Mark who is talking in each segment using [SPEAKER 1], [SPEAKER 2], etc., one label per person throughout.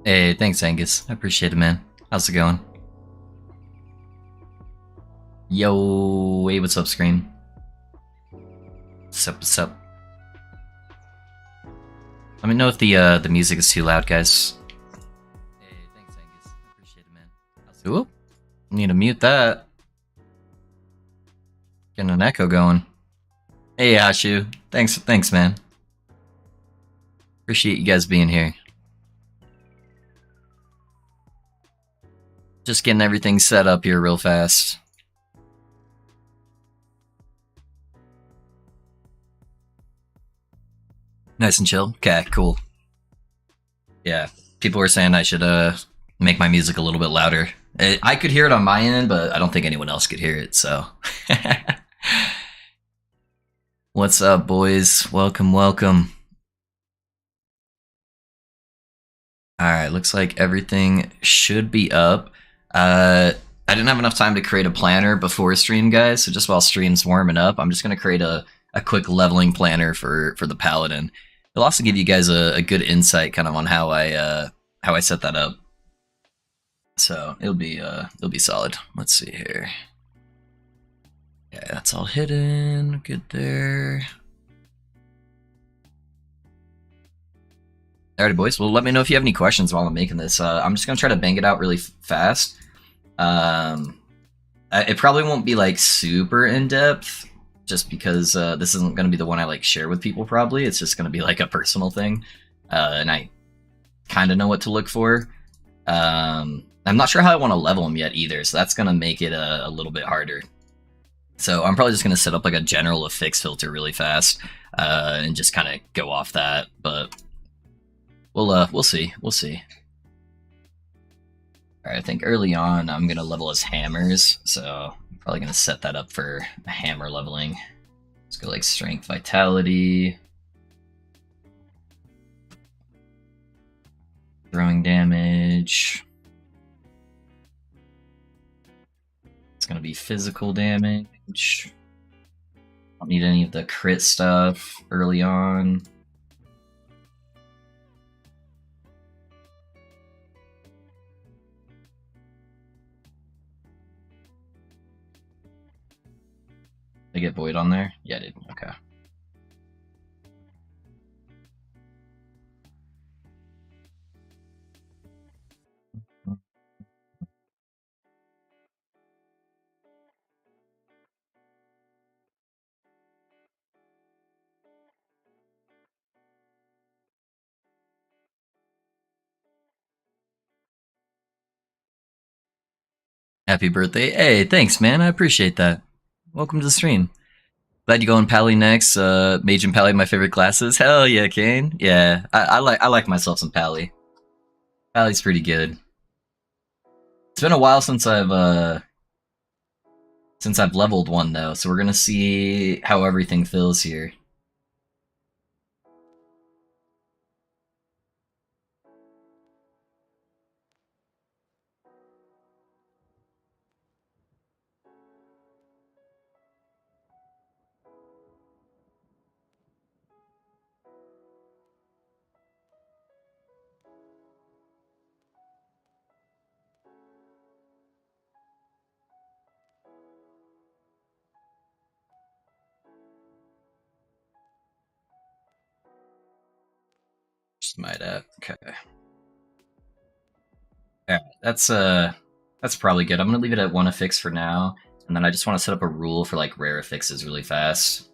[SPEAKER 1] Hey, thanks, Angus. I appreciate it, man. How's it going? Yo, hey, what's up, Scream? What's up, what's up? Let me know if the music is too loud, guys. Hey, thanks, Angus. I appreciate it, man. Oop, need to mute that. Getting an echo going. Hey, Ashu. Thanks, man. Appreciate you guys being here. Just getting everything set up here real fast. Nice and chill. Okay, cool. Yeah, people were saying I should make my music a little bit louder. I could hear it on my end, but I don't think anyone else could hear it. So, what's up, boys? Welcome, welcome. All right, looks like everything should be up. I didn't have enough time to create a planner before stream, guys. So just while stream's warming up, I'm just gonna create a quick leveling planner for the Paladin. It'll also give you guys a good insight kind of on how I set that up. So it'll be solid. Let's see here. Yeah, that's all hidden. Good there. Alrighty, boys. Well, let me know if you have any questions while I'm making this. I'm just gonna try to bang it out really fast. It probably won't be like super in depth, just because this isn't gonna be the one I like share with people. Probably it's just gonna be like a personal thing, and I kind of know what to look for. I'm not sure how I want to level them yet either, so that's gonna make it a little bit harder. So I'm probably just gonna set up like a general affix filter really fast, and just kind of go off that. But we'll see. We'll see. All right, I think early on I'm gonna level as hammers, so I'm probably gonna set that up for hammer leveling. Let's go like strength, vitality, throwing damage. It's gonna be physical damage. Don't need any of the crit stuff early on. Did I get Void on there? Yeah, I did. Okay. Happy birthday. Hey, thanks, man. I appreciate that. Welcome to the stream. Glad you go on Pally next. Mage and Pally, my favorite classes. Hell yeah, Kane. Yeah, I like myself some Pally. Pally's pretty good. It's been a while since I've leveled one though, so we're gonna see how everything feels here. Just might okay. Alright, that's probably good. I'm gonna leave it at one affix for now, and then I just want to set up a rule for like rare affixes really fast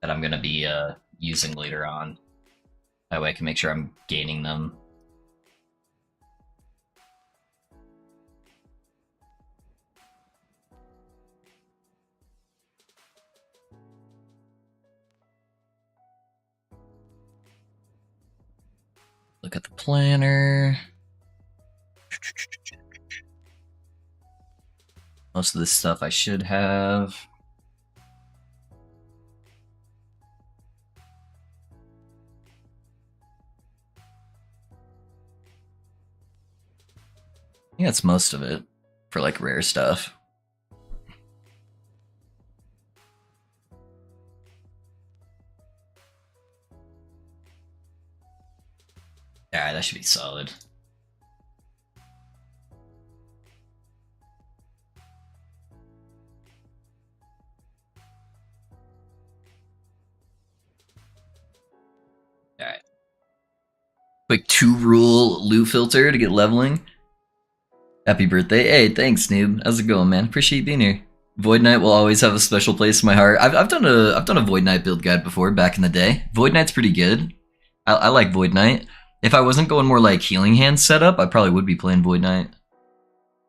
[SPEAKER 1] that I'm gonna be using later on. That way I can make sure I'm gaining them. Look at the planner. Most of this stuff I should have. I think that's most of it for like rare stuff. Alright, that should be solid. Quick 2-rule loot filter to get leveling. Happy birthday. Hey, thanks, noob. How's it going, man? Appreciate you being here. Void Knight will always have a special place in my heart. I've done a Void Knight build guide before back in the day. Void Knight's pretty good. I like Void Knight. If I wasn't going more like healing hand setup, I probably would be playing Void Knight.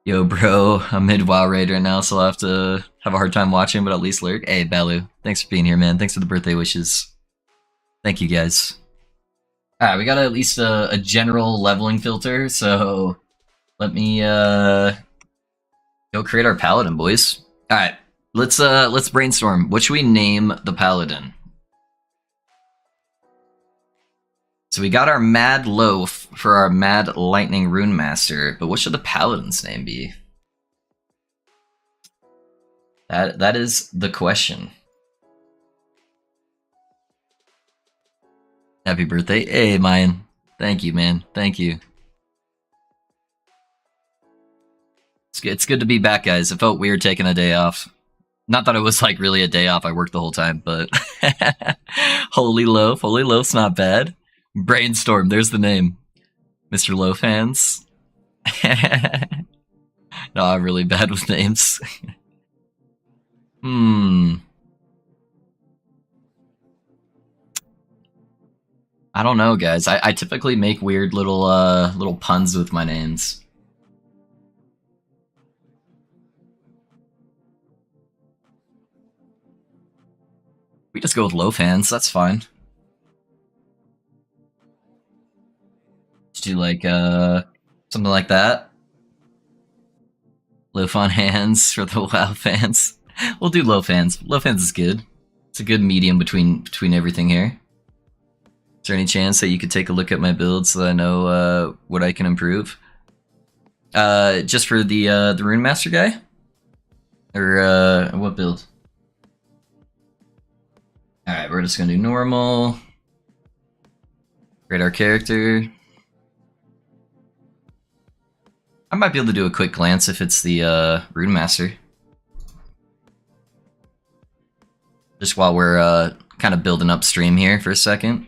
[SPEAKER 1] Yo, bro, I'm mid WoW raid right now, so I'll have to have a hard time watching, but at least lurk. Hey, Balu, thanks for being here, man. Thanks for the birthday wishes. Thank you, guys. Alright, we got at least a general leveling filter, so let me go create our Paladin, boys. Alright, let's brainstorm. What should we name the Paladin? So we got our Mad Loaf for our Mad Lightning Rune Master, but what should the Paladin's name be? That is the question. Happy birthday. Hey, Mayan. Thank you, man. Thank you. It's good to be back, guys. It felt weird taking a day off. Not that it was like really a day off. I worked the whole time, but Holy Loaf. Holy Loaf's not bad. Brainstorm. There's the name. Mr. Loaf Hands. No, I'm really bad with names. I don't know, guys. I typically make weird little puns with my names. We just go with Loaf Hands. That's fine. Just do like something like that. Loaf on Hands for the WoW fans. We'll do Loaf Hands. Loaf Hands is good. It's a good medium between everything here. Is there any chance that you could take a look at my build so that I know what I can improve? Just for the Rune Master guy? Or what build? Alright, we're just gonna do normal. Create our character. I might be able to do a quick glance if it's the Rune Master. Just while we're kind of building upstream here for a second.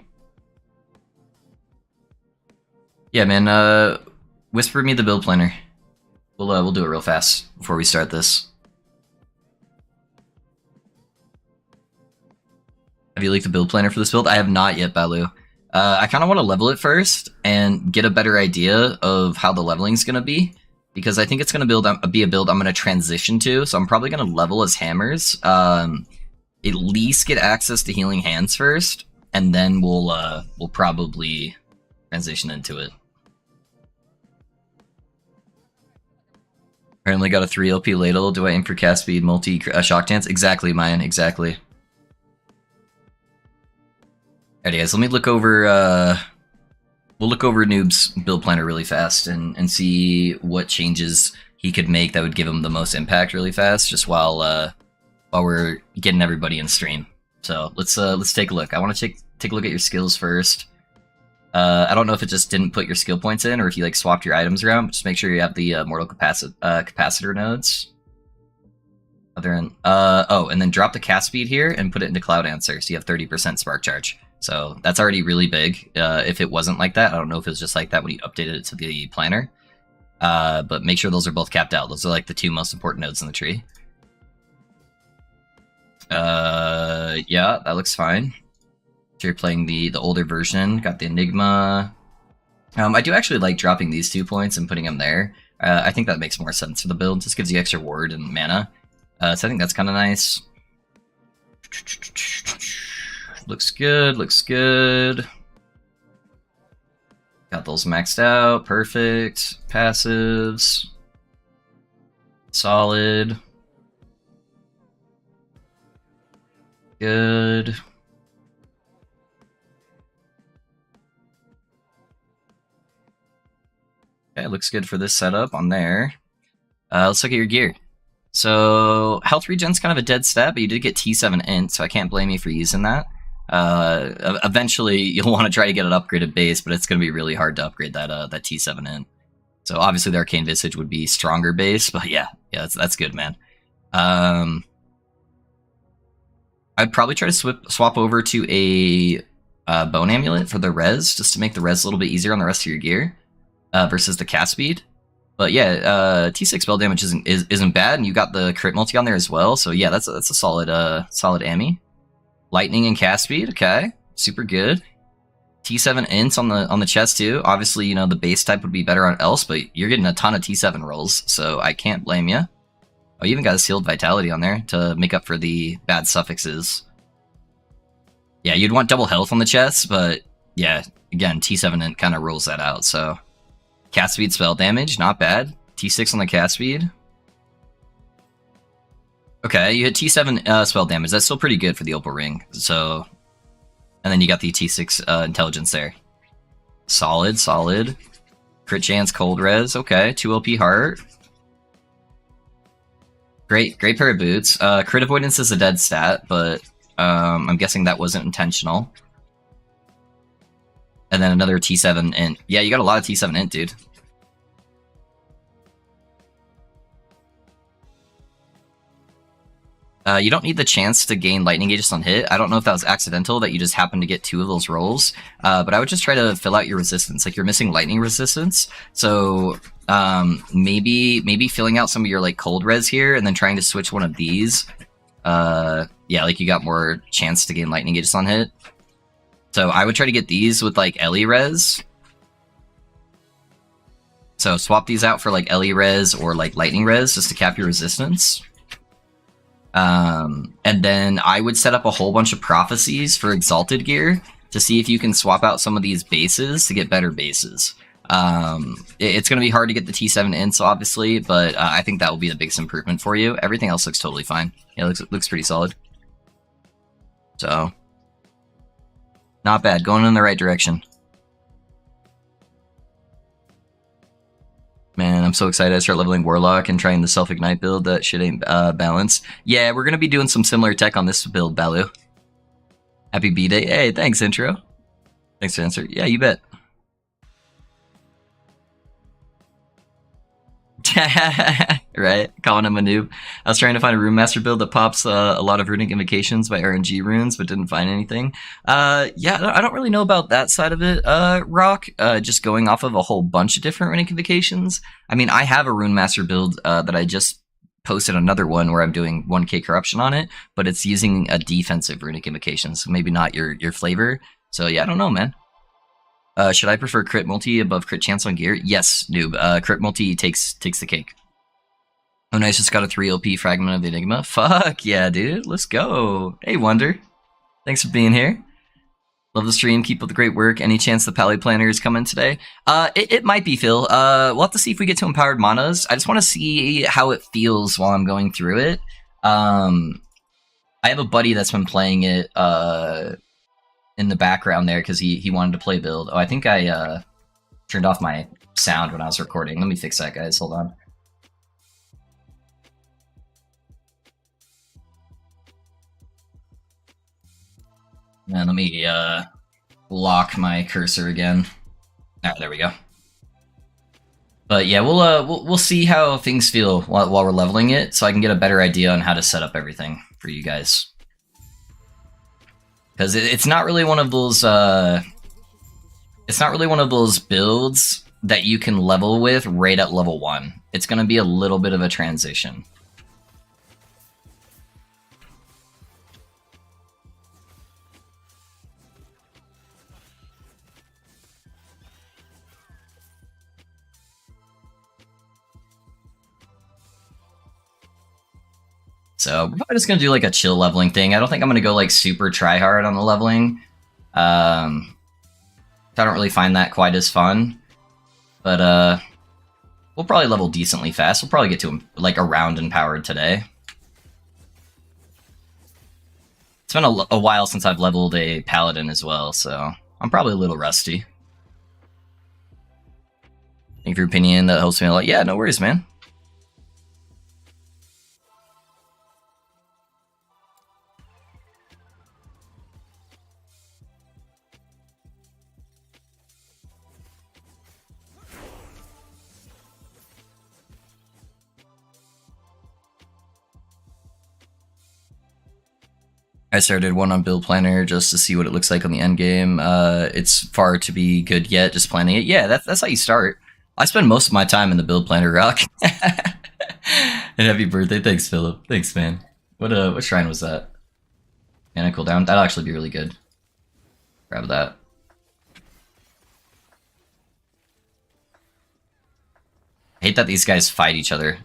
[SPEAKER 1] Yeah, man, whisper me the build planner. We'll do it real fast before we start this. Have you leaked the build planner for this build? I have not yet, Balu. I kind of want to level it first and get a better idea of how the leveling is going to be, because I think it's going to be a build I'm going to transition to. So I'm probably going to level as hammers. At least get access to healing hands first, and then we'll probably transition into it. Apparently got a 3 LP ladle. Do I aim for cast speed, multi shock dance? Exactly, Mayan. Exactly. Alrighty, guys. Let me look over. We'll look over Noob's build planner really fast and see what changes he could make that would give him the most impact really fast, just while we're getting everybody in stream. So let's take a look. I want to take a look at your skills first. I don't know if it just didn't put your skill points in, or if you like swapped your items around. But just make sure you have the mortal capacitor nodes. Oh, and then drop the cast speed here and put it into Cloud Answer, so you have 30% spark charge. So that's already really big. If it wasn't like that, I don't know if it was just like that when you updated it to the planner. But make sure those are both capped out. Those are like the 2 most important nodes in the tree. Yeah, that looks fine. If you're playing the older version, got the Enigma. I do actually like dropping these 2 points and putting them there. I think that makes more sense for the build. Just gives you extra ward and mana. So I think that's kind of nice. Looks good, looks good. Got those maxed out, perfect. Passives. Solid. Good. Okay, looks good for this setup on there. Let's look at your gear. So, health regen's kind of a dead stat, but you did get T7 int, so I can't blame you for using that. Eventually, you'll want to try to get an upgraded base, but it's going to be really hard to upgrade that T7 int. So, obviously, the Arcane Visage would be stronger base, but yeah, that's good, man. I'd probably try to swap over to a Bone Amulet for the res, just to make the res a little bit easier on the rest of your gear versus the cast speed. But yeah, T6 spell damage isn't bad, and you got the crit multi on there as well. So yeah, that's a solid solid Ami. Lightning and cast speed, okay, super good. T7 ints on the chest too. Obviously, you know the base type would be better on else, but you're getting a ton of T7 rolls, so I can't blame you. Oh, you even got a sealed vitality on there to make up for the bad suffixes. Yeah, you'd want double health on the chest, but yeah, again, T7 int kind of rules that out. So cast speed spell damage, not bad. T6 on the cast speed. Okay, you hit T7 spell damage. That's still pretty good for the Opal Ring. So, and then you got the T6 intelligence there. Solid, solid. Crit chance, cold res. Okay, 2 LP heart. Great pair of boots. Crit avoidance is a dead stat, but I'm guessing that wasn't intentional. And then another T7 int. Yeah, you got a lot of T7 int, dude. You don't need the chance to gain lightning gauges on hit. I don't know if that was accidental, that you just happened to get 2 of those rolls. But I would just try to fill out your resistance. Like, you're missing lightning resistance. So maybe filling out some of your like cold res here and then trying to switch one of these. Yeah, like you got more chance to gain lightning gauges on hit. So I would try to get these with like Ellie res. So swap these out for like Ellie res or like lightning res just to cap your resistance. And then I would set up a whole bunch of prophecies for exalted gear to see if you can swap out some of these bases to get better bases. It's going to be hard to get the T7 ints, obviously, but I think that will be the biggest improvement for you. Everything else looks totally fine. Yeah, it looks pretty solid. So, not bad. Going in the right direction. Man, I'm so excited to start leveling Warlock and trying the self-ignite build. That shit ain't balanced. Yeah, we're going to be doing some similar tech on this build, Balu. Happy BDay. Hey, thanks, intro. Thanks for the answer. Yeah, you bet. Right? Calling him a noob. I was trying to find a Rune Master build that pops a lot of runic invocations by RNG runes, but didn't find anything. Yeah, I don't really know about that side of it, Rock. Just going off of a whole bunch of different runic invocations. I mean, I have a Rune Master build that I just posted another one where I'm doing 1k corruption on it, but it's using a defensive runic invocation, so maybe not your flavor. So yeah, I don't know, man. Should I prefer crit multi above crit chance on gear? Yes, noob. Crit multi takes the cake. Oh, nice. Just got a 3 LP fragment of the Enigma. Fuck yeah, dude. Let's go. Hey, Wonder. Thanks for being here. Love the stream. Keep up the great work. Any chance the Pally Planner is coming today? It might be, Phil. We'll have to see if we get to Empowered Manas. I just want to see how it feels while I'm going through it. I have a buddy that's been playing it in the background there because he wanted to play build. Oh, I think I turned off my sound when I was recording. Let me fix that, guys. Hold on. And let me lock my cursor again. Ah, there we go. But yeah, we'll see how things feel while we're leveling it, so I can get a better idea on how to set up everything for you guys. Because it's not really one of those. It's not really one of those builds that you can level with right at level 1. It's going to be a little bit of a transition. So we're probably just gonna do like a chill leveling thing. I don't think I'm gonna go like super try hard on the leveling. I don't really find that quite as fun. But we'll probably level decently fast. We'll probably get to like around empowered today. It's been a while since I've leveled a Paladin as well, so I'm probably a little rusty. Thank you for your opinion. That helps me a lot. Yeah, no worries, man. I started one on Build Planner just to see what it looks like on the end game. It's far to be good yet, just planning it. Yeah, that's how you start. I spend most of my time in the Build Planner rock. And happy birthday. Thanks, Philip. Thanks, man. What shrine was that? Mana cooldown? That'll actually be really good. Grab that. I hate that these guys fight each other.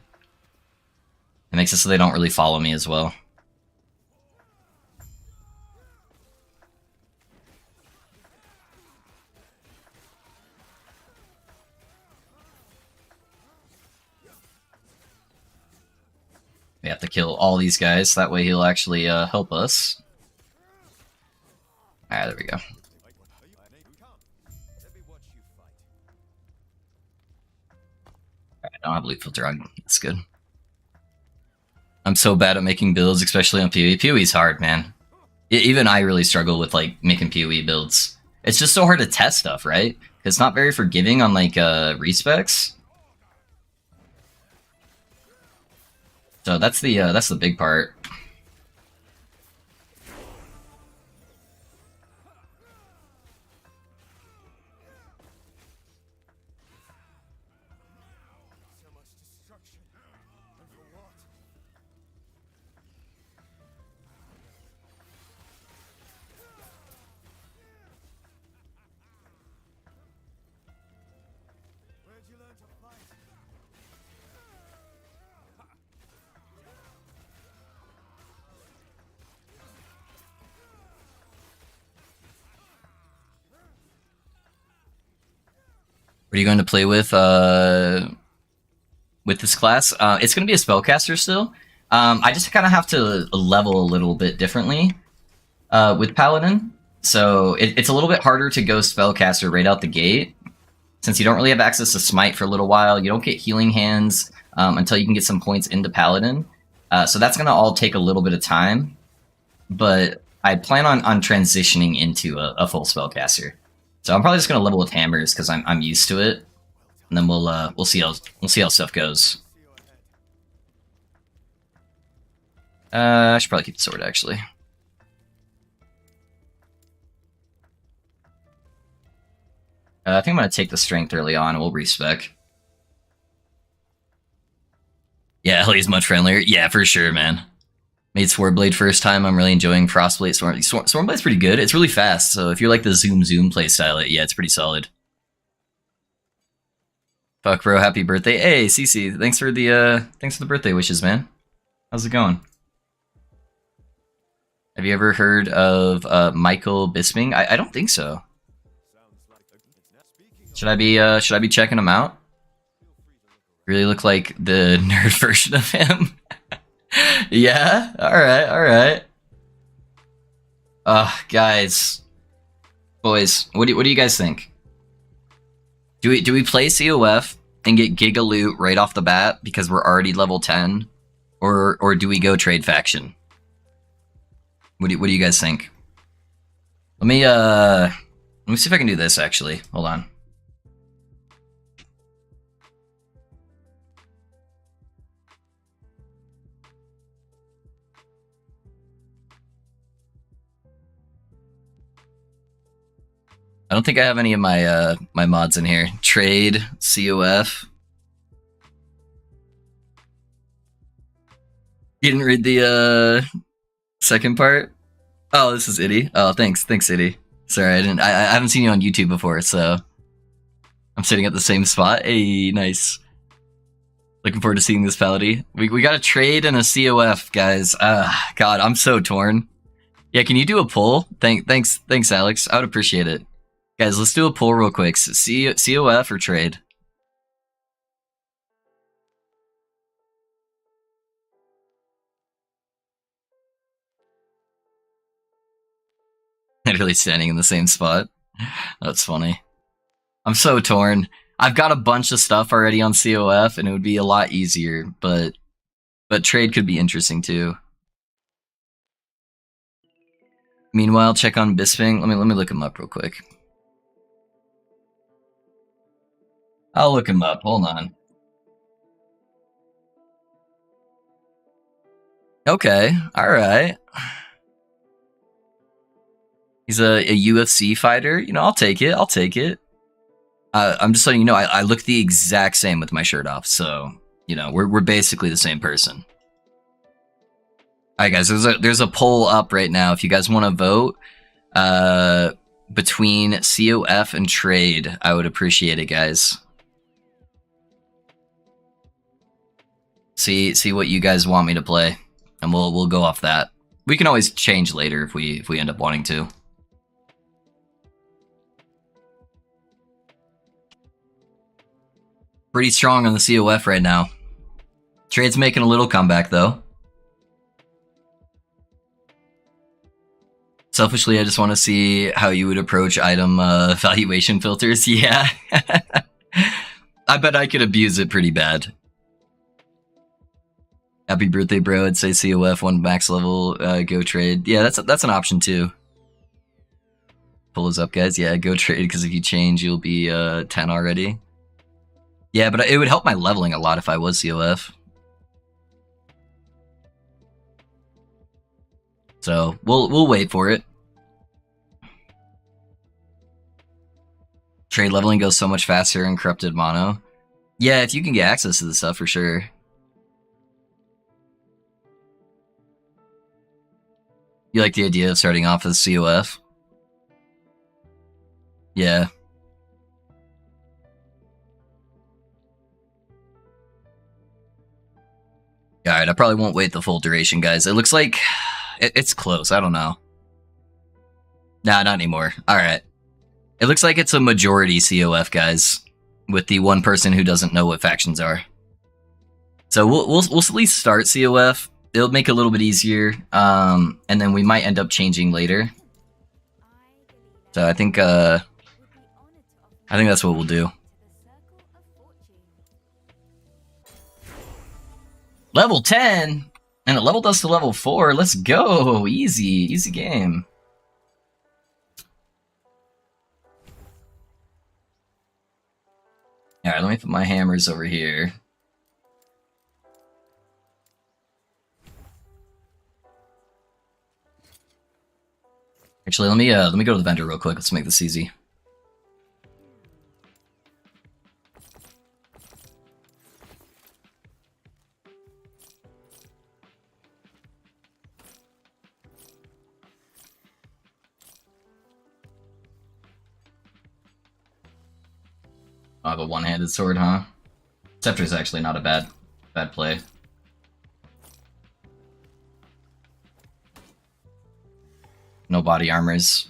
[SPEAKER 1] It makes it so they don't really follow me as well. We have to kill all these guys, that way he'll actually help us. Alright, there we go. I don't have loot filter on. That's good. I'm so bad at making builds, especially on PoE. PoE's hard, man. Even I really struggle with like making PoE builds. It's just so hard to test stuff, right? It's not very forgiving on like respecs. So that's the big part. What are you going to play with this class? It's going to be a spellcaster still. I just kind of have to level a little bit differently with Paladin. So it's a little bit harder to go spellcaster right out the gate, since you don't really have access to smite for a little while. You don't get healing hands until you can get some points into Paladin. So that's going to all take a little bit of time. But I plan on transitioning into a full spellcaster. So I'm probably just gonna level with hammers because I'm used to it, and then we'll see how stuff goes. I should probably keep the sword actually. I think I'm gonna take the strength early on, and we'll respec. Yeah, Ellie's much friendlier. Yeah, for sure, man. Made Swordblade first time. I'm really enjoying Frostblade. Swordblade's pretty good. It's really fast, so if you're like the zoom playstyle, yeah, it's pretty solid. Fuck, bro, happy birthday. Hey, Cece, thanks for the birthday wishes, man. How's it going? Have you ever heard of Michael Bisping? I don't think so. Should I be checking him out? Really look like the nerd version of him. Yeah, alright. Guys, boys, what do you guys think? Do we play COF and get Giga Loot right off the bat because we're already level 10, or do we go trade faction? What do you guys think? Let me see if I can do this actually. Hold on. I don't think I have any of my my mods in here. Trade, COF. You didn't read the second part? Oh, this is Itty. Oh, thanks, Itty. Sorry, I haven't seen you on YouTube before, so I'm sitting at the same spot. Hey, nice. Looking forward to seeing this Paladin. We got a trade and a COF, guys. God, I'm so torn. Yeah, can you do a poll? Thanks, Alex. I would appreciate it. Guys, let's do a poll real quick. So COF or trade? Literally standing in the same spot. That's funny. I'm so torn. I've got a bunch of stuff already on COF, and it would be a lot easier, but trade could be interesting too. Meanwhile, check on Bisping. Let me look him up real quick. I'll look him up. Hold on. Okay. All right. He's a UFC fighter. You know, I'll take it. I'll take it. I'm just letting you know, I look the exact same with my shirt off. So, you know, we're basically the same person. All right, guys, there's a poll up right now. If you guys want to vote between COF and trade, I would appreciate it, guys. See what you guys want me to play, and we'll go off that. We can always change later if we end up wanting to. Pretty strong on the COF right now. Trade's making a little comeback though. Selfishly, I just want to see how you would approach item valuation filters. Yeah. I bet I could abuse it pretty bad. Happy birthday, bro. I'd say COF, 1 max level, go trade. Yeah, that's an option too. Pull us up, guys. Yeah, go trade, because if you change, you'll be 10 already. Yeah, but it would help my leveling a lot if I was COF. So we'll wait for it. Trade leveling goes so much faster in corrupted mono. Yeah, if you can get access to the stuff, for sure. You like the idea of starting off as COF? Yeah. Alright, I probably won't wait the full duration, guys. It looks like it's close. I don't know. Nah, not anymore. Alright. It looks like it's a majority COF, guys, with the one person who doesn't know what factions are. So we'll at least start COF. It'll make it a little bit easier, and then we might end up changing later. So I think that's what we'll do. Level 10, and it leveled us to level 4. Let's go, easy game. All right, let me put my hammers over here. Actually, let me go to the vendor real quick. Let's make this easy. I have a one-handed sword, huh? Scepter is actually not a bad play. No body armors.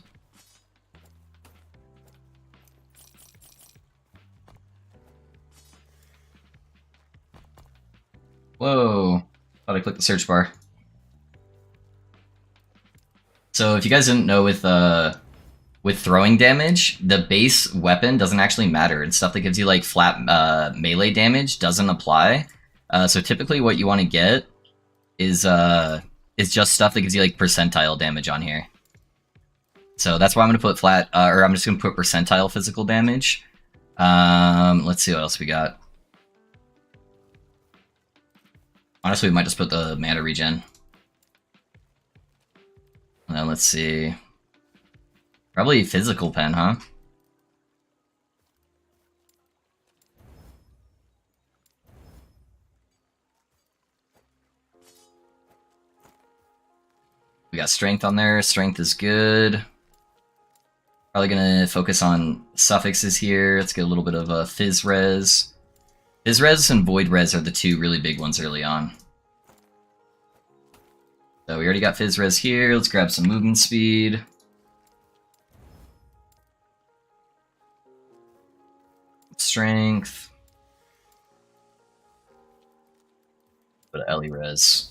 [SPEAKER 1] Whoa. Thought I clicked the search bar. So if you guys didn't know, with throwing damage, the base weapon doesn't actually matter. And stuff that gives you like flat melee damage doesn't apply. So typically what you want to get is just stuff that gives you like percentile damage on here. So that's why I'm going to put flat, or I'm just going to put percentile physical damage. Let's see what else we got. Honestly, we might just put the mana regen. And then let's see. Probably physical pen, huh? We got strength on there. Strength is good. Probably gonna focus on suffixes here. Let's get a little bit of fizz res. Fizz res and void res are the two really big ones early on. So we already got fizz res here. Let's grab some movement speed. Strength. Put an Ellie res.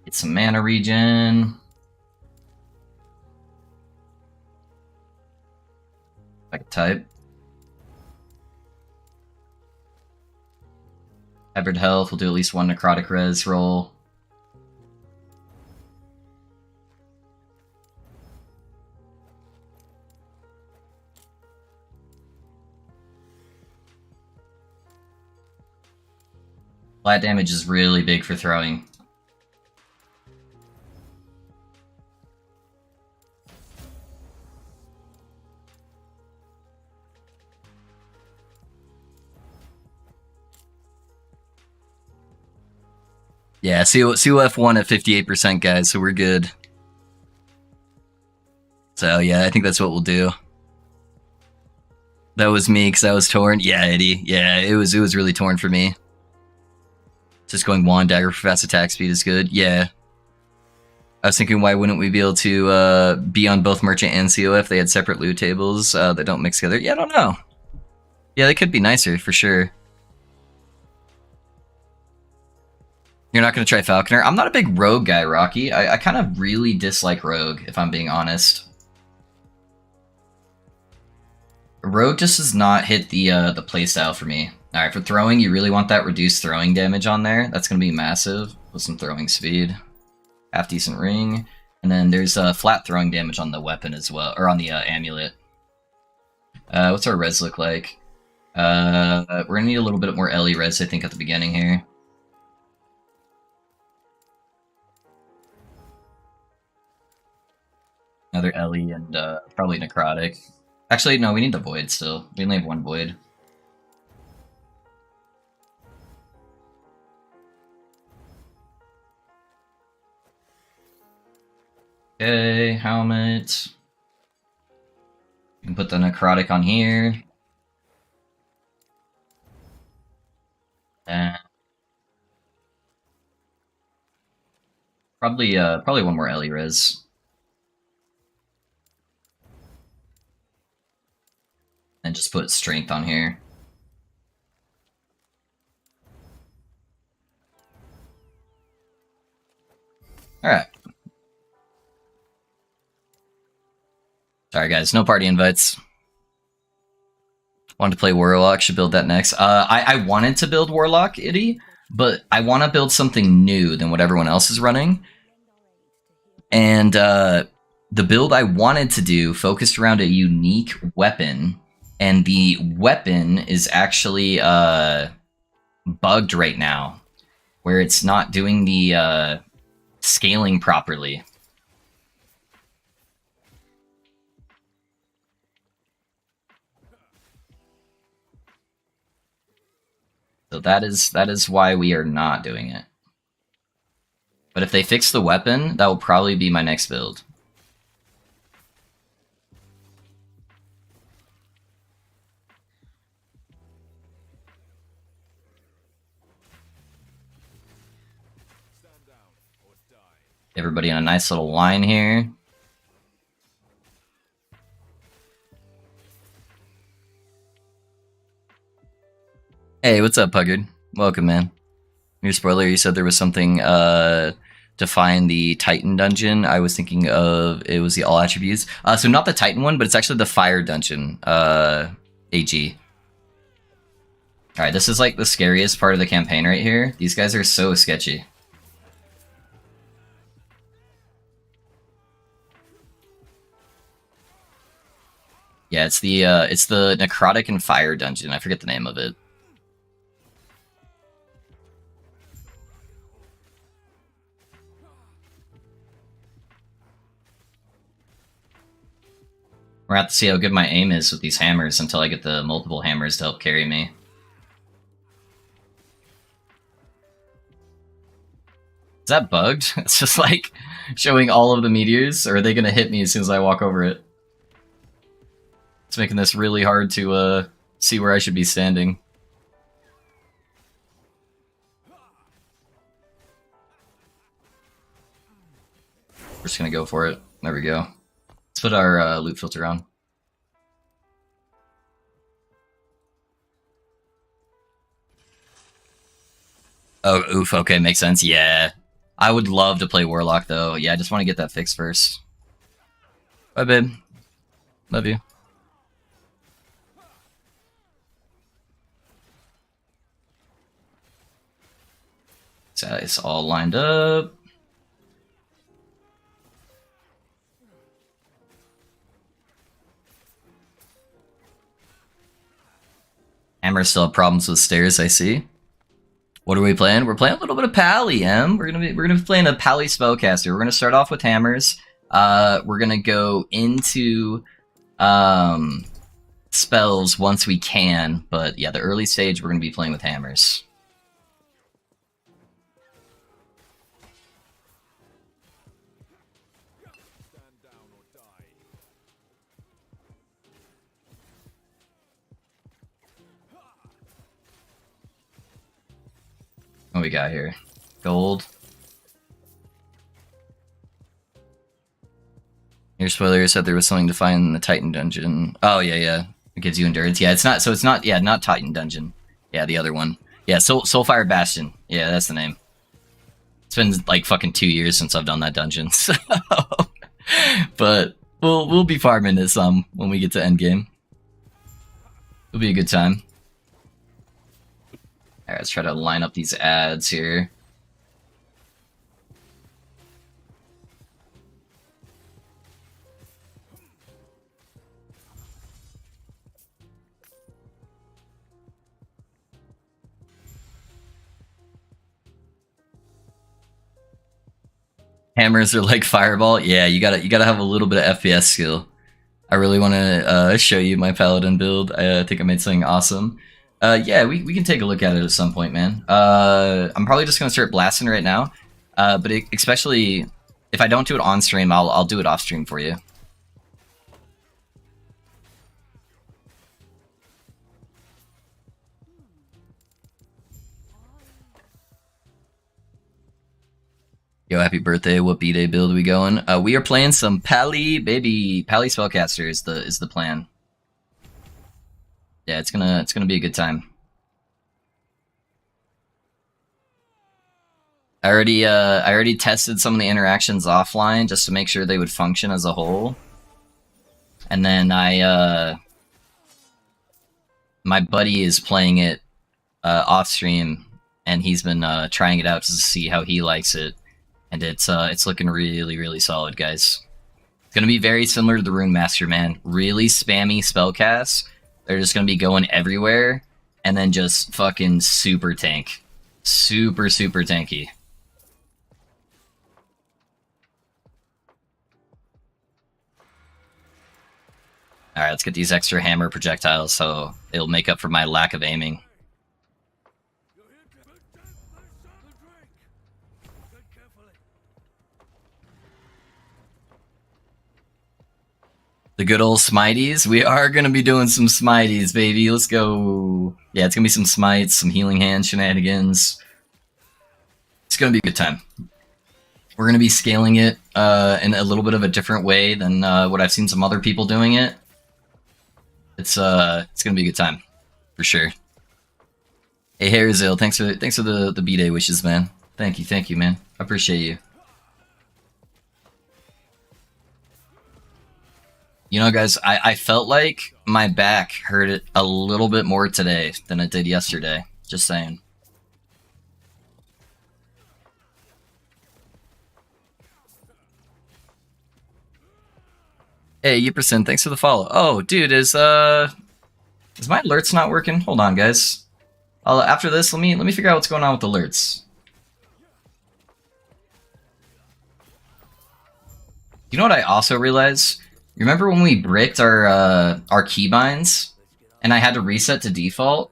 [SPEAKER 1] Get some mana regen. If I could type. Hybrid health, we'll do at least one necrotic res roll. Flat damage is really big for throwing. Yeah, COF won at 58%, guys, so we're good. So yeah, I think that's what we'll do. That was me because I was torn. Yeah, Eddie. Yeah, it was really torn for me. Just going wand dagger for fast attack speed is good. Yeah. I was thinking, why wouldn't we be able to be on both merchant and COF? They had separate loot tables that don't mix together. Yeah, I don't know. Yeah, they could be nicer for sure. You're not going to try Falconer? I'm not a big rogue guy, Rocky. I kind of really dislike rogue, if I'm being honest. Rogue just does not hit the playstyle for me. Alright, for throwing, you really want that reduced throwing damage on there. That's going to be massive with some throwing speed. Half decent ring. And then there's flat throwing damage on the weapon as well, or on the amulet. What's our res look like? We're going to need a little bit more Ellie res, I think, at the beginning here. Another Ellie and probably Necrotic. Actually, no, we need the Void still. We only have one Void. Okay, helmet. You can put the Necrotic on here. And probably one more Ellie res. And just put strength on here. Alright. Sorry guys, no party invites. Wanted to play Warlock, should build that next. I wanted to build Warlock, Itty, but I want to build something new than what everyone else is running. And the build I wanted to do focused around a unique weapon, and the weapon is actually bugged right now, where it's not doing the scaling properly. So that is why we are not doing it. But if they fix the weapon, that will probably be my next build. Everybody in a nice little line here. Hey, what's up, Puggard? Welcome, man. New spoiler, you said there was something to find the Titan dungeon. I was thinking of, it was the all attributes. So not the Titan one, but it's actually the Fire dungeon, AG. Alright, this is like the scariest part of the campaign right here. These guys are so sketchy. Yeah, it's the Necrotic and Fire dungeon. I forget the name of it. We're gonna have to see how good my aim is with these hammers until I get the multiple hammers to help carry me. Is that bugged? It's just like showing all of the meteors, or are they gonna hit me as soon as I walk over it? It's making this really hard to see where I should be standing. We're just gonna go for it. There we go. Let's put our loot filter on. Oh, oof, okay, makes sense. Yeah. I would love to play Warlock, though. Yeah, I just want to get that fixed first. Bye, babe. Love you. So it's all lined up. Hammer still have problems with stairs, I see. What are we playing? We're playing a little bit of Pally, Em. We're gonna be playing a Pally spellcaster. We're gonna start off with hammers. We're gonna go into spells once we can, but yeah, the early stage we're gonna be playing with hammers. What we got here? Gold. Your spoiler said there was something to find in the Titan dungeon. Oh yeah. It gives you endurance. Yeah, it's not. So it's not. Yeah, not Titan dungeon. Yeah, the other one. Yeah, Soulfire Bastion. Yeah, that's the name. It's been like fucking 2 years since I've done that dungeon. So, but we'll be farming it some when we get to endgame. It'll be a good time. Alright, let's try to line up these ads here. Hammers are like Fireball. Yeah, you gotta have a little bit of FPS skill. I really want to show you my Paladin build. I think I made something awesome. Yeah, we can take a look at it at some point, man. I'm probably just gonna start blasting right now. But especially if I don't do it on stream, I'll do it off stream for you. Yo, happy birthday! What BDay build are we going? We are playing some Pally, baby. Pally spellcaster is the plan. Yeah, it's gonna be a good time. I already tested some of the interactions offline just to make sure they would function as a whole. And then my buddy is playing it off stream, and he's been trying it out just to see how he likes it. And it's looking really solid, guys. It's gonna be very similar to the Rune Master, man. Really spammy spellcasts. They're just gonna be going everywhere, and then just fucking super tank. Super tanky. Alright, let's get these extra hammer projectiles so it'll make up for my lack of aiming. The good old smities. We are going to be doing some smities, baby. Let's go. Yeah, it's going to be some smites, some healing hand shenanigans. It's going to be a good time. We're going to be scaling it in a little bit of a different way than what I've seen some other people doing it. It's going to be a good time, for sure. Hey, Hairzill, thanks for the B-Day wishes, man. Thank you, man. I appreciate you. You know, guys, I felt like my back hurt it a little bit more today than it did yesterday. Just saying. Hey, Yipperson, thanks for the follow. Oh, dude, is my alerts not working? Hold on, guys. After this, let me figure out what's going on with the alerts. You know what I also realized? Remember when we bricked our keybinds and I had to reset to default?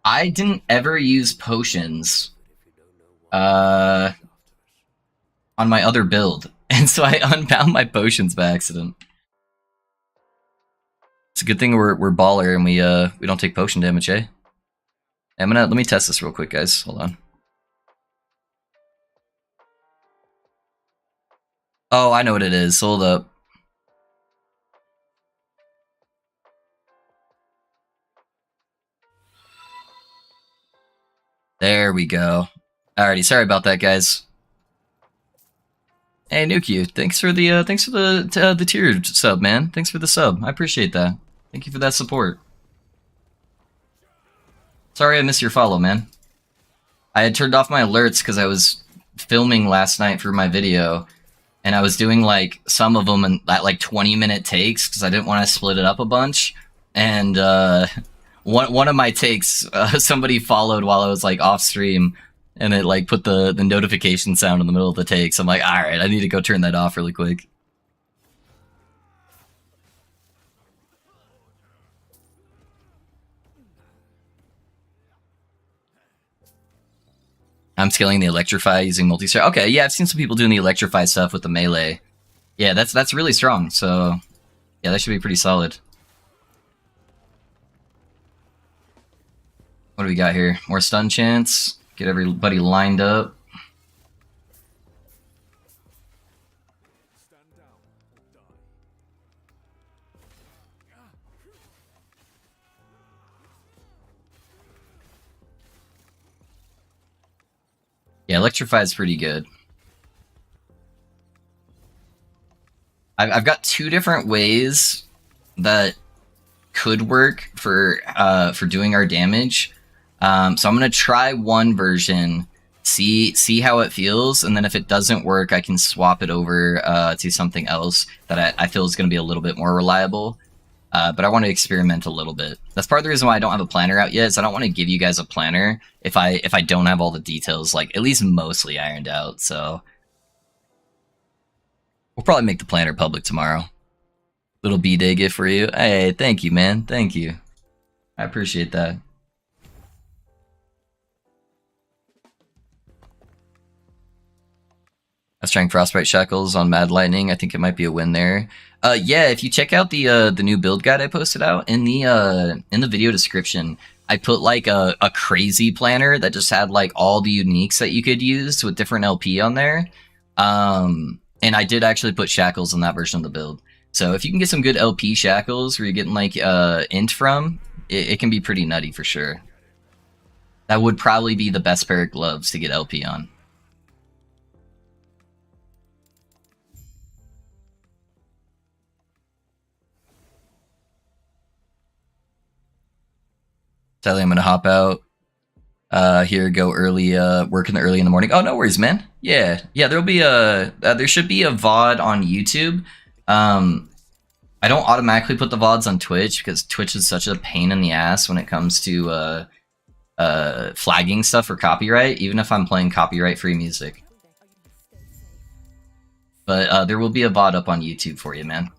[SPEAKER 1] I didn't ever use potions on my other build, and so I unbound my potions by accident. It's a good thing we're baller and we don't take potion damage, eh? Let me test this real quick, guys. Hold on. Oh, I know what it is. Hold up. There we go. Alrighty, sorry about that, guys. Hey, Nuki, thanks for the tier sub, man. Thanks for the sub. I appreciate that. Thank you for that support. Sorry I missed your follow, man. I had turned off my alerts because I was filming last night for my video, and I was doing like some of them at like 20-minute takes because I didn't want to split it up a bunch. And one of my takes, somebody followed while I was like off stream, and it like put the notification sound in the middle of the take. So I'm like, all right, I need to go turn that off really quick. I'm scaling the electrify using multi-star. Okay, yeah, I've seen some people doing the electrify stuff with the melee. Yeah, that's really strong. So yeah, that should be pretty solid. What do we got here? More stun chance. Get everybody lined up. Yeah, electrify is pretty good. I've got two different ways that could work for doing our damage. So I'm gonna try one version, see how it feels, and then if it doesn't work, I can swap it over to something else that I feel is gonna be a little bit more reliable. But I want to experiment a little bit. That's part of the reason why I don't have a planner out yet, is I don't want to give you guys a planner if I don't have all the details, like, at least mostly ironed out, so... We'll probably make the planner public tomorrow. Little BDay gift for you. Hey, thank you, man. Thank you. I appreciate that. I was trying Frostbite Shackles on Mad Lightning. I think it might be a win there. Yeah, if you check out the new build guide I posted out in the video description, I put like a crazy planner that just had like all the uniques that you could use with different LP on there. And I did actually put shackles in that version of the build. So if you can get some good LP shackles where you're getting like int from, it can be pretty nutty for sure. That would probably be the best pair of gloves to get LP on. Sadly, I'm gonna hop out here, go early, working early in the morning. Oh, no worries, man. Yeah, there'll be there should be a VOD on YouTube. I don't automatically put the VODs on Twitch because Twitch is such a pain in the ass when it comes to flagging stuff for copyright, even if I'm playing copyright-free music. But there will be a VOD up on YouTube for you, man.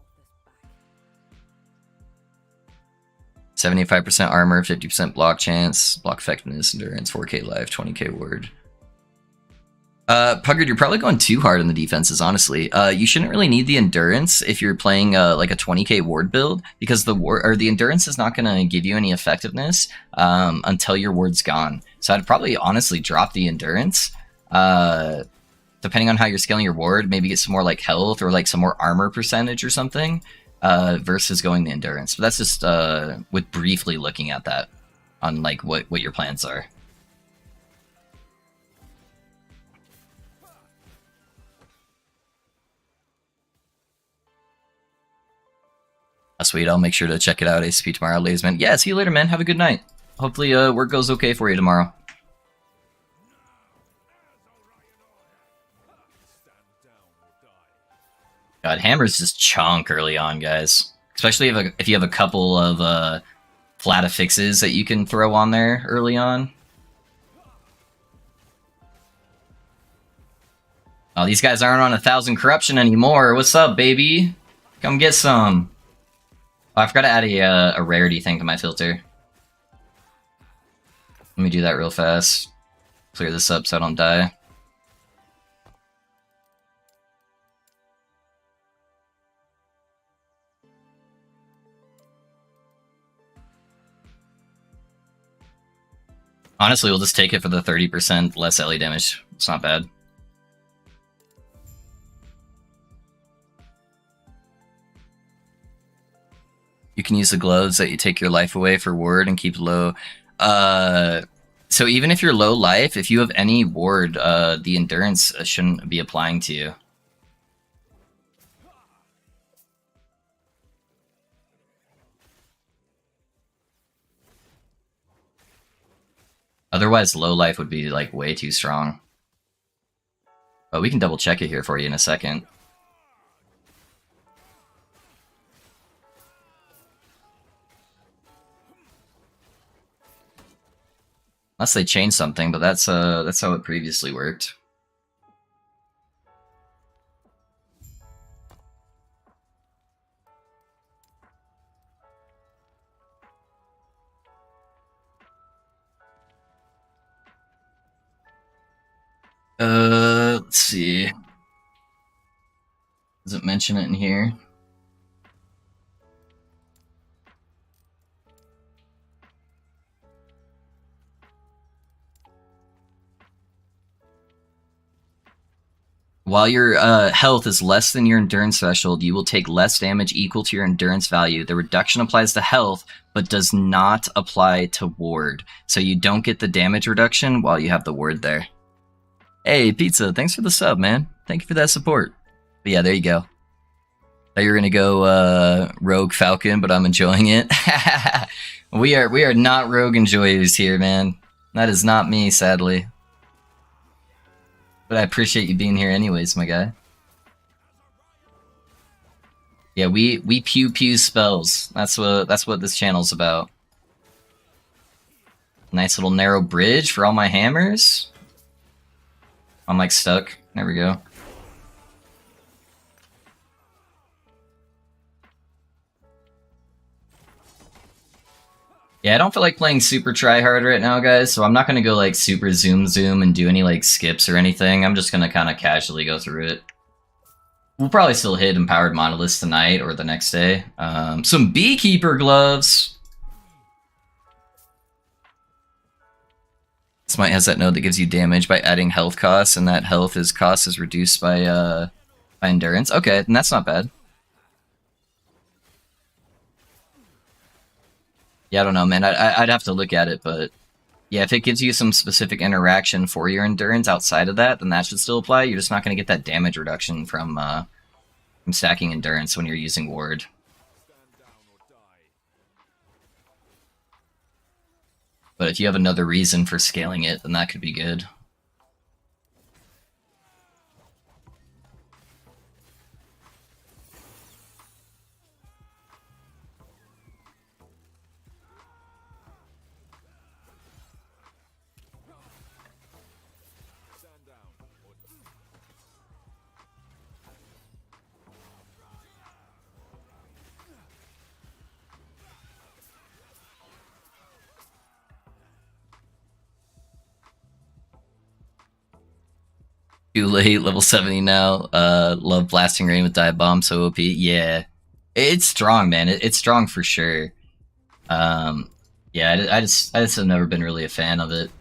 [SPEAKER 1] 75% armor, 50% block chance, block effectiveness, endurance, 4k life, 20k ward. Puggard, you're probably going too hard on the defenses, honestly. You shouldn't really need the endurance if you're playing like a 20k ward build, because the endurance is not going to give you any effectiveness until your ward's gone. So I'd probably honestly drop the endurance. Depending on how you're scaling your ward, maybe get some more like health or like some more armor percentage or something. Versus going the endurance. But that's just with briefly looking at that on like what your plans are. Sweet, I'll make sure to check it out ACP tomorrow, ladies man. Yeah, see you later, man. Have a good night. Hopefully work goes okay for you tomorrow. God, hammers just chonk early on, guys. Especially if you have a couple of flat affixes that you can throw on there early on. Oh, these guys aren't on 1,000 corruption anymore. What's up, baby? Come get some. Oh, I forgot to add a rarity thing to my filter. Let me do that real fast. Clear this up so I don't die. Honestly, we'll just take it for the 30% less LE damage. It's not bad. You can use the gloves that you take your life away for ward and keep low. So even if you're low life, if you have any ward, the endurance shouldn't be applying to you. Otherwise, low life would be like way too strong. But we can double check it here for you in a second. Unless they changed something, but that's how it previously worked. Let's see. Does it mention it in here? While your health is less than your endurance threshold, you will take less damage equal to your endurance value. The reduction applies to health, but does not apply to ward. So you don't get the damage reduction while you have the ward there. Hey, Pizza, thanks for the sub, man. Thank you for that support. But yeah, there you go. Thought you were gonna go Rogue Falcon, but I'm enjoying it. we are not Rogue enjoyers here, man. That is not me, sadly. But I appreciate you being here anyways, my guy. Yeah, we pew pew spells. That's what this channel's about. Nice little narrow bridge for all my hammers. I'm like stuck. There we go. Yeah, I don't feel like playing super tryhard right now, guys, so I'm not gonna go like super zoom and do any like skips or anything. I'm just gonna kind of casually go through it. We'll probably still hit Empowered Monoliths tonight or the next day. Some Beekeeper gloves! Smite has that node that gives you damage by adding health costs, and that health cost is reduced by endurance. Okay, and that's not bad. Yeah, I don't know, man. I'd have to look at it, but yeah, if it gives you some specific interaction for your endurance outside of that, then that should still apply. You're just not going to get that damage reduction from stacking endurance when you're using ward. But if you have another reason for scaling it, then that could be good. Too late, level 70 now. Love Blasting Rain with Dive Bomb, so OP. Yeah. It's strong, man. It's strong for sure. Yeah, I just have never been really a fan of it.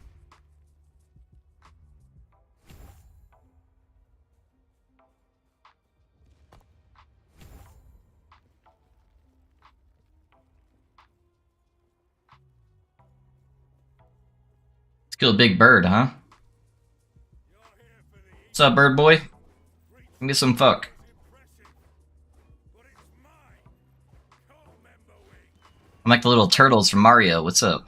[SPEAKER 1] Let's kill a big bird, huh? What's up, bird boy? Give me some fuck. I'm like the little turtles from Mario. What's up?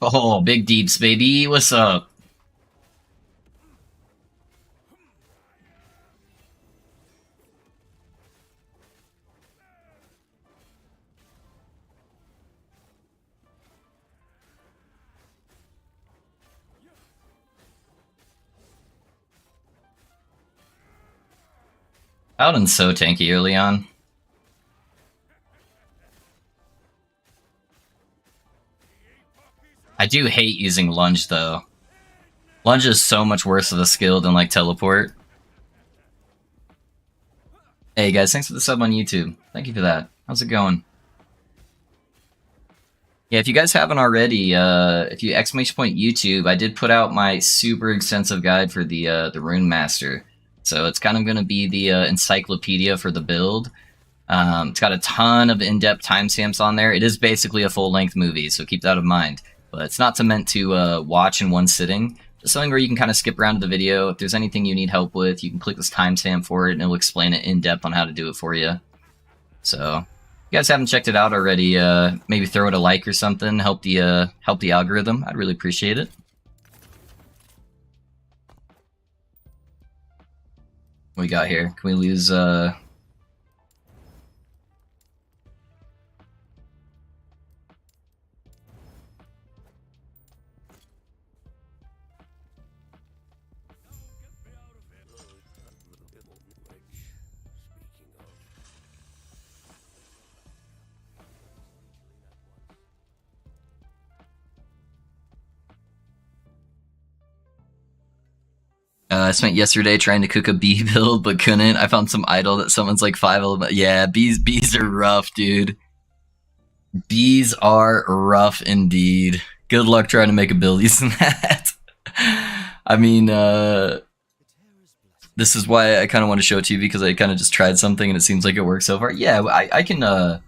[SPEAKER 1] Oh, big deeps, baby. What's up? Paladin's so tanky early on. I do hate using lunge though. Lunge is so much worse of a skill than like teleport. Hey guys, thanks for the sub on YouTube. Thank you for that. How's it going? Yeah, if you guys haven't already, if you ! YouTube, I did put out my super extensive guide for the Rune Master. So it's kind of going to be the encyclopedia for the build. It's got a ton of in-depth timestamps on there. It is basically a full-length movie, so keep that in mind. But it's not meant to watch in one sitting. Just something where you can kind of skip around to the video. If there's anything you need help with, you can click this timestamp for it, and it'll explain it in depth on how to do it for you. So, if you guys haven't checked it out already, maybe throw it a like or something. Help the algorithm. I'd really appreciate it. What we got here? Can we lose, I spent yesterday trying to cook a bee build, but couldn't. I found some idol that someone's like 5 Yeah, bees are rough, dude. Bees are rough indeed. Good luck trying to make a build using that. I mean, this is why I kind of want to show it to you, because I kind of just tried something and it seems like it works so far. Yeah, I can I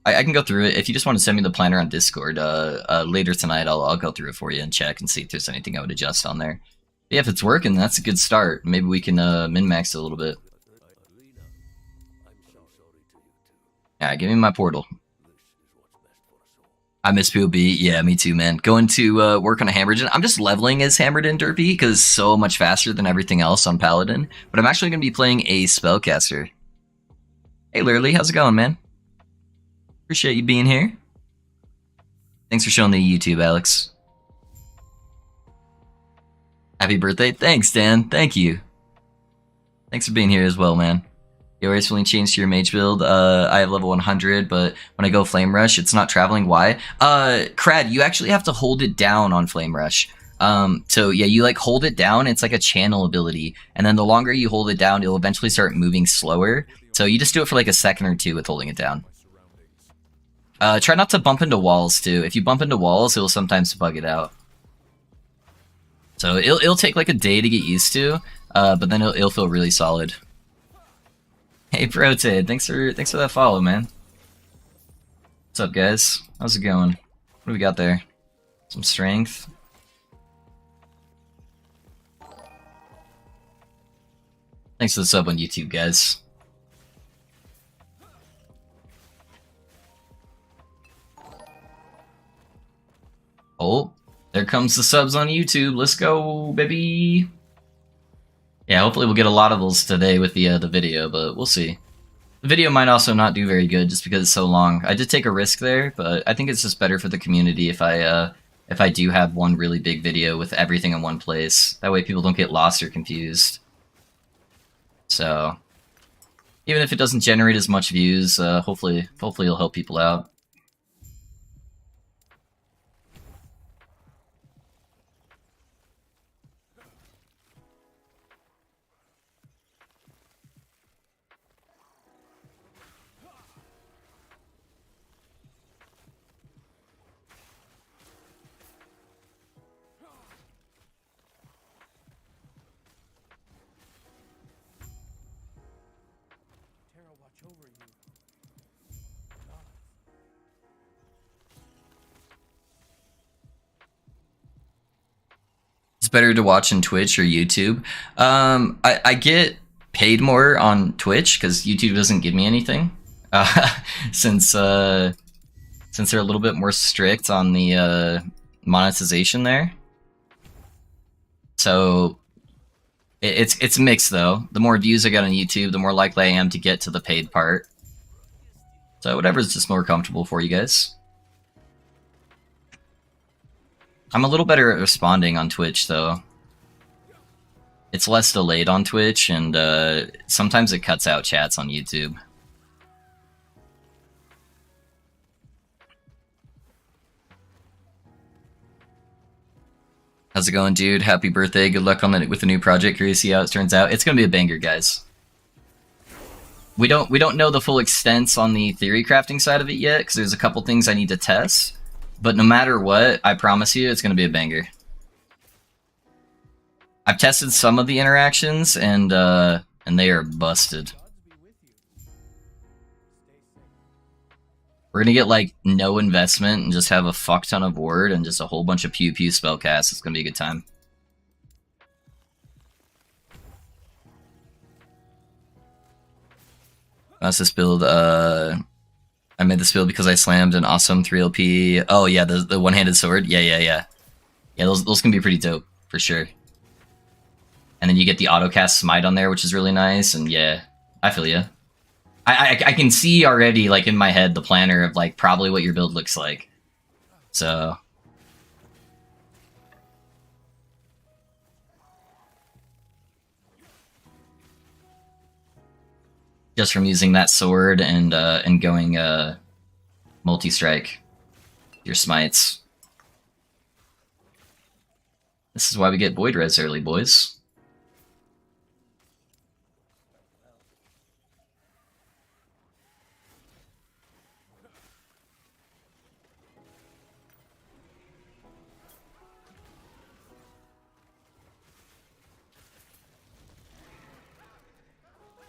[SPEAKER 1] can go through it. If you just want to send me the planner on Discord later tonight, I'll go through it for you and check and see if there's anything I would adjust on there. Yeah, if it's working, that's a good start. Maybe we can min-max it a little bit. Alright, give me my portal. I miss POB. Yeah, me too, man. Going to work on a Hammerden. I'm just leveling as Hammerden Derpy because it's so much faster than everything else on Paladin. But I'm actually going to be playing a spellcaster. Hey, Lurley, how's it going, man? Appreciate you being here. Thanks for showing the YouTube, Alex. Happy birthday. Thanks, Dan. Thank you. Thanks for being here as well, man. You recently changed to your mage build. I have level 100, but when I go Flame Rush, it's not traveling. Why? Crad, you actually have to hold it down on Flame Rush. So yeah, you like hold it down. It's like a channel ability. And then the longer you hold it down, it'll eventually start moving slower. So you just do it for like a second or two with holding it down. Try not to bump into walls too. If you bump into walls, it'll sometimes bug it out. So it'll take like a day to get used to, but then it'll feel really solid. Hey Proted, thanks for that follow, man. What's up, guys? How's it going? What do we got there? Some strength. Thanks for the sub on YouTube, guys. Oh, there comes the subs on YouTube. Let's go, baby. Yeah, hopefully we'll get a lot of those today with the video, but we'll see. The video might also not do very good just because it's so long. I did take a risk there, but I think it's just better for the community if I do have one really big video with everything in one place. That way people don't get lost or confused. So, even if it doesn't generate as much views, hopefully it'll help people out. It's better to watch on Twitch or YouTube. I get paid more on Twitch because YouTube doesn't give me anything. Since they're a little bit more strict on the monetization there. So it's mixed though. The more views I get on YouTube, the more likely I am to get to the paid part. So whatever's just more comfortable for you guys. I'm a little better at responding on Twitch, though. It's less delayed on Twitch, and sometimes it cuts out chats on YouTube. How's it going, dude? Happy birthday. Good luck on with the new project. Curious to see how it turns out. It's gonna be a banger, guys. We don't know the full extents on the theory crafting side of it yet, because there's a couple things I need to test. But no matter what, I promise you, it's going to be a banger. I've tested some of the interactions, and they are busted. We're going to get, like, no investment and just have a fuck ton of ward and just a whole bunch of pew-pew spellcasts. It's going to be a good time. That's this build, I made this build because I slammed an awesome 3LP. Oh yeah, the one-handed sword. Yeah, those can be pretty dope, for sure. and then you get the autocast smite on there, which is really nice. And yeah, I feel you. I can see already, like, in my head, the planner of, like, probably what your build looks like. So... just from using that sword and going multi-strike your smites. This is why we get Void Res early, boys.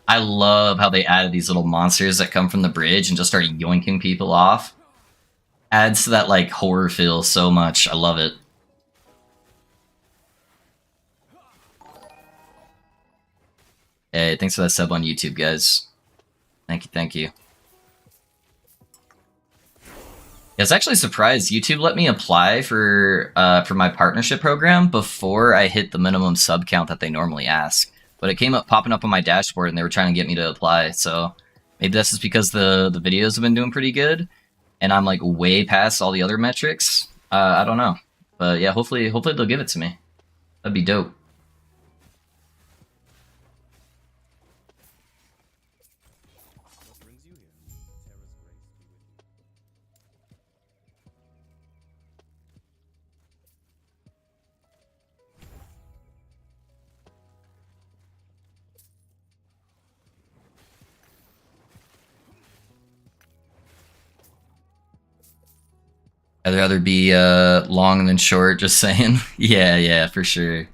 [SPEAKER 1] I love how they added these little monsters that come from the bridge and just start yoinking people off. Adds to that, like, horror feel so much. I love it. Hey, thanks for that sub on YouTube, guys. Thank you, thank you. I was actually surprised YouTube let me apply for my partnership program before I hit the minimum sub count that they normally ask. But it came up popping up on my dashboard, and they were trying to get me to apply. So maybe that's just because the videos have been doing pretty good, and I'm like way past all the other metrics. I don't know, but yeah, hopefully they'll give it to me. That'd be dope. I'd rather be long than short, just saying. Yeah, for sure.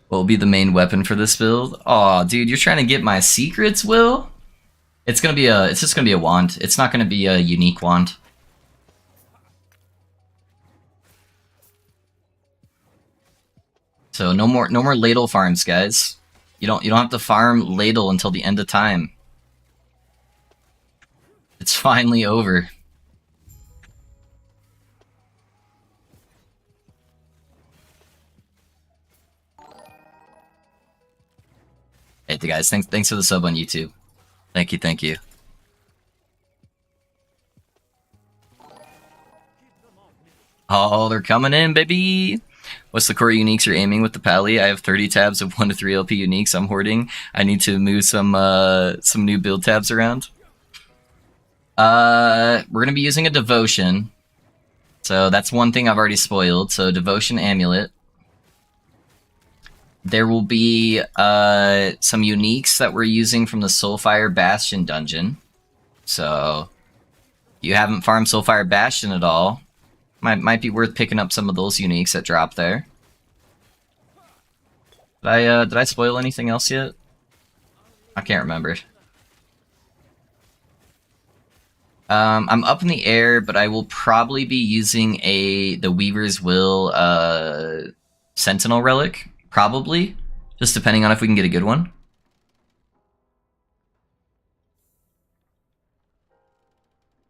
[SPEAKER 1] What will be the main weapon for this build? Aw, dude, you're trying to get my secrets, Will? It's just gonna be a wand. It's not gonna be a unique wand. So no more ladle farms, guys. You don't have to farm ladle until the end of time. It's finally over. Hey, guys, thanks for the sub on YouTube. Thank you. Oh, they're coming in, baby! What's the core uniques you're aiming with the Pally? I have 30 tabs of 1 to 3 LP uniques I'm hoarding. I need to move some new build tabs around. We're gonna be using a Devotion. So that's one thing I've already spoiled. So Devotion Amulet. There will be some uniques that we're using from the Soulfire Bastion dungeon. So if you haven't farmed Soulfire Bastion at all, might be worth picking up some of those uniques that drop there. Did I spoil anything else yet? I can't remember. I'm up in the air, but I will probably be using the Weaver's Will Sentinel Relic. Probably. Just depending on if we can get a good one.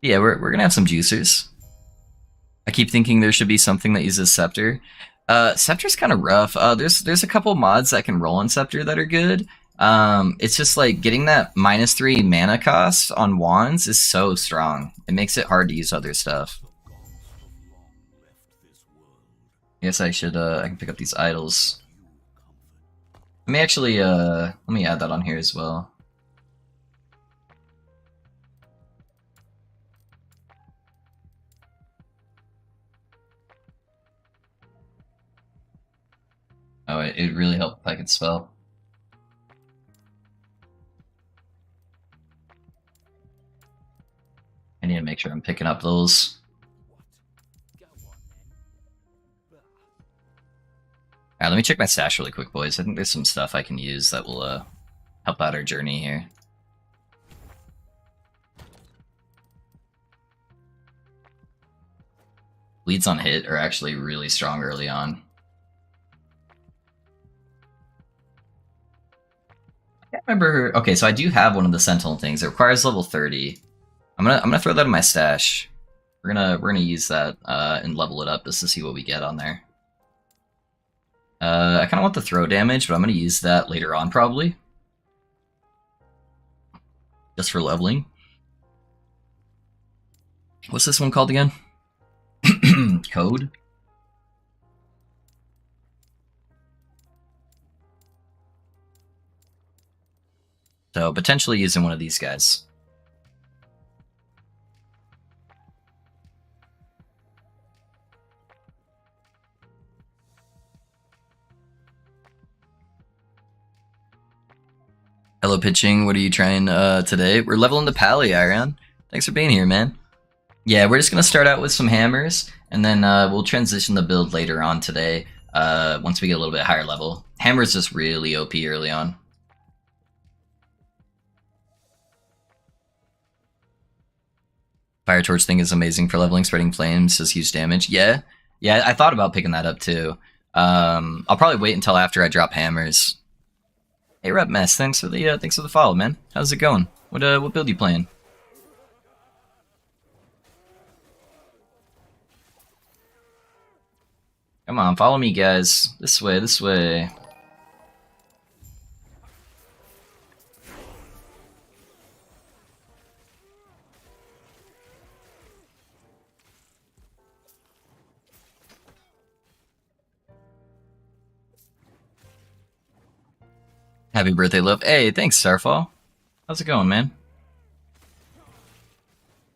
[SPEAKER 1] Yeah, we're gonna have some juicers. I keep thinking there should be something that uses Scepter. Scepter's kind of rough. There's a couple mods that can roll on Scepter that are good. It's just like getting that -3 mana cost on wands is so strong. It makes it hard to use other stuff. I guess I should I can pick up these idols. Let me actually let me add that on here as well. Oh, it really helped if I could spell. I need to make sure I'm picking up those. Alright, let me check my stash really quick, boys. I think there's some stuff I can use that will help out our journey here. Leads on hit are actually really strong early on. I can't remember. Okay, so I do have one of the Sentinel things. It requires level 30. I'm gonna throw that in my stash. We're gonna use that and level it up just to see what we get on there. I kind of want the throw damage, but I'm going to use that later on probably. Just for leveling. What's this one called again? Code? So potentially using one of these guys. Hello, pitching. What are you trying today? We're leveling the Pally, Iron. Thanks for being here, man. Yeah, we're just going to start out with some hammers, and then we'll transition the build later on today once we get a little bit higher level. Hammer's just really OP early on. Fire Torch thing is amazing for leveling. Spreading Flames does huge damage. Yeah, I thought about picking that up too. I'll probably wait until after I drop hammers. Hey, Rep Mess, thanks for the follow, man. How's it going? What build you playing? Come on, follow me, guys. This way, this way. Happy birthday, love. Hey, thanks, Starfall. How's it going, man?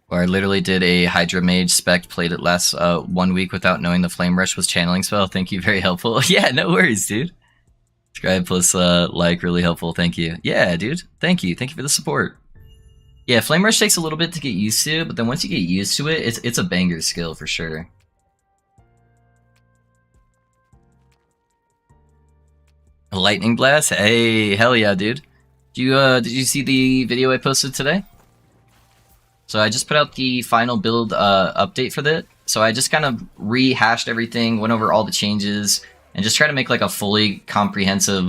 [SPEAKER 1] Where I literally did a Hydra Mage spec, played it last 1 week without knowing the Flame Rush was channeling spell. Thank you, very helpful. Yeah, no worries, dude. Subscribe plus like, really helpful. Thank you. Yeah, dude. Thank you. Thank you for the support. Yeah, Flame Rush takes a little bit to get used to, but then once you get used to it, it's a banger skill for sure. A lightning blast? Hey, hell yeah, dude. Did you see the video I posted today? So I just put out the final build update for that. So I just kind of rehashed everything, went over all the changes, and just try to make like a fully comprehensive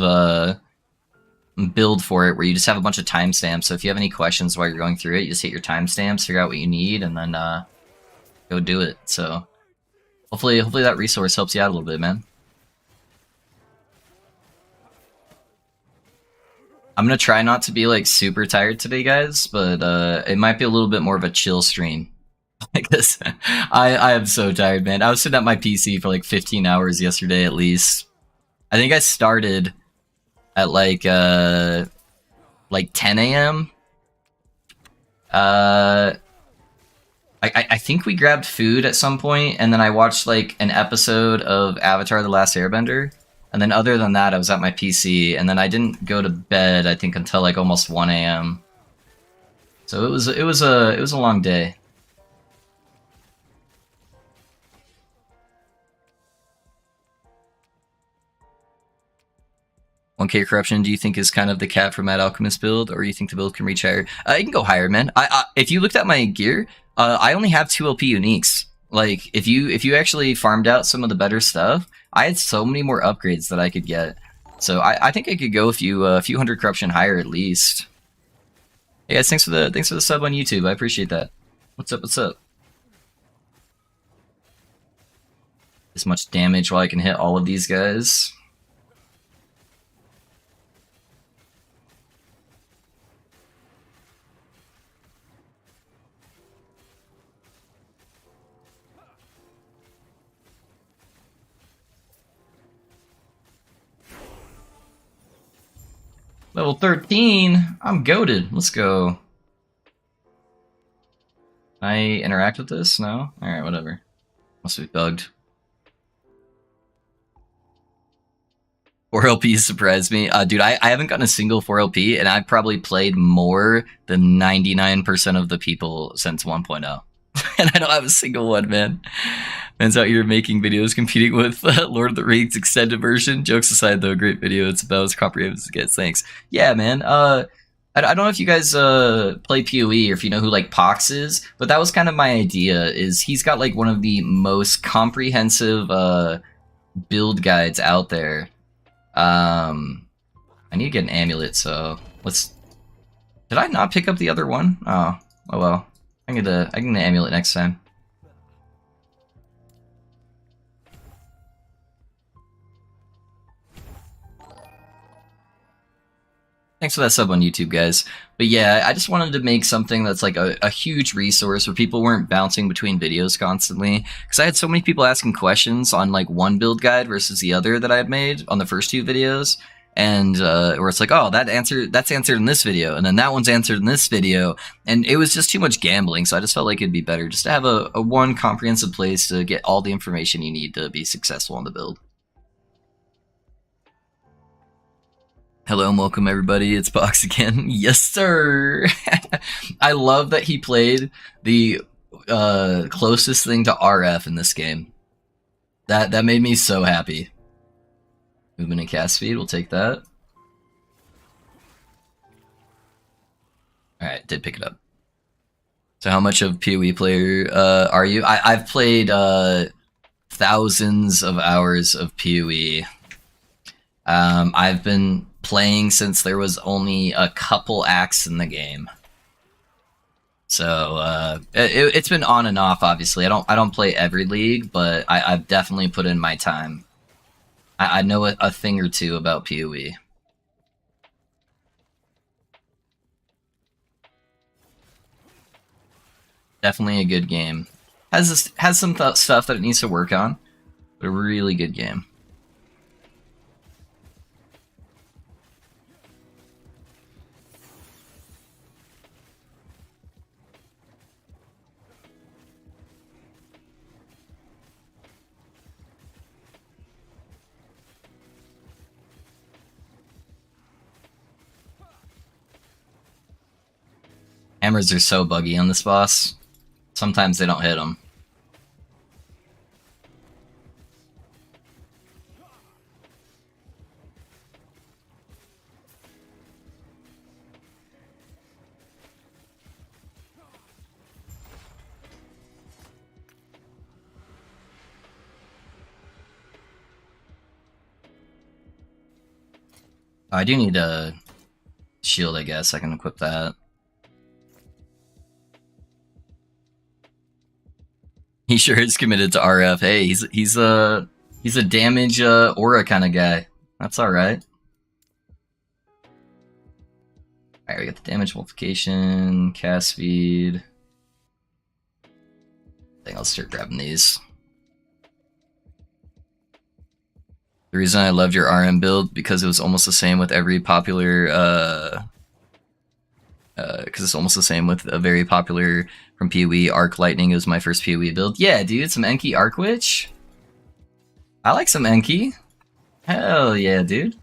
[SPEAKER 1] build for it, where you just have a bunch of timestamps. So if you have any questions while you're going through it, you just hit your timestamps, figure out what you need, and then go do it. So hopefully that resource helps you out a little bit, man. I'm gonna try not to be like super tired today, guys, but it might be a little bit more of a chill stream. Because I am so tired, man. I was sitting at my PC for like 15 hours yesterday at least. I think I started at like 10 a.m. I think we grabbed food at some point, and then I watched like an episode of Avatar: The Last Airbender. And then other than that, I was at my PC, and then I didn't go to bed, I think, until like almost 1 a.m. So it was a long day. $1K corruption, do you think is kind of the cap for Mad Alchemist build, or you think the build can reach higher? It can go higher, man. If you looked at my gear, I only have 2 LP uniques. Like if you actually farmed out some of the better stuff, I had so many more upgrades that I could get. So I think I could go a few hundred corruption higher at least. Hey guys, thanks for the sub on YouTube. I appreciate that. What's up? What's up? This much damage while I can hit all of these guys. Level 13? I'm goated. Let's go. Can I interact with this? No? Alright, whatever. Must be bugged. 4 LP surprised me. Dude, I haven't gotten a single 4 LP, and I've probably played more than 99% of the people since 1.0. And I don't have a single one, man. Man's out here making videos competing with Lord of the Rings extended version. Jokes aside, though, great video. It's about as comprehensive as it gets. Thanks. Yeah, man. I don't know if you guys play PoE or if you know who like Pox is, but that was kind of my idea. Is he's got like one of the most comprehensive build guides out there. I need to get an amulet, so let's. Did I not pick up the other one? Oh well. I can get an amulet next time. Thanks for that sub on YouTube, guys. But yeah, I just wanted to make something that's like a huge resource where people weren't bouncing between videos constantly. Because I had so many people asking questions on like one build guide versus the other that I had made on the first two videos. And where it's like, oh, that's answered in this video, and then that one's answered in this video, and it was just too much gambling. So I just felt like it'd be better just to have a one comprehensive place to get all the information you need to be successful on the build. Hello and welcome everybody, it's Box again. Yes sir! I love that he played the closest thing to RF in this game. That made me so happy. Movement and cast speed, we'll take that. Alright, did pick it up. So how much of PoE player are you? I've played thousands of hours of PoE. I've been playing since there was only a couple acts in the game. So it's been on and off. Obviously, I don't play every league, but I've definitely put in my time. I know a thing or two about PoE. Definitely a good game. Has some stuff that it needs to work on, but a really good game. Hammers are so buggy on this boss. Sometimes they don't hit them. I do need a shield, I guess. I can equip that. He sure is committed to RF. Hey, he's a damage aura kind of guy. That's all right. All right, we got the damage multiplication, cast speed. I think I'll start grabbing these. The reason I loved your RM build because it was almost the same with every popular because it's almost the same with a very popular from PoE Arc Lightning. It was my first PoE build. Yeah, dude, some Enki Arc Witch. I like some Enki. Hell yeah, dude.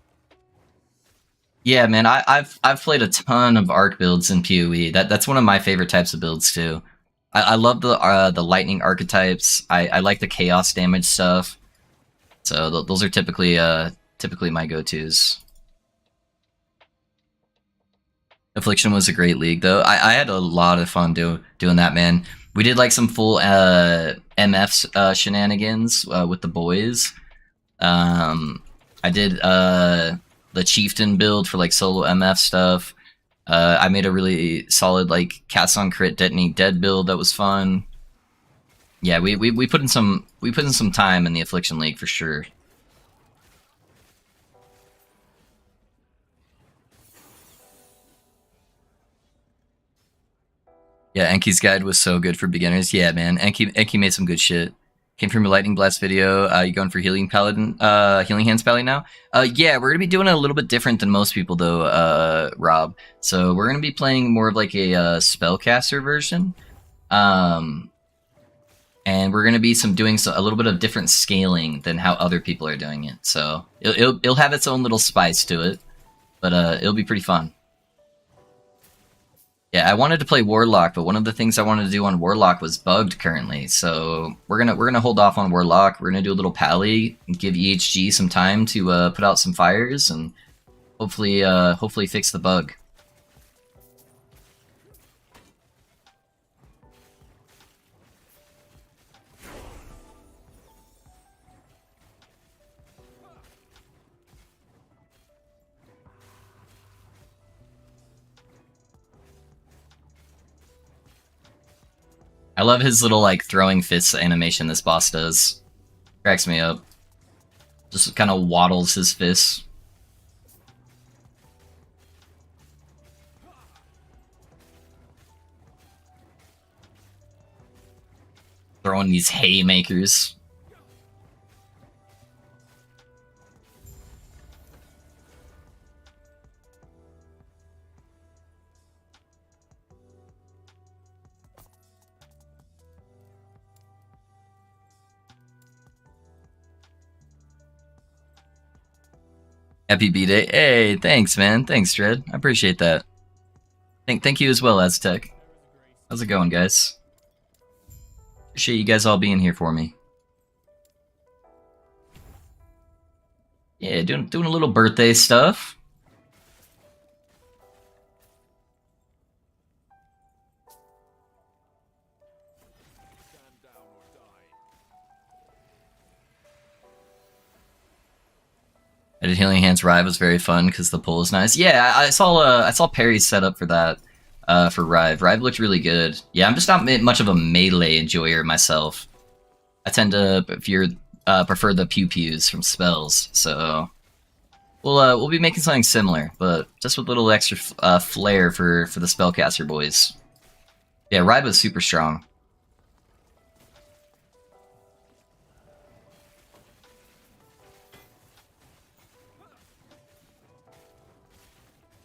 [SPEAKER 1] Yeah, man, I've played a ton of Arc builds in PoE. That's one of my favorite types of builds too. I love the Lightning archetypes. I like the Chaos damage stuff. So those are typically my go-tos. Affliction was a great league, though. I had a lot of fun doing that, man. We did like some full MF shenanigans with the boys. I did the Chieftain build for like solo MF stuff. I made a really solid like cast on crit detonate dead build that was fun. Yeah, we put in some time in the Affliction League for sure. Yeah, Enki's guide was so good for beginners. Yeah, man, Enki made some good shit. Came from a Lightning Blast video. You going for Healing Paladin, Healing Hands Paladin now? Yeah, we're gonna be doing it a little bit different than most people though, Rob. So we're gonna be playing more of like a spellcaster version. And we're gonna be doing a little bit of different scaling than how other people are doing it. So it'll have its own little spice to it, but it'll be pretty fun. Yeah, I wanted to play Warlock, but one of the things I wanted to do on Warlock was bugged currently. So we're gonna hold off on Warlock. We're gonna do a little pally and give EHG some time to put out some fires and hopefully fix the bug. I love his little like throwing fists animation this boss does. Cracks me up. Just kind of waddles his fists. Throwing these haymakers. Happy BDay. Hey, thanks, man. Thanks, Dread. I appreciate that. Thank you as well, Aztec. How's it going, guys? Appreciate you guys all being here for me. Yeah, doing a little birthday stuff. I did Healing Hands Rive was very fun because the pull is nice. Yeah, I saw Perry's setup for that for Rive. Rive looked really good. Yeah, I'm just not much of a melee enjoyer myself. I tend to prefer the pew pews from spells. So we'll be making something similar, but just with a little extra flair for the spellcaster boys. Yeah, Rive was super strong.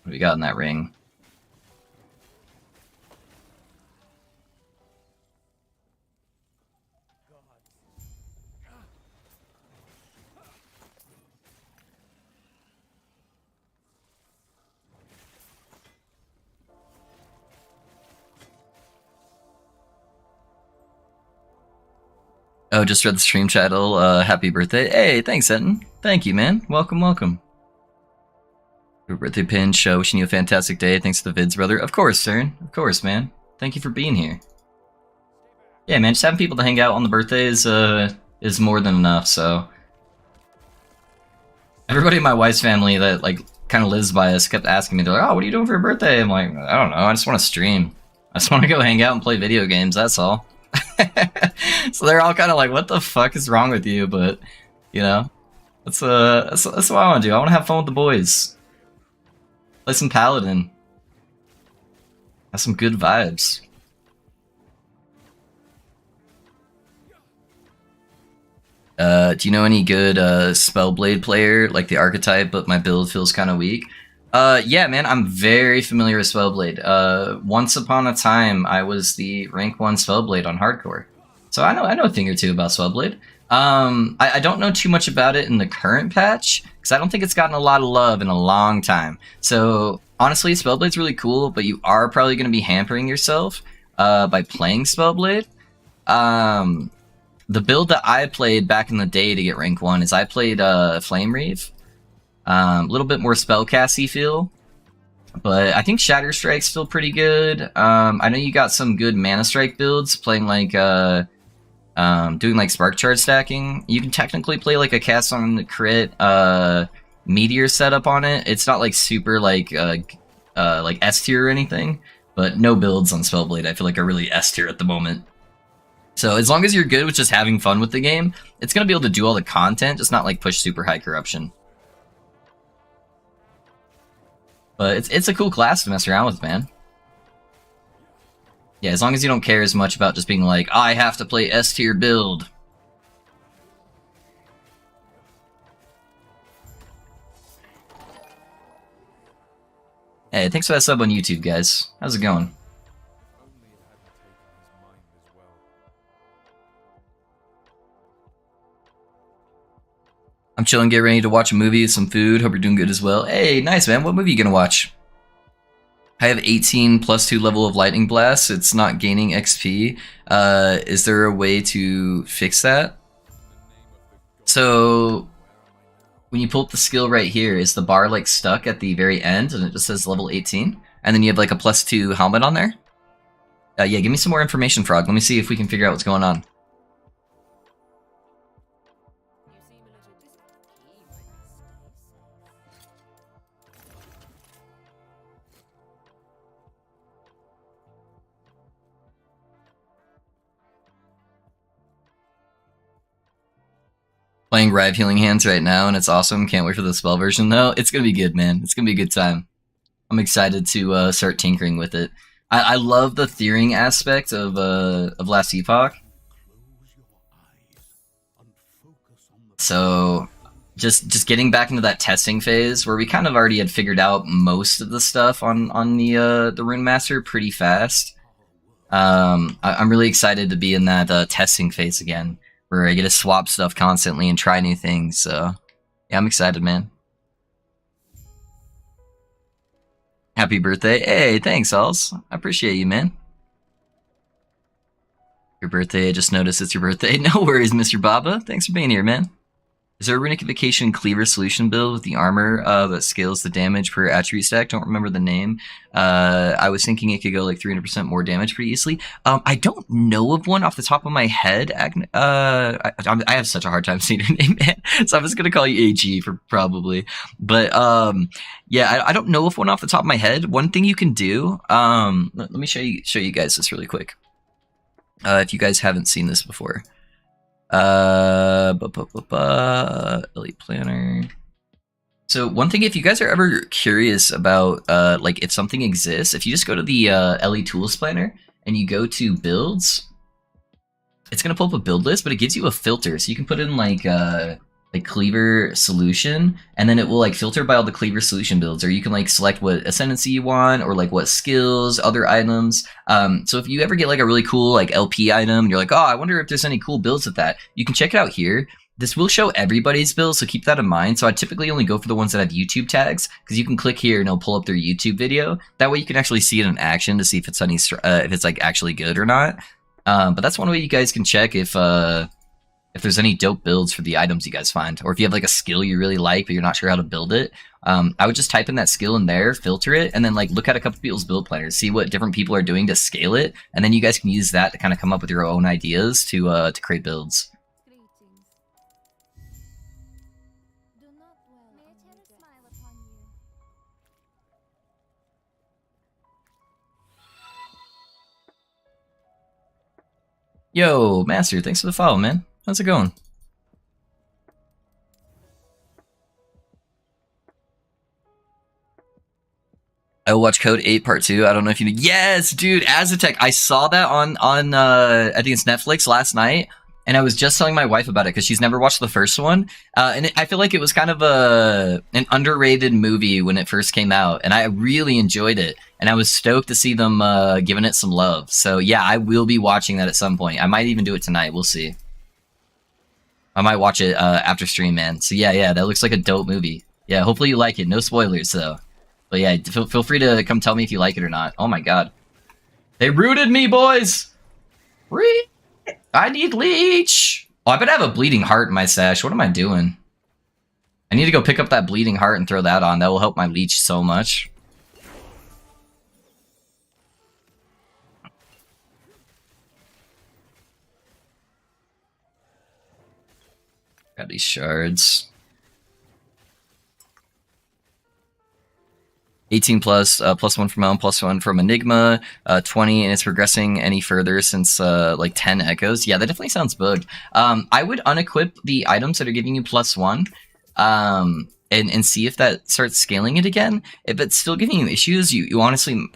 [SPEAKER 1] What do we got in that ring? Oh, just read the stream title. Happy birthday. Hey, thanks, Enton. Thank you, man. Welcome, welcome. Your birthday pin, show, wishing you a fantastic day. Thanks for the vids, brother. Of course, Cern. Of course, man. Thank you for being here. Yeah, man, just having people to hang out on the birthdays is more than enough, so. Everybody in my wife's family that, like, kind of lives by us kept asking me, they're like, oh, what are you doing for your birthday? I'm like, I don't know, I just want to stream. I just want to go hang out and play video games, that's all. So they're all kind of like, what the fuck is wrong with you? But, you know, that's what I want to do. I want to have fun with the boys. Play some Paladin. Have some good vibes. Do you know any good Spellblade player, like the archetype, but my build feels kind of weak? Yeah, man, I'm very familiar with Spellblade. Once upon a time, I was the rank 1 Spellblade on hardcore. So I know a thing or two about Spellblade. I don't know too much about it in the current patch, because I don't think it's gotten a lot of love in a long time. So, honestly, Spellblade's really cool, but you are probably going to be hampering yourself by playing Spellblade. The build that I played back in the day to get rank 1 is I played Flame Reeve. A little bit more spellcasty feel, but I think Shatter Strike's still pretty good. I know you got some good Mana Strike builds playing like doing like Spark Charge stacking. You can technically play like a cast on the crit Meteor setup on it. It's not like super like S tier or anything, but no builds on Spellblade I feel like are really S tier at the moment. So as long as you're good with just having fun with the game, it's gonna be able to do all the content, just not like push super high corruption. But it's a cool class to mess around with, man. Yeah, as long as you don't care as much about just being like, I have to play S tier build. Hey, thanks for that sub on YouTube, guys. How's it going? I'm chilling, get ready to watch a movie, some food. Hope you're doing good as well. Hey, nice, man. What movie are you gonna watch? I have 18 plus 2 level of Lightning Blast. It's not gaining XP. Is there a way to fix that? So, when you pull up the skill right here, is the bar like stuck at the very end and it just says level 18? And then you have like a plus 2 helmet on there? Yeah, give me some more information, Frog. Let me see if we can figure out what's going on. Playing Rive Healing Hands right now, and it's awesome. Can't wait for the spell version, though. It's gonna be good, man. It's gonna be a good time. I'm excited to start tinkering with it. I love the Theoring aspect of Last Epoch. So just getting back into that testing phase where we kind of already had figured out most of the stuff on the Rune Master pretty fast. I'm really excited to be in that testing phase again, where I get to swap stuff constantly and try new things. So yeah, I'm excited, man. Happy birthday! Hey, thanks, Alls. I appreciate you, man. Your birthday, I just noticed it's your birthday. No worries, Mr. Baba. Thanks for being here, man. Is there a Runification Cleaver solution build with the armor that scales the damage per attribute stack? Don't remember the name. I was thinking it could go like 300% more damage pretty easily. I don't know of one off the top of my head. I have such a hard time saying your name, man. So I'm just going to call you AG for probably. But yeah, I don't know of one off the top of my head. One thing you can do, let me show you guys this really quick. If you guys haven't seen this before. Elite Planner. So one thing, if you guys are ever curious about like if something exists, if you just go to the LE Tools Planner and you go to builds, it's gonna pull up a build list, but it gives you a filter, so you can put in like cleaver solution, and then it will like filter by all the cleaver solution builds, or you can like select what ascendancy you want, or like what skills, other items. So if you ever get like a really cool like LP item, and you're like, oh, I wonder if there's any cool builds with that, you can check it out here. This will show everybody's builds, so keep that in mind. So I typically only go for the ones that have YouTube tags, because you can click here and it'll pull up their YouTube video. That way you can actually see it in action to see if it's any if it's like actually good or not. But that's one way you guys can check if there's any dope builds for the items you guys find, or if you have like a skill you really like but you're not sure how to build it. I would just type in that skill in there, filter it, and then like look at a couple people's build planners, see what different people are doing to scale it, and then you guys can use that to kind of come up with your own ideas to create builds. Yo, Master, thanks for the follow, man. How's it going? I will watch Code 8 Part 2. I don't know if you know. Yes, dude, Azatec. I saw that on I think it's Netflix last night, and I was just telling my wife about it because she's never watched the first one. And I feel like it was kind of an underrated movie when it first came out, and I really enjoyed it. And I was stoked to see them giving it some love. So yeah, I will be watching that at some point. I might even do it tonight. We'll see. I might watch it after stream, man. So yeah, that looks like a dope movie. Yeah, hopefully you like it. No spoilers, though. But yeah, feel free to come tell me if you like it or not. Oh my god. They rooted me, boys! I need leech! Oh, I better have a bleeding heart in my stash. What am I doing? I need to go pick up that bleeding heart and throw that on. That will help my leech so much. Got these shards. 18 plus, +1 from Elm, +1 from Enigma, 20, and it's progressing any further since like 10 echoes. Yeah, that definitely sounds bugged. I would unequip the items that are giving you +1, and see if that starts scaling it again. If it's still giving you issues, you honestly...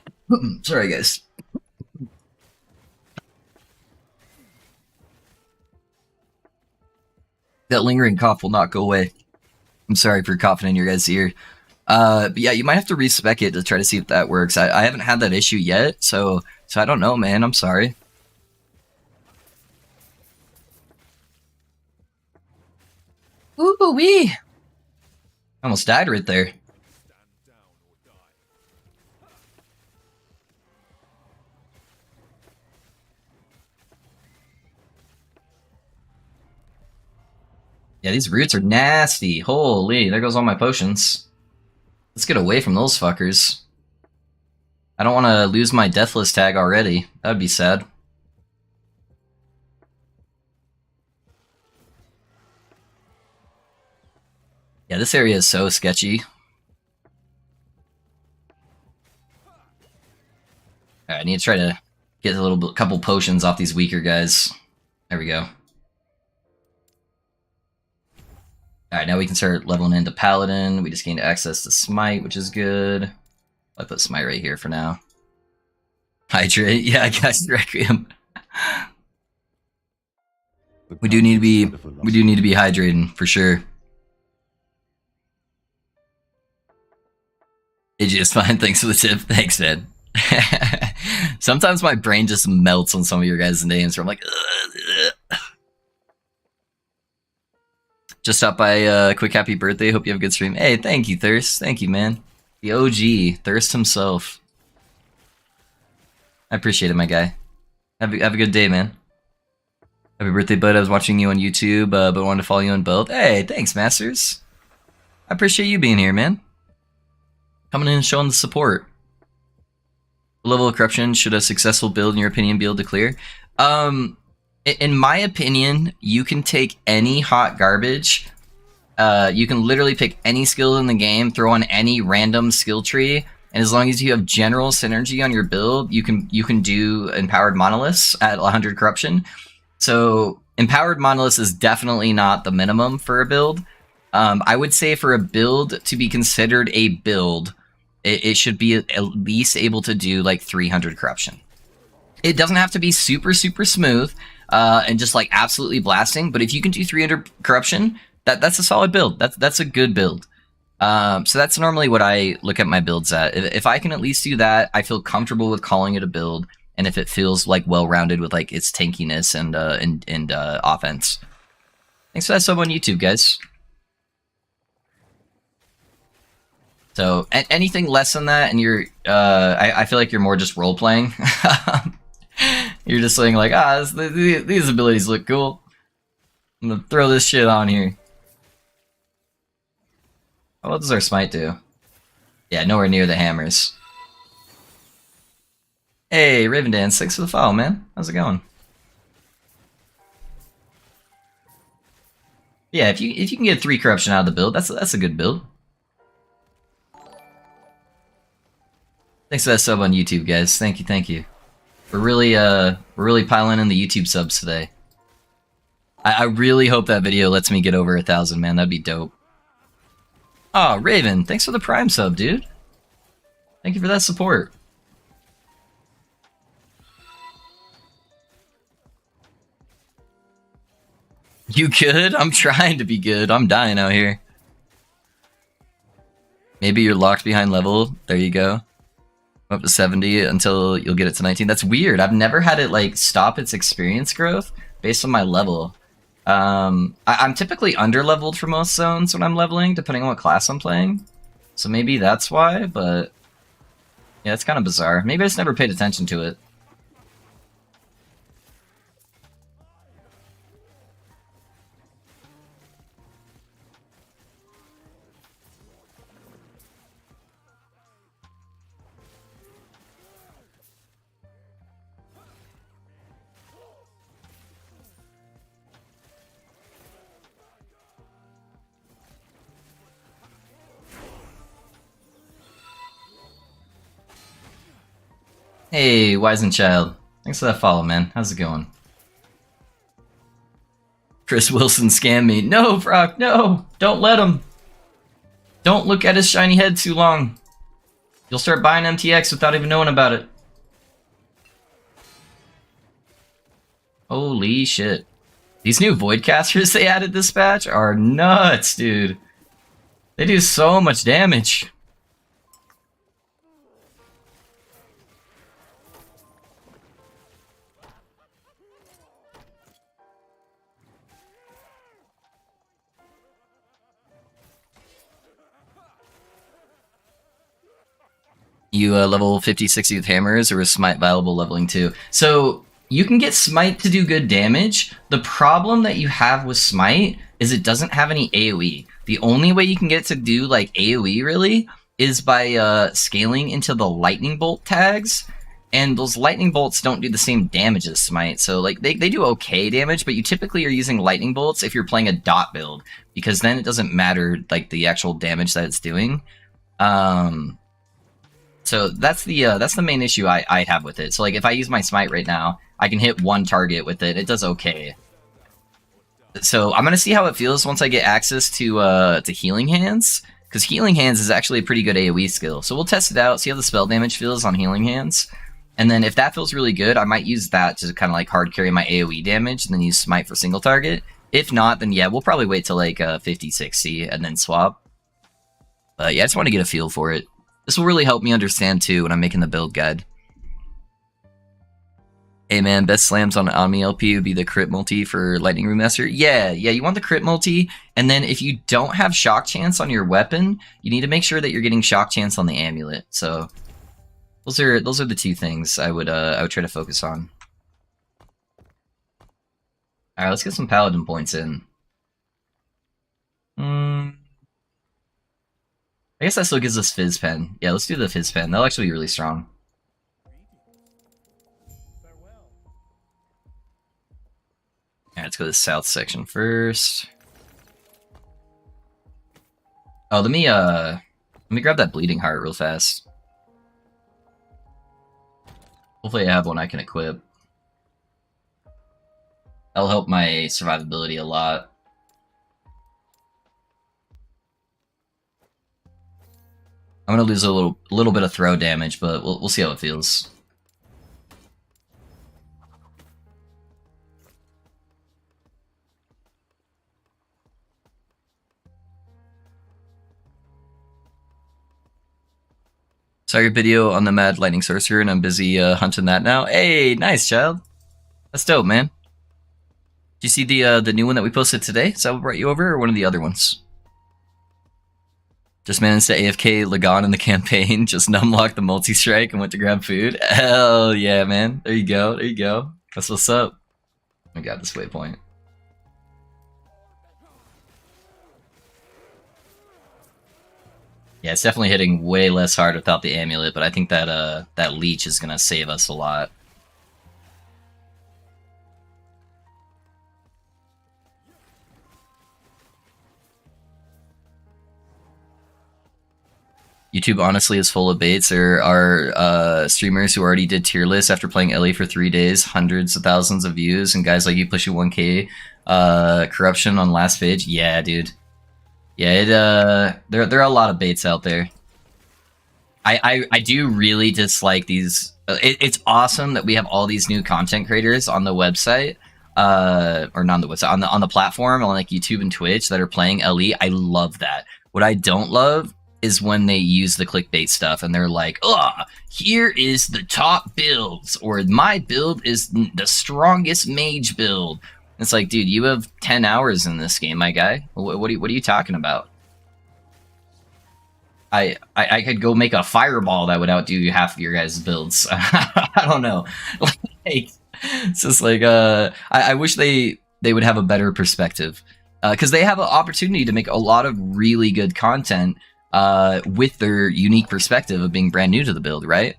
[SPEAKER 1] Sorry, guys. That lingering cough will not go away. I'm sorry for coughing in your guys' ear. But yeah, you might have to respec it to try to see if that works. I haven't had that issue yet, so I don't know, man. I'm sorry. Ooh-wee! Almost died right there. Yeah, these roots are nasty. Holy, there goes all my potions. Let's get away from those fuckers. I don't want to lose my deathless tag already. That would be sad. Yeah, this area is so sketchy. Alright, I need to try to get a couple potions off these weaker guys. There we go. Alright, now we can start leveling into Paladin. We just gained access to Smite, which is good. I'll put Smite right here for now. Hydrate, yeah, I guess Requiem. We do need to be hydrating for sure. It's just fine. Thanks for the tip. Thanks, man. Sometimes my brain just melts on some of your guys' names, where I'm like, ugh. Just stop by. Quick happy birthday. Hope you have a good stream. Hey, thank you, Thirst. Thank you, man. The OG, Thirst himself. I appreciate it, my guy. Have a good day, man. Happy birthday, bud. I was watching you on YouTube, but wanted to follow you on both. Hey, thanks, Masters. I appreciate you being here, man. Coming in and showing the support. What level of corruption should a successful build, in your opinion, be able to clear? In my opinion, you can take any hot garbage. You can literally pick any skill in the game, throw on any random skill tree, and as long as you have general synergy on your build, you can do empowered monoliths at 100 corruption. So empowered monoliths is definitely not the minimum for a build. I would say for a build to be considered a build, it should be at least able to do like 300 corruption. It doesn't have to be super smooth and just like absolutely blasting, but if you can do 300 corruption, that's a solid build. That's a good build. So that's normally what I look at my builds at. If I can at least do that, I feel comfortable with calling it a build, and if it feels like well-rounded with like its tankiness and offense. Thanks for that sub on YouTube, guys. So anything less than that, and you're, I feel like you're more just role playing. You're just saying like, these abilities look cool. I'm gonna throw this shit on here. What does our smite do? Yeah, nowhere near the hammers. Hey, Raven Dance, thanks for the follow, man. How's it going? Yeah, if you can get 3 corruption out of the build, that's a good build. Thanks for that sub on YouTube, guys. Thank you. We're really piling in the YouTube subs today. I really hope that video lets me get over 1,000, man. That'd be dope. Oh, Raven, thanks for the Prime sub, dude. Thank you for that support. You good? I'm trying to be good. I'm dying out here. Maybe you're locked behind level. There you go. Up to 70 until you'll get it to 19. That's weird. I've never had it like stop its experience growth based on my level. I'm typically under-leveled for most zones when I'm leveling, depending on what class I'm playing. So maybe that's why, but yeah, it's kind of bizarre. Maybe I just never paid attention to it. Hey, Wizen Child. Thanks for that follow, man. How's it going? Chris Wilson scammed me. No, Brock, no! Don't let him! Don't look at his shiny head too long. You'll start buying MTX without even knowing about it. Holy shit. These new Voidcasters they added this patch are nuts, dude. They do so much damage. You level 50, 60 with hammers, or is smite valuable leveling too? So you can get smite to do good damage. The problem that you have with smite is it doesn't have any AoE. The only way you can get it to do like AoE really is by scaling into the lightning bolt tags, and those lightning bolts don't do the same damage as smite. So like they do okay damage, but you typically are using lightning bolts if you're playing a dot build, because then it doesn't matter like the actual damage that it's doing. So that's the main issue I have with it. So like if I use my smite right now, I can hit one target with it. It does okay. So I'm gonna see how it feels once I get access to healing hands, because healing hands is actually a pretty good AoE skill. So we'll test it out, see how the spell damage feels on healing hands. And then if that feels really good, I might use that to kind of like hard carry my AoE damage and then use Smite for single target. If not, then yeah, we'll probably wait till like 50, 60 and then swap. But yeah, I just want to get a feel for it. This will really help me understand too when I'm making the build guide. Hey man, best slams on Omni LP would be the crit multi for Lightning Rune Master. Yeah, you want the crit multi, and then if you don't have shock chance on your weapon, you need to make sure that you're getting shock chance on the amulet. So those are the two things I would try to focus on. Alright, let's get some Paladin points in. I guess that still gives us Fizz Pen. Yeah, let's do the Fizz Pen. That'll actually be really strong. Alright, let's go to the south section first. Oh, let me grab that Bleeding Heart real fast. Hopefully I have one I can equip. That'll help my survivability a lot. I'm gonna lose a little bit of throw damage, but we'll see how it feels. Saw your video on the Mad Lightning Sorcerer, and I'm busy hunting that now. Hey, nice, child. That's dope, man. Did you see the new one that we posted today? Is that what brought you over, or one of the other ones? Just managed to AFK Lagon in the campaign, just numlocked the multi-strike and went to grab food. Hell yeah, man. There you go, there you go. That's what's up. I got this waypoint. Yeah, it's definitely hitting way less hard without the amulet, but I think that that leech is gonna save us a lot. YouTube honestly is full of baits. There are streamers who already did tier lists after playing LA for 3 days, hundreds of thousands of views, and guys like you pushing 1K corruption on last page. Yeah, dude. Yeah, there are a lot of baits out there. I do really dislike these. It's awesome that we have all these new content creators on the website, or not on the website, on the platform, on like YouTube and Twitch that are playing LE. I love that. What I don't love is when they use the clickbait stuff and they're like, "Oh, here is the top builds," or "My build is the strongest mage build." It's like, dude, you have 10 hours in this game, my guy. What are you talking about? I could go make a fireball that would outdo half of your guys' builds. I don't know. Like, it's just like I wish they would have a better perspective, because they have an opportunity to make a lot of really good content with their unique perspective of being brand new to the build, right?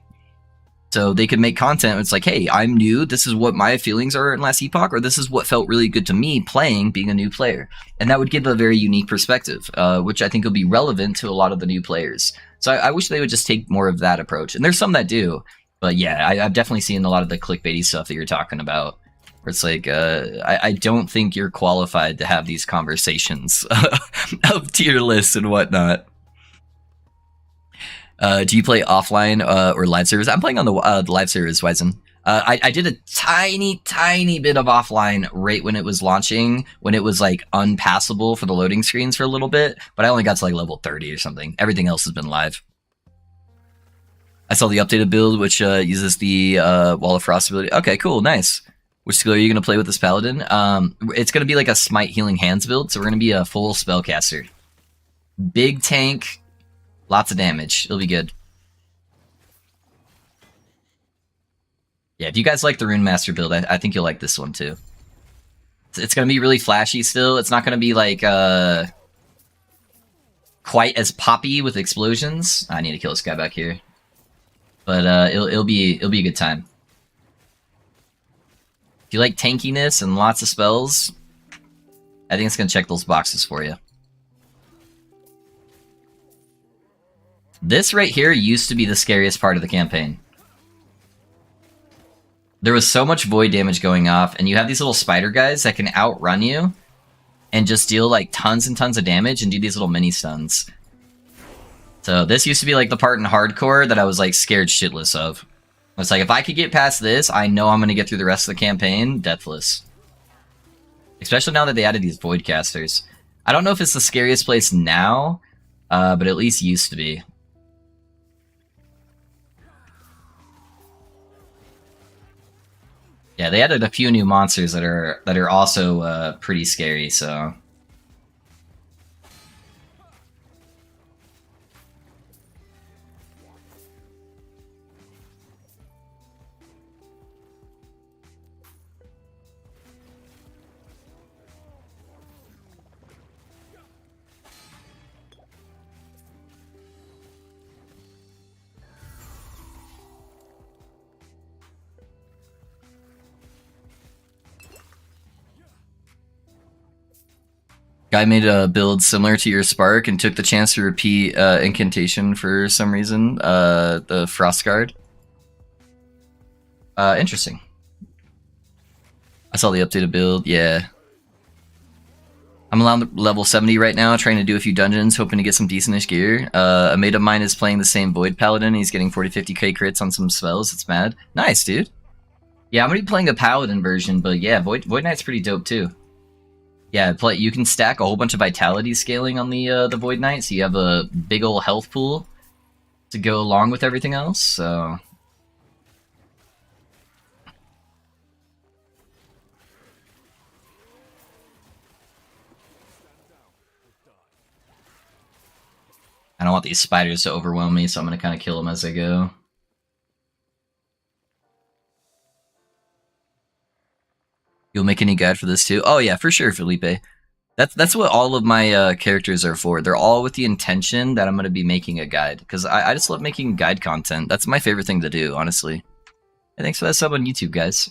[SPEAKER 1] So they could make content. It's like, hey, I'm new. This is what my feelings are in Last Epoch, or this is what felt really good to me playing, being a new player. And that would give a very unique perspective, which I think will be relevant to a lot of the new players. So I wish they would just take more of that approach. And there's some that do. But yeah, I've definitely seen a lot of the clickbaity stuff that you're talking about, where it's like, I don't think you're qualified to have these conversations of tier lists and whatnot. Do you play offline or live servers? I'm playing on the live servers, Wizen. I did a tiny bit of offline right when it was launching, when it was like unpassable for the loading screens for a little bit, but I only got to like level 30 or something. Everything else has been live. I saw the updated build, which uses the Wall of Frost ability. Okay, cool, nice. Which skill are you going to play with this Paladin? It's going to be like a Smite Healing Hands build, so we're going to be a full spellcaster. Big tank. Lots of damage. It'll be good. Yeah, if you guys like the Rune Master build, I think you'll like this one too. It's going to be really flashy still. It's not going to be like quite as poppy with explosions. I need to kill this guy back here. But it'll be a good time. If you like tankiness and lots of spells, I think it's going to check those boxes for you. This right here used to be the scariest part of the campaign. There was so much void damage going off, and you have these little spider guys that can outrun you and just deal like tons and tons of damage and do these little mini stuns. So this used to be like the part in hardcore that I was like scared shitless of. It's like, if I could get past this, I know I'm going to get through the rest of the campaign deathless. Especially now that they added these voidcasters. I don't know if it's the scariest place now, but at least used to be. Yeah, they added a few new monsters that are also pretty scary, so... Guy made a build similar to your Spark and took the chance to repeat Incantation for some reason, the Frost Guard. Interesting. I saw the updated build, yeah. I'm around level 70 right now, trying to do a few dungeons, hoping to get some decentish gear. A mate of mine is playing the same Void Paladin, he's getting 40-50k crits on some spells, it's mad. Nice, dude. Yeah, I'm gonna be playing the Paladin version, but yeah, Void Knight's pretty dope too. Yeah, you can stack a whole bunch of vitality scaling on the Void Knight, so you have a big ol' health pool to go along with everything else, so... I don't want these spiders to overwhelm me, so I'm gonna kind of kill them as I go. You'll make any guide for this too? Oh yeah, for sure, Felipe. That's what all of my characters are for. They're all with the intention that I'm going to be making a guide. Because I just love making guide content. That's my favorite thing to do, honestly. And thanks for that sub on YouTube, guys.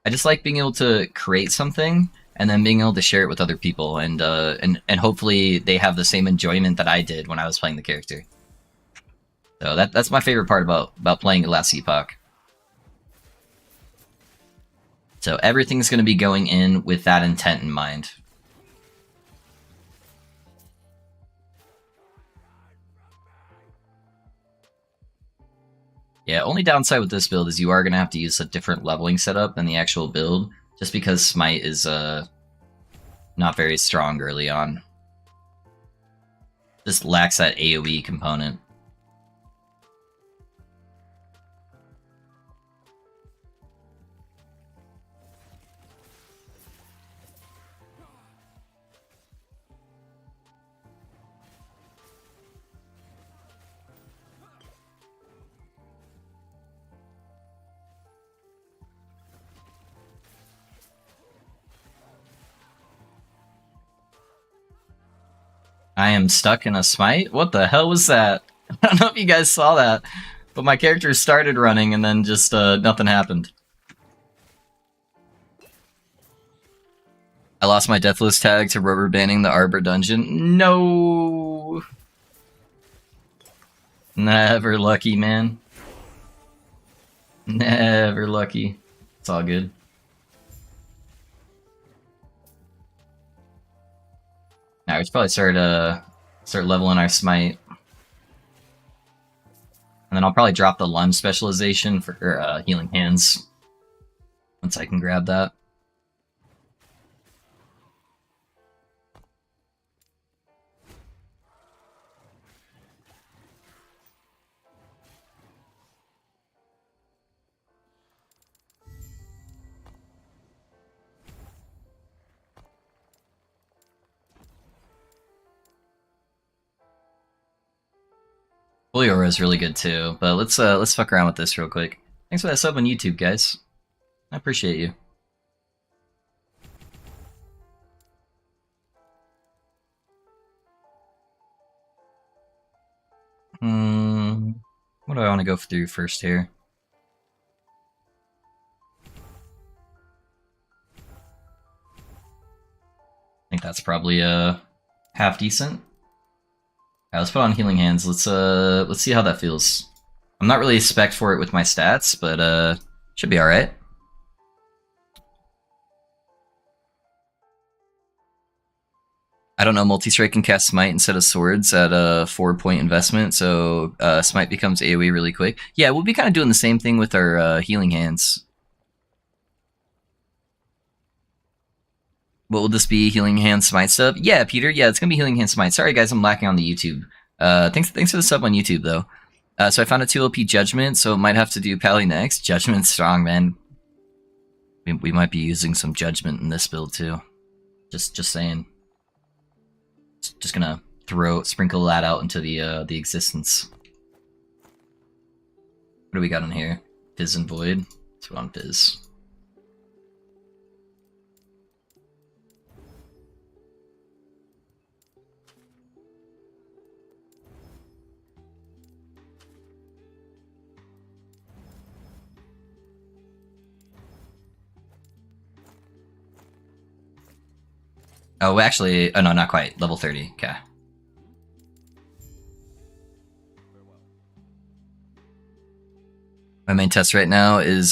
[SPEAKER 1] I just like being able to create something and then being able to share it with other people. And hopefully they have the same enjoyment that I did when I was playing the character. So that's my favorite part about playing Last Epoch. So everything's going to be going in with that intent in mind. Yeah, only downside with this build is you are going to have to use a different leveling setup than the actual build, just because Smite is not very strong early on. Just lacks that AoE component. I am stuck in a smite? What the hell was that? I don't know if you guys saw that, but my character started running and then just nothing happened. I lost my Deathless tag to rubber banding the Arbor dungeon. No! Never lucky, man. Never lucky. It's all good. Now we should probably start leveling our smite. And then I'll probably drop the lunge specialization for healing hands. Once I can grab that. Holy Aura is really good too, but let's fuck around with this real quick. Thanks for that sub on YouTube, guys. I appreciate you. What do I want to go through first here? I think that's probably half decent. Alright, let's put on Healing Hands. Let's see how that feels. I'm not really spec'd for it with my stats, but should be alright. I don't know, multi-strike can cast Smite instead of swords at a 4-point investment, so Smite becomes AoE really quick. Yeah, we'll be kind of doing the same thing with our healing hands. What will this be? Healing hand smite stuff? Yeah, Peter. Yeah, it's gonna be healing hand smite. Sorry, guys, I'm lacking on the YouTube. Thanks for the sub on YouTube though. So I found a 2 OP judgment, so might have to do Pally next. Judgment's strong, man. We might be using some judgment in this build too. Just saying. Just gonna sprinkle that out into the existence. What do we got in here? Fizz and Void. Let's put on Fizz. Oh, actually, oh no, not quite. Level 30. Okay. My main test right now is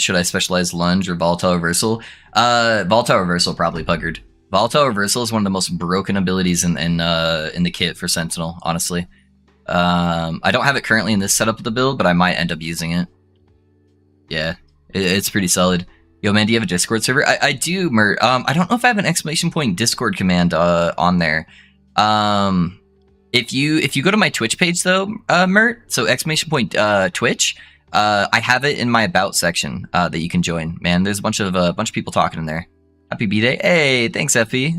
[SPEAKER 1] should I specialize lunge or volatile reversal? Volatile reversal probably puggered. Volatile reversal is one of the most broken abilities in the kit for Sentinel, honestly. I don't have it currently in this setup of the build, but I might end up using it. Yeah, it's pretty solid. Yo, man, do you have a Discord server? I do, Mert. I don't know if I have an exclamation point Discord command on there. If you go to my Twitch page though, Mert, so exclamation point Twitch, I have it in my about section that you can join. Man, there's a bunch of people talking in there. Happy BDay. Hey, thanks, Effie.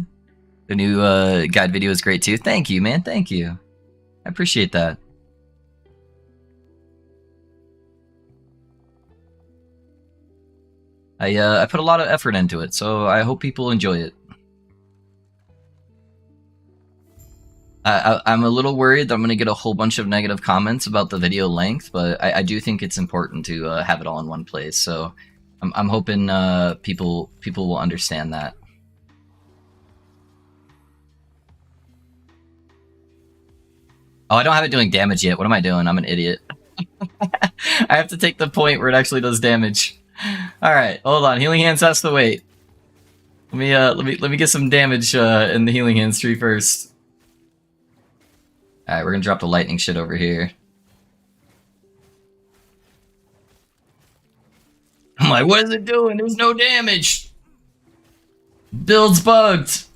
[SPEAKER 1] The new guide video is great too. Thank you, man. Thank you. I appreciate that. I put a lot of effort into it, so I hope people enjoy it. I'm a little worried that I'm going to get a whole bunch of negative comments about the video length, but I do think it's important to have it all in one place. So I'm hoping people will understand that. Oh, I don't have it doing damage yet. What am I doing? I'm an idiot. I have to take the point where it actually does damage. All right, hold on. Healing hands has to wait. Let me get some damage in the healing hands tree first. All right, we're gonna drop the lightning shit over here. I'm like, what is it doing? There's no damage. Build's bugged.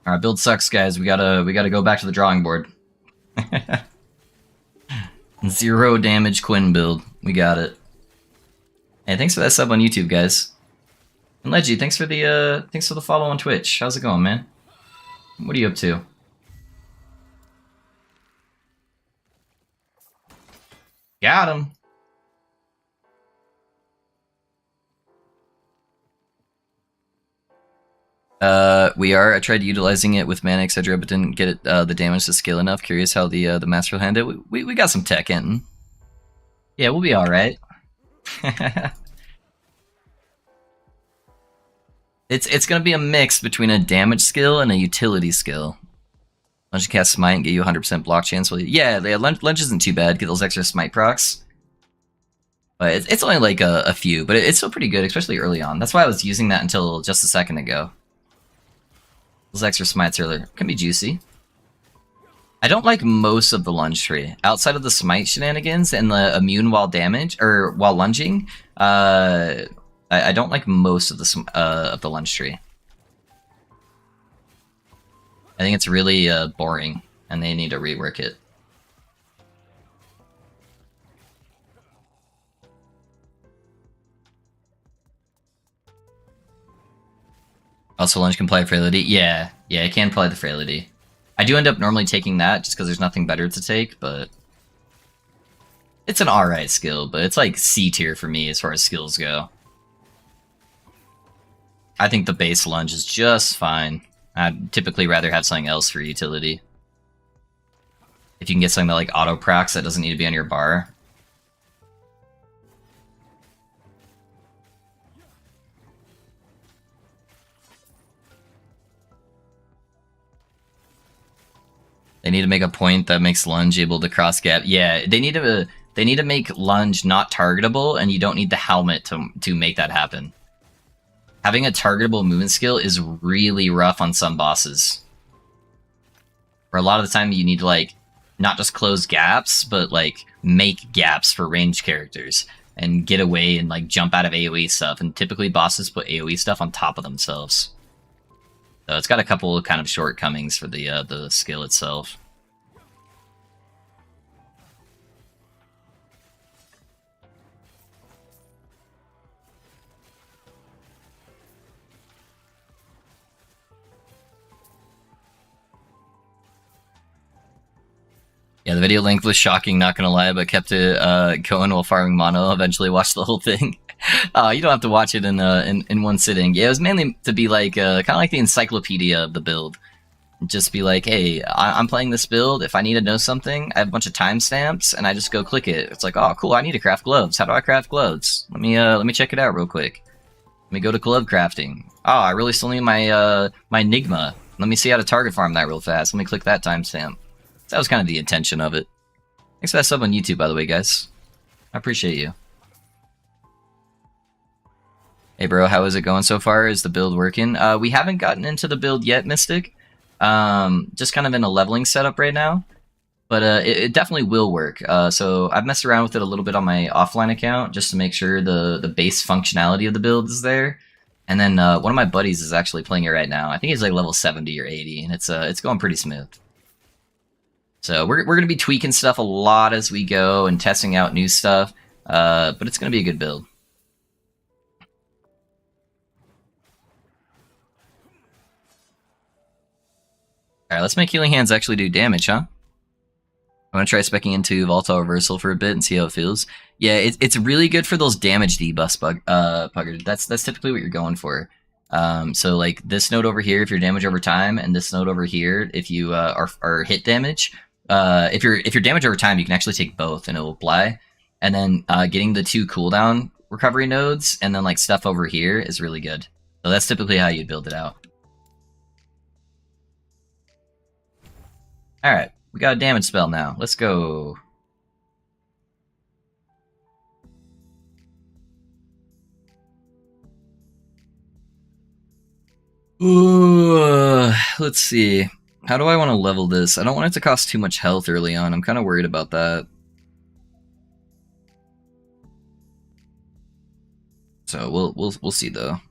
[SPEAKER 1] All right, build sucks, guys. We gotta go back to the drawing board. 0 damage Quinn build. We got it. Hey, thanks for that sub on YouTube, guys. And Leggy, thanks for the follow on Twitch. How's it going, man? What are you up to? Got him. We are. I tried utilizing it with Mana, etc., but didn't get it, the damage to scale enough. Curious how the Master will handle it. We got some tech in. Yeah, we'll be all right. It's gonna be a mix between a damage skill and a utility skill. Lunge cast smite and get you 100% block chance. Well, yeah, lunge isn't too bad. Get those extra smite procs. But it's only like a few, but it's still pretty good, especially early on. That's why I was using that until just a second ago. Those extra smites earlier can be juicy. I don't like most of the lunge tree. Outside of the smite shenanigans and the immune while while lunging, I don't like most of the lunge tree. I think it's really boring, and they need to rework it. Also, lunge can apply frailty. Yeah, it can apply the frailty. I do end up normally taking that just because there's nothing better to take, but it's an alright skill, but it's like C tier for me as far as skills go. I think the base lunge is just fine. I'd typically rather have something else for utility. If you can get something that like auto procs that doesn't need to be on your bar. They need to make a point that makes lunge able to cross gap. Yeah, they need to make lunge not targetable, and you don't need the helmet to make that happen. Having a targetable movement skill is really rough on some bosses. For a lot of the time, you need to like not just close gaps, but like make gaps for ranged characters and get away and like jump out of AoE stuff. And typically, bosses put AoE stuff on top of themselves. So it's got a couple of kind of shortcomings for the skill itself. Yeah, the video length was shocking, not gonna lie, but kept it going while farming mono. Eventually watched the whole thing. You don't have to watch it in one sitting. Yeah, it was mainly to be like kind of like the encyclopedia of the build. Just be like, hey, I'm playing this build. If I need to know something, I have a bunch of timestamps, and I just go click it. It's like, oh, cool, I need to craft gloves. How do I craft gloves? Let me check it out real quick. Let me go to glove crafting. Oh, I really still need my my Enigma. Let me see how to target farm that real fast. Let me click that timestamp. So that was kind of the intention of it. Thanks for that sub on YouTube, by the way, guys. I appreciate you. Hey, bro, how is it going so far? Is the build working? We haven't gotten into the build yet, Mystic. Just kind of in a leveling setup right now. But it definitely will work. So I've messed around with it a little bit on my offline account just to make sure the base functionality of the build is there. And then one of my buddies is actually playing it right now. I think he's like level 70 or 80, and it's going pretty smooth. So we're going to be tweaking stuff a lot as we go and testing out new stuff, but it's going to be a good build. Alright, let's make Healing Hands actually do damage, huh? I'm going to try speccing into Volatile Reversal for a bit and see how it feels. Yeah, it's really good for those damage debuffs, Pugger. That's typically what you're going for. So like this node over here if you're damage over time, and this node over here if you are hit damage. If you're damage over time, you can actually take both and it will apply. And then getting the 2 cooldown recovery nodes and then like stuff over here is really good. So that's typically how you build it out. Alright, we got a damage spell now. Let's go. Ooh, let's see. How do I want to level this? I don't want it to cost too much health early on. I'm kind of worried about that. So we'll see though.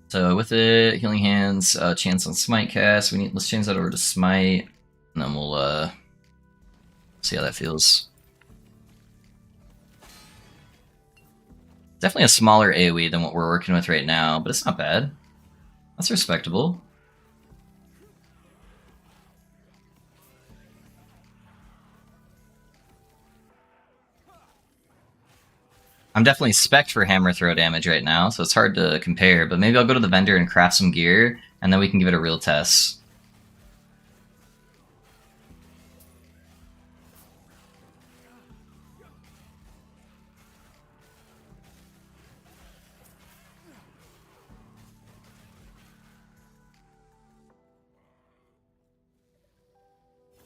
[SPEAKER 1] So with it, Healing Hands, chance on Smite cast. Let's change that over to Smite, and then we'll see how that feels. Definitely a smaller AoE than what we're working with right now, but it's not bad. That's respectable. I'm definitely spec'd for hammer throw damage right now, so it's hard to compare, but maybe I'll go to the vendor and craft some gear, and then we can give it a real test.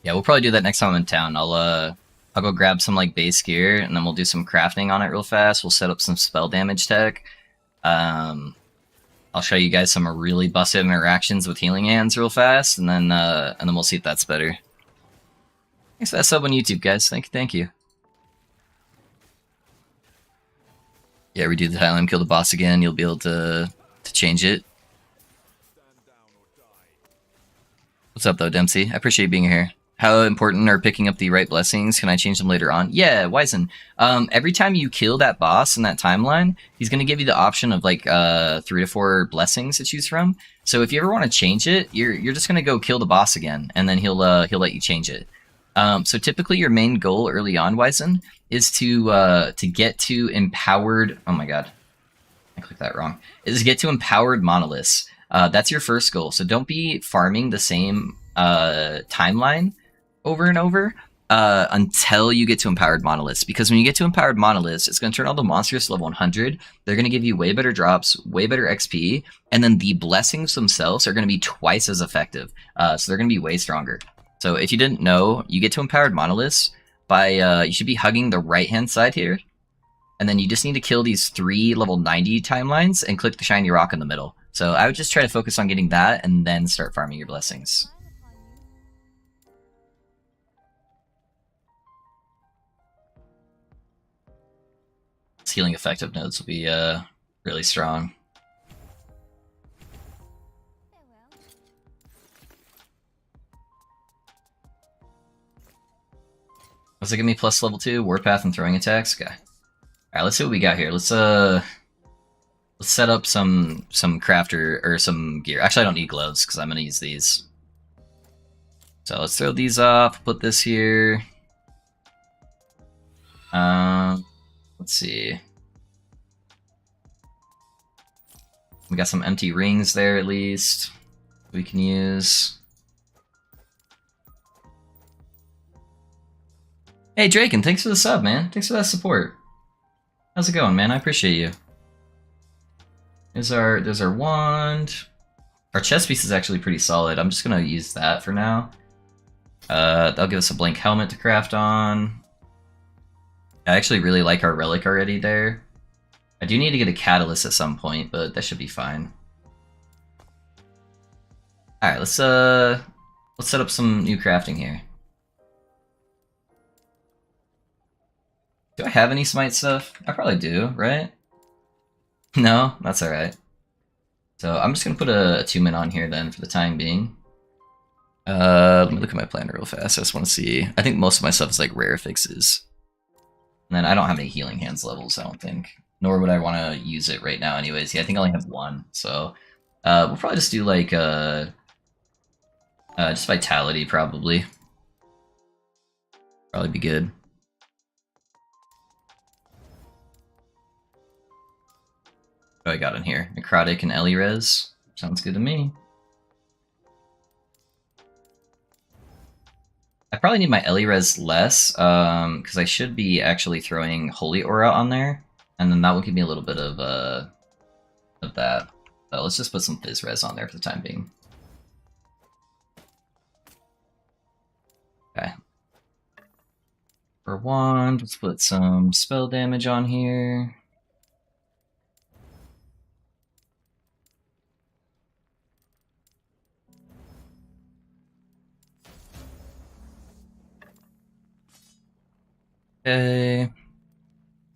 [SPEAKER 1] Yeah, we'll probably do that next time I'm in town. I'll go grab some like base gear, and then we'll do some crafting on it real fast. We'll set up some spell damage tech. I'll show you guys some really busted interactions with Healing Hands real fast, and then we'll see if that's better. Thanks for that sub on YouTube, guys. Thank you. Yeah, redo the timeline, kill the boss again. You'll be able to change it. What's up, though, Dempsey? I appreciate you being here. How important are picking up the right blessings? Can I change them later on? Yeah, Wizen. Every time you kill that boss in that timeline, he's going to give you the option of like 3 to 4 blessings to choose from. So if you ever want to change it, you're just going to go kill the boss again, and then he'll let you change it. So typically your main goal early on, Wizen, is to get to empowered. Oh my god, I clicked that wrong. Is to get to empowered monoliths. That's your first goal. So don't be farming the same timeline over and over. until you get to empowered monoliths, because when you get to empowered monoliths, it's going to turn all the monsters to level 100. They're going to give you way better drops, way better XP, and then the blessings themselves are going to be twice as effective. So they're going to be way stronger. So if you didn't know, you get to empowered monoliths by you should be hugging the right hand side here, and then you just need to kill these 3 level 90 timelines and click the shiny rock in the middle. So I would just try to focus on getting that and then start farming your blessings. Healing effective nodes will be really strong. What's it give me plus level 2? Warpath and throwing attacks? Okay. Alright, let's see what we got here. Let's set up some crafter or some gear. Actually, I don't need gloves because I'm gonna use these. So let's throw these off, put this here. Let's see. We got some empty rings there at least we can use. Hey Draken, thanks for the sub, man. Thanks for that support. How's it going, man? I appreciate you. There's our wand. Our chest piece is actually pretty solid. I'm just gonna use that for now. That'll give us a blank helmet to craft on. I actually really like our relic already there. I do need to get a catalyst at some point, but that should be fine. Alright, let's set up some new crafting here. Do I have any smite stuff? I probably do, right? No? That's alright. So I'm just gonna put a attunement on here then for the time being. Let me look at my planner real fast. I just want to see. I think most of my stuff is like rare fixes. And then I don't have any healing hands levels, I don't think. Nor would I want to use it right now anyways. Yeah, I think I only have 1. So we'll probably just do like just vitality probably. Probably be good. What do I got in here? Necrotic and Elirez. Sounds good to me. I probably need my Elirez less, because I should be actually throwing Holy Aura on there, and then that will give me a little bit of that. Let's just put some Fizz Res on there for the time being. Okay. For wand, let's put some spell damage on here. Okay,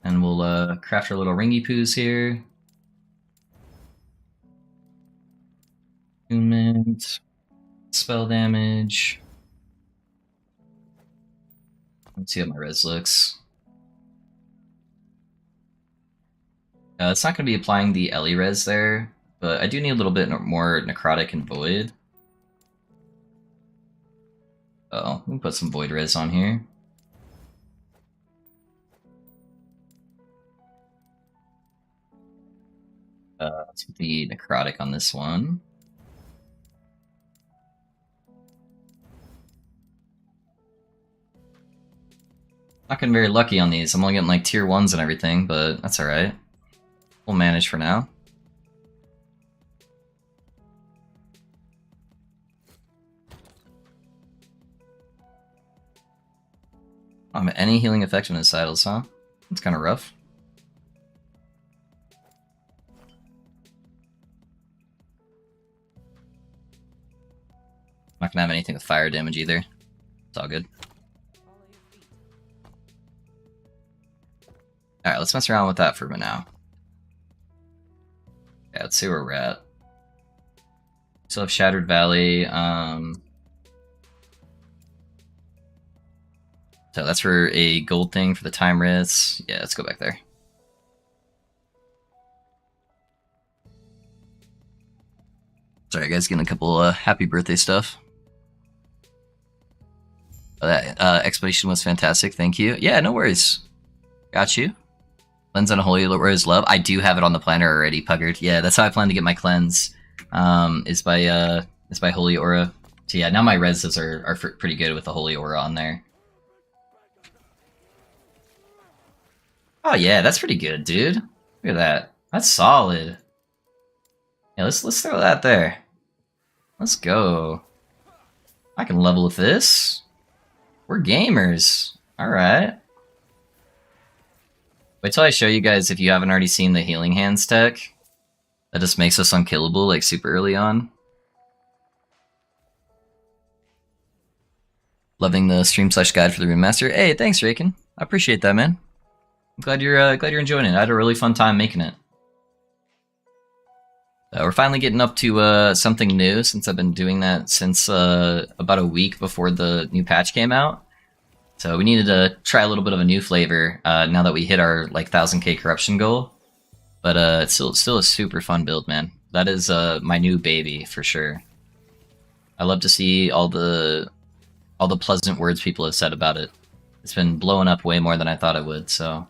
[SPEAKER 1] and we'll craft our little ringy poos here. Attunement, spell damage. Let's see how my res looks. It's not going to be applying the Ellie res there, but I do need a little bit more necrotic and void. Oh, we can put some void res on here. Let's put the necrotic on this one. Not getting very lucky on these. I'm only getting like tier 1s and everything, but that's alright. We'll manage for now. I don't have any healing effectiveness titles, huh? That's kind of rough. Not gonna have anything with fire damage either. It's all good. Alright, let's mess around with that for now. Yeah, let's see where we're at. Still have Shattered Valley. So that's for a gold thing for the time res. Yeah, let's go back there. Sorry guys, getting a couple happy birthday stuff. That explanation was fantastic, thank you. Yeah, no worries. Got you. Cleanse on a Holy Rose Love. I do have it on the planner already, Puggard. Yeah, that's how I plan to get my cleanse. Is by Holy Aura. So yeah, now my reses are pretty good with the Holy Aura on there. Oh yeah, that's pretty good, dude. Look at that. That's solid. Yeah, let's throw that there. Let's go. I can level with this. We're gamers. Alright. Wait till I show you guys if you haven't already seen the Healing Hands tech. That just makes us unkillable, like, super early on. Loving the stream/guide for the remaster. Hey, thanks, Raken. I appreciate that, man. I'm glad you're enjoying it. I had a really fun time making it. We're finally getting up to something new, since I've been doing that since about a week before the new patch came out. So we needed to try a little bit of a new flavor now that we hit our like 1000k corruption goal. But it's still a super fun build, man. That is my new baby for sure. I love to see all the pleasant words people have said about it. It's been blowing up way more than I thought it would. So,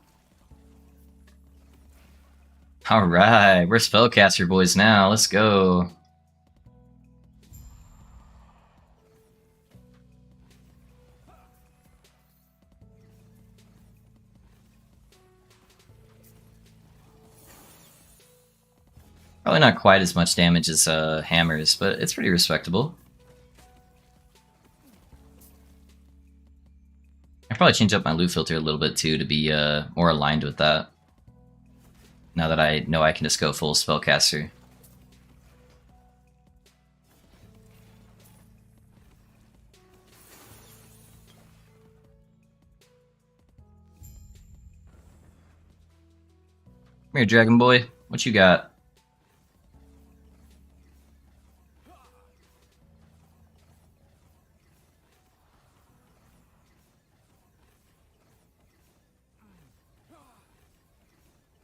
[SPEAKER 1] all right, we're spellcaster boys now. Let's go. Probably not quite as much damage as hammers, but it's pretty respectable. I'll probably change up my loot filter a little bit too to be more aligned with that. Now that I know I can just go full spellcaster. Come here, Dragon Boy. What you got?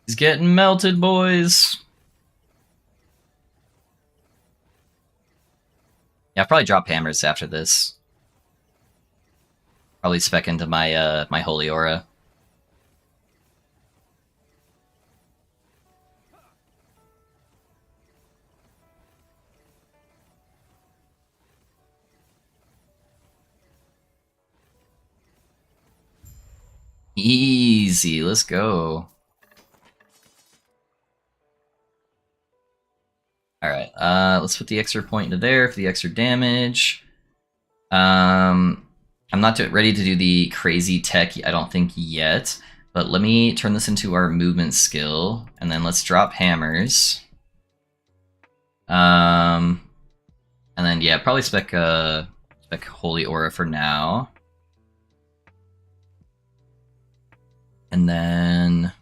[SPEAKER 1] He's getting melted, boys. Yeah, I'll probably drop hammers after this. Probably spec into my my holy aura. Easy, let's go. Alright, let's put the extra point into there for the extra damage. I'm not ready to do the crazy tech, I don't think, yet. But let me turn this into our movement skill, and then let's drop hammers. And then, yeah, probably spec Holy Aura for now. And then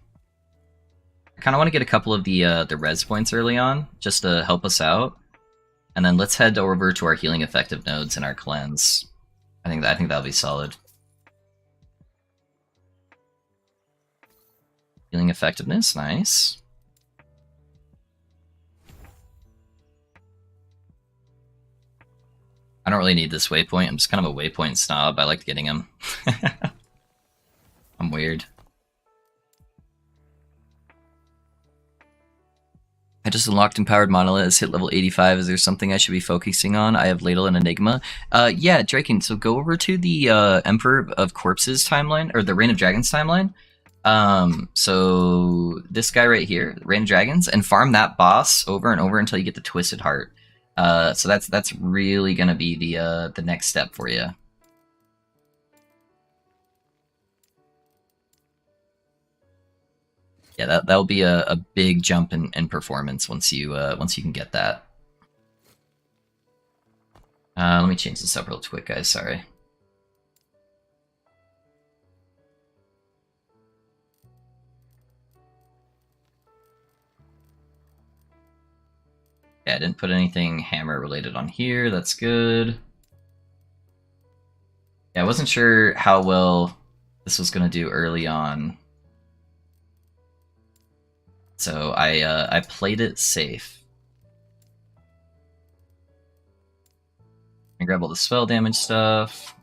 [SPEAKER 1] I kind of want to get a couple of the res points early on, just to help us out. And then let's head over to our healing effective nodes and our cleanse. I think that'll be solid. Healing effectiveness, nice. I don't really need this waypoint. I'm just kind of a waypoint snob. I like getting them. I'm weird. I just unlocked Empowered Monolith, hit level 85. Is there something I should be focusing on? I have Ladle and Enigma. Yeah, Draken, so go over to the Emperor of Corpses timeline, or the Reign of Dragons timeline. So this guy right here, Reign of Dragons, and farm that boss over and over until you get the Twisted Heart. So that's really gonna be the next step for you. Yeah, that'll be a big jump in performance once you can get that. Let me change this up real quick, guys. Sorry. Yeah, I didn't put anything hammer related on here. That's good. Yeah, I wasn't sure how well this was gonna do early on. So I played it safe. I grab all the spell damage stuff.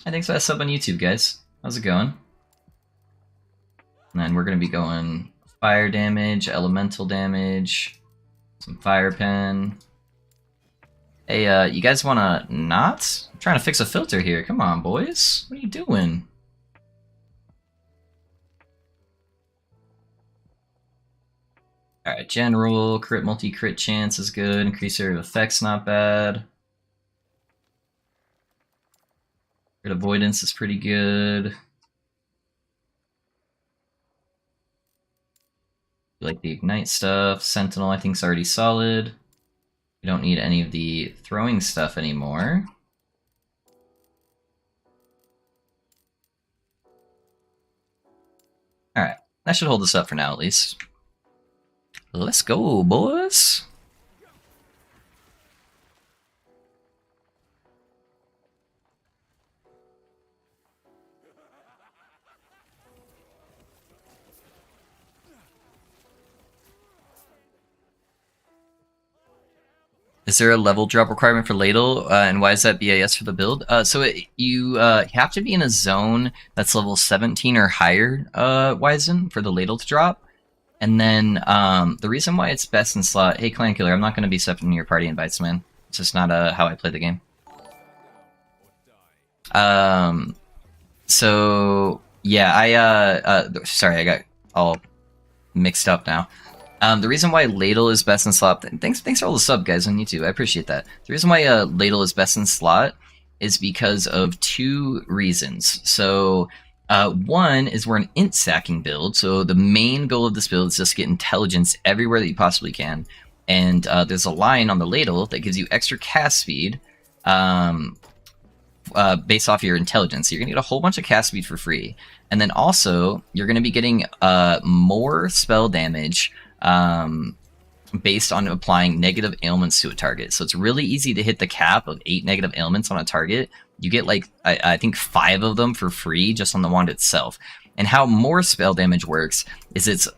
[SPEAKER 1] I think so. That's up on YouTube, guys. How's it going? And then we're gonna be going fire damage, elemental damage, some fire pen. Hey, you guys wanna not? I'm trying to fix a filter here. Come on, boys. What are you doing? Alright, general, crit multi-crit chance is good, increase area of effects not bad. Crit avoidance is pretty good. Like the ignite stuff. Sentinel I think is already solid. We don't need any of the throwing stuff anymore. Alright, that should hold us up for now at least. Let's go, boys! Is there a level drop requirement for Ladle, and why is that BAS for the build? You have to be in a zone that's level 17 or higher, Wizen, for the Ladle to drop. And then the reason why it's best in slot... Hey, Clan Killer, I'm not going to be accepting your party invites, man. It's just not how I play the game. So, yeah, sorry, I got all mixed up now. The reason why Ladle is best in slot... Thanks for all the sub, guys, on YouTube. I appreciate that. The reason why Ladle is best in slot is because of two reasons. So, one is we're an int sacking build, so the main goal of this build is just get intelligence everywhere that you possibly can. And there's a line on the Ladle that gives you extra cast speed based off your intelligence. So you're going to get a whole bunch of cast speed for free. And then also, you're going to be getting more spell damage based on applying negative ailments to a target. So it's really easy to hit the cap of 8 negative ailments on a target. You get like, I think 5 of them for free just on the wand itself. And how more spell damage works is it's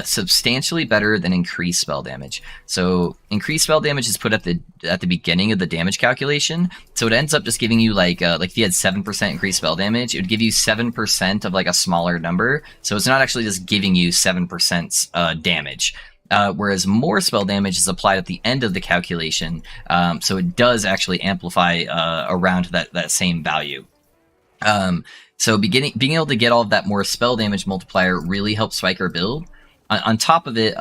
[SPEAKER 1] substantially better than increased spell damage. So increased spell damage is put at the beginning of the damage calculation. So it ends up just giving you like if you had 7% increased spell damage, it would give you 7% of like a smaller number. So it's not actually just giving you 7% damage. Whereas more spell damage is applied at the end of the calculation, so it does actually amplify around that same value. So being able to get all of that more spell damage multiplier really helps spike our build. On top of it,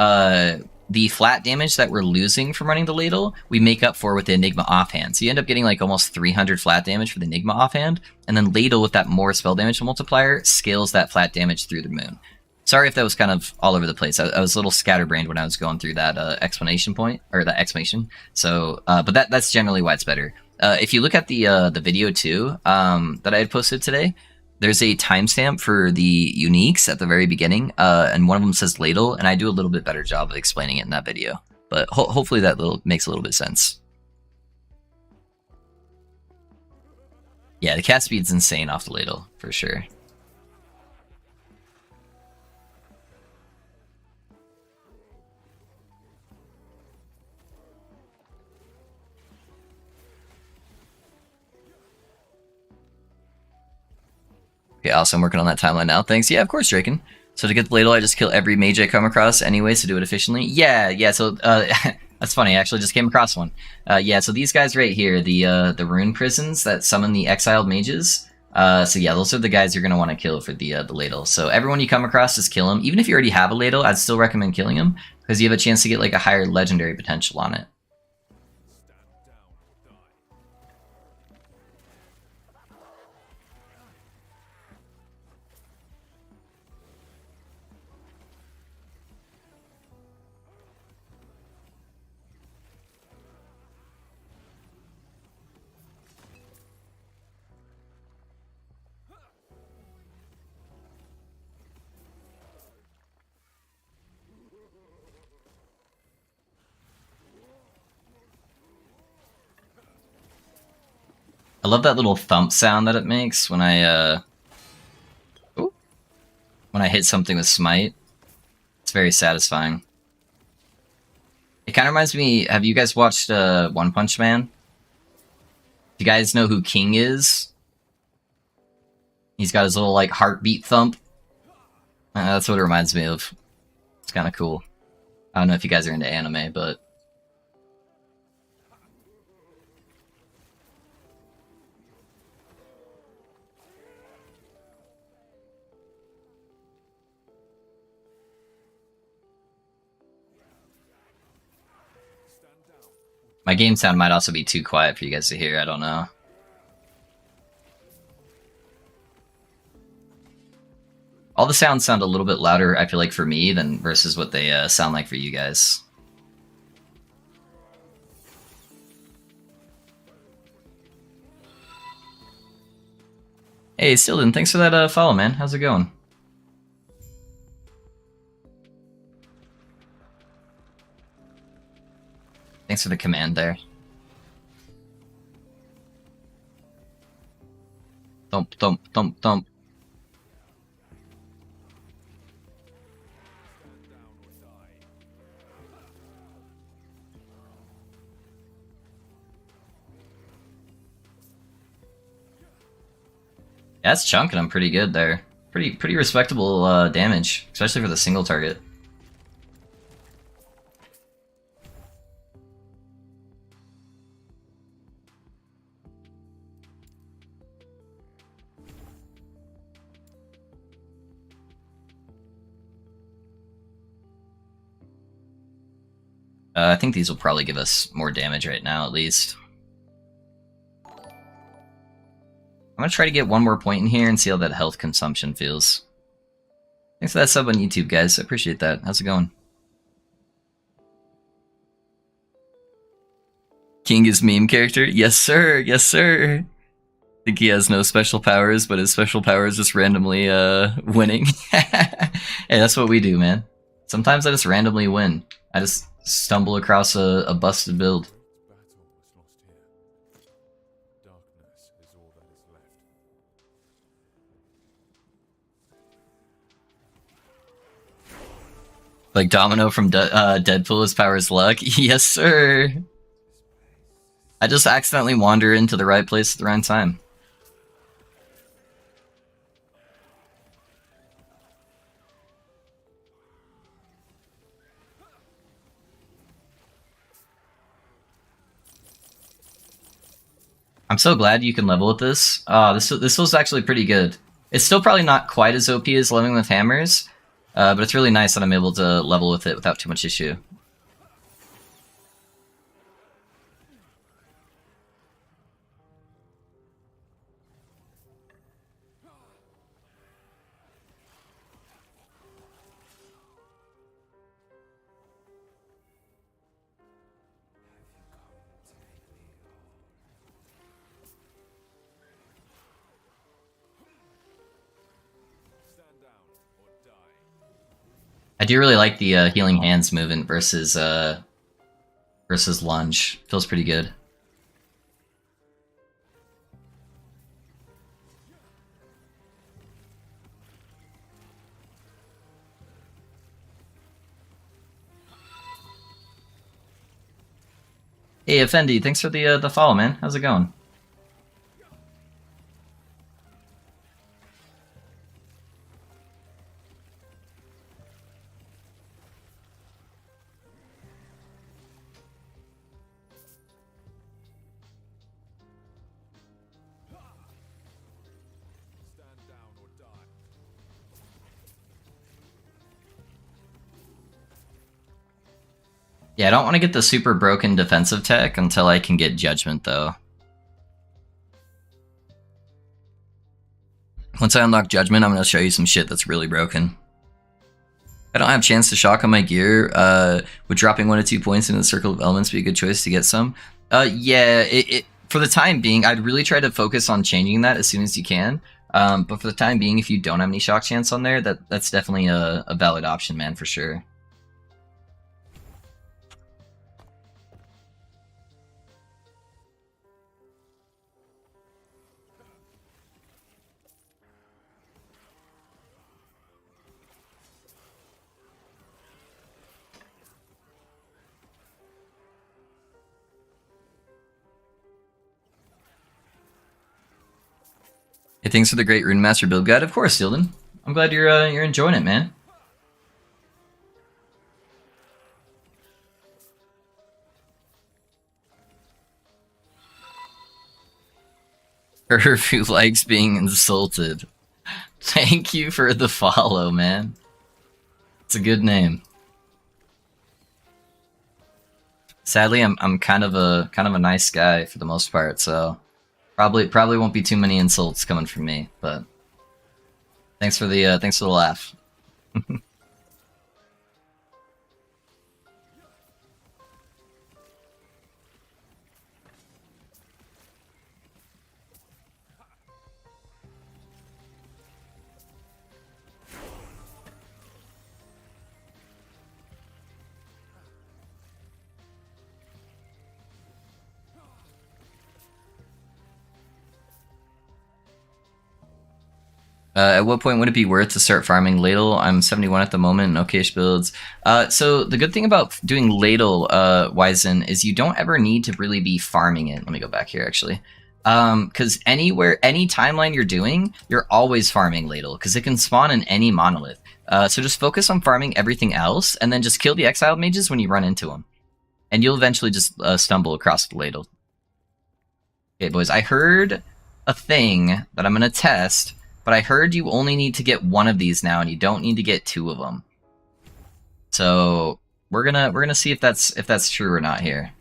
[SPEAKER 1] the flat damage that we're losing from running the Ladle, we make up for with the Enigma offhand. So you end up getting like almost 300 flat damage for the Enigma offhand, and then Ladle with that more spell damage multiplier scales that flat damage through the moon. Sorry if that was kind of all over the place. I was a little scatterbrained when I was going through that explanation point, or that explanation. So, but that's generally why it's better. If you look at the video too that I had posted today, there's a timestamp for the uniques at the very beginning, and one of them says Ladle, and I do a little bit better job of explaining it in that video. But hopefully that makes a little bit of sense. Yeah, the cast speed's insane off the Ladle, for sure. Okay, awesome. Working on that timeline now. Thanks. Yeah, of course, Draken. So to get the Ladle, I just kill every mage I come across anyways to do it efficiently. Yeah, so that's funny. I actually just came across one. Yeah, so these guys right here, the rune prisons that summon the exiled mages. So yeah, those are the guys you're going to want to kill for the Ladle. So everyone you come across, just kill them. Even if you already have a Ladle, I'd still recommend killing them because you have a chance to get like a higher legendary potential on it. I love that little thump sound that it makes when I hit something with Smite. It's very satisfying. It kind of reminds me, have you guys watched One Punch Man? Do you guys know who King is? He's got his little like heartbeat thump. That's what it reminds me of. It's kind of cool. I don't know if you guys are into anime, but... My game sound might also be too quiet for you guys to hear, I don't know. All the sounds sound a little bit louder, I feel like, for me than versus what they sound like for you guys. Hey, Stilden, thanks for that follow, man. How's it going? Thanks for the command there. Thump, thump, thump, thump. Yeah, that's chunking them pretty good there. Pretty respectable damage, especially for the single target. I think these will probably give us more damage right now, at least. I'm gonna try to get one more point in here and see how that health consumption feels. Thanks for that sub on YouTube, guys. I appreciate that. How's it going? King is meme character? Yes, sir. Yes, sir. I think he has no special powers, but his special power is just randomly winning. Hey, that's what we do, man. Sometimes I just randomly win. I just stumble across a busted build. Like Domino from Deadpool, his power is luck. Yes, sir. I just accidentally wander into the right place at the right time. I'm so glad you can level with this. This was actually pretty good. It's still probably not quite as OP as leveling with hammers, but it's really nice that I'm able to level with it without too much issue. I do really like the healing hands movement versus lunge. Feels pretty good. Hey, Effendi, thanks for the follow, man. How's it going? Yeah, I don't want to get the super broken defensive tech until I can get Judgment, though. Once I unlock Judgment, I'm going to show you some shit that's really broken. I don't have chance to shock on my gear. Would dropping 1 to 2 points into the Circle of Elements be a good choice to get some? Yeah, for the time being, I'd really try to focus on changing that as soon as you can. But for the time being, if you don't have any shock chance on there, that's definitely a valid option, man, for sure. Hey, thanks for the great Rune Master build guide. Of course, Dilden. I'm glad you're enjoying it, man. Her who likes being insulted. Thank you for the follow, man. It's a good name. Sadly, I'm kind of a nice guy for the most part, so probably won't be too many insults coming from me. But thanks for the laugh. At what point would it be worth to start farming ladle? I'm 71 at the moment and okayish builds. So the good thing about doing ladle, Wizen, is you don't ever need to really be farming it. Let me go back here actually. Because anywhere, any timeline you're doing, you're always farming ladle because it can spawn in any monolith. So just focus on farming everything else, and then just kill the exiled mages when you run into them, and you'll eventually just stumble across the ladle. Okay, boys, I heard a thing that I'm gonna test. But I heard you only need to get one of these now, and you don't need to get two of them. So we're gonna see if that's true or not here.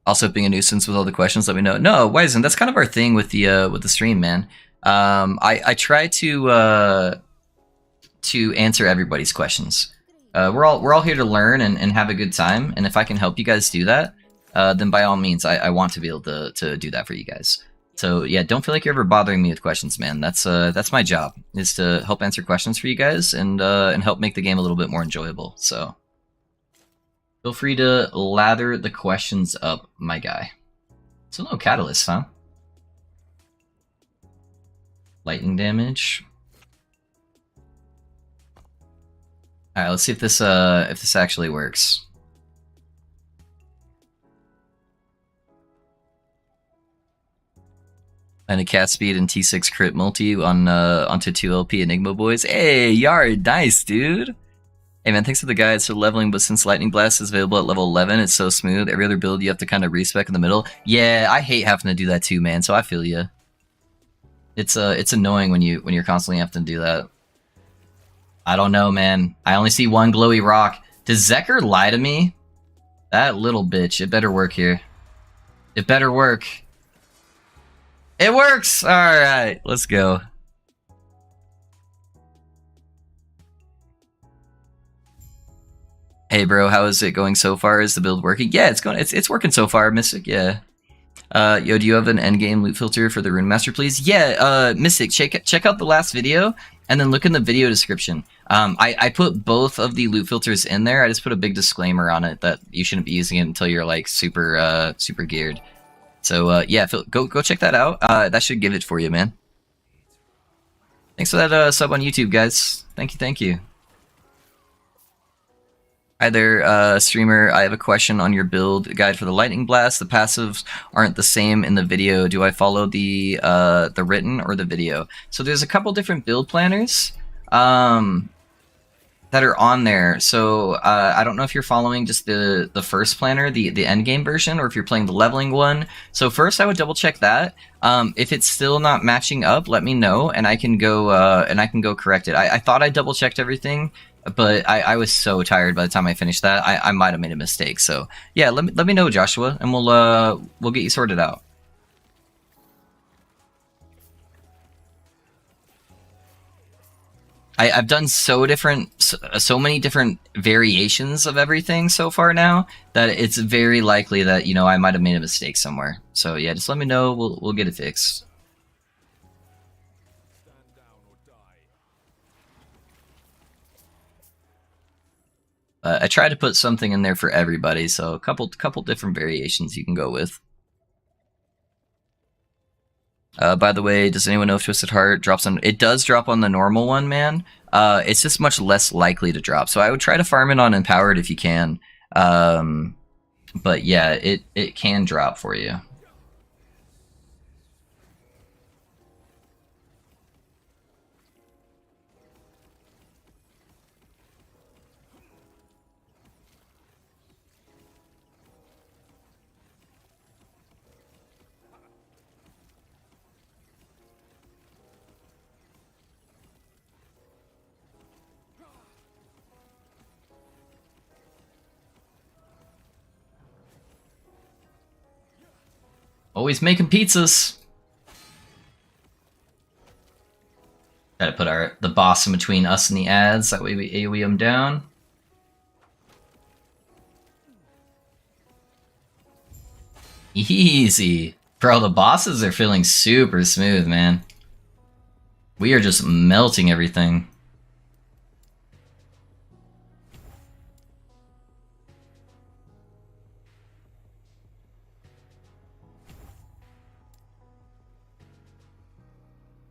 [SPEAKER 1] Also, being a nuisance with all the questions, let me know. No, Wizen, that's kind of our thing with the stream, man. I try to answer everybody's questions. We're all here to learn and have a good time, and if I can help you guys do that, then by all means, I want to be able to do that for you guys. So yeah, don't feel like you're ever bothering me with questions, man. That's my job, is to help answer questions for you guys and help make the game a little bit more enjoyable. So feel free to lather the questions up, my guy. So no catalyst, huh? Lightning damage. All right, let's see if this actually works. And a cat speed and T6 crit multi on onto 2LP Enigma boys. Hey, Yard, nice, dude. Hey man, thanks for the guides for leveling, but since Lightning Blast is available at level 11, it's so smooth. Every other build you have to kind of respec in the middle. Yeah, I hate having to do that too, man. So I feel you. It's annoying when you're constantly having to do that. I don't know, man. I only see one glowy rock. Does Zekker lie to me? That little bitch. It better work here. It better work. It works! Alright, let's go. Hey bro, how is it going so far? Is the build working? Yeah, it's working so far, Mystic, yeah. Yo, do you have an endgame loot filter for the Rune Master, please? Yeah, Mystic, check out the last video, and then look in the video description. I put both of the loot filters in there. I just put a big disclaimer on it that you shouldn't be using it until you're like super geared. So yeah, go check that out. That should give it for you, man. Thanks for that sub on YouTube, guys. Thank you. Hi there, streamer. I have a question on your build guide for the Lightning Blast. The passives aren't the same in the video. Do I follow the written or the video? So there's a couple different build planners that are on there. So I don't know if you're following just the first planner, the endgame version, or if you're playing the leveling one. So first, I would double check that. If it's still not matching up, let me know, and I can go correct it. I thought I double checked everything, but I was so tired by the time I finished that. I might have made a mistake. So yeah, let me know, Joshua, and we'll get you sorted out. I've done so many different variations of everything so far now that it's very likely that, you know, I might have made a mistake somewhere. So yeah, just let me know. We'll get it fixed. I tried to put something in there for everybody, so a couple different variations you can go with. By the way, does anyone know if Twisted Heart drops on... It does drop on the normal one, man. It's just much less likely to drop. So I would try to farm it on Empowered if you can. But yeah, it can drop for you. Always making pizzas. Gotta put the boss in between us and the ads, that way we AoE them down. Easy. Bro, the bosses are feeling super smooth, man. We are just melting everything.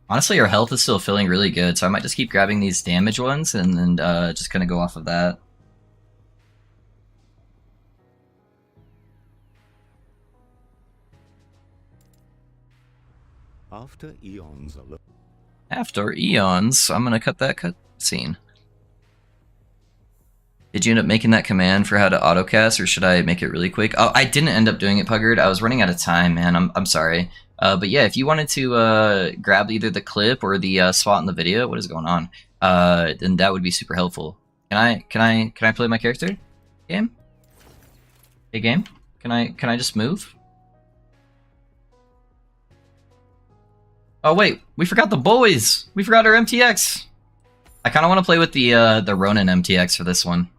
[SPEAKER 1] Honestly, our health is still feeling really good, so I might just keep grabbing these damage ones and then just kind of go off of that.
[SPEAKER 2] After eons,
[SPEAKER 1] I'm gonna cut that cutscene. Did you end up making that command for how to autocast, or should I make it really quick? Oh, I didn't end up doing it, Puggard. I was running out of time, man. I'm sorry. But yeah, if you wanted to grab either the clip or the spot in the video, what is going on? Then that would be super helpful. Can I play my character? Game? Hey, game? Can I just move? Oh wait, we forgot the boys. We forgot our MTX. I kind of want to play with the Ronin MTX for this one.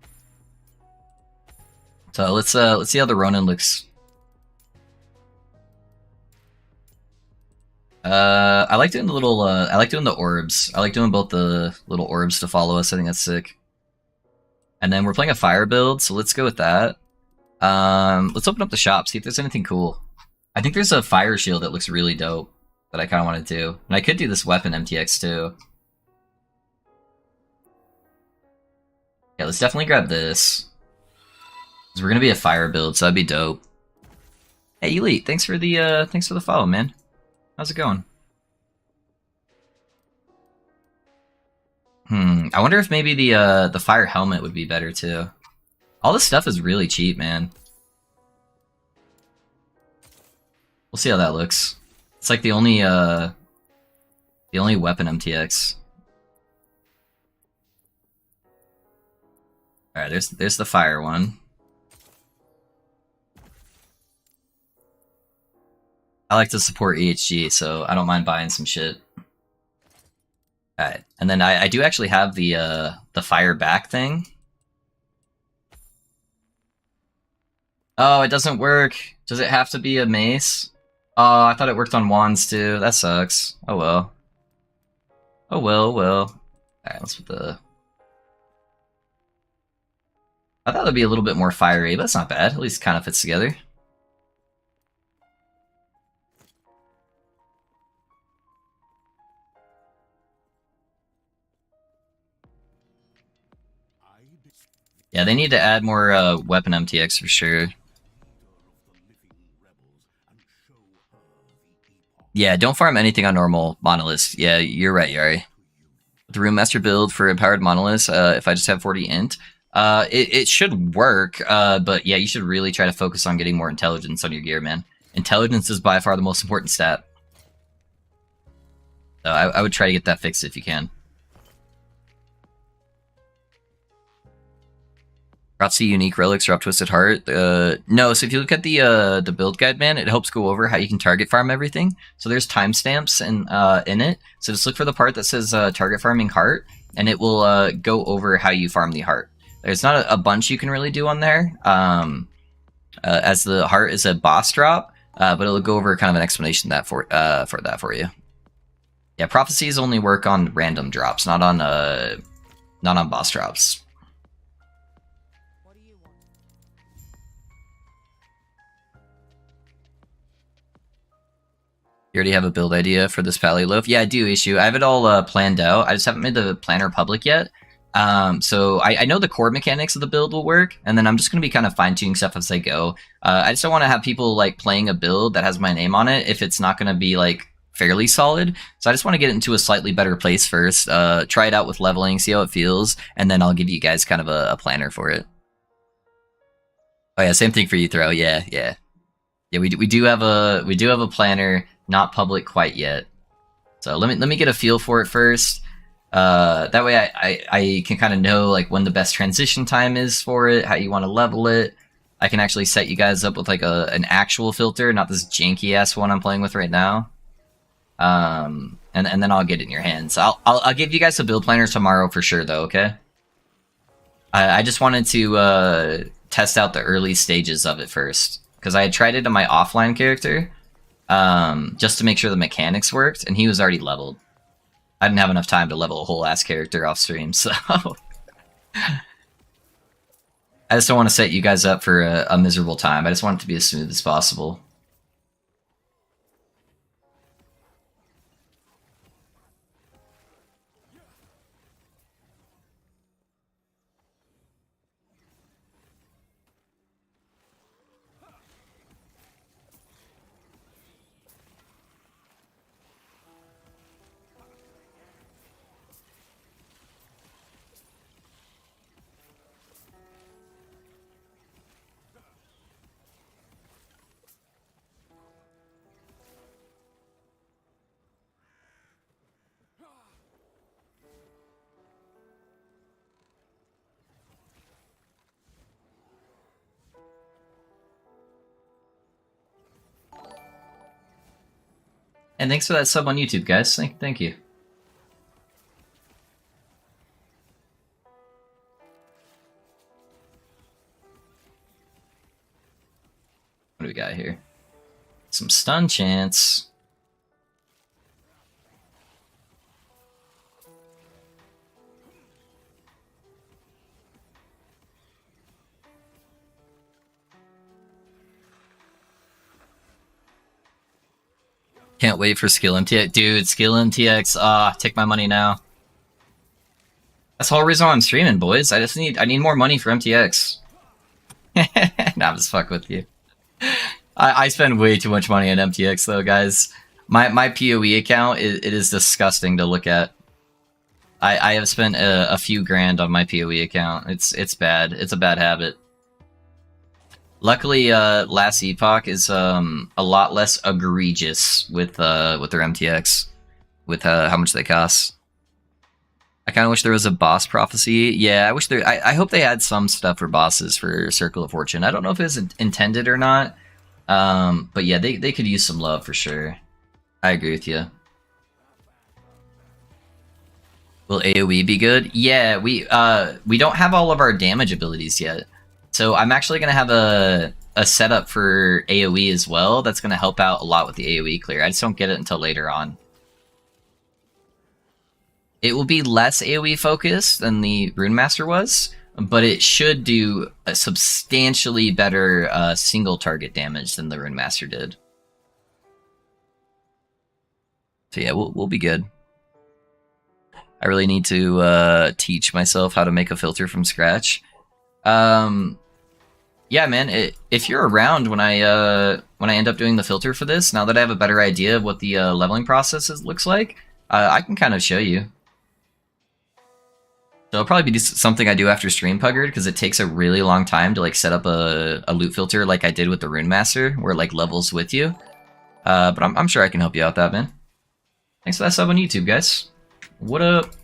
[SPEAKER 1] So let's see how the Ronin looks. I like doing the little I like doing the orbs. I like doing both the little orbs to follow us. I think that's sick. And then we're playing a fire build, so let's go with that. Let's open up the shop, see if there's anything cool. I think there's a fire shield that looks really dope that I kind of want to do. And I could do this weapon MTX too. Yeah, let's definitely grab this. Because we're gonna be a fire build, so that'd be dope. Hey Elite, thanks for the follow, man. How's it going? I wonder if maybe the fire helmet would be better too. All this stuff is really cheap, man. We'll see how that looks. It's like the only weapon MTX. Alright, there's the fire one. I like to support EHG, so I don't mind buying some shit. Alright, and then I do actually have the fire back thing. Oh, it doesn't work. Does it have to be a mace? Oh, I thought it worked on wands too. That sucks. Oh well. Oh well, well. Alright, let's put the... I thought it'd be a little bit more fiery, but that's not bad. At least it kind of fits together. Yeah, they need to add more weapon MTX for sure. Yeah, don't farm anything on normal monoliths. Yeah, you're right, Yari. The Room Master build for empowered monoliths, if I just have 40 int, it should work, but yeah, you should really try to focus on getting more intelligence on your gear, man. Intelligence is by far the most important stat. So I would try to get that fixed if you can. Ratsi unique relics drop Twisted Heart. No, so if you look at the build guide, man, it helps go over how you can target farm everything. So there's timestamps in it. So just look for the part that says target farming heart, and it will go over how you farm the heart. There's not a bunch you can really do on there, as the heart is a boss drop, but it'll go over kind of an explanation for that for you. Yeah, prophecies only work on random drops, not on boss drops. You already have a build idea for this Pally Loaf? Yeah, I do, Issue. I have it all planned out. I just haven't made the planner public yet. So I know the core mechanics of the build will work, and then I'm just going to be kind of fine-tuning stuff as I go. I just don't want to have people like playing a build that has my name on it if it's not going to be like fairly solid. So I just want to get it into a slightly better place first, try it out with leveling, see how it feels, and then I'll give you guys kind of a planner for it. Oh yeah, same thing for you, Throw. Yeah. Yeah, we do have a planner, not public quite yet. So let me get a feel for it first. That way I can kind of know like when the best transition time is for it, how you want to level it. I can actually set you guys up with like an actual filter, not this janky ass one I'm playing with right now. And then I'll get it in your hands. I'll give you guys a build planner tomorrow for sure, though. Okay. I just wanted to test out the early stages of it first because I had tried it on my offline character, just to make sure the mechanics worked, and he was already leveled. I didn't have enough time to level a whole ass character off stream, so I just don't want to set you guys up for a miserable time. I just want it to be as smooth as possible. And thanks for that sub on YouTube, guys. Thank you. What do we got here? Some stun chance. Can't wait for skill MTX. Dude, skill MTX. Take my money now. That's the whole reason why I'm streaming, boys. I need more money for MTX. Nah, I'm just fucking with you. I spend way too much money on MTX though, guys. My PoE account, it is disgusting to look at. I have spent a few grand on my PoE account. It's bad. It's a bad habit. Luckily, Last Epoch is a lot less egregious with their MTX, with how much they cost. I kind of wish there was a boss prophecy. Yeah, I wish there. I hope they had some stuff for bosses for Circle of Fortune. I don't know if it was intended or not, but yeah, they could use some love for sure. I agree with you. Will AoE be good? Yeah, we don't have all of our damage abilities yet. So I'm actually going to have a setup for AoE as well that's going to help out a lot with the AoE clear. I just don't get it until later on. It will be less AoE focused than the Rune Master was, but it should do a substantially better single target damage than the Rune Master did. So yeah, we'll be good. I really need to teach myself how to make a filter from scratch. Yeah, man. If you're around when I end up doing the filter for this, now that I have a better idea of what the leveling process looks like, I can kind of show you. So it'll probably be something I do after stream, Puggard, because it takes a really long time to like set up a loot filter like I did with the Rune Master, where it like levels with you. But I'm sure I can help you out that, man. Thanks for that sub on YouTube, guys. What up?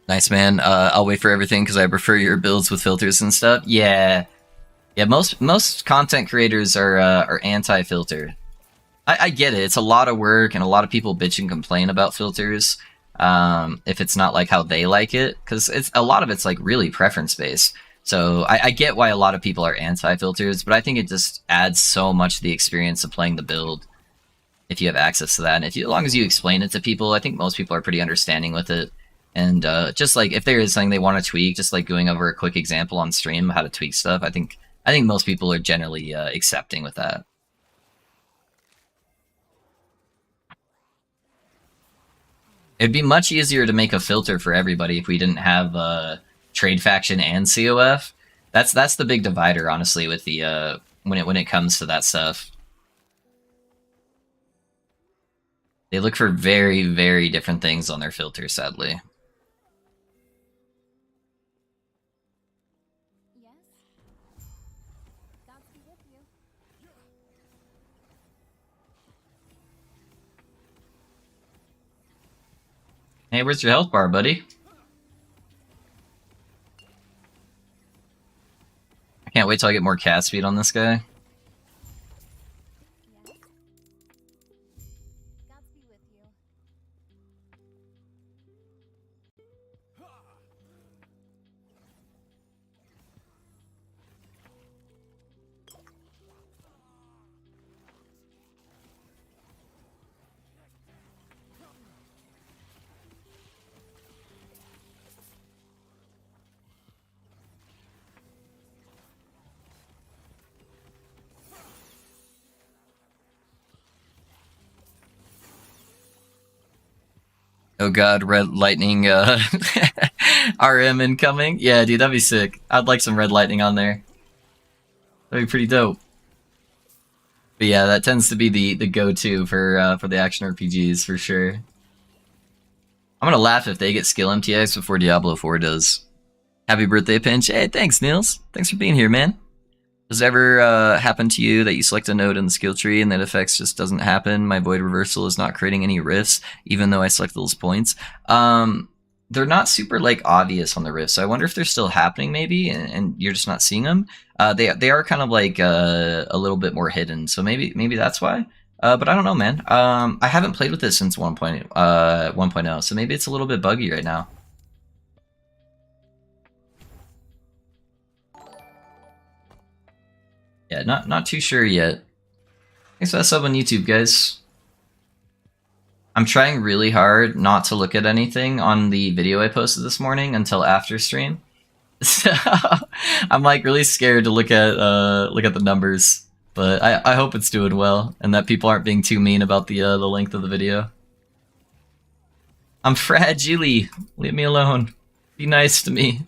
[SPEAKER 1] Nice, man. I'll wait for everything because I prefer your builds with filters and stuff. Yeah, most content creators are anti-filter. I get it. It's a lot of work, and a lot of people bitch and complain about filters if it's not like how they like it, because a lot of it's like really preference based. So I get why a lot of people are anti-filters, but I think it just adds so much to the experience of playing the build if you have access to that. And as long as you explain it to people, I think most people are pretty understanding with it. And just like if there is something they want to tweak, just like going over a quick example on stream how to tweak stuff, I think most people are generally accepting with that. It'd be much easier to make a filter for everybody if we didn't have trade faction and COF. That's the big divider, honestly, with the when it comes to that stuff. They look for very, very different things on their filter, sadly. Hey, where's your health bar, buddy? Can't wait till I get more cast speed on this guy. Oh god, red lightning RM incoming. Yeah, dude, that'd be sick. I'd like some red lightning on there. That'd be pretty dope. But yeah, that tends to be the go-to for the action RPGs for sure. I'm gonna laugh if they get skill MTX before Diablo 4 does. Happy birthday, Pinch. Hey, thanks, Niels. Thanks for being here, man. Does it ever happen to you that you select a node in the skill tree and that effects just doesn't happen? My void reversal is not creating any rifts, even though I select those points. They're not super like obvious on the rifts, so I wonder if they're still happening maybe, and you're just not seeing them. They are kind of like a little bit more hidden, so maybe that's why. But I don't know, man. I haven't played with this since 1.0, so maybe it's a little bit buggy right now. Yeah, not too sure yet. Thanks for that sub on YouTube, guys. I'm trying really hard not to look at anything on the video I posted this morning until after stream. So I'm like really scared to look at the numbers, but I hope it's doing well and that people aren't being too mean about the length of the video. I'm fragile. Leave me alone. Be nice to me.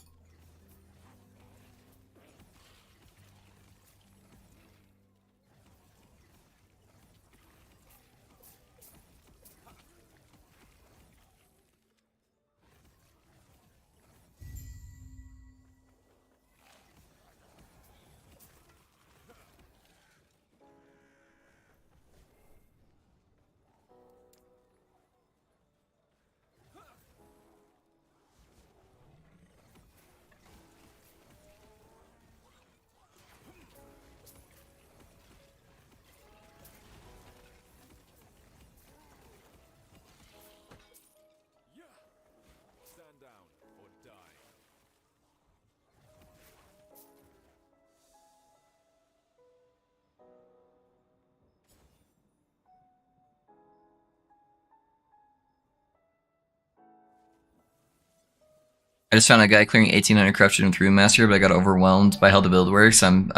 [SPEAKER 1] I just found a guy clearing 1800 corruption and 3 master, but I got overwhelmed by how the build works. I'm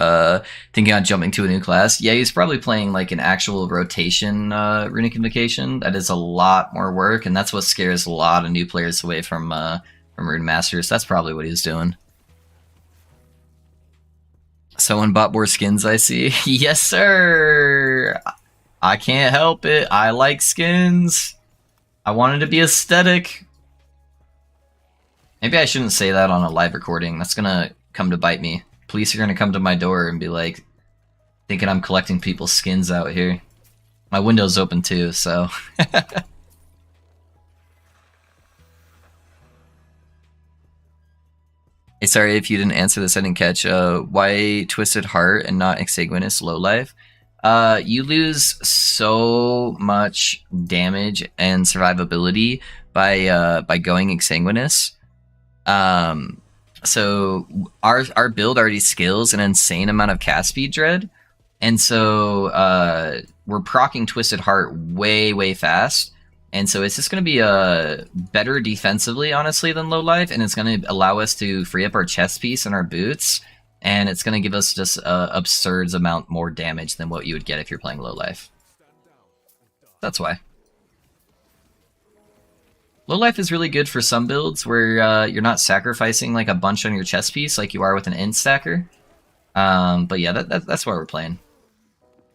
[SPEAKER 1] thinking on jumping to a new class. Yeah, he's probably playing like an actual rotation runic invocation. That is a lot more work, and that's what scares a lot of new players away from rune masters. That's probably what he's doing. Someone bought more skins, I see. Yes, sir. I can't help it. I like skins. I wanted to be aesthetic. Maybe I shouldn't say that on a live recording. That's gonna come to bite me. Police are gonna come to my door and be like, thinking I'm collecting people's skins out here. My window's open too, so. Hey, sorry if you didn't answer this, I didn't catch. Why Twisted Heart and not Exsanguinous Low Life? You lose so much damage and survivability by going Exsanguinous. So our build already skills an insane amount of cast speed dread, and so we're proccing Twisted Heart way fast, and so it's just going to be better defensively, honestly, than Low Life, and it's going to allow us to free up our chest piece and our boots, and it's going to give us just a absurd amount more damage than what you would get if you're playing Low Life. That's why. Low Life is really good for some builds where you're not sacrificing like a bunch on your chest piece like you are with an end stacker. But yeah, that's why we're playing.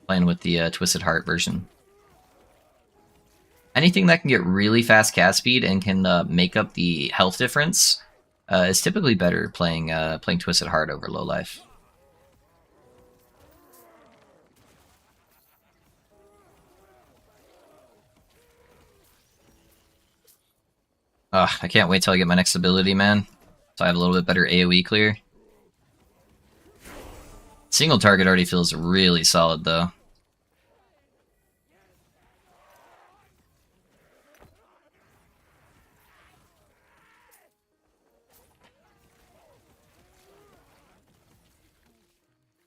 [SPEAKER 1] Playing with the Twisted Heart version. Anything that can get really fast cast speed and can make up the health difference is typically better playing Twisted Heart over Low Life. Ugh, I can't wait till I get my next ability, man. So I have a little bit better AoE clear. Single target already feels really solid, though.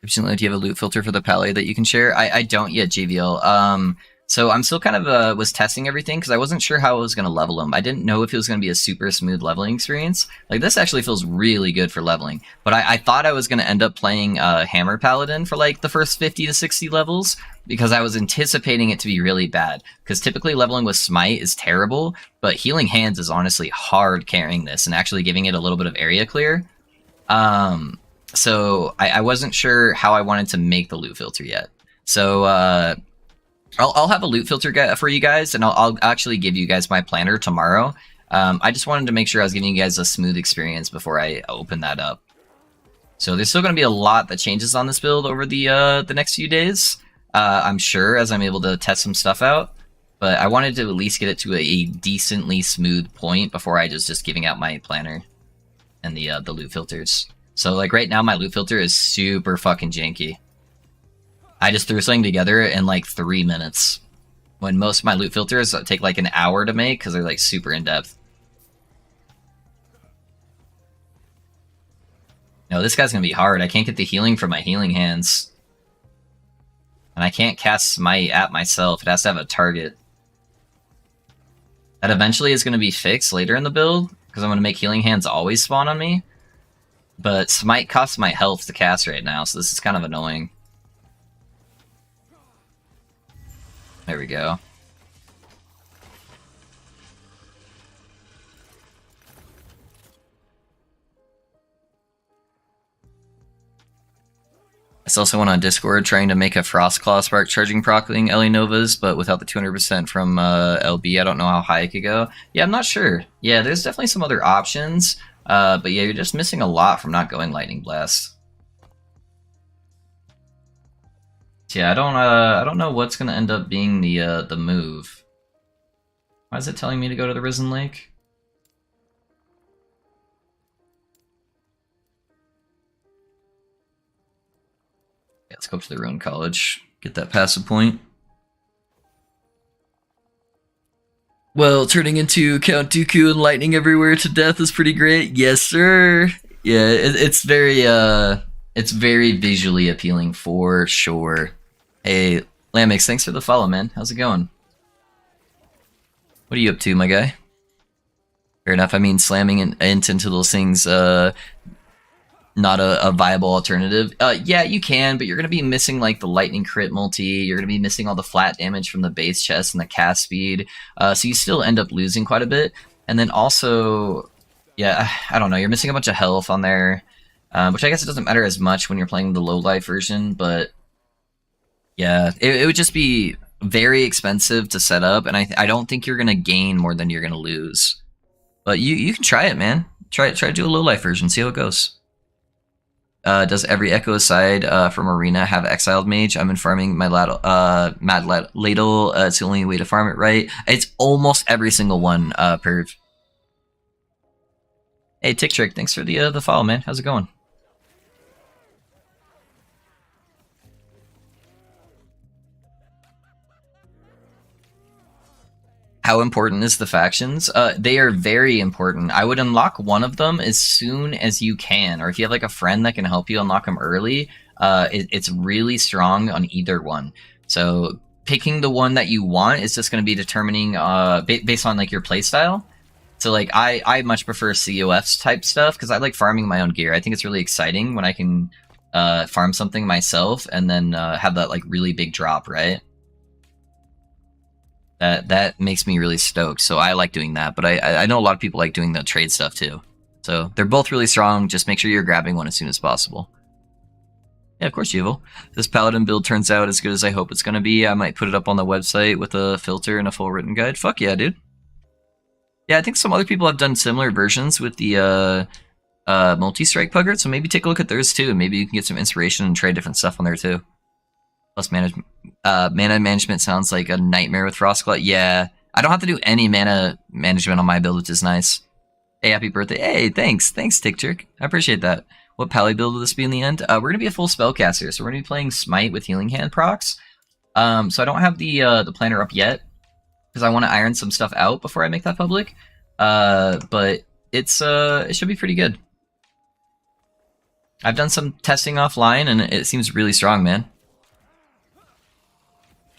[SPEAKER 1] Do you have a loot filter for the Paladin that you can share? I don't yet, JVL. So I'm still kind of was testing everything because I wasn't sure how I was going to level him. I didn't know if it was going to be a super smooth leveling experience. Like, this actually feels really good for leveling. But I thought I was going to end up playing Hammer Paladin for like the first 50 to 60 levels because I was anticipating it to be really bad. Because typically leveling with Smite is terrible, but Healing Hands is honestly hard carrying this and actually giving it a little bit of area clear. So I wasn't sure how I wanted to make the loot filter yet. So I'll have a loot filter for you guys, and I'll actually give you guys my planner tomorrow. I just wanted to make sure I was giving you guys a smooth experience before I open that up. So there's still going to be a lot that changes on this build over the next few days. I'm sure, as I'm able to test some stuff out. But I wanted to at least get it to a decently smooth point before I just giving out my planner and the loot filters. So, like, right now, my loot filter is super fucking janky. I just threw something together in, like, 3 minutes. When most of my loot filters take, like, an hour to make, because they're, like, super in-depth. No, this guy's gonna be hard. I can't get the healing from my Healing Hands. And I can't cast Smite at myself. It has to have a target. That eventually is gonna be fixed later in the build, because I'm gonna make Healing Hands always spawn on me. But Smite costs my health to cast right now, so this is kind of annoying. There we go. I saw someone on Discord trying to make a Frostclaw spark charging proccing Ellie Novas, but without the 200% from LB. I don't know how high it could go. Yeah, I'm not sure. Yeah, there's definitely some other options. But yeah, you're just missing a lot from not going Lightning Blast. So yeah, I don't know what's gonna end up being the move. Why is it telling me to go to the Risen Lake? Yeah, let's go up to the Ruined College. Get that passive point. Well, turning into Count Dooku and lightning everywhere to death is pretty great. Yes, sir. Yeah, it's very visually appealing for sure. Hey, Lamix, thanks for the follow, man. How's it going? What are you up to, my guy? Fair enough. I mean, slamming into those things, not a viable alternative. Yeah, you can, but you're going to be missing, like, the lightning crit multi. You're going to be missing all the flat damage from the base chest and the cast speed. So you still end up losing quite a bit. And then also, yeah, I don't know. You're missing a bunch of health on there, which I guess it doesn't matter as much when you're playing the low life version. But yeah, it would just be very expensive to set up, and I don't think you're going to gain more than you're going to lose. But you can try it, man. Try to do a low life version. See how it goes. Does every Echo side from Arena have Exiled Mage? I'm in farming my Mad Ladle. It's the only way to farm it right. It's almost every single one, Perv. Hey, Tick Trick, thanks for the follow, man. How's it going? How important is the factions? They are very important. I would unlock one of them as soon as you can, or if you have like a friend that can help you unlock them early, it's really strong on either one. So picking the one that you want is just going to be determining based on like your playstyle. So like I much prefer COFs type stuff because I like farming my own gear. I think it's really exciting when I can farm something myself and then have that like really big drop, right? That makes me really stoked, so I like doing that, but I know a lot of people like doing the trade stuff too. So they're both really strong, just make sure you're grabbing one as soon as possible. Yeah, of course, Evil. If this Paladin build turns out as good as I hope it's going to be, I might put it up on the website with a filter and a full written guide. Fuck yeah, dude. Yeah, I think some other people have done similar versions with the multi-strike puggert, so maybe take a look at theirs too. Maybe you can get some inspiration and try different stuff on there too. Plus mana management sounds like a nightmare with Frostclaw. Yeah, I don't have to do any mana management on my build, which is nice. Hey, happy birthday. Hey, thanks, Tick Trick. I appreciate that. what pally build will this be in the end? We're gonna be a full spellcaster, so we're gonna be playing Smite with Healing Hand procs. So I don't have the planner up yet because I want to iron some stuff out before I make that public. But it should be pretty good. I've done some testing offline and it seems really strong, man.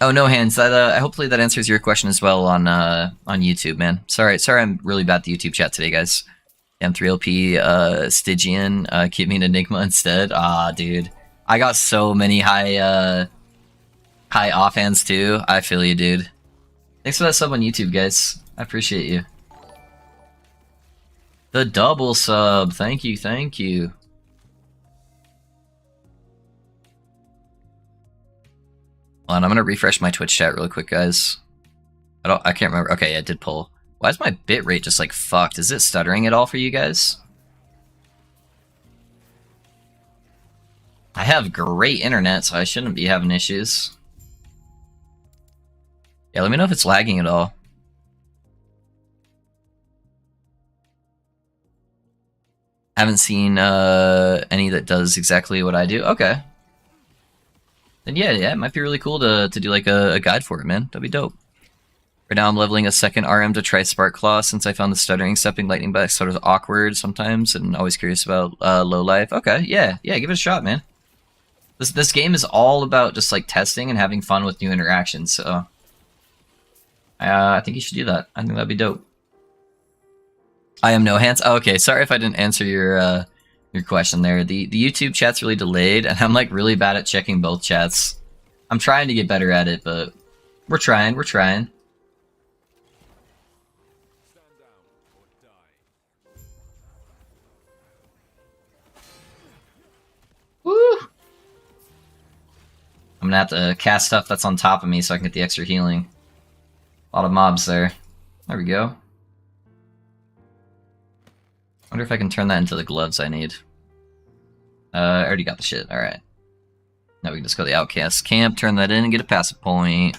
[SPEAKER 1] Oh no, Hands. That hopefully that answers your question as well on YouTube, man. Sorry, I'm really bad at the YouTube chat today, guys. M3LP, Stygian, keep me an Enigma instead. Ah, dude, I got so many high offhands too. I feel you, dude. Thanks for that sub on YouTube, guys. I appreciate you. The double sub. Thank you, thank you. Hold on, I'm gonna refresh my Twitch chat really quick, guys. I can't remember. Okay, yeah, it did pull. Why is my bitrate just like fucked? Is it stuttering at all for you guys? I have great internet, so I shouldn't be having issues. Yeah, let me know if it's lagging at all. Haven't seen any that does exactly what I do. Okay. Then yeah, it might be really cool to do like a guide for it, man. That'd be dope. Right now I'm leveling a second RM to try Spark Claw since I found the stuttering stepping lightning back sort of awkward sometimes and always curious about low life. Okay, yeah, give it a shot, man. This game is all about just like testing and having fun with new interactions, so I think you should do that. I think that'd be dope. I am no hands. Oh, okay, sorry if I didn't answer your question there. The YouTube chat's really delayed, and I'm like really bad at checking both chats. I'm trying to get better at it, but we're trying. Woo! I'm gonna have to cast stuff that's on top of me so I can get the extra healing. A lot of mobs there. There we go. Wonder if I can turn that into the gloves I need. I already got the shit. Alright. Now we can just go to the Outcast camp, turn that in, and get a passive point.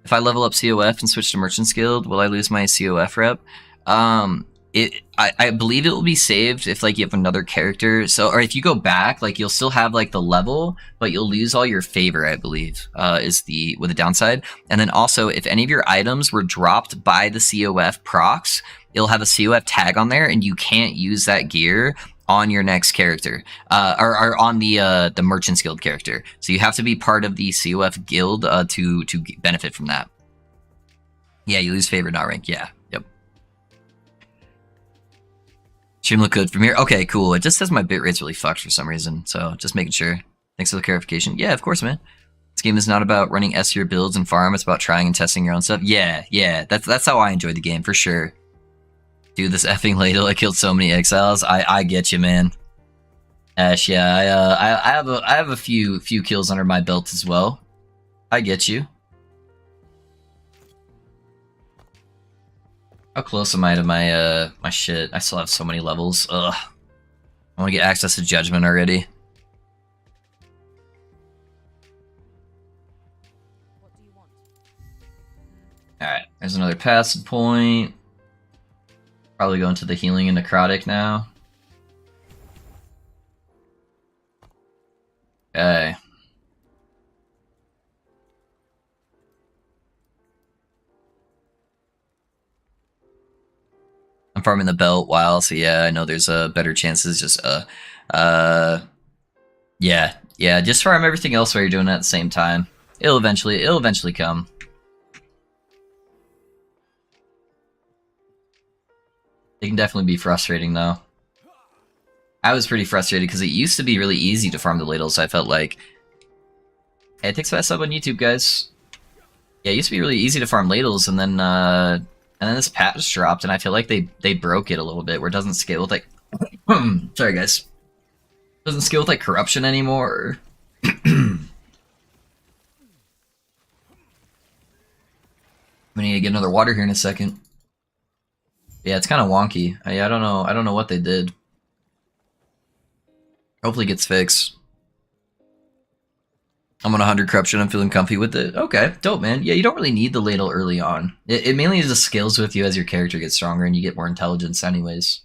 [SPEAKER 1] If I level up COF and switch to Merchant's Guild, will I lose my COF rep? I believe it will be saved if like you have another character. So, or if you go back, like you'll still have like the level, but you'll lose all your favor, I believe, is the downside. And then also, if any of your items were dropped by the COF procs, it'll have a COF tag on there, and you can't use that gear on your next character, or on the Merchant's Guild character. So you have to be part of the COF guild to benefit from that. Yeah, you lose favor, not rank. Yeah, yep. Stream look good from here. Okay, cool. It just says my bitrate's really fucked for some reason, so just making sure. Thanks for the clarification. Yeah, of course, man. This game is not about running S-tier builds and farm. It's about trying and testing your own stuff. Yeah. That's how I enjoy the game for sure. Dude, this effing ladle, I killed so many exiles. I get you, man. Ash, yeah, I have a few kills under my belt as well. I get you. How close am I to my my shit? I still have so many levels. Ugh. I want to get access to Judgment already. Alright, there's another passive point. Probably go into the healing and necrotic now. Okay. I'm farming the belt while, so yeah, I know there's better chances. Just yeah, just farm everything else while you're doing it at the same time. It'll eventually come. It can definitely be frustrating, though. I was pretty frustrated because it used to be really easy to farm the ladles, I felt like. Hey, thanks for that sub on YouTube, guys. Yeah, it used to be really easy to farm ladles, and then this patch dropped, and I feel like they broke it a little bit, where it doesn't scale with, like... Sorry, guys. Doesn't scale with, like, corruption anymore. I'm gonna need to get another water here in a second. Yeah, it's kind of wonky. I don't know what they did. Hopefully it gets fixed. I'm on 100 corruption. I'm feeling comfy with it. Okay, dope, man. Yeah, you don't really need the ladle early on. It mainly just scales with you as your character gets stronger and you get more intelligence anyways.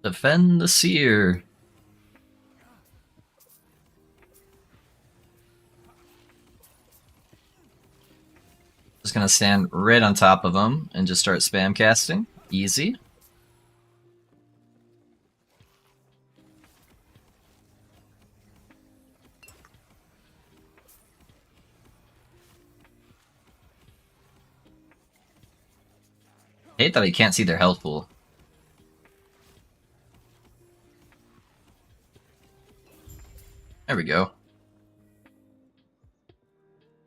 [SPEAKER 1] Defend the seer. Just gonna stand right on top of him and just start spam casting. Easy. I hate that I can't see their health pool. There we go.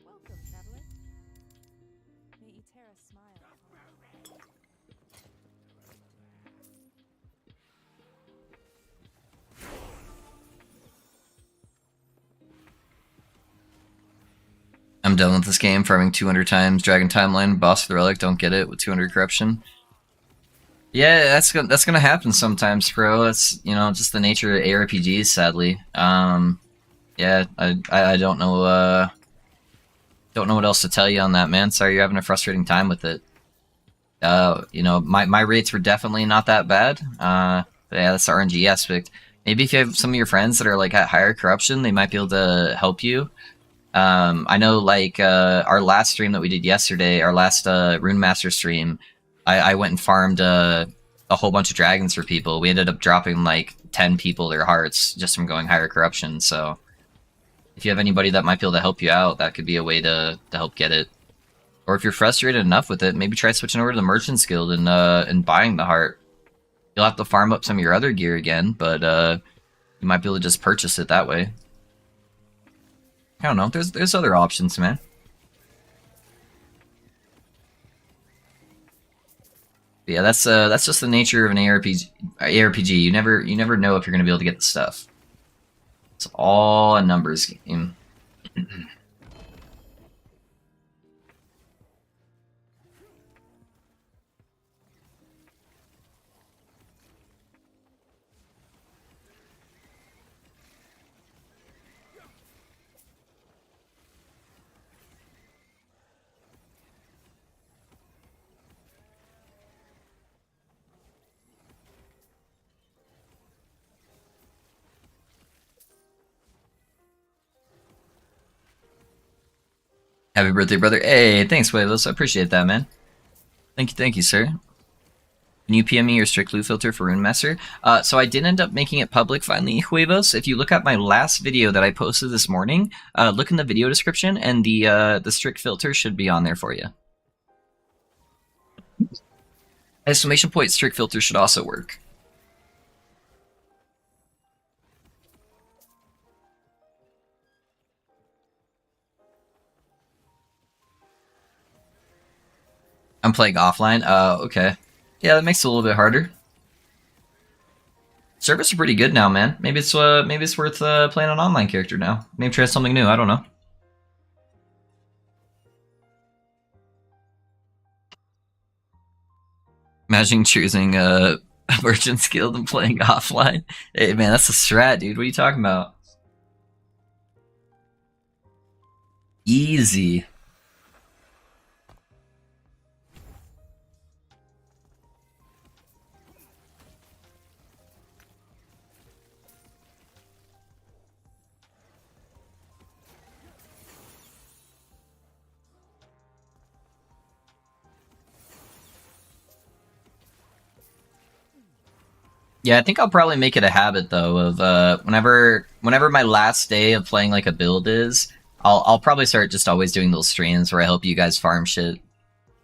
[SPEAKER 2] Welcome, traveler. May Eterra smile upon you.
[SPEAKER 1] I'm done with this game, farming 200 times, Dragon Timeline, Boss of the Relic, don't get it, with 200 Corruption. Yeah, that's gonna happen sometimes, bro. That's, you know, just the nature of ARPGs, sadly. Yeah, I don't know what else to tell you on that, man. Sorry you're having a frustrating time with it. You know, my rates were definitely not that bad. But yeah, that's the RNG aspect. Maybe if you have some of your friends that are like at higher corruption, they might be able to help you. I know, like, our last stream that we did yesterday, our last Rune Master stream, I went and farmed a whole bunch of dragons for people. We ended up dropping like 10 people their hearts just from going higher corruption. So if you have anybody that might be able to help you out, that could be a way to help get it. Or if you're frustrated enough with it, maybe try switching over to the Merchant's Guild and buying the heart. You'll have to farm up some of your other gear again, but you might be able to just purchase it that way. I don't know. There's other options, man. But yeah, that's just the nature of an ARPG. ARPG. You never know if you're gonna be able to get the stuff. It's all a numbers game. Happy birthday, brother. Hey, thanks, Huevos. I appreciate that, man. Thank you, sir. Can you PM me your strict loot filter for Rune Master? So I did end up making it public finally, Huevos. If you look at my last video that I posted this morning, look in the video description, and the strict filter should be on there for you. Exclamation point strict filter should also work. I'm playing offline. Okay. Yeah, that makes it a little bit harder. Servers are pretty good now, man. Maybe it's worth playing an online character now. Maybe try something new. I don't know. Imagine choosing a Merchant's Guild and playing offline. Hey, man, that's a strat, dude. What are you talking about? Easy. Yeah, I think I'll probably make it a habit though of whenever my last day of playing like a build is, I'll probably start just always doing those streams where I help you guys farm shit.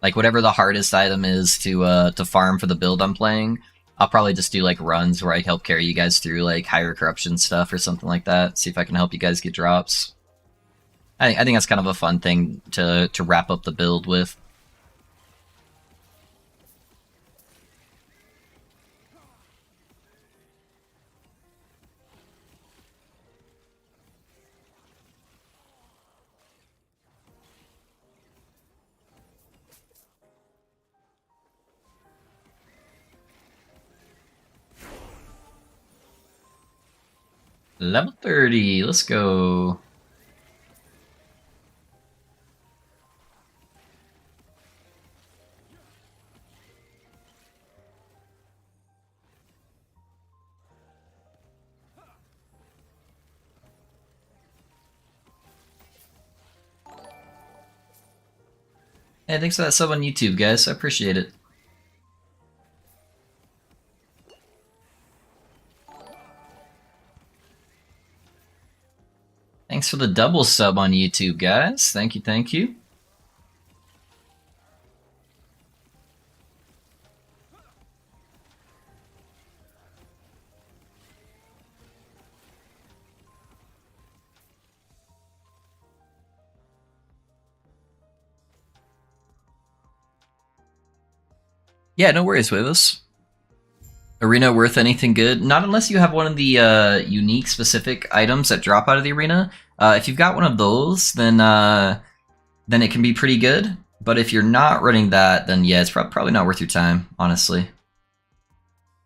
[SPEAKER 1] Like whatever the hardest item is to farm for the build I'm playing, I'll probably just do like runs where I help carry you guys through like higher corruption stuff or something like that. See if I can help you guys get drops. I think that's kind of a fun thing to wrap up the build with. Level 30, let's go. Hey, thanks for that sub on YouTube, guys. I appreciate it. Thanks for the double sub on YouTube, guys. Thank you, thank you. Yeah, no worries, Wavos. Arena worth anything good? Not unless you have one of the unique specific items that drop out of the arena. If you've got one of those, then it can be pretty good. But if you're not running that, then yeah, it's probably not worth your time, honestly.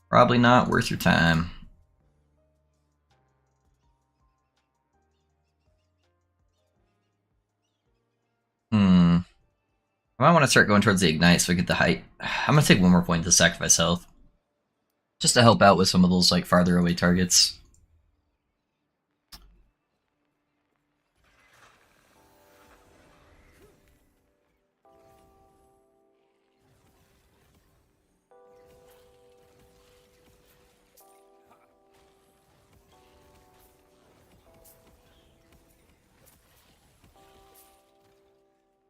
[SPEAKER 1] Probably not worth your time. I might want to start going towards the Ignite so I get the height. I'm going to take one more point to sacrifice health. Just to help out with some of those like farther away targets.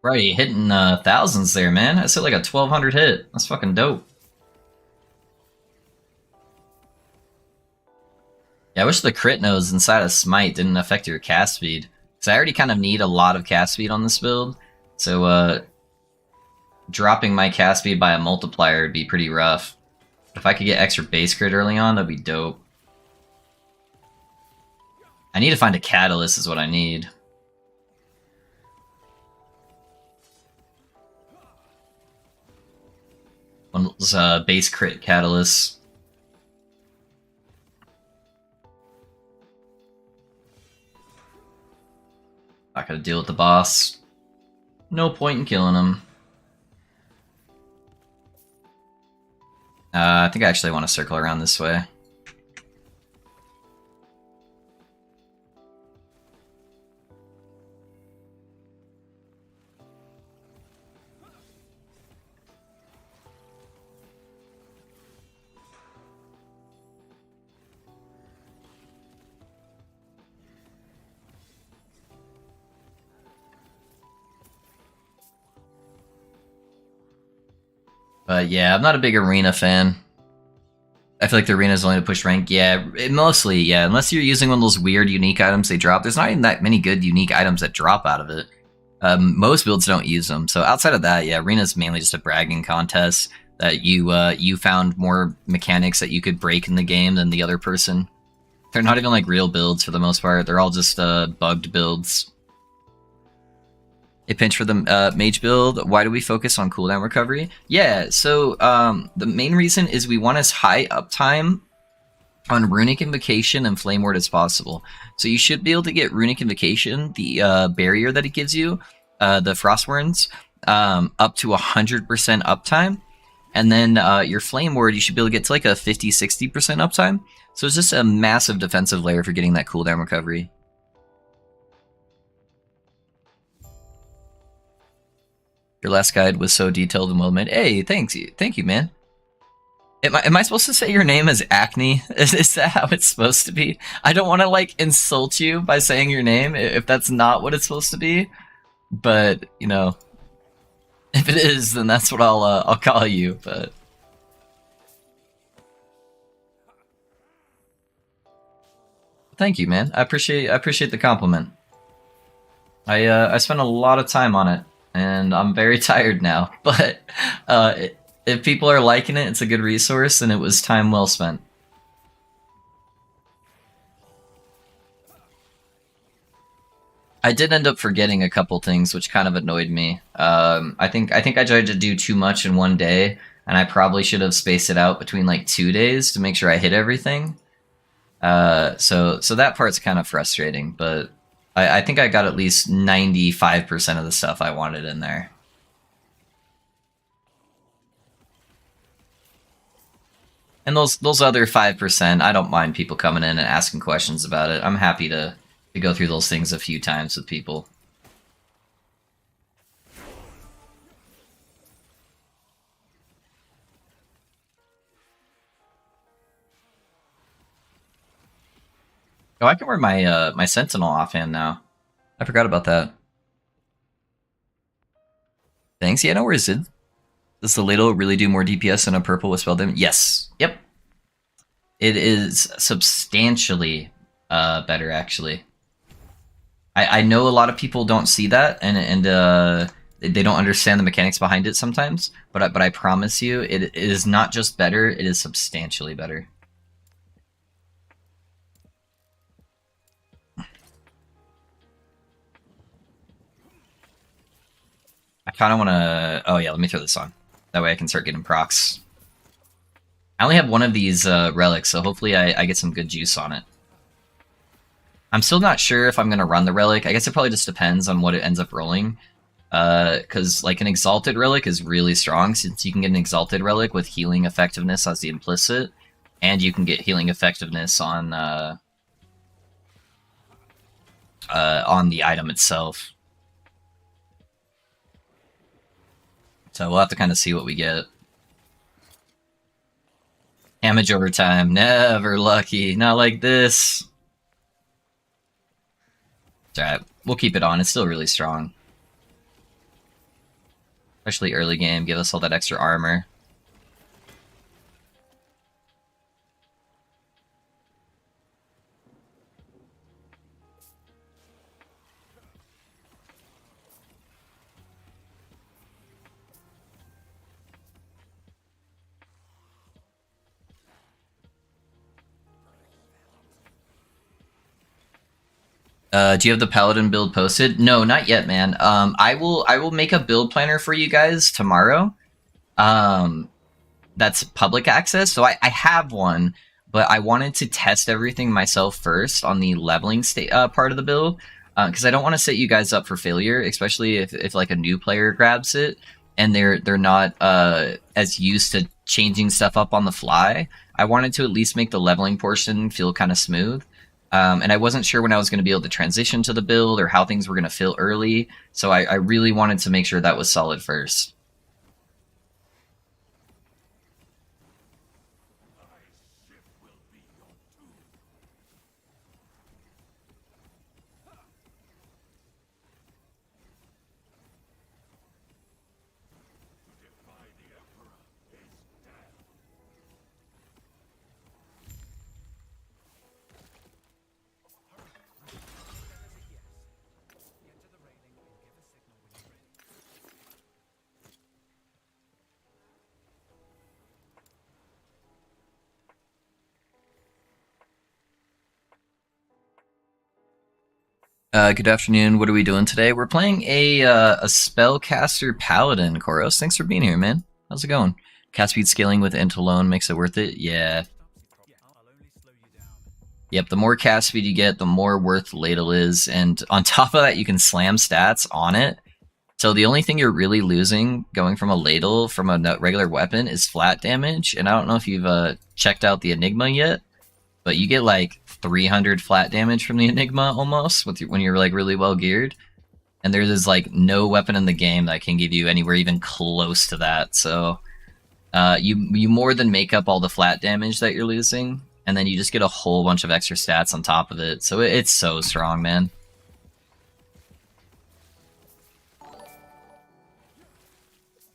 [SPEAKER 1] Right, hitting thousands there, man. I said like a 1200 hit. That's fucking dope. Yeah, I wish the crit nose inside of Smite didn't affect your cast speed. Because I already kind of need a lot of cast speed on this build. So, dropping my cast speed by a multiplier would be pretty rough. If I could get extra base crit early on, that'd be dope. I need to find a catalyst is what I need. One of those base crit catalysts. Not gonna deal with the boss. No point in killing him. I think I actually want to circle around this way. But yeah, I'm not a big arena fan. I feel like the arena is only to push rank. Yeah, mostly, yeah. Unless you're using one of those weird unique items they drop. There's not even that many good unique items that drop out of it. Most builds don't use them. So outside of that, yeah, arena is mainly just a bragging contest that you found more mechanics that you could break in the game than the other person. They're not even like real builds for the most part. They're all just bugged builds. A pinch for the mage build. Why do we focus on cooldown recovery? Yeah, so the main reason is we want as high uptime on Runic Invocation and Flame Ward as possible. So you should be able to get Runic Invocation, the barrier that it gives you, the Frostworns, up to 100% uptime. And then your Flame Ward, you should be able to get to like a 50-60% uptime. So it's just a massive defensive layer for getting that cooldown recovery. Your last guide was so detailed and well made. Hey, thank you, man. Am I supposed to say your name is Acne? Is that how it's supposed to be? I don't want to like insult you by saying your name if that's not what it's supposed to be. But you know, if it is, then that's what I'll call you. But thank you, man. I appreciate the compliment. I spent a lot of time on it. And I'm very tired now, but if people are liking it, it's a good resource, and it was time well spent. I did end up forgetting a couple things, which kind of annoyed me. I think I tried to do too much in one day, and I probably should have spaced it out between like 2 days to make sure I hit everything. So that part's kind of frustrating, but I think I got at least 95% of the stuff I wanted in there. And those other 5%, I don't mind people coming in and asking questions about it. I'm happy to go through those things a few times with people. Oh, I can wear my my Sentinel offhand now. I forgot about that. Thanks. Yeah, no worries, Sid. Does the ladle really do more DPS than a purple with spell damage? Yes. Yep. It is substantially better, actually. I know a lot of people don't see that, and they don't understand the mechanics behind it sometimes. But I promise you, it is not just better; it is substantially better. I kind of want to. Oh yeah, let me throw this on. That way I can start getting procs. I only have one of these relics, so hopefully I get some good juice on it. I'm still not sure if I'm going to run the relic. I guess it probably just depends on what it ends up rolling. Because like an exalted relic is really strong, since you can get an exalted relic with healing effectiveness as the implicit, and you can get healing effectiveness on the item itself. So we'll have to kind of see what we get. Damage over time, never lucky. Not like this. It's alright. We'll keep it on. It's still really strong. Especially early game. Give us all that extra armor. Do you have the Paladin build posted? No, not yet, man. I will make a build planner for you guys tomorrow. That's public access. So I have one, but I wanted to test everything myself first on the leveling part of the build, because I don't want to set you guys up for failure, especially if like a new player grabs it and they're not as used to changing stuff up on the fly. I wanted to at least make the leveling portion feel kind of smooth. And I wasn't sure when I was going to be able to transition to the build or how things were going to feel early, so I really wanted to make sure that was solid first. Good afternoon. What are we doing today? We're playing a spellcaster Paladin. Koros, thanks for being here, man. How's it going? Cast speed scaling with int alone makes it worth it. Yeah. Yep. The more cast speed you get, the more worth ladle is, and on top of that, you can slam stats on it. So the only thing you're really losing going from a ladle from a regular weapon is flat damage. And I don't know if you've checked out the Enigma yet, but you get like 300 flat damage from the Enigma almost when you're like really well geared. And there's like no weapon in the game that can give you anywhere even close to that. So you more than make up all the flat damage that you're losing, and then you just get a whole bunch of extra stats on top of it. So it's so strong, man.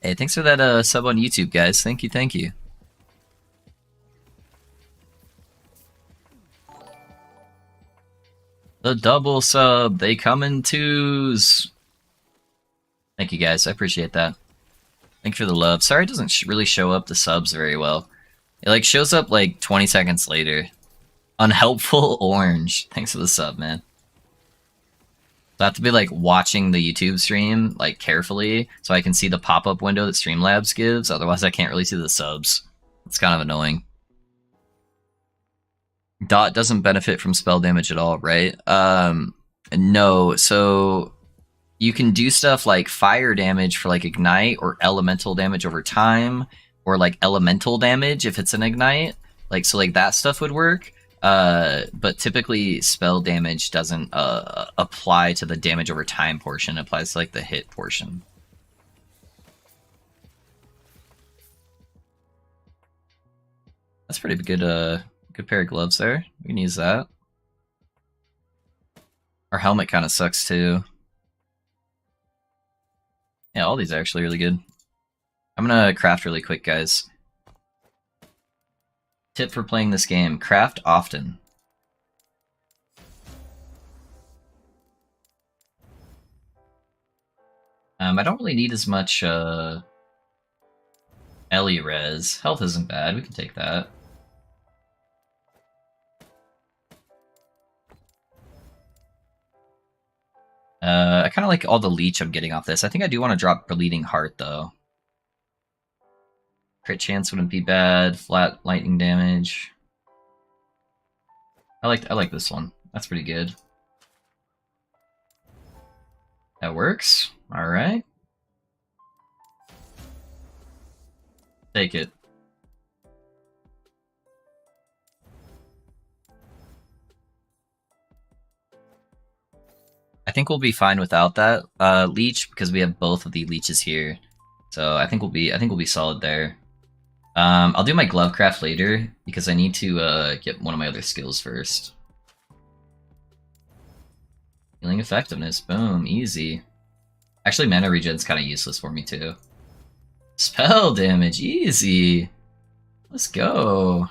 [SPEAKER 1] Hey, thanks for that sub on YouTube, guys. Thank you, thank you. The double sub, they come in twos. Thank you, guys. I appreciate that. Thank you for the love. Sorry it doesn't really show up the subs very well. It like shows up like 20 seconds later. Unhelpful orange. Thanks for the sub, man. So I have to be like watching the YouTube stream like carefully so I can see the pop-up window that Streamlabs gives. Otherwise I can't really see the subs. It's kind of annoying. Dot doesn't benefit from spell damage at all, right? No. So you can do stuff like fire damage for like ignite, or elemental damage over time, or like elemental damage if it's an ignite. Like so like that stuff would work. But typically spell damage doesn't apply to the damage over time portion. It applies to like the hit portion. That's pretty good good pair of gloves there. We can use that. Our helmet kind of sucks too. Yeah, all these are actually really good. I'm gonna craft really quick, guys. Tip for playing this game, craft often. I don't really need as much Ellie res. Health isn't bad, we can take that. I kind of like all the leech I'm getting off this. I think I do want to drop Bleeding Heart, though. Crit chance wouldn't be bad. Flat lightning damage. I like this one. That's pretty good. That works. Alright. Take it. I think we'll be fine without that leech because we have both of the leeches here. So I think we'll be solid there. I'll do my glove craft later because I need to get one of my other skills first. Healing effectiveness, boom, easy. Actually, mana regen's kind of useless for me too. Spell damage, easy. Let's go.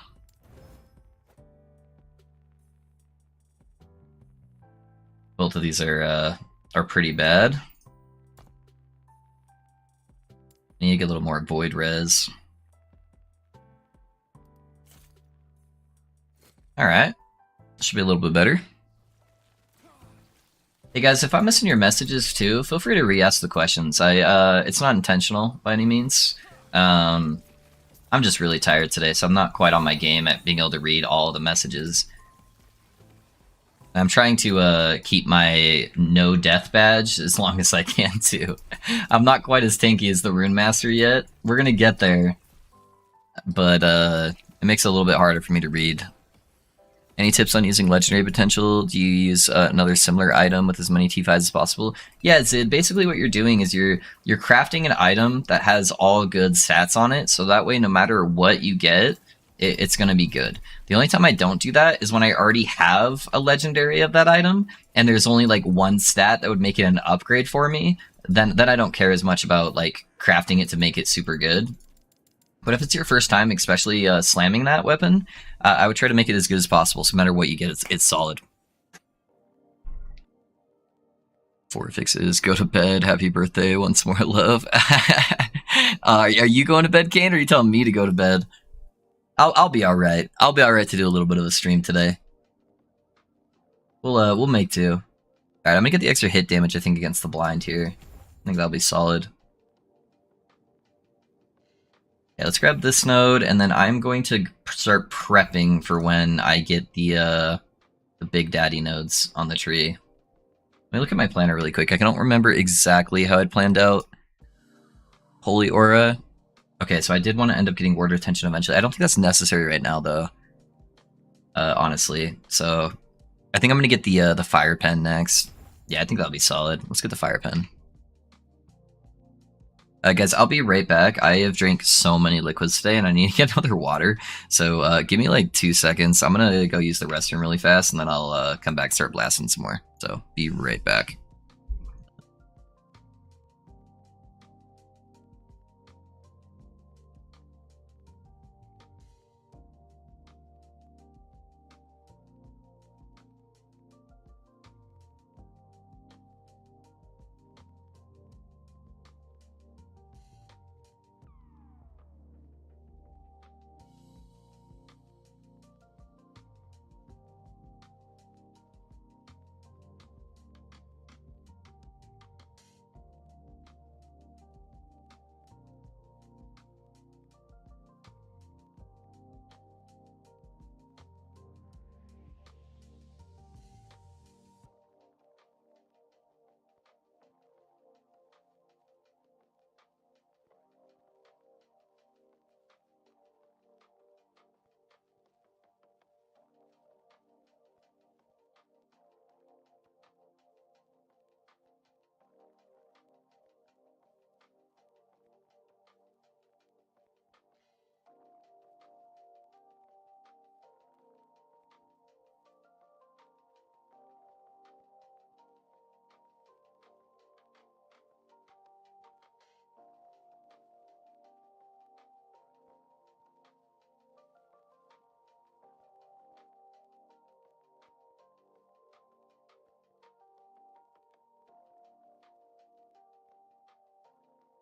[SPEAKER 1] Both of these are pretty bad. Need to get a little more void res. Alright. Should be a little bit better. Hey guys, if I'm missing your messages too, feel free to re-ask the questions. It's not intentional by any means. I'm just really tired today, so I'm not quite on my game at being able to read all the messages. I'm trying to keep my no death badge as long as I can too. I'm not quite as tanky as the Rune Master yet. We're gonna get there, but it makes it a little bit harder for me to read. Any tips on using legendary potential? Do you use another similar item with as many T5s as possible? Yeah, Zid, basically what you're doing is you're crafting an item that has all good stats on it, so that way no matter what you get, it's going to be good. The only time I don't do that is when I already have a legendary of that item, and there's only like one stat that would make it an upgrade for me, then I don't care as much about like crafting it to make it super good. But if it's your first time, especially slamming that weapon, I would try to make it as good as possible, so no matter what you get, it's solid. 4 fixes, go to bed, happy birthday, once more love. Are you going to bed, Kane, or are you telling me to go to bed? I'll be alright. I'll be alright to do a little bit of a stream today. We'll make do. Alright, I'm gonna get the extra hit damage, I think, against the blind here. I think that'll be solid. Yeah, let's grab this node, and then I'm going to start prepping for when I get the Big Daddy nodes on the tree. Let me look at my planner really quick. I don't remember exactly how I'd planned out Holy Aura. Okay, so I did want to end up getting Ward Retention eventually. I don't think that's necessary right now, though. Honestly. So, I think I'm going to get the Fire Pen next. Yeah, I think that'll be solid. Let's get the Fire Pen. Guys, I'll be right back. I have drank so many liquids today, and I need to get another water. So give me like 2 seconds. I'm gonna go use the restroom really fast, and then I'll come back and start blasting some more. So be right back.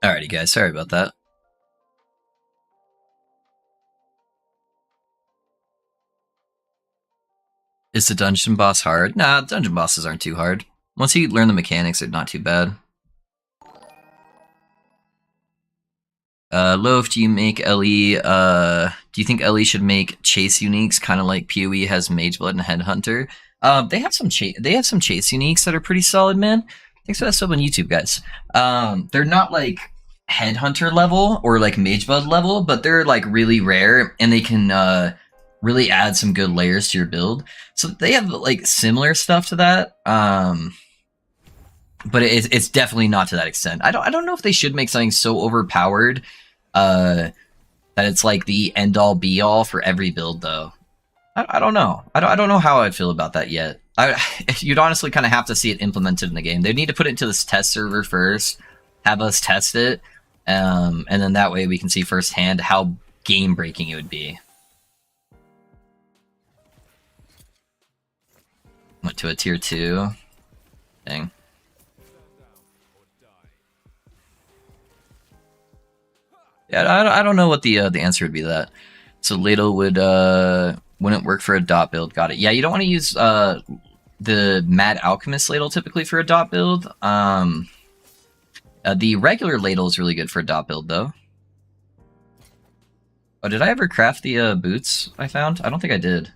[SPEAKER 1] Alrighty, guys. Sorry about that. Is the dungeon boss hard? Nah, dungeon bosses aren't too hard. Once you learn the mechanics, they're not too bad. Loaf, do you make Ellie, do you think Ellie should make chase uniques, kind of like PoE has Mageblood and Headhunter? They have some chase uniques that are pretty solid, man. Thanks for that sub on YouTube, guys. They're not like Headhunter level or like Mageblood level, but they're like really rare, and they can really add some good layers to your build. So they have like similar stuff to that. But it's definitely not to that extent. I don't know if they should make something so overpowered that it's like the end all be all for every build, though. I don't know. I don't know how I'd feel about that yet. You'd honestly kind of have to see it implemented in the game. They need to put it into this test server first, have us test it, and then that way we can see firsthand how game breaking it would be. Went to a tier 2. Dang. Yeah, I don't know what the answer would be to that. So ladle wouldn't work for a dot build. Got it. Yeah, you don't want to use the Mad Alchemist ladle typically for a dot build. The regular ladle is really good for a dot build though. Oh, did I ever craft the boots I found? I don't think I did.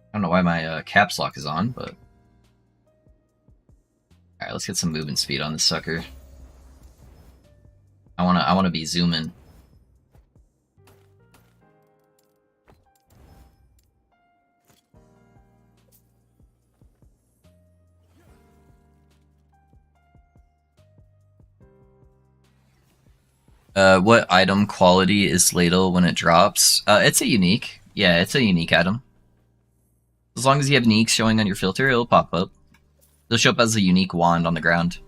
[SPEAKER 1] I don't know why my caps lock is on, but. Alright, let's get some movement speed on this sucker. I wanna be zooming. What item quality is ladle when it drops? It's a unique. Yeah, it's a unique item. As long as you have unique showing on your filter, it'll pop up. It'll show up as a unique wand on the ground.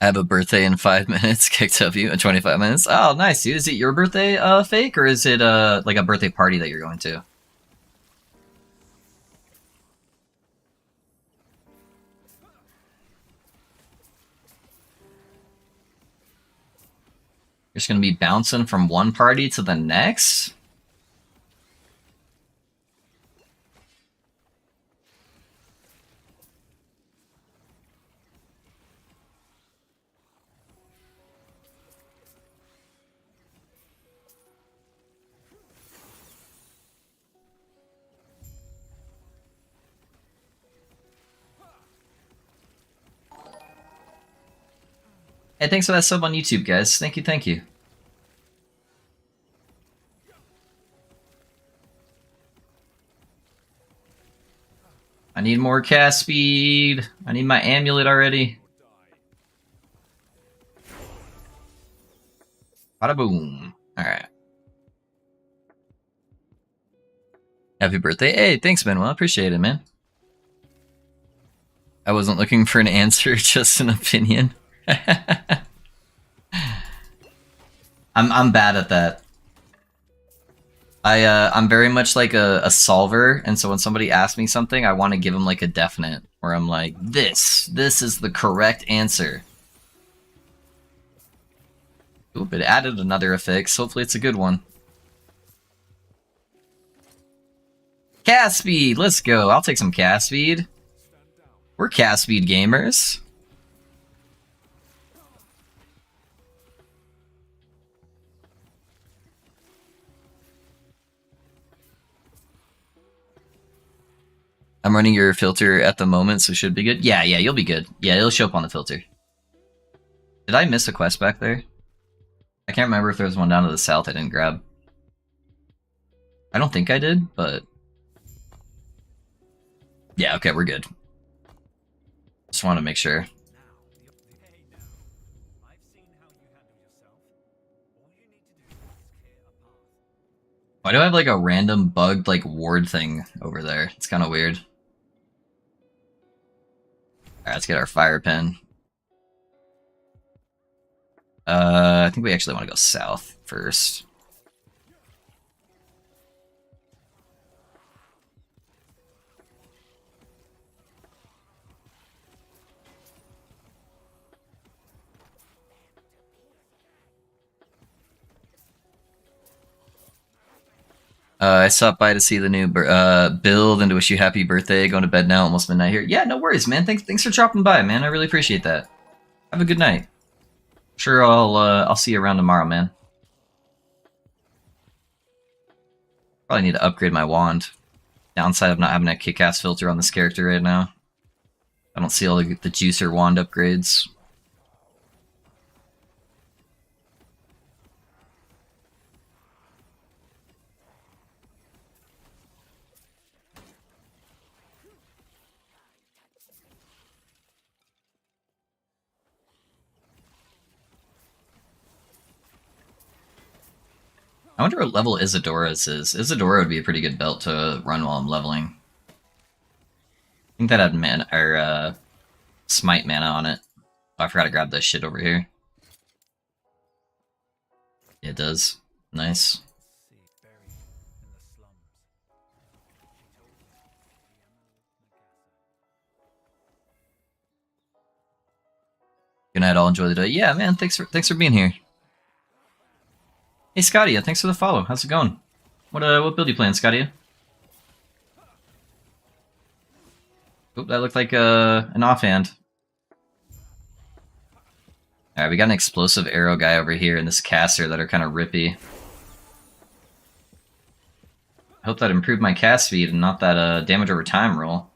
[SPEAKER 1] I have a birthday in 5 minutes. Kicked up you in 25 minutes. Oh, nice, dude. Is it your birthday, fake, or is it like a birthday party that you're going to? You're just gonna be bouncing from one party to the next? Hey, thanks for that sub on YouTube, guys. Thank you, thank you. I need more cast speed. I need my amulet already. Bada boom. Alright. Happy birthday. Hey, thanks, Manuel. Appreciate it, man. I wasn't looking for an answer, just an opinion. I'm bad at that. I'm very much like a solver, and so when somebody asks me something, I want to give them like a definite, where I'm like, this is the correct answer. Ooh, but it added another affix. Hopefully it's a good one. Cast speed, let's go. I'll take some cast speed. We're cast speed gamers. I'm running your filter at the moment, so should be good. Yeah, you'll be good. Yeah, it'll show up on the filter. Did I miss a quest back there? I can't remember if there was one down to the south I didn't grab. I don't think I did, but... Yeah, okay, we're good. Just want to make sure. Why do I have like a random bugged like ward thing over there? It's kind of weird. Alright, let's get our fire pen. I think we actually want to go south first. I stopped by to see the new build and to wish you happy birthday. Going to bed now, almost midnight here. Yeah, no worries, man. Thanks for dropping by, man. I really appreciate that. Have a good night. Sure, I'll see you around tomorrow, man. Probably need to upgrade my wand. Downside of not having a kick-ass filter on this character right now. I don't see all the juicer wand upgrades. I wonder what level Isadora's is. Isadora would be a pretty good belt to run while I'm leveling. I think that had mana, or smite mana on it. Oh, I forgot to grab this shit over here. Yeah, it does. Nice. Good night, all. Enjoy the day. Yeah, man. Thanks for being here. Hey, Scotty. Thanks for the follow. How's it going? What build you playing, Scotty? Oop, that looked like an offhand. Alright, we got an explosive arrow guy over here and this caster that are kind of rippy. I hope that improved my cast speed and not that damage over time roll.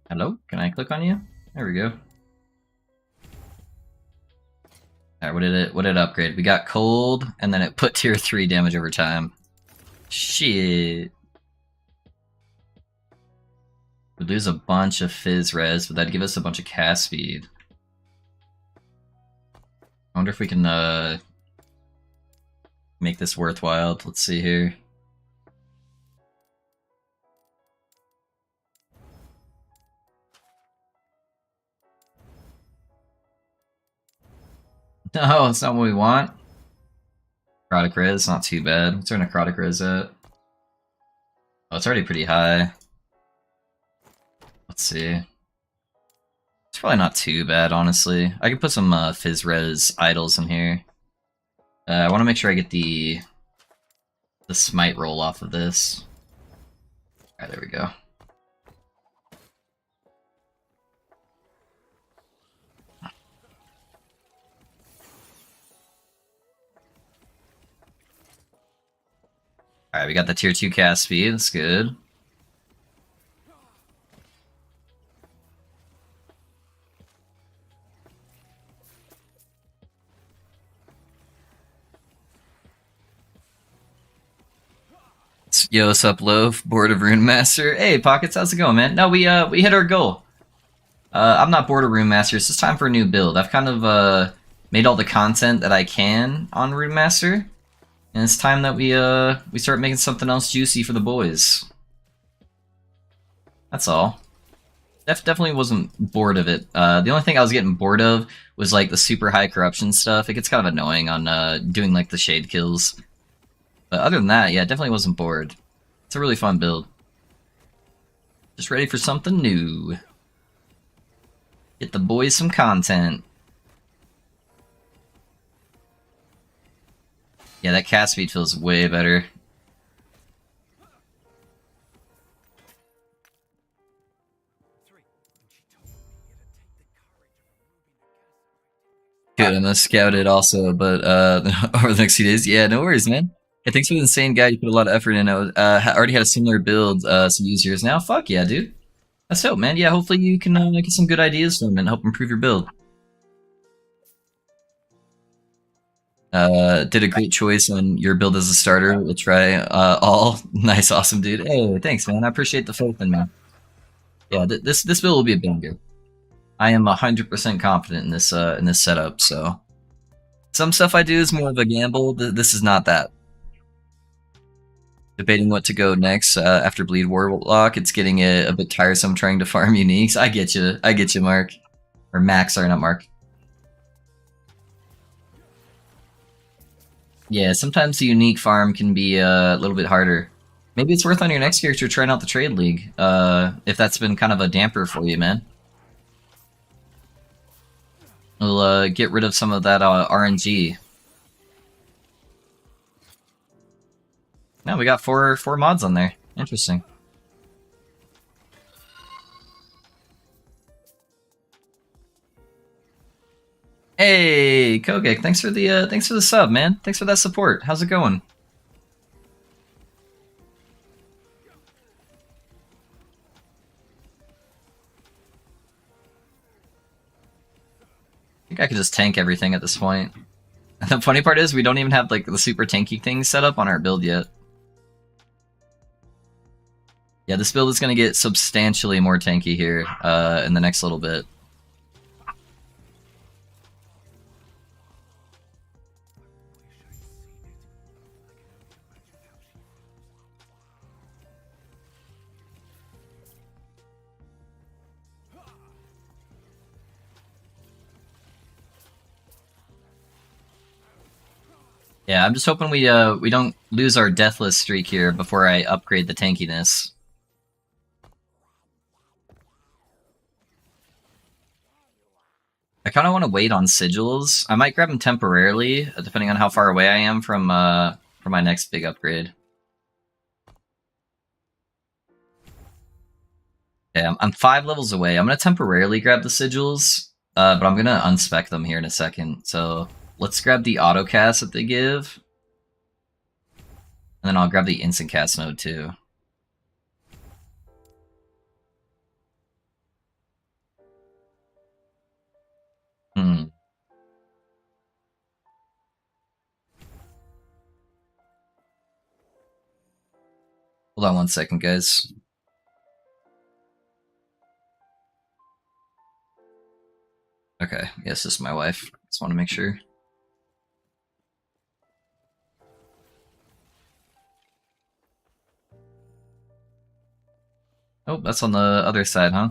[SPEAKER 1] Hello? Can I click on you? There we go. Alright, what did it upgrade? We got cold, and then it put tier 3 damage over time. Shit. We'd lose a bunch of fizz res, but that'd give us a bunch of cast speed. I wonder if we can make this worthwhile. Let's see here. No, it's not what we want. Necrotic res, not too bad. What's our necrotic res at? Oh, it's already pretty high. Let's see. It's probably not too bad, honestly. I could put some fizz res idols in here. I want to make sure I get the smite roll off of this. Alright, there we go. Alright, we got the tier 2 cast speed, that's good. Yo, what's up, Loaf? Bored of Rune Master? Hey, Pockets, how's it going, man? No, we hit our goal. I'm not bored of Rune Master, it's just time for a new build. I've kind of made all the content that I can on Rune Master. And it's time that we start making something else juicy for the boys. That's all. Definitely wasn't bored of it. The only thing I was getting bored of was like the super high corruption stuff. It gets kind of annoying on doing like the shade kills. But other than that, yeah, definitely wasn't bored. It's a really fun build. Just ready for something new. Get the boys some content. Yeah, that cast speed feels way better. Good, I'm gonna scout it also, but over the next few days. Yeah, no worries, man. Hey, thanks for the insane guide. You put a lot of effort in. I already had a similar build some users now. Fuck yeah, dude. That's dope, man. Yeah, hopefully you can get some good ideas from it and help improve your build. Did a great choice on your build as a starter. We'll try all. Nice, awesome, dude. Hey, thanks, man. I appreciate the faith in me. Yeah, this build will be a banger. I am 100% confident in this setup. So some stuff I do is more of a gamble. This is not that. Debating what to go next after Bleed Warlock. It's getting a bit tiresome trying to farm uniques. I get you. I get you, Mark. Or Max, sorry, not Mark. Yeah, sometimes the unique farm can be a little bit harder. Maybe it's worth on your next character trying out the Trade League, if that's been kind of a damper for you, man. We'll get rid of some of that RNG. No, we got four mods on there. Interesting. Hey, Kogek, thanks for the sub, man. Thanks for that support. How's it going? I think I could just tank everything at this point. The funny part is we don't even have like the super tanky thing set up on our build yet. Yeah, this build is going to get substantially more tanky here in the next little bit. Yeah, I'm just hoping we don't lose our deathless streak here before I upgrade the tankiness. I kind of want to wait on sigils. I might grab them temporarily, depending on how far away I am from my next big upgrade. Yeah, I'm 5 levels away. I'm gonna temporarily grab the sigils, but I'm gonna unspec them here in a second. So let's grab the auto cast that they give, and then I'll grab the instant cast node too. Hmm. Hold on one second, guys. Okay, yes, this is my wife. Just want to make sure. Oh, that's on the other side, huh?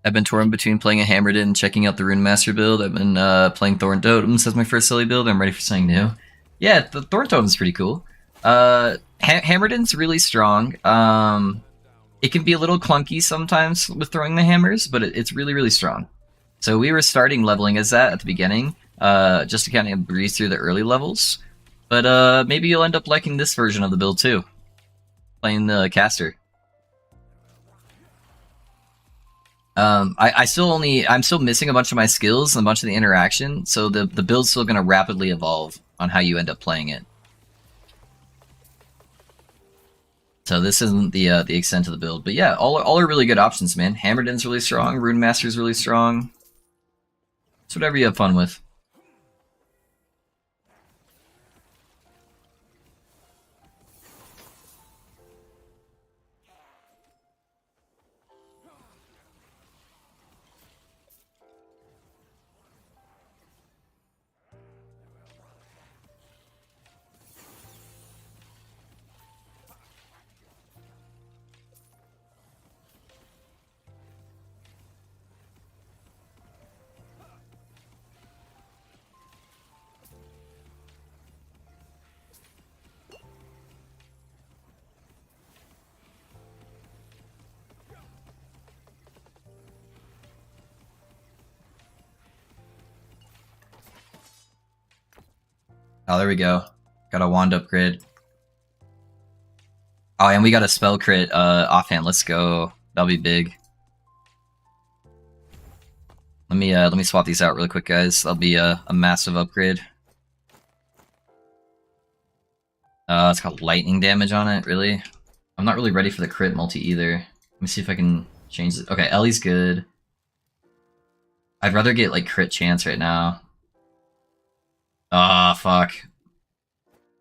[SPEAKER 1] I've been torn between playing a Hammered and checking out the Rune Master build. I've been playing Thorn Totems as my first silly build. I'm ready for something new. Yeah, the Thorn Totem's pretty cool. Hammerden's really strong. It can be a little clunky sometimes with throwing the hammers, but it's really, really strong. So we were starting leveling as that at the beginning, just to kind of breeze through the early levels. But maybe you'll end up liking this version of the build too, playing the caster. I'm still missing a bunch of my skills and a bunch of the interaction, so the build's still going to rapidly evolve on how you end up playing it. So this isn't the extent of the build, but yeah, all are really good options, man. Hammerden's really strong, Rune Master's really strong. It's whatever you have fun with. Oh, there we go. Got a wand upgrade. Oh, and we got a spell crit offhand. Let's go. That'll be big. Let me swap these out really quick, guys. That'll be a massive upgrade. It's got lightning damage on it, really? I'm not really ready for the crit multi either. Let me see if I can change it. Okay, Ellie's good. I'd rather get like crit chance right now. Ah, fuck.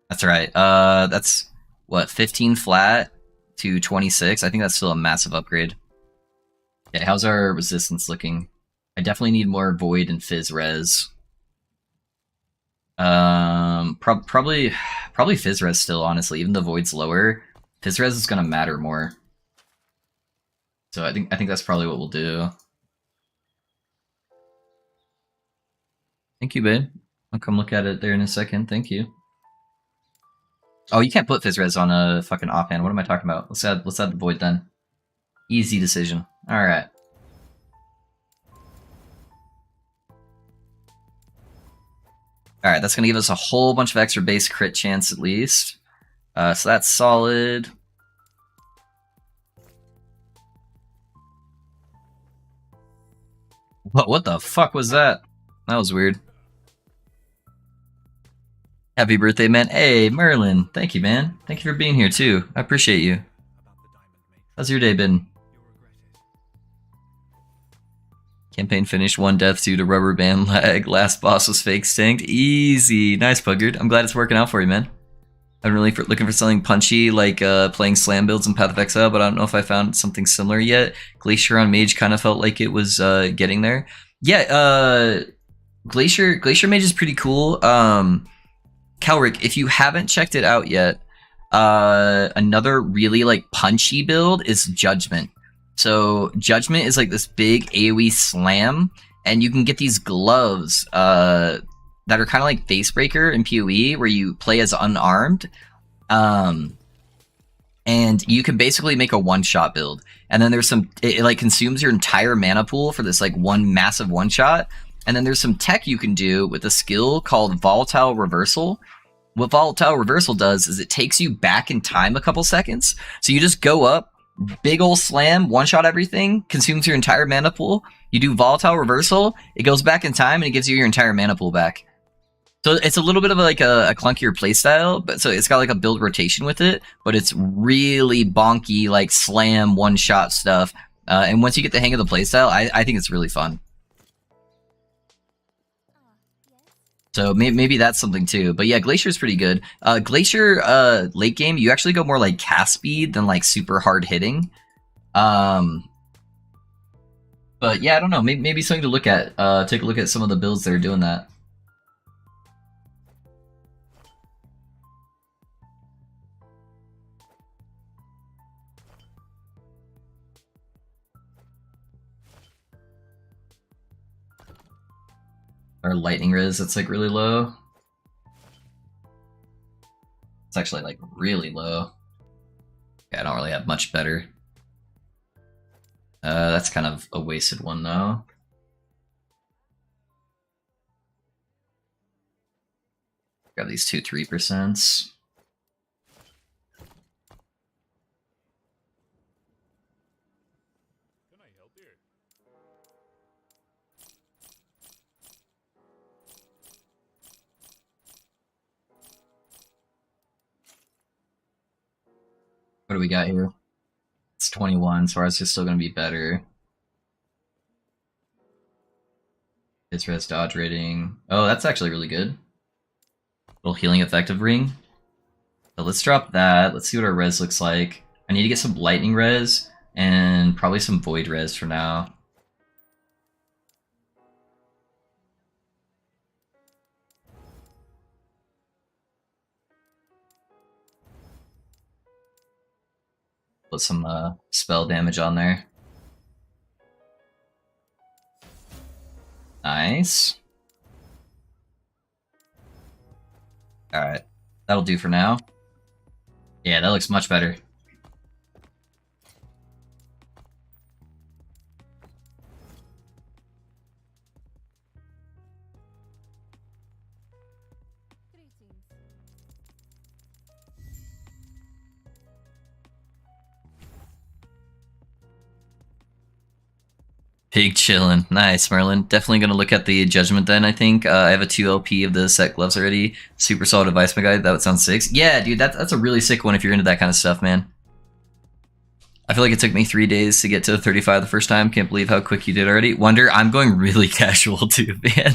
[SPEAKER 1] That's right. That's what, 15 flat? to 26. I think that's still a massive upgrade. Okay, how's our resistance looking? I definitely need more void and fizz res. Probably fizz res still, honestly. Even the void's lower, fizz res is gonna matter more. So I think that's probably what we'll do. Thank you, babe. I'll come look at it there in a second. Thank you. Oh, you can't put fizz res on a fucking offhand. What am I talking about? Let's add the void then. Easy decision. All right. All right, that's gonna give us a whole bunch of extra base crit chance at least. So that's solid. What the fuck was that? That was weird. Happy birthday, man. Hey, Merlin. Thank you, man. Thank you for being here, too. I appreciate you. How's your day been? Campaign finished, 1 death due to rubber band lag. Last boss was fake stanked. Easy. Nice, Puggard. I'm glad it's working out for you, man. I'm really looking for something punchy, like playing slam builds in Path of Exile, but I don't know if I found something similar yet. Glacier on Mage kind of felt like it was getting there. Yeah, Glacier Mage is pretty cool. Kelric, if you haven't checked it out yet, another really like punchy build is Judgment. So Judgment is like this big AoE slam, and you can get these gloves that are kind of like Facebreaker in PoE, where you play as unarmed, and you can basically make a one-shot build. And then there's it like consumes your entire mana pool for this like one massive one-shot. And then there's some tech you can do with a skill called Volatile Reversal. What Volatile Reversal does is it takes you back in time a couple seconds. So you just go up, big ol' slam, one-shot everything, consumes your entire mana pool. You do Volatile Reversal, it goes back in time, and it gives you your entire mana pool back. So it's a little bit of like a clunkier playstyle, but so it's got like a build rotation with it, but it's really bonky, like slam, one-shot stuff. And once you get the hang of the playstyle, I think it's really fun. So maybe that's something too. But yeah, Glacier's pretty good. Glacier, late game, you actually go more like cast speed than like super hard hitting. But yeah, I don't know. Maybe something to look at. Take a look at some of the builds that are doing that. Or lightning res, it's like really low. It's actually like really low. Yeah, I don't really have much better. That's kind of a wasted one though. Got these 2 3%. What do we got here? It's 21, so ours is still going to be better. It's res dodge rating. Oh, that's actually really good. Little healing effective ring. So let's drop that. Let's see what our res looks like. I need to get some lightning res and probably some void res for now. Put some spell damage on there. Nice. Alright, that'll do for now. Yeah, that looks much better. Pig chillin'. Nice, Merlin. Definitely gonna look at the Judgment then, I think. I have a 2 LP of the set gloves already. Super solid advice, my guy. That would sound sick. Yeah, dude, that's a really sick one if you're into that kind of stuff, man. I feel like it took me 3 days to get to 35 the first time. Can't believe how quick you did already. Wonder, I'm going really casual too, man.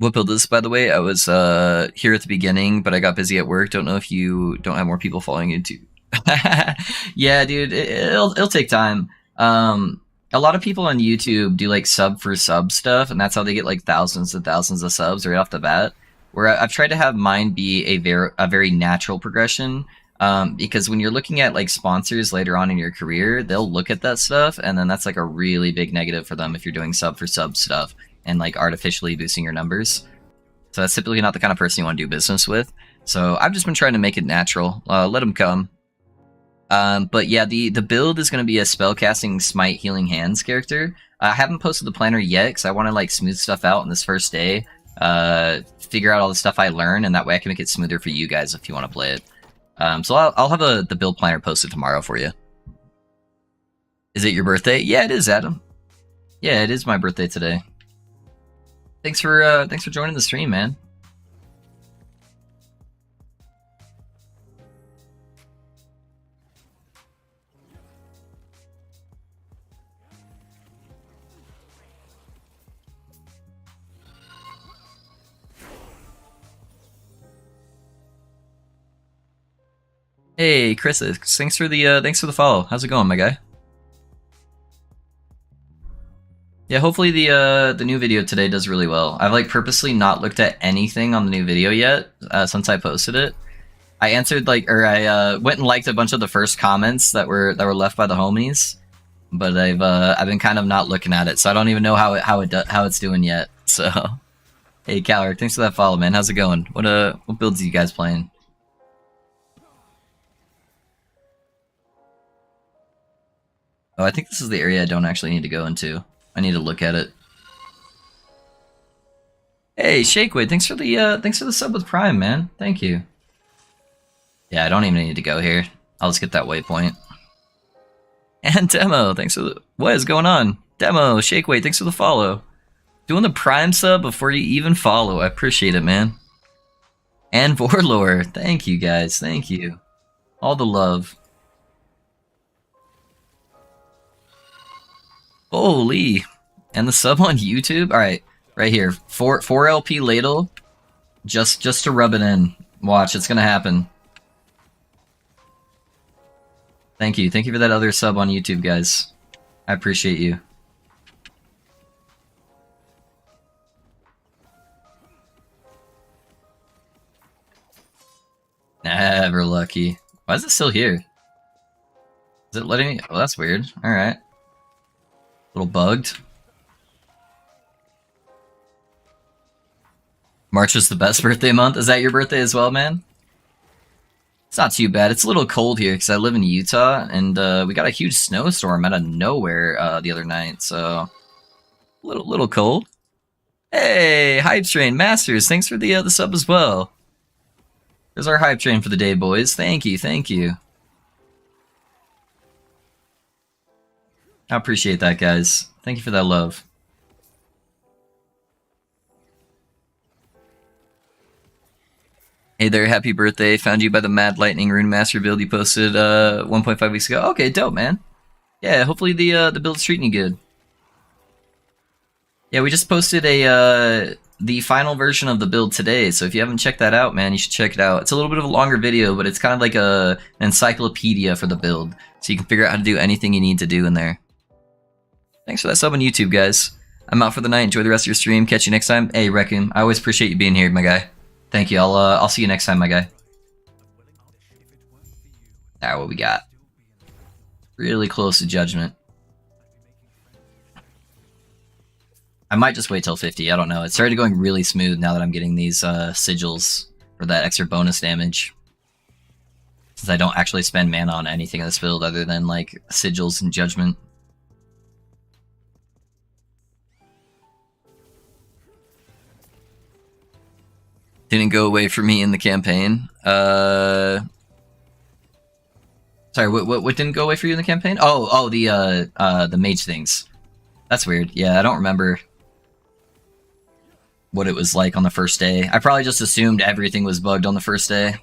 [SPEAKER 1] What build is this, by the way? I was here at the beginning, but I got busy at work. Don't know if you don't have more people following you too. Yeah, dude, it'll take time. A lot of people on YouTube do like sub for sub stuff, and that's how they get like thousands and thousands of subs right off the bat. Where I've tried to have mine be a very natural progression. Because when you're looking at like sponsors later on in your career, they'll look at that stuff, and then that's like a really big negative for them if you're doing sub for sub stuff and like artificially boosting your numbers. So that's typically not the kind of person you want to do business with. So I've just been trying to make it natural. Let them come. But yeah, the build is going to be a spellcasting smite healing hands character. I haven't posted the planner yet because I want to like smooth stuff out on this first day. Figure out all the stuff I learn, and that way I can make it smoother for you guys if you want to play it. So I'll have the build planner posted tomorrow for you. Is it your birthday? Yeah, it is, Adam. Yeah, it is my birthday today. Thanks for joining the stream, man. Hey, Chris, thanks for the follow. How's it going, my guy? Yeah, hopefully the new video today does really well. I've like purposely not looked at anything on the new video yet since I posted it. I answered I went and liked a bunch of the first comments that were left by the homies, but I've been kind of not looking at it, so I don't even know how it's doing yet. So, hey, Calric, thanks for that follow, man. How's it going? What builds are you guys playing? Oh, I think this is the area I don't actually need to go into. I need to look at it. Hey, Shakewood, thanks for the sub with Prime, man. Thank you. Yeah, I don't even need to go here. I'll just get that waypoint. And Demo, thanks for what is going on? Demo, Shakeweight, thanks for the follow. Doing the Prime sub before you even follow. I appreciate it, man. And Vorlore, thank you guys, thank you. All the love. Holy. And the sub on YouTube? Alright, right here. 4 LP ladle. Just to rub it in. Watch, it's gonna happen. Thank you. Thank you for that other sub on YouTube, guys. I appreciate you. Never lucky. Why is it still here? Is it letting me? Oh, that's weird. Alright. Little bugged. March is the best birthday month. Is that your birthday as well, man? It's not too bad. It's a little cold here because I live in Utah, and we got a huge snowstorm out of nowhere the other night, so a little cold. Hey, Hype Train Masters, thanks for the sub as well. There's our Hype Train for the day, boys. Thank you, thank you. I appreciate that, guys. Thank you for that love. Hey there, happy birthday. Found you by the Mad Lightning Rune Master build you posted 1.5 weeks ago. Okay, dope, man. Yeah, hopefully the build's treating you good. Yeah, we just posted the final version of the build today, so if you haven't checked that out, man, you should check it out. It's a little bit of a longer video, but it's kind of like an encyclopedia for the build, so you can figure out how to do anything you need to do in there. Thanks for that sub on YouTube, guys. I'm out for the night. Enjoy the rest of your stream. Catch you next time. Hey, Reckon, I always appreciate you being here, my guy. Thank you. I'll see you next time, my guy. Alright, what we got? Really close to Judgment. I might just wait till 50. I don't know. It started going really smooth now that I'm getting these sigils for that extra bonus damage. Since I don't actually spend mana on anything in this build other than like sigils and Judgment. Didn't go away for me in the campaign. Sorry, what didn't go away for you in the campaign? Oh, the mage things. That's weird. Yeah, I don't remember what it was like on the first day. I probably just assumed everything was bugged on the first day.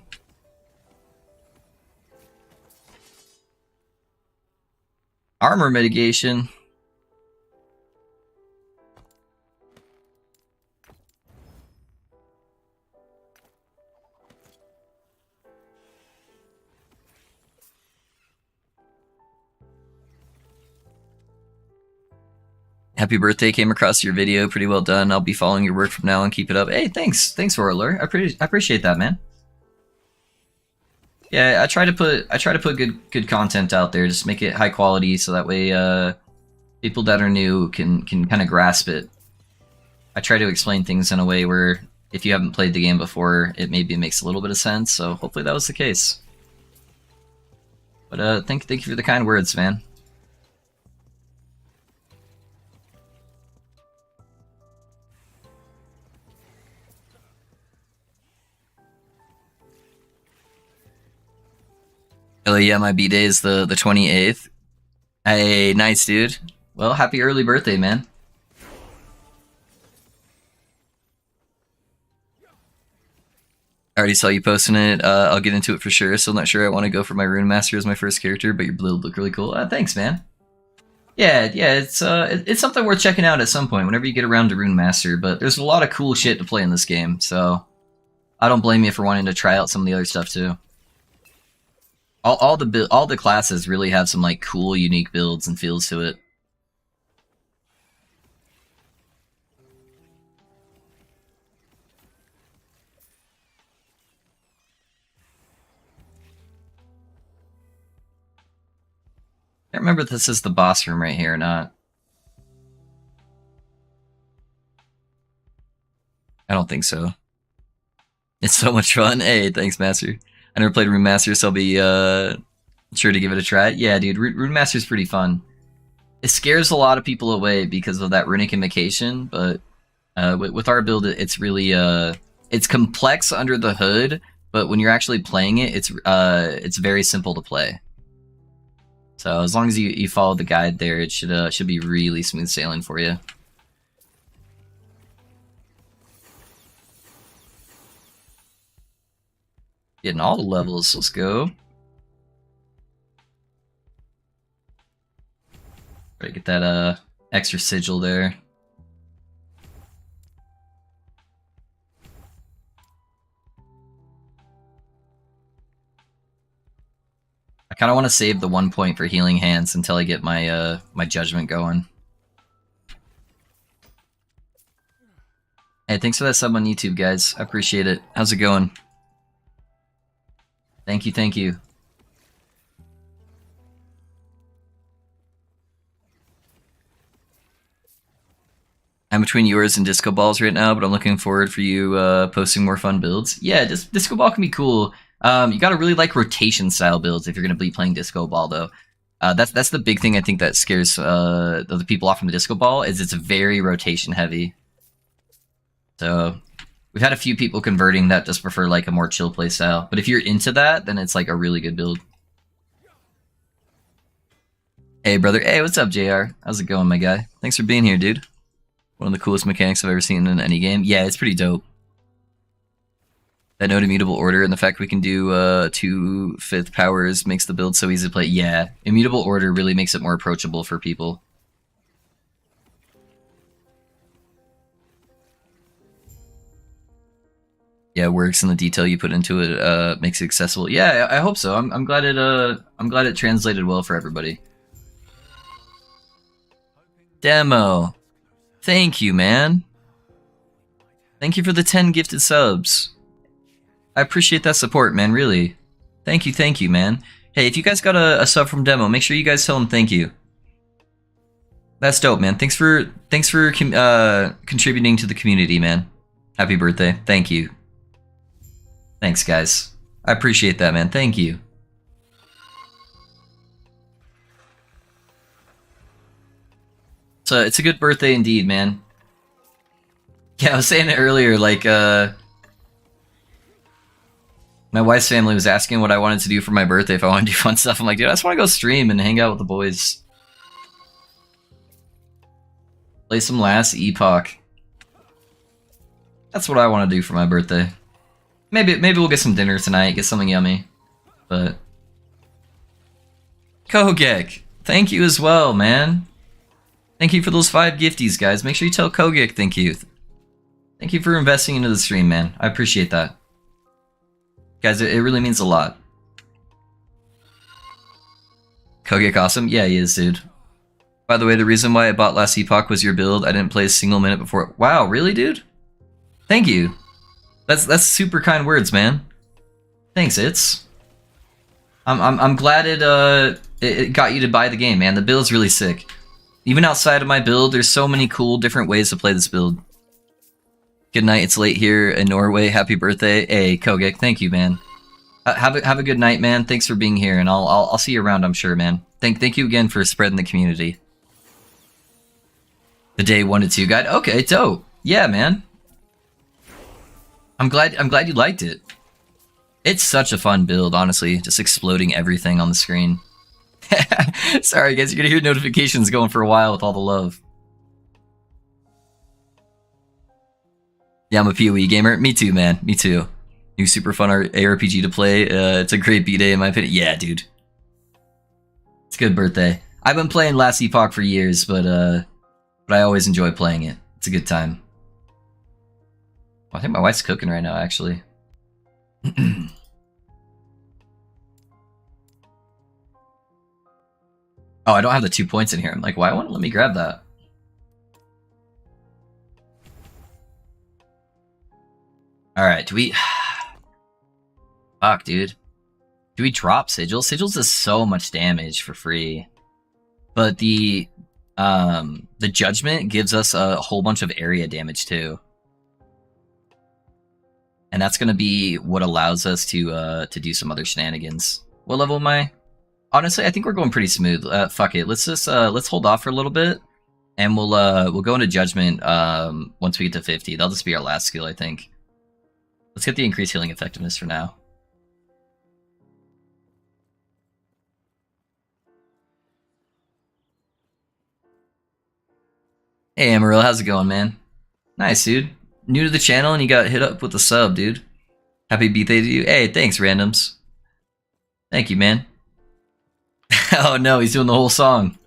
[SPEAKER 1] Armor mitigation. Happy birthday, came across your video, pretty well done. I'll be following your work from now on, keep it up. Hey, thanks, Orler. I appreciate that, man. Yeah, I try to put good content out there, just make it high quality, so that way people that are new can kind of grasp it. I try to explain things in a way where if you haven't played the game before, it maybe makes a little bit of sense. So hopefully that was the case. But thank you for the kind words, man. Oh yeah, my B-Day is the 28th. Hey, nice, dude. Well, happy early birthday, man. I already saw you posting it. I'll get into it for sure. Still not sure I want to go for my Rune Master as my first character, but your build look really cool. Thanks, man. Yeah, it's something worth checking out at some point whenever you get around to Rune Master. But there's a lot of cool shit to play in this game, so I don't blame you for wanting to try out some of the other stuff too. All the classes really have some like cool, unique builds and feels to it. I can't remember if this is the boss room right here or not. I don't think so. It's so much fun. Hey, thanks, Master. I never played Rune Master, so I'll be sure to give it a try. Yeah, dude, Rune Master's pretty fun. It scares a lot of people away because of that runic invocation, but with our build, it's really it's complex under the hood, but when you're actually playing it, it's very simple to play. So as long as you follow the guide there, it should be really smooth sailing for you. Getting all the levels, let's go. Try to get that extra sigil there. I kind of want to save the 1 point for healing hands until I get my my judgment going. Hey, thanks for that sub on YouTube, guys. I appreciate it. How's it going? Thank you, thank you. I'm between yours and Disco Balls right now, but I'm looking forward for you posting more fun builds. Yeah, Disco Ball can be cool. You gotta really like rotation style builds if you're gonna be playing Disco Ball, though. That's the big thing I think that scares the people off from the Disco Ball, is it's very rotation heavy. So we've had a few people converting that just prefer like a more chill play style. But if you're into that, then it's like a really good build. Hey, brother. Hey, what's up, JR? How's it going, my guy? Thanks for being here, dude. One of the coolest mechanics I've ever seen in any game. Yeah, it's pretty dope. That note immutable order and the fact we can do 2/5 powers makes the build so easy to play. Yeah, immutable order really makes it more approachable for people. Yeah, works, and the detail you put into it makes it accessible. Yeah, I hope so. I'm glad it translated well for everybody. Demo. Thank you, man. Thank you for the 10 gifted subs. I appreciate that support, man, really. Thank you, man. Hey, if you guys got a sub from Demo, make sure you guys tell him thank you. That's dope, man. Thanks for contributing to the community, man. Happy birthday. Thank you. Thanks, guys. I appreciate that, man. Thank you. So it's a good birthday indeed, man. Yeah, I was saying it earlier, like, my wife's family was asking what I wanted to do for my birthday, if I wanted to do fun stuff. I'm like, dude, I just want to go stream and hang out with the boys. Play some Last Epoch. That's what I want to do for my birthday. Maybe we'll get some dinner tonight, get something yummy. But Kogek, thank you as well, man. Thank you for those 5 gifties, guys. Make sure you tell Kogek thank you. Thank you for investing into the stream, man. I appreciate that. Guys, it really means a lot. Kogek awesome? Yeah, he is, dude. By the way, the reason why I bought Last Epoch was your build. I didn't play a single minute before. Wow, really, dude? Thank you. That's super kind words, man. Thanks, I'm glad it got you to buy the game, man. The build's really sick. Even outside of my build, there's so many cool different ways to play this build. Good night. It's late here in Norway. Happy birthday, hey Kogek. Thank you, man. Have a good night, man. Thanks for being here, and I'll see you around. I'm sure, man. Thank you again for spreading the community. The day 1 to 2 guide. Okay, dope. Yeah, man. I'm glad you liked it. It's such a fun build, honestly. Just exploding everything on the screen. Sorry, guys. You're gonna hear notifications going for a while with all the love. Yeah, I'm a PoE gamer. Me too, man. Me too. New super fun ARPG to play. It's a great BDay in my opinion. Yeah, dude. It's a good birthday. I've been playing Last Epoch for years, but I always enjoy playing it. It's a good time. I think my wife's cooking right now, actually. Oh, I don't have the 2 points in here. I'm like, why won't it let me grab that? Alright, do we... Fuck, dude. Do we drop Sigils? Sigils does so much damage for free. But the Judgment gives us a whole bunch of area damage, too. And that's gonna be what allows us to do some other shenanigans. What level am I? Honestly, I think we're going pretty smooth. Fuck it. Let's just let's hold off for a little bit, and we'll go into Judgment once we get to 50. That'll just be our last skill, I think. Let's get the increased healing effectiveness for now. Hey Amarillo, how's it going, man? Nice, dude. New to the channel and you got hit up with a sub, dude. Happy birthday to you. Hey, thanks, randoms. Thank you, man. Oh no, he's doing the whole song.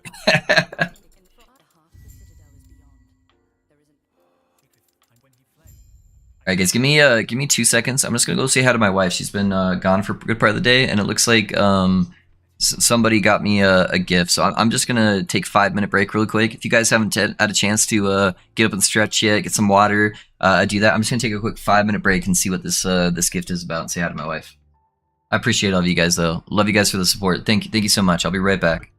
[SPEAKER 1] Alright guys, give me 2 seconds. I'm just gonna go say hi to my wife. She's been gone for a good part of the day, and it looks like somebody got me a gift. So I'm just gonna take 5-minute break real quick. If you guys haven't had a chance to get up and stretch yet, get some water, do that. I'm just gonna take a quick 5-minute break and see what this gift is about and say hi to my wife. I appreciate all of you guys though. Love you guys for the support. Thank you so much. I'll be right back.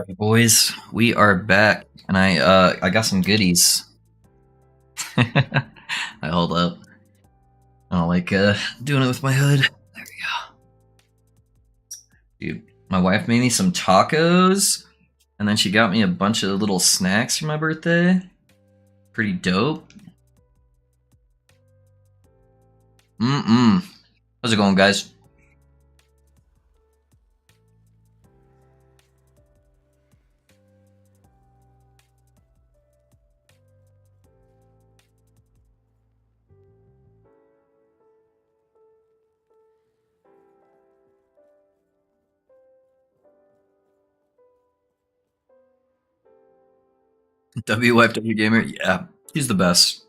[SPEAKER 1] Alright, boys, we are back, and I got some goodies. I hold up. I don't like doing it with my hood. There we go. Dude, my wife made me some tacos, and then she got me a bunch of little snacks for my birthday. Pretty dope. How's it going, guys? WFW Gamer? Yeah, he's the best.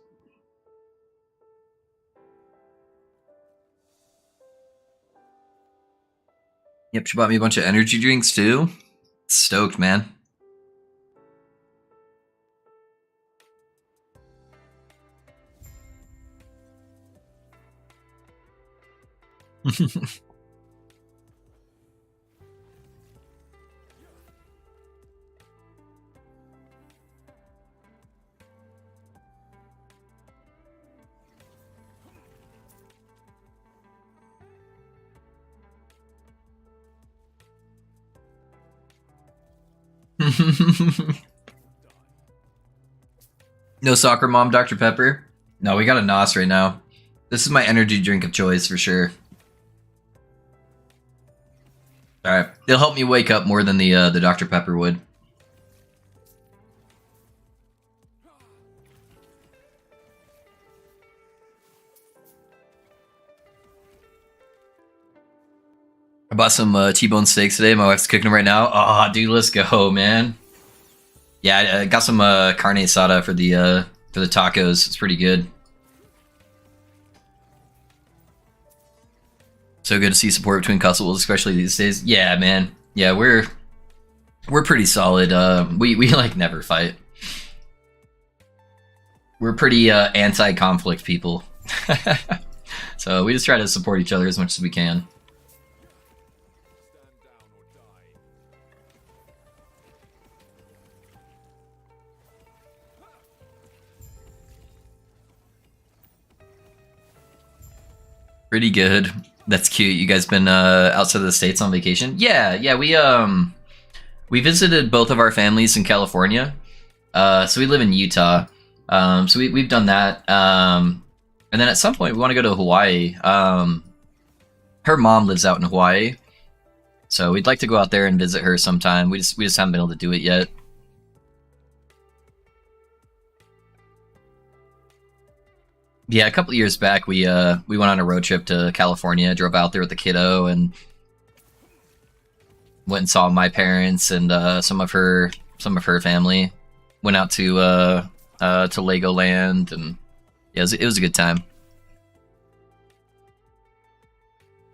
[SPEAKER 1] Yep, she bought me a bunch of energy drinks too. Stoked, man. No soccer mom, Dr. Pepper? No, we got a NOS right now. This is my energy drink of choice for sure. Alright. It'll help me wake up more than the Dr. Pepper would. I bought some T-bone steaks today. My wife's cooking them right now. Oh, dude, let's go, man. Yeah, I got some carne asada for the tacos. It's pretty good. So good to see support between couples, especially these days. Yeah, man. Yeah, we're pretty solid. We like never fight. We're pretty anti-conflict people. So we just try to support each other as much as we can. Pretty good. That's cute. You guys been outside of the States on vacation? Yeah, we visited both of our families in California. So we live in Utah. So we've done that. And then at some point we want to go to Hawaii. Her mom lives out in Hawaii. So we'd like to go out there and visit her sometime. We just haven't been able to do it yet. Yeah, a couple of years back, we went on a road trip to California, drove out there with the kiddo, and went and saw my parents and some of her family. Went out to Legoland, and yeah, it was a good time.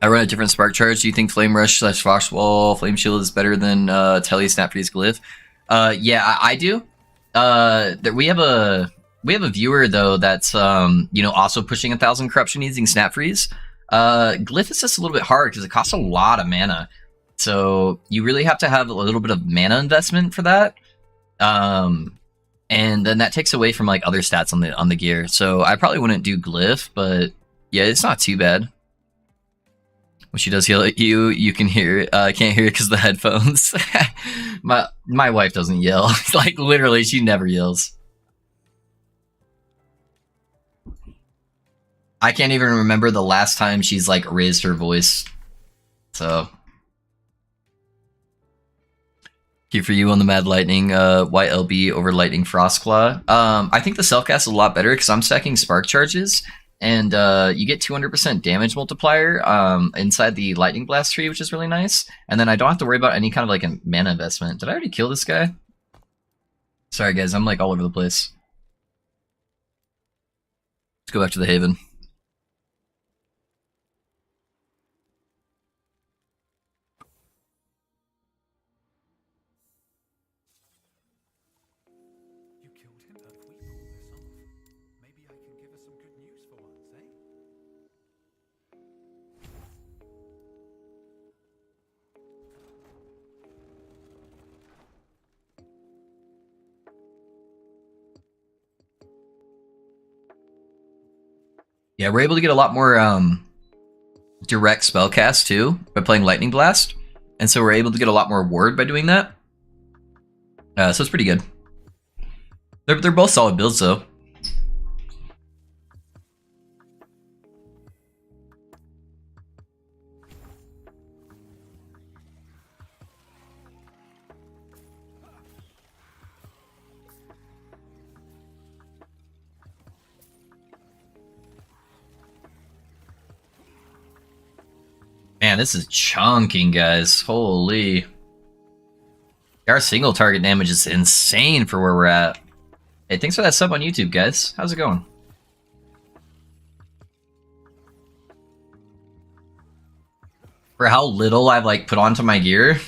[SPEAKER 1] I run a different spark charge. Do you think Flame Rush / Frostwall Flame Shield is better than Telly Snap Freeze Glyph? Yeah, I do. We have a viewer though that's also pushing 1,000 corruption using Snap Freeze. Glyph is just a little bit hard because it costs a lot of mana, so you really have to have a little bit of mana investment for that. And then that takes away from like other stats on the gear. So I probably wouldn't do Glyph, but yeah, it's not too bad. When she does yell at you, you can hear. I can't hear it because of the headphones. my wife doesn't yell. Like literally, she never yells. I can't even remember the last time she's like raised her voice. So, key for you on the Mad Lightning, YLB over Lightning Frostclaw. I think the self-cast is a lot better because I'm stacking Spark Charges, and you get 200% damage multiplier inside the Lightning Blast tree, which is really nice. And then I don't have to worry about any kind of like a mana investment. Did I already kill this guy? Sorry guys, I'm like all over the place. Let's go back to the Haven. Yeah, we're able to get a lot more direct spellcast too by playing Lightning Blast, and so we're able to get a lot more ward by doing that. So it's pretty good. They're both solid builds though. Man, this is chunking, guys. Holy. Our single target damage is insane for where we're at. Hey, thanks for that sub on YouTube, guys. How's it going? For how little I've like put onto my gear,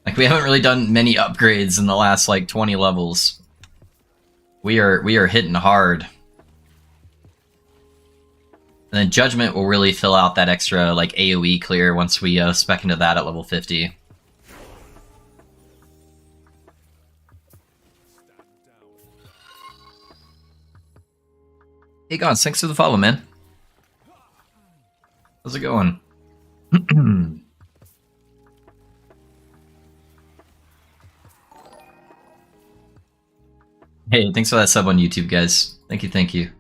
[SPEAKER 1] like we haven't really done many upgrades in the last like 20 levels. We are hitting hard. And then Judgment will really fill out that extra like AoE clear once we spec into that at level 50. Hey Gons, thanks for the follow, man. How's it going? Hey, thanks for that sub on YouTube, guys. Thank you, thank you.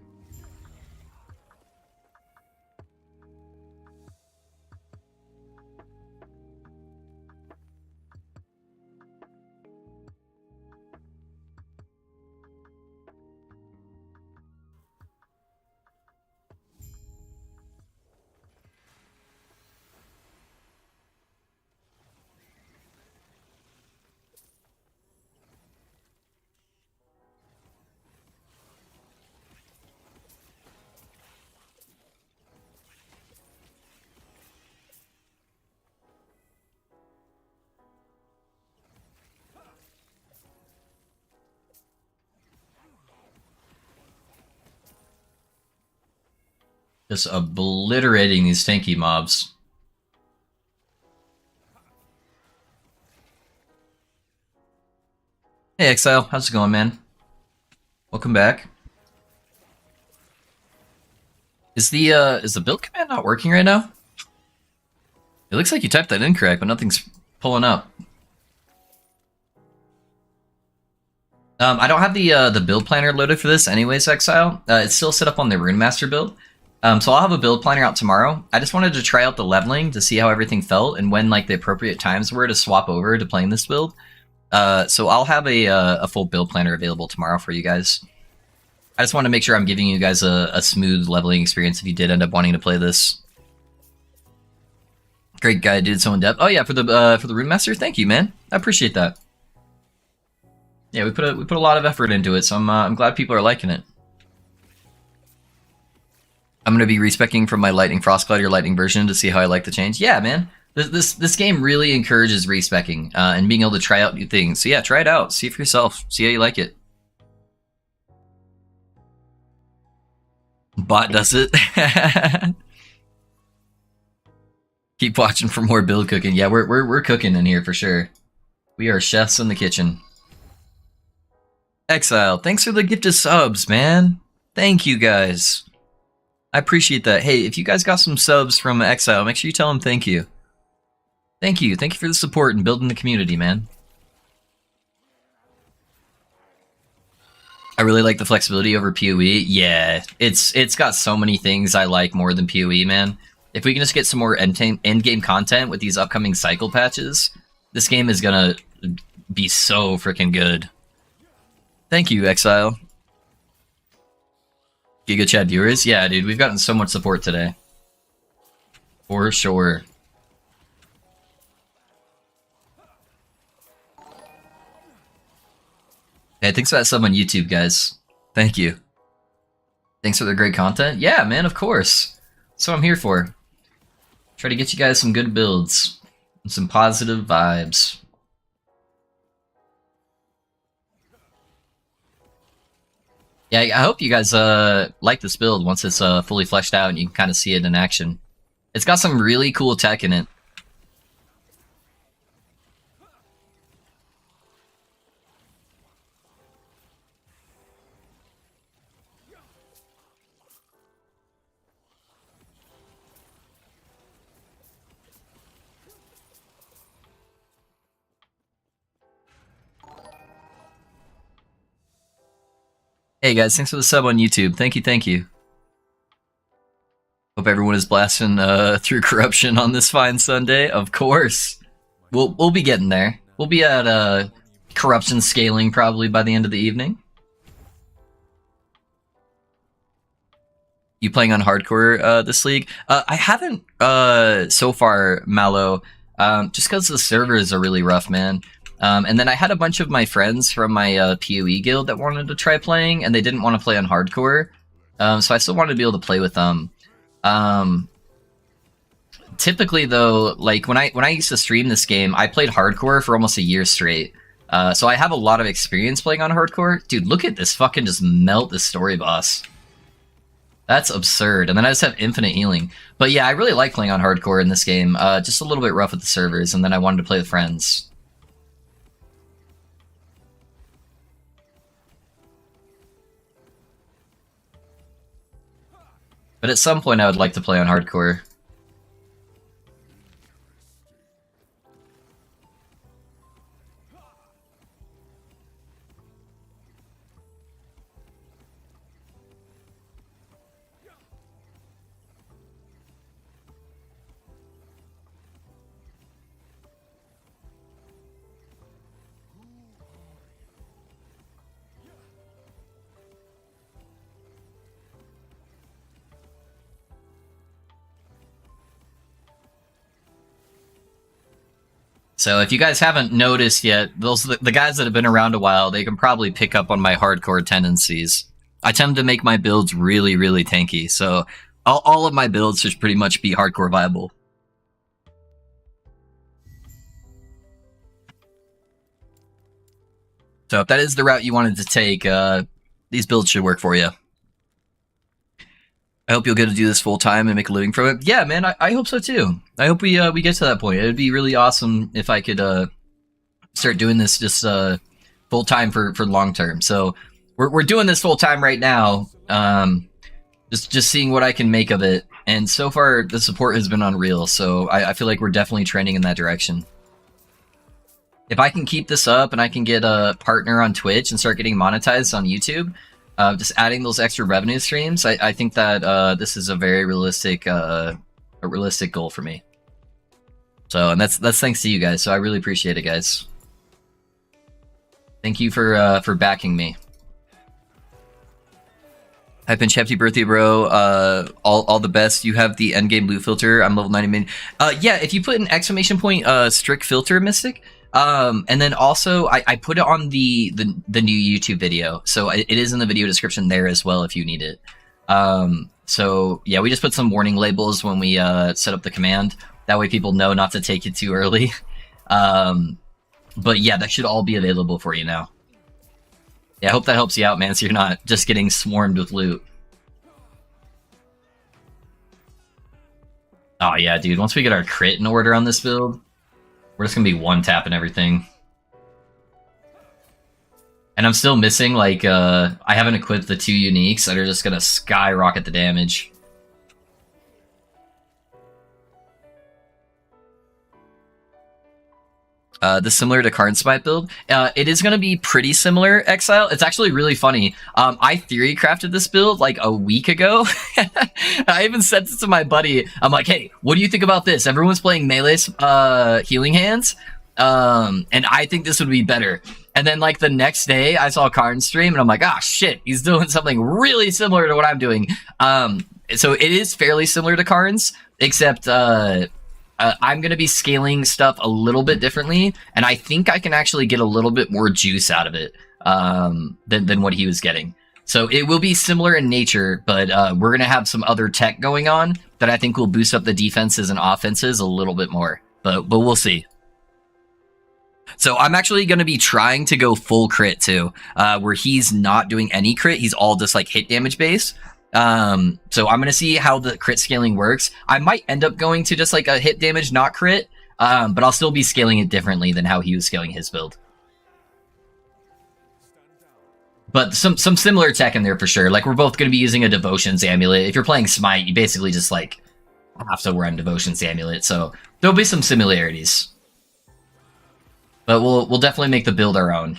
[SPEAKER 1] Just obliterating these tanky mobs. Hey Exile, how's it going, man? Welcome back. Is the build command not working right now? It looks like you typed that incorrect, but nothing's pulling up. I don't have the build planner loaded for this anyways, Exile. It's still set up on the Rune Master build. So I'll have a build planner out tomorrow. I just wanted to try out the leveling to see how everything felt and when like the appropriate times were to swap over to playing this build. So I'll have a full build planner available tomorrow for you guys. I just want to make sure I'm giving you guys a smooth leveling experience if you did end up wanting to play this. Great guy, did so in depth. Oh yeah, for the Rune Master, thank you, man. I appreciate that. Yeah, we put a lot of effort into it, so I'm glad people are liking it. I'm gonna be respecing from my Lightning Frostcloud or Lightning version to see how I like the change. Yeah, man, this game really encourages respecing and being able to try out new things. So yeah, try it out, see it for yourself, see how you like it. Bot does it. Keep watching for more build cooking. Yeah, we're cooking in here for sure. We are chefs in the kitchen. Exile, thanks for the gift of subs, man. Thank you guys. I appreciate that. Hey, if you guys got some subs from Exile, make sure you tell them thank you. Thank you. Thank you for the support and building the community, man. I really like the flexibility over PoE. Yeah, it's got so many things I like more than PoE, man. If we can just get some more endgame content with these upcoming cycle patches, this game is gonna be so freaking good. Thank you, Exile. Giga Chat viewers? Yeah, dude, we've gotten so much support today. For sure. Hey, thanks for that sub on YouTube, guys. Thank you. Thanks for the great content. Yeah, man, of course. That's what I'm here for. Try to get you guys some good builds and some positive vibes. Yeah, I hope you guys like this build once it's fully fleshed out and you can kind of see it in action. It's got some really cool tech in it. Hey guys, thanks for the sub on YouTube. Thank you, thank you. Hope everyone is blasting through corruption on this fine Sunday. Of course, we'll be getting there. We'll be at corruption scaling probably by the end of the evening. You playing on hardcore this league? I haven't so far, Mallow, just because the servers are really rough, man. And then I had a bunch of my friends from my PoE guild that wanted to try playing, and they didn't want to play on hardcore. So I still wanted to be able to play with them. Typically, though, like when I used to stream this game, I played hardcore for almost a year straight. So I have a lot of experience playing on hardcore. Dude, look at this fucking just melt this story boss. That's absurd. And then I just have infinite healing. But yeah, I really like playing on hardcore in this game. Just a little bit rough with the servers, and then I wanted to play with friends. But at some point I would like to play on hardcore. So if you guys haven't noticed yet, those the guys that have been around a while, they can probably pick up on my hardcore tendencies. I tend to make my builds really, really tanky, so all of my builds should pretty much be hardcore viable. So if that is the route you wanted to take, these builds should work for you. I hope you'll get to do this full time and make a living from it. Yeah, man, I hope so too. I hope we get to that point. It'd be really awesome if I could start doing this just full time for long term. So we're doing this full time right now. Just seeing what I can make of it. And so far, the support has been unreal. So I feel like we're definitely trending in that direction. If I can keep this up and I can get a partner on Twitch and start getting monetized on YouTube, just adding those extra revenue streams, I think that this is a very realistic goal for me. So, and that's thanks to you guys. So I really appreciate it, guys. Thank you for backing me. I've been happy birthday, bro. All the best. You have the endgame loot filter. I'm level 90 min. Yeah, if you put an exclamation point strict filter, Mystic. And then also I put it on the new YouTube video, so it is in the video description there as well if you need it. So yeah, we just put some warning labels when we set up the command. That way people know not to take it too early. But yeah, that should all be available for you now. Yeah, I hope that helps you out, man, so you're not just getting swarmed with loot. Oh yeah, dude, once we get our crit in order on this build, we're just gonna be one-tapping everything. And I'm still missing, like, I haven't equipped the 2 uniques that are just gonna skyrocket the damage. This similar to Karn Smite build? It is going to be pretty similar, Exile. It's actually really funny. I theory crafted this build like a week ago. I even sent it to my buddy. I'm like, hey, what do you think about this? Everyone's playing melee healing hands. And I think this would be better. And then like the next day I saw Karn's stream and I'm like, ah, shit, he's doing something really similar to what I'm doing. So it is fairly similar to Karn's, except, I'm going to be scaling stuff a little bit differently, and I think I can actually get a little bit more juice out of it than what he was getting. So it will be similar in nature, but we're going to have some other tech going on that I think will boost up the defenses and offenses a little bit more. But we'll see. So I'm actually going to be trying to go full crit too, where he's not doing any crit. He's all just like hit damage based. So I'm going to see how the crit scaling works. I might end up going to just like a hit damage, not crit, but I'll still be scaling it differently than how he was scaling his build. But some similar tech in there for sure. Like we're both going to be using a Devotion's Amulet. If you're playing Smite, you basically just like have to run Devotion's Amulet. So there'll be some similarities. But we'll definitely make the build our own.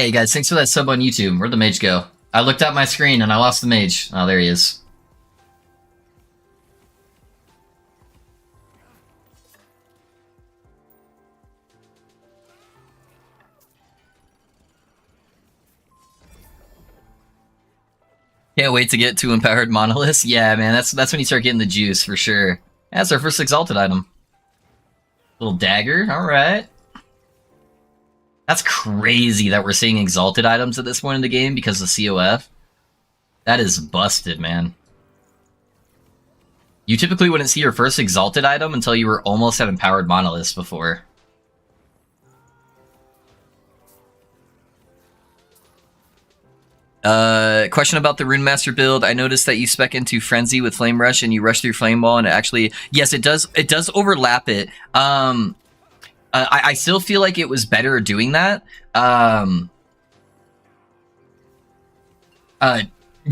[SPEAKER 1] Hey guys, thanks for that sub on YouTube. Where'd the mage go? I looked at my screen and I lost the mage. Oh, there he is. Can't wait to get to empowered monoliths. Yeah, man, that's when you start getting the juice for sure. That's our first exalted item. Little dagger, alright. That's crazy that we're seeing exalted items at this point in the game because of COF. That is busted, man. You typically wouldn't see your first exalted item until you were almost at empowered monoliths before. Question about the Rune Master build. I noticed that you spec into Frenzy with Flame Rush and you rush through Flame Wall, and it actually, yes, it does overlap it. I still feel like it was better doing that.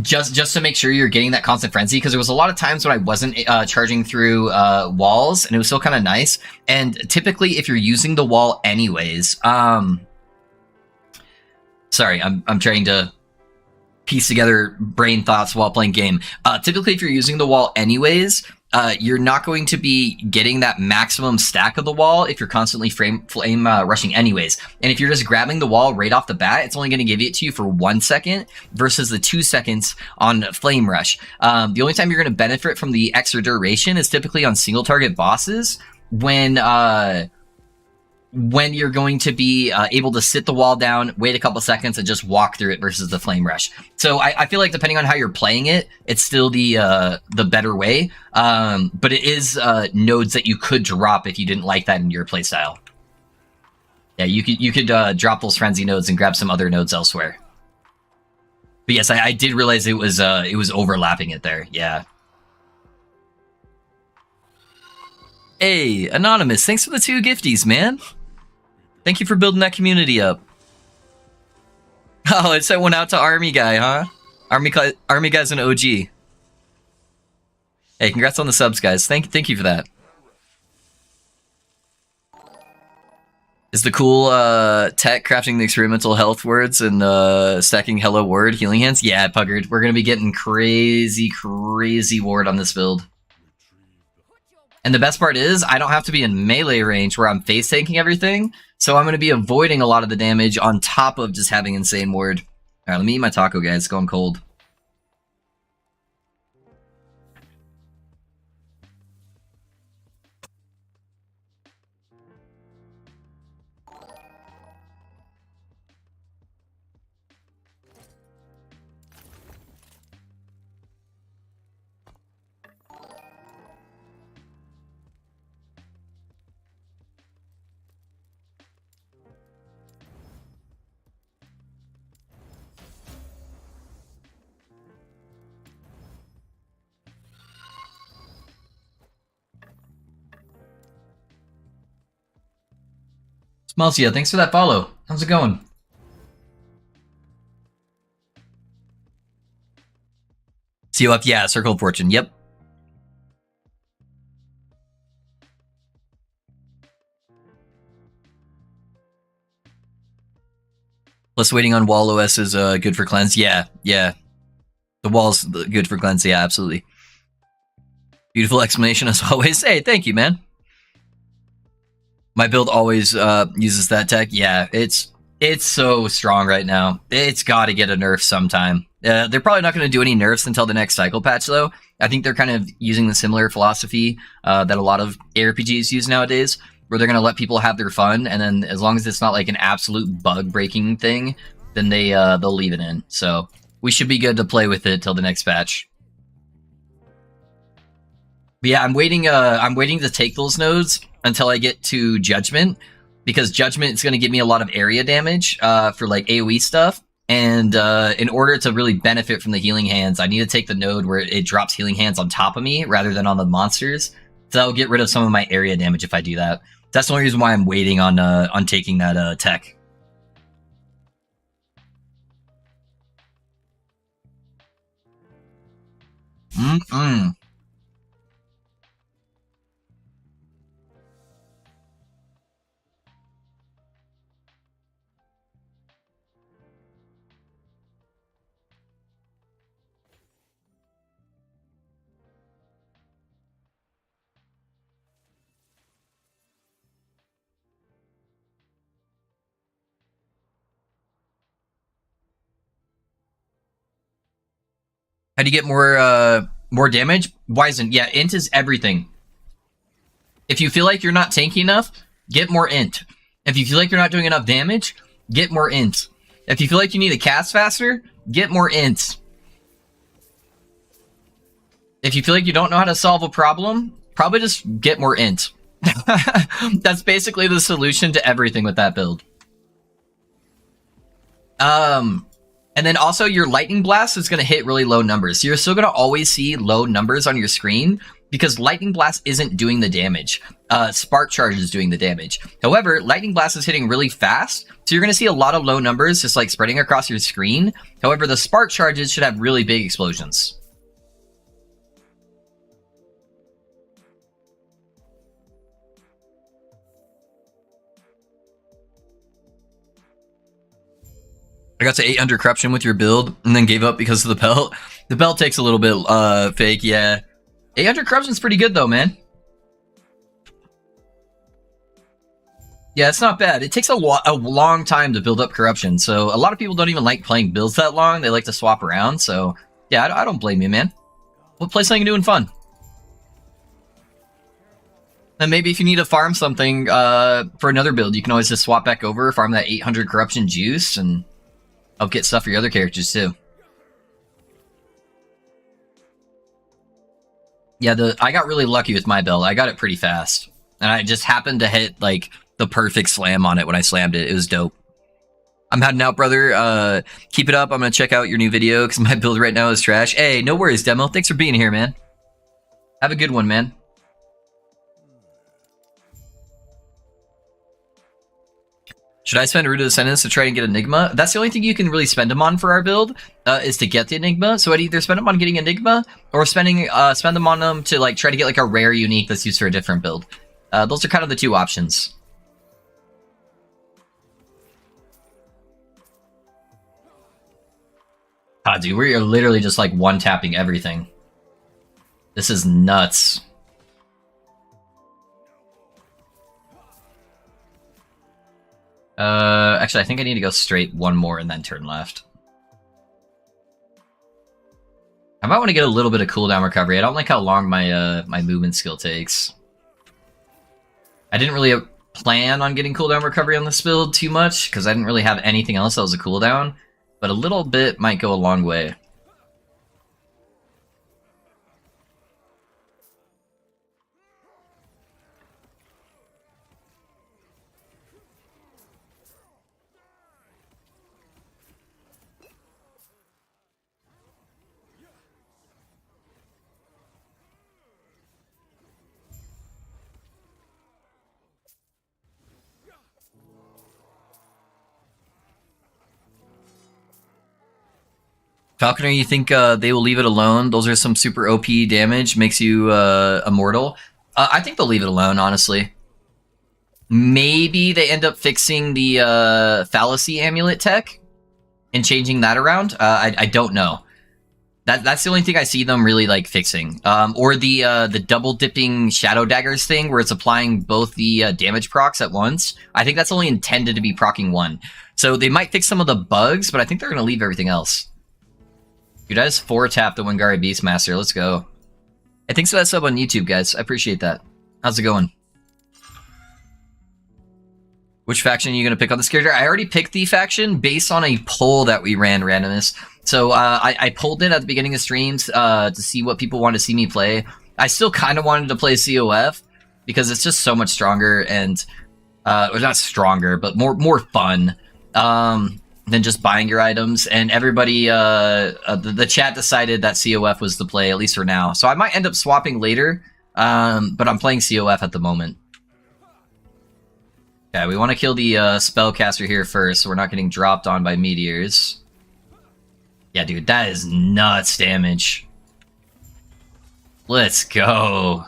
[SPEAKER 1] Just to make sure you're getting that constant frenzy, because there was a lot of times when I wasn't charging through walls, and it was still kind of nice. And typically, if you're using the wall anyways, sorry, I'm trying to piece together brain thoughts while playing game. Typically, if you're using the wall anyways, you're not going to be getting that maximum stack of the wall if you're constantly flame rushing anyways. And if you're just grabbing the wall right off the bat, it's only going to give it to you for 1 second versus the 2 seconds on flame rush. The only time you're going to benefit from the extra duration is typically on single target bosses when you're going to be able to sit the wall down, wait a couple seconds, and just walk through it versus the flame rush. So I feel like depending on how you're playing it, it's still the better way. But it is nodes that you could drop if you didn't like that in your playstyle. Yeah, you could drop those frenzy nodes and grab some other nodes elsewhere. But yes, I did realize it was overlapping it there. Yeah. Hey, Anonymous, thanks for the 2 gifties, man. Thank you for building that community up. Oh, it sent one out to Army Guy, huh? Army Guy's an OG. Hey, congrats on the subs, guys. Thank you for that. Is the cool tech crafting the experimental health words and stacking hello word healing hands? Yeah, Puggard. We're gonna be getting crazy ward on this build. And the best part is, I don't have to be in melee range where I'm face tanking everything, so I'm going to be avoiding a lot of the damage on top of just having insane ward. Alright, let me eat my taco, guys. It's going cold. Smelcia, thanks for that follow. How's it going? COF, yeah, Circle of Fortune, yep. Plus waiting on wall OS is good for cleanse. Yeah. The wall's good for cleanse, yeah, absolutely. Beautiful explanation as always. Hey, thank you, man. My build always uses that tech. Yeah, it's so strong right now. It's got to get a nerf sometime. They're probably not going to do any nerfs until the next cycle patch, though. I think they're kind of using the similar philosophy that a lot of ARPGs use nowadays, where they're going to let people have their fun, and then as long as it's not like an absolute bug-breaking thing, then they'll leave it in. So we should be good to play with it till the next patch. But yeah, I'm waiting to take those nodes until I get to Judgment, because Judgment is going to give me a lot of area damage for like AoE stuff. And in order to really benefit from the healing hands, I need to take the node where it drops healing hands on top of me rather than on the monsters. So that'll get rid of some of my area damage if I do that. That's the only reason why I'm waiting on taking that tech. Mm-mm. How do you get more damage? Wizen. Yeah, int is everything. If you feel like you're not tanky enough, get more int. If you feel like you're not doing enough damage, get more int. If you feel like you need to cast faster, get more int. If you feel like you don't know how to solve a problem, probably just get more int. That's basically the solution to everything with that build. And then also your lightning blast is going to hit really low numbers. So you're still going to always see low numbers on your screen because lightning blast isn't doing the damage. Spark charge is doing the damage. However, lightning blast is hitting really fast. So you're going to see a lot of low numbers just like spreading across your screen. However, the spark charges should have really big explosions. I got to 800 corruption with your build and then gave up because of the belt. The belt takes a little bit fake, yeah. 800 corruption's pretty good though, man. Yeah, it's not bad. It takes a long time to build up corruption, so a lot of people don't even like playing builds that long. They like to swap around, so yeah, I don't blame you, man. We'll play something new and fun. And maybe if you need to farm something for another build, you can always just swap back over, farm that 800 corruption juice, and help get stuff for your other characters too. Yeah, I got really lucky with my build. I got it pretty fast. And I just happened to hit, like, the perfect slam on it when I slammed it. It was dope. I'm heading out, brother. Keep it up. I'm going to check out your new video because my build right now is trash. Hey, no worries, Demo. Thanks for being here, man. Have a good one, man. Should I spend Root of the Sentence to try and get Enigma? That's the only thing you can really spend them on for our build, is to get the Enigma. So I'd either spend them on getting Enigma, or spend them on them to like try to get like a rare unique that's used for a different build. Those are kind of the two options. Ah, dude, we are literally just like one-tapping everything. This is nuts. Actually, I think I need to go straight one more and then turn left. I might want to get a little bit of cooldown recovery. I don't like how long my my movement skill takes. I didn't really plan on getting cooldown recovery on this build too much, because I didn't really have anything else that was a cooldown, but a little bit might go a long way. Falconer, you think they will leave it alone? Those are some super OP damage, makes you immortal. I think they'll leave it alone, honestly. Maybe they end up fixing the fallacy amulet tech and changing that around. I don't know. That's the only thing I see them really like fixing. Or the double dipping shadow daggers thing, where it's applying both the damage procs at once. I think that's only intended to be proccing one. So they might fix some of the bugs, but I think they're gonna leave everything else. Dude, I just 4-tapped the Wingari Beastmaster. Let's go. Hey, thanks for that sub on YouTube, guys. I appreciate that. How's it going? Which faction are you going to pick on this character? I already picked the faction based on a poll that we ran, Randomness. So I polled it at the beginning of streams to see what people want to see me play. I still kind of wanted to play COF because it's just so much stronger and... well, not stronger, but more fun. Than just buying your items, and everybody, the chat decided that COF was the play, at least for now. So I might end up swapping later, but I'm playing COF at the moment. Yeah, we want to kill the spellcaster here first, so we're not getting dropped on by meteors. Yeah, dude, that is nuts damage. Let's go.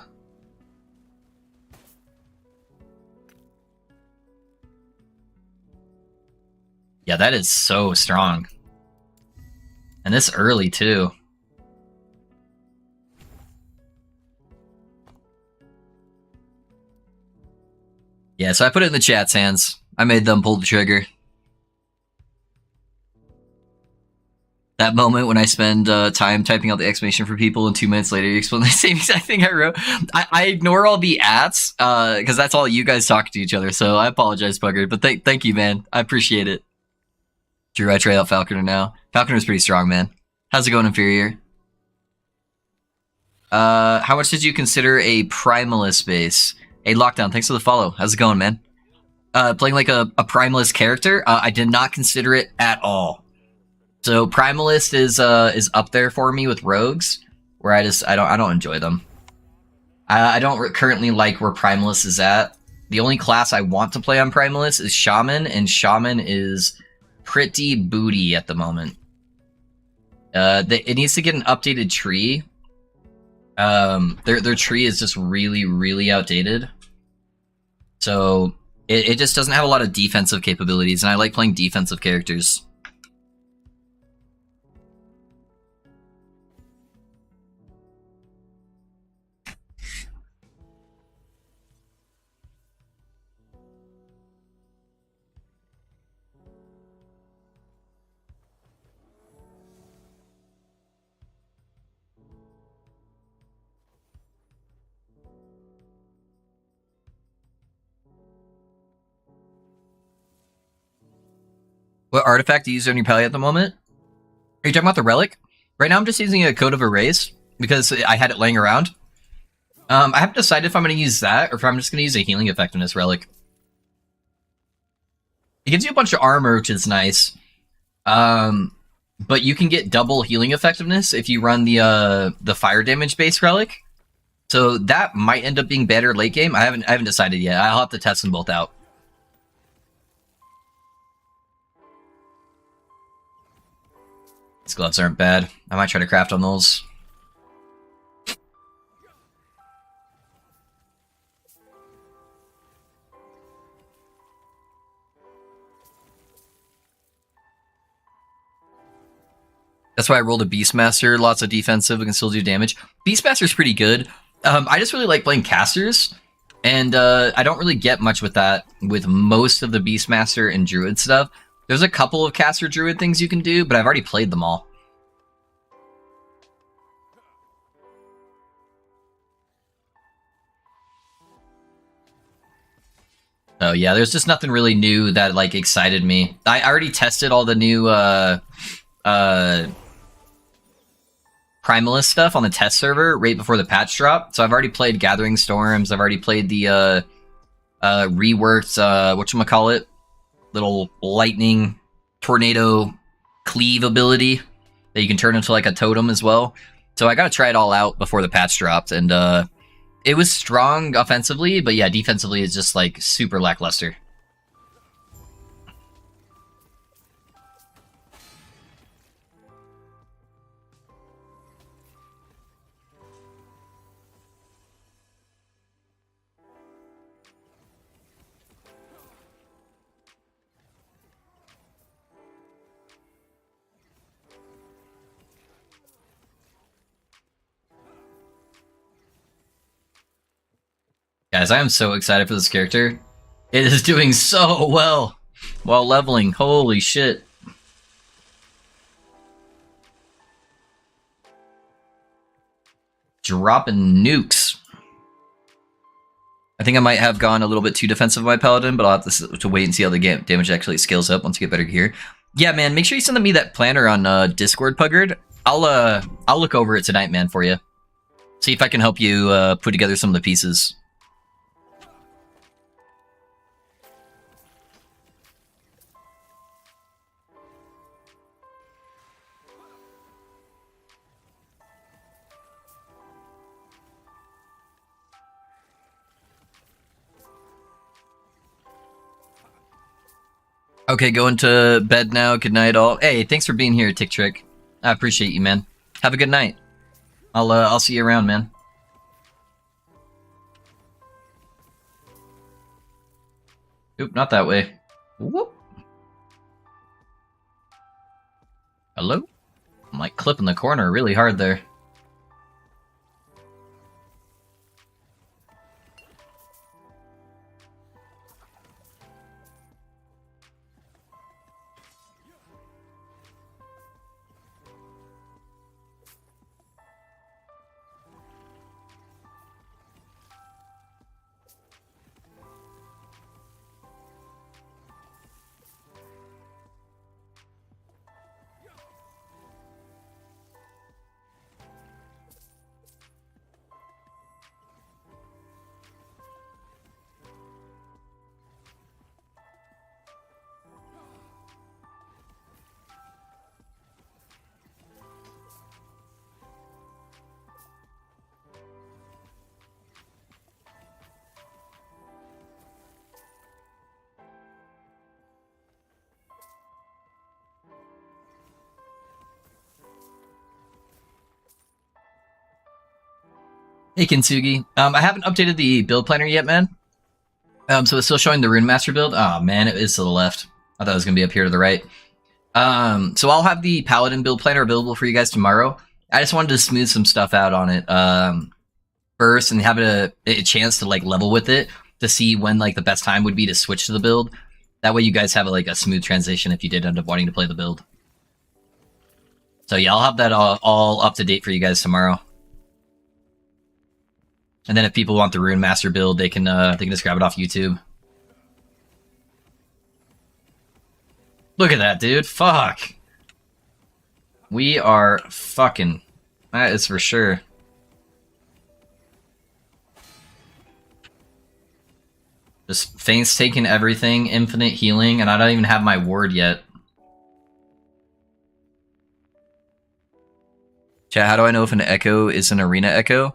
[SPEAKER 1] Yeah, that is so strong. And this early, too. Yeah, so I put it in the chat's hands. I made them pull the trigger. That moment when I spend time typing out the explanation for people, and 2 minutes later you explain the same exact thing I wrote. I ignore all the ats because that's all you guys talk to each other. So I apologize, Puggard. But thank you, man. I appreciate it. Drew, I try out Falconer now. Falconer's pretty strong, man. How's it going, Inferior? How much did you consider a Primalist base? Hey, Lockdown, thanks for the follow. How's it going, man? Playing like a Primalist character? I did not consider it at all. So Primalist is up there for me with Rogues, where I don't enjoy them. I don't currently like where Primalist is at. The only class I want to play on Primalist is Shaman, and Shaman is pretty booty at the moment. It needs to get an updated tree. Their tree is just really, really outdated. So it just doesn't have a lot of defensive capabilities, and I like playing defensive characters. What artifact do you use on your Pally at the moment? Are you talking about the Relic? Right now I'm just using a Code of Erase because I had it laying around. I haven't decided if I'm going to use that or if I'm just going to use a Healing Effectiveness Relic. It gives you a bunch of armor, which is nice. But you can get double Healing Effectiveness if you run the Fire Damage base Relic. So that might end up being better late game. I haven't decided yet. I'll have to test them both out. These gloves aren't bad. I might try to craft on those. That's why I rolled a Beastmaster. Lots of defensive, we can still do damage. Beastmaster's pretty good. I just really like playing casters, and I don't really get much with that with most of the Beastmaster and Druid stuff. There's a couple of caster Druid things you can do, but I've already played them all. Oh yeah, there's just nothing really new that like excited me. I already tested all the new Primalist stuff on the test server right before the patch drop. So I've already played Gathering Storms. I've already played the reworked whatchamacallit, little lightning tornado cleave ability that you can turn into like a totem as well. So I gotta try it all out before the patch dropped, and it was strong offensively, but yeah, defensively it's just like super lackluster. Guys, I am so excited for this character. It is doing so well while leveling. Holy shit. Dropping nukes. I think I might have gone a little bit too defensive with my Paladin, but I'll have to wait and see how the damage actually scales up once you get better gear. Yeah, man, make sure you send me that planner on Discord, Puggard. I'll look over it tonight, man, for you. See if I can help you put together some of the pieces. Okay, going to bed now. Good night, all. Hey, thanks for being here, Tick Trick. I appreciate you, man. Have a good night. I'll see you around, man. Oop, not that way. Whoop. Hello? I'm like clipping the corner really hard there. Hey Kintsugi. I haven't updated the build planner yet, man. So it's still showing the Rune Master build. Oh man, it is to the left. I thought it was gonna be up here to the right. So I'll have the Paladin build planner available for you guys tomorrow. I just wanted to smooth some stuff out on it first and have a chance to like level with it to see when like the best time would be to switch to the build. That way you guys have like a smooth transition if you did end up wanting to play the build. So yeah, I'll have that all up to date for you guys tomorrow. And then if people want the Rune Master build, they can just grab it off YouTube. Look at that, dude. Fuck. We are fucking. That is for sure. Just Faint's taking everything, infinite healing, and I don't even have my ward yet. Chat, how do I know if an echo is an arena echo?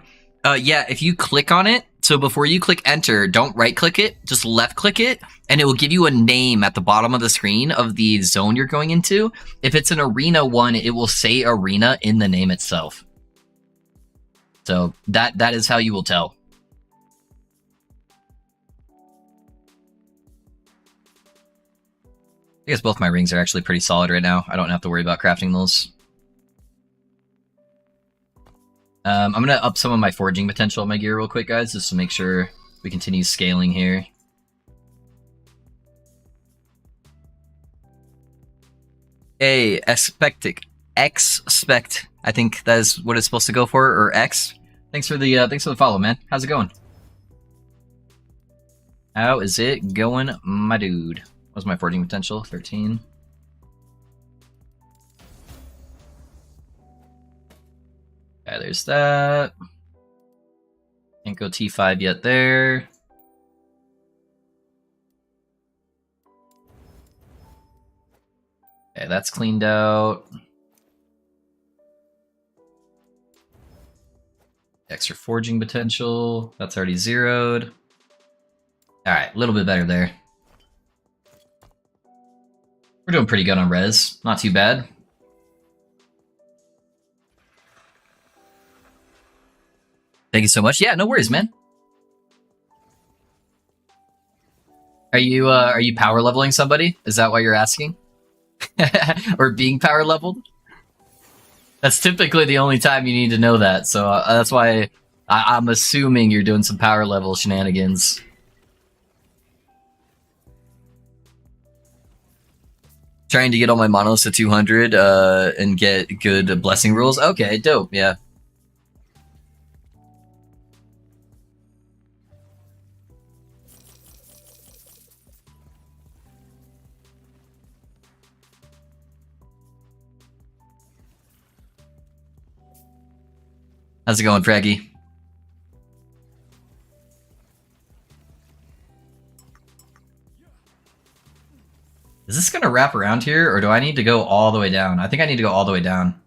[SPEAKER 1] Yeah, if you click on it, so before you click enter, don't right click it, just left click it, and it will give you a name at the bottom of the screen of the zone you're going into. If it's an arena one, it will say arena in the name itself. So that is how you will tell. I guess both my rings are actually pretty solid right now. I don't have to worry about crafting those. I'm going to up some of my forging potential on my gear real quick, guys, just to make sure we continue scaling here. Hey, expect. I think that is what it's supposed to go for, or X. Thanks for the follow, man. How's it going? How is it going, my dude? What's my forging potential? 13. Okay, there's that. Can't go T5 yet there. Okay, that's cleaned out. Extra forging potential. That's already zeroed. Alright, a little bit better there. We're doing pretty good on res. Not too bad. Thank you so much. Yeah, no worries, man. Are you power leveling somebody? Is that why you're asking? Or being power leveled? That's typically the only time you need to know that, so that's why I'm assuming you're doing some power level shenanigans. Trying to get all my monoliths to 200 and get good blessing rules. Okay, dope, yeah. How's it going, Fraggy? Is this gonna wrap around here, or do I need to go all the way down? I think I need to go all the way down.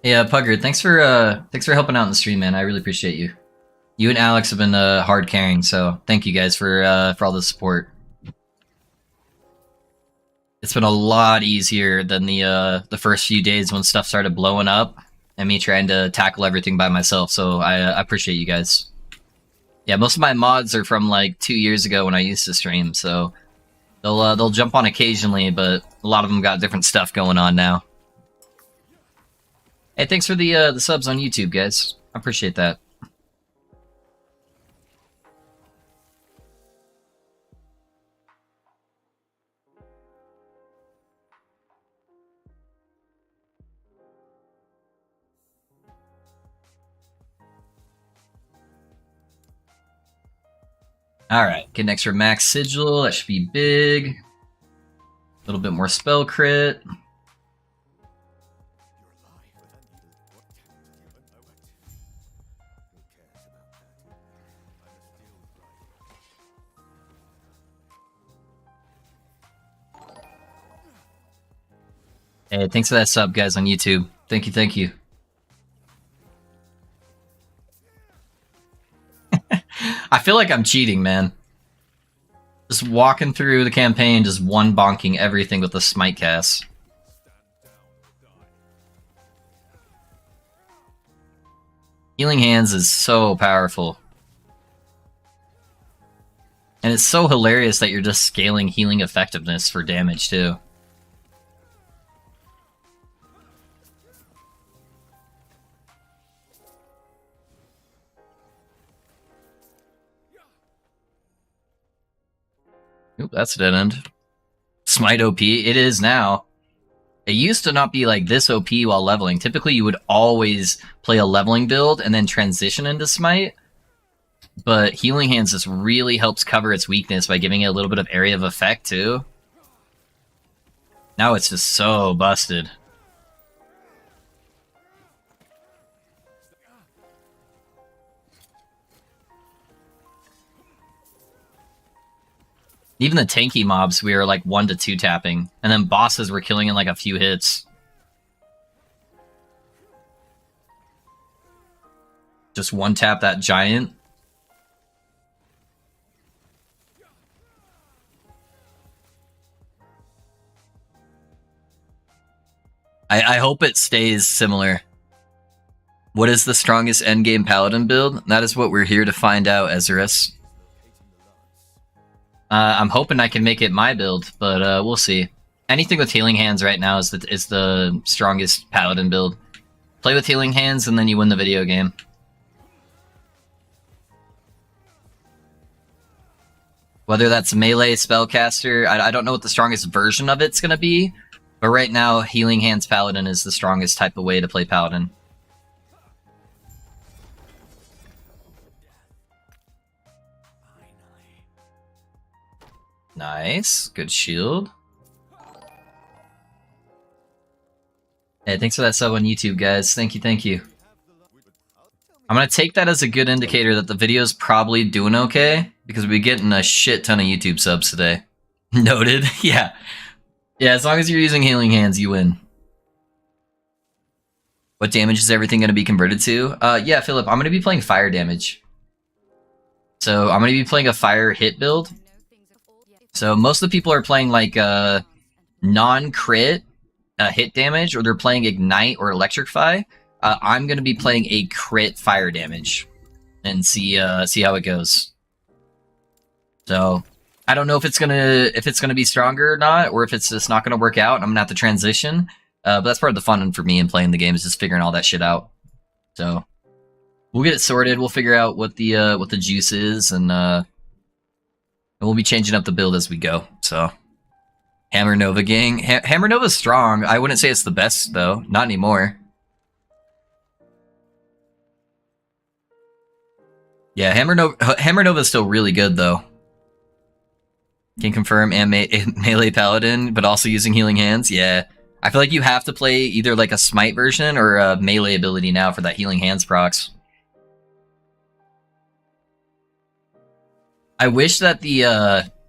[SPEAKER 1] Yeah, Puggard, thanks for helping out in the stream, man. I really appreciate you. You and Alex have been hard carrying, so thank you guys for all the support. It's been a lot easier than the first few days when stuff started blowing up and me trying to tackle everything by myself. So I appreciate you guys. Yeah, most of my mods are from like 2 years ago when I used to stream, so they'll jump on occasionally, but a lot of them got different stuff going on now. Hey, thanks for the subs on YouTube, guys. I appreciate that. Alright, get an extra max sigil. That should be big. A little bit more spell crit. Hey, thanks for that sub, guys, on YouTube. Thank you, thank you. I feel like I'm cheating, man. Just walking through the campaign, just one bonking everything with the smite cast. Healing Hands is so powerful. And it's so hilarious that you're just scaling healing effectiveness for damage, too. Oop, that's a dead end. Smite OP, it is now. It used to not be like this OP while leveling. Typically, you would always play a leveling build and then transition into Smite. But Healing Hands just really helps cover its weakness by giving it a little bit of area of effect, too. Now it's just so busted. Even the tanky mobs, we were like 1 to 2 tapping. And then bosses were killing in like a few hits. Just one tap that giant. I hope it stays similar. What is the strongest endgame Paladin build? That is what we're here to find out, Ezra's. I'm hoping I can make it my build, but we'll see. Anything with Healing Hands right now is the strongest Paladin build. Play with Healing Hands and then you win the video game. Whether that's melee, spellcaster, I don't know what the strongest version of it's going to be. But right now, Healing Hands Paladin is the strongest type of way to play Paladin. Nice. Good shield. Hey, thanks for that sub on YouTube, guys. Thank you, thank you. I'm going to take that as a good indicator that the video's probably doing okay, because we're getting a shit ton of YouTube subs today. Noted. Yeah. Yeah, as long as you're using Healing Hands, you win. What damage is everything going to be converted to? Yeah, Philip, I'm going to be playing fire damage. So I'm going to be playing a fire hit build. So most of the people are playing like non-crit hit damage, or they're playing ignite or electrify. I'm going to be playing a crit fire damage and see how it goes. So I don't know if it's gonna be stronger or not, or if it's just not gonna work out and I'm gonna have to transition. But that's part of the fun for me in playing the game, is just figuring all that shit out. So we'll get it sorted. We'll figure out what the juice is, and we'll be changing up the build as we go. So Hammer Nova gang, Hammer Nova's strong. I wouldn't say it's the best though, not anymore. Yeah, Hammer Nova's still really good though. Can confirm and melee Paladin, but also using Healing Hands. Yeah, I feel like you have to play either like a Smite version or a melee ability now for that Healing Hands procs. I wish that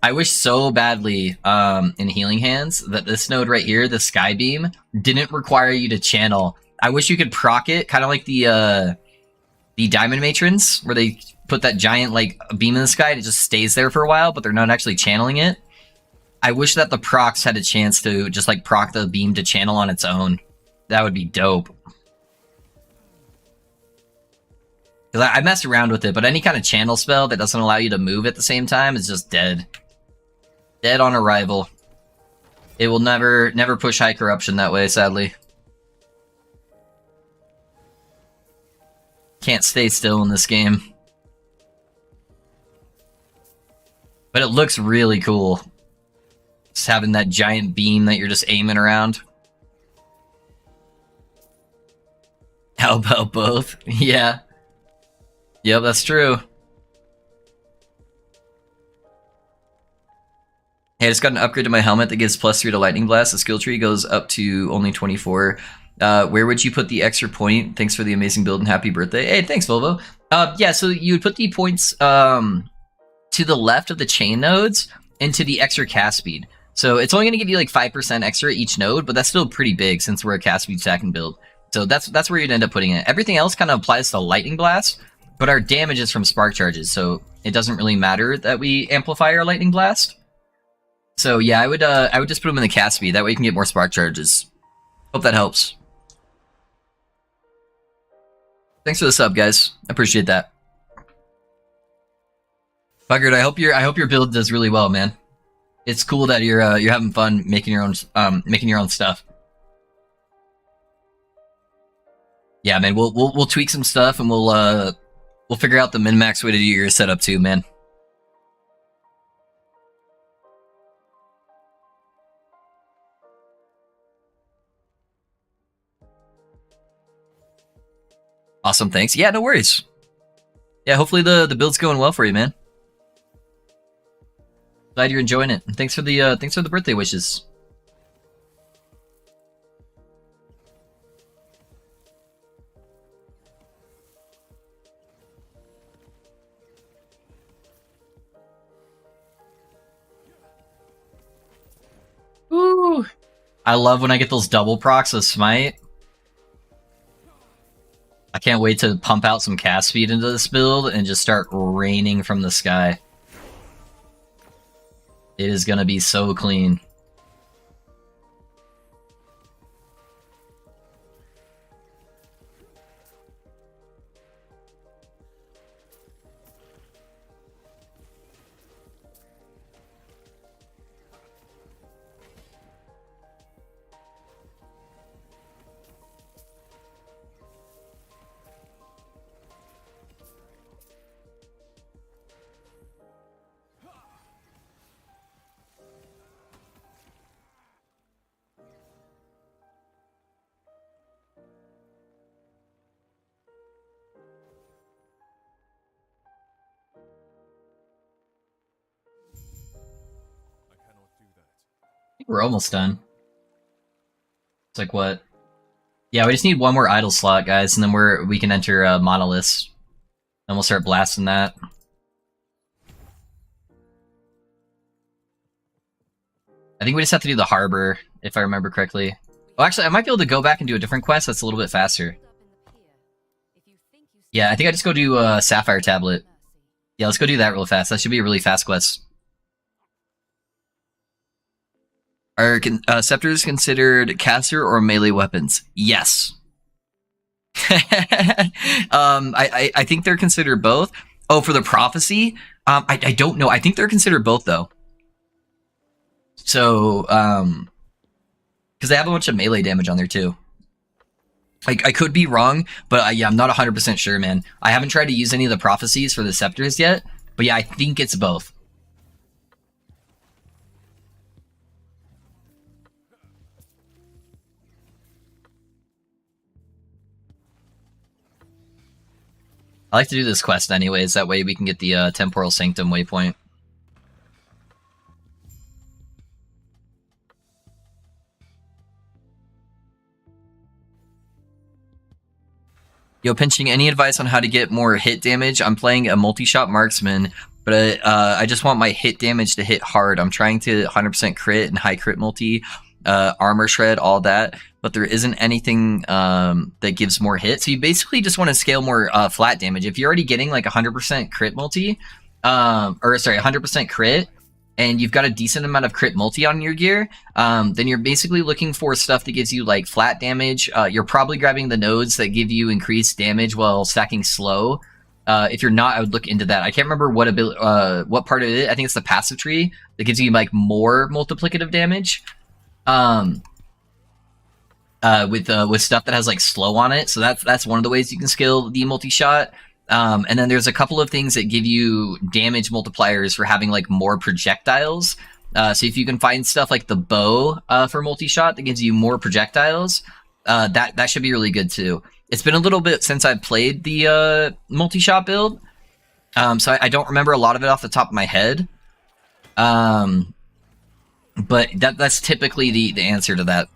[SPEAKER 1] I wish so badly in Healing Hands that this node right here, the Sky Beam, didn't require you to channel. I wish you could proc it, kind of like the Diamond Matrons, where they put that giant like beam in the sky and it just stays there for a while, but they're not actually channeling it. I wish that the procs had a chance to just like proc the beam to channel on its own. That would be dope. Because I messed around with it, but any kind of channel spell that doesn't allow you to move at the same time is just dead. Dead on arrival. It will never push high corruption that way, sadly. Can't stay still in this game. But it looks really cool. Just having that giant beam that you're just aiming around. How about both? Yeah. Yep, that's true. Hey, I just got an upgrade to my helmet that gives +3 to Lightning Blast. The skill tree goes up to only 24. Where would you put the extra point? Thanks for the amazing build and happy birthday. Hey, thanks, Volvo. Yeah, so you would put the points to the left of the chain nodes and to the extra cast speed. So it's only going to give you like 5% extra each node, but that's still pretty big since we're a cast speed stacking build. So that's where you'd end up putting it. Everything else kind of applies to Lightning Blast, but our damage is from spark charges. So it doesn't really matter that we amplify our lightning blast. So yeah, I would just put them in the cast speed. That way you can get more spark charges. Hope that helps. Thanks for the sub, guys. I appreciate that. Buggard, I hope your build does really well, man. It's cool that you're having fun making your own stuff. Yeah, man, we'll tweak some stuff and we'll figure out the min-max way to do your setup too, man. Awesome, thanks. Yeah, no worries. Yeah, hopefully the build's going well for you, man. Glad you're enjoying it. And thanks for the birthday wishes. Ooh. I love when I get those double procs of Smite. I can't wait to pump out some cast speed into this build and just start raining from the sky. It is gonna be so clean. We're almost done. It's like what? Yeah, we just need one more idle slot, guys, and then we can enter Monolith. Then we'll start blasting that. I think we just have to do the harbor, if I remember correctly. Oh, actually, I might be able to go back and do a different quest that's a little bit faster. Yeah, I think I just go do Sapphire Tablet. Yeah, let's go do that real fast. That should be a really fast quest. Are scepters considered caster or melee weapons? Yes. I think they're considered both. Oh, for the prophecy? I don't know. I think they're considered both, though. So, because they have a bunch of melee damage on there, too. I could be wrong, but yeah, I'm not 100% sure, man. I haven't tried to use any of the prophecies for the scepters yet, but yeah, I think it's both. I like to do this quest anyways, that way we can get the Temporal Sanctum waypoint. Yo, Pinching, any advice on how to get more hit damage? I'm playing a multi-shot marksman, but I just want my hit damage to hit hard. I'm trying to 100% crit and high crit multi, armor shred, all that, but there isn't anything that gives more hit. So you basically just want to scale more flat damage. If you're already getting like 100% crit multi, 100% crit, and you've got a decent amount of crit multi on your gear, then you're basically looking for stuff that gives you like flat damage. You're probably grabbing the nodes that give you increased damage while stacking slow. If you're not, I would look into that. I can't remember what part of it. I think it's the passive tree that gives you like more multiplicative damage. With stuff that has like slow on it. So that's one of the ways you can scale the multi-shot. And then there's a couple of things that give you damage multipliers for having like more projectiles. So if you can find stuff like the bow for multi-shot that gives you more projectiles, that should be really good too. It's been a little bit since I've played the multi-shot build, so I don't remember a lot of it off the top of my head. But that's typically the answer to that.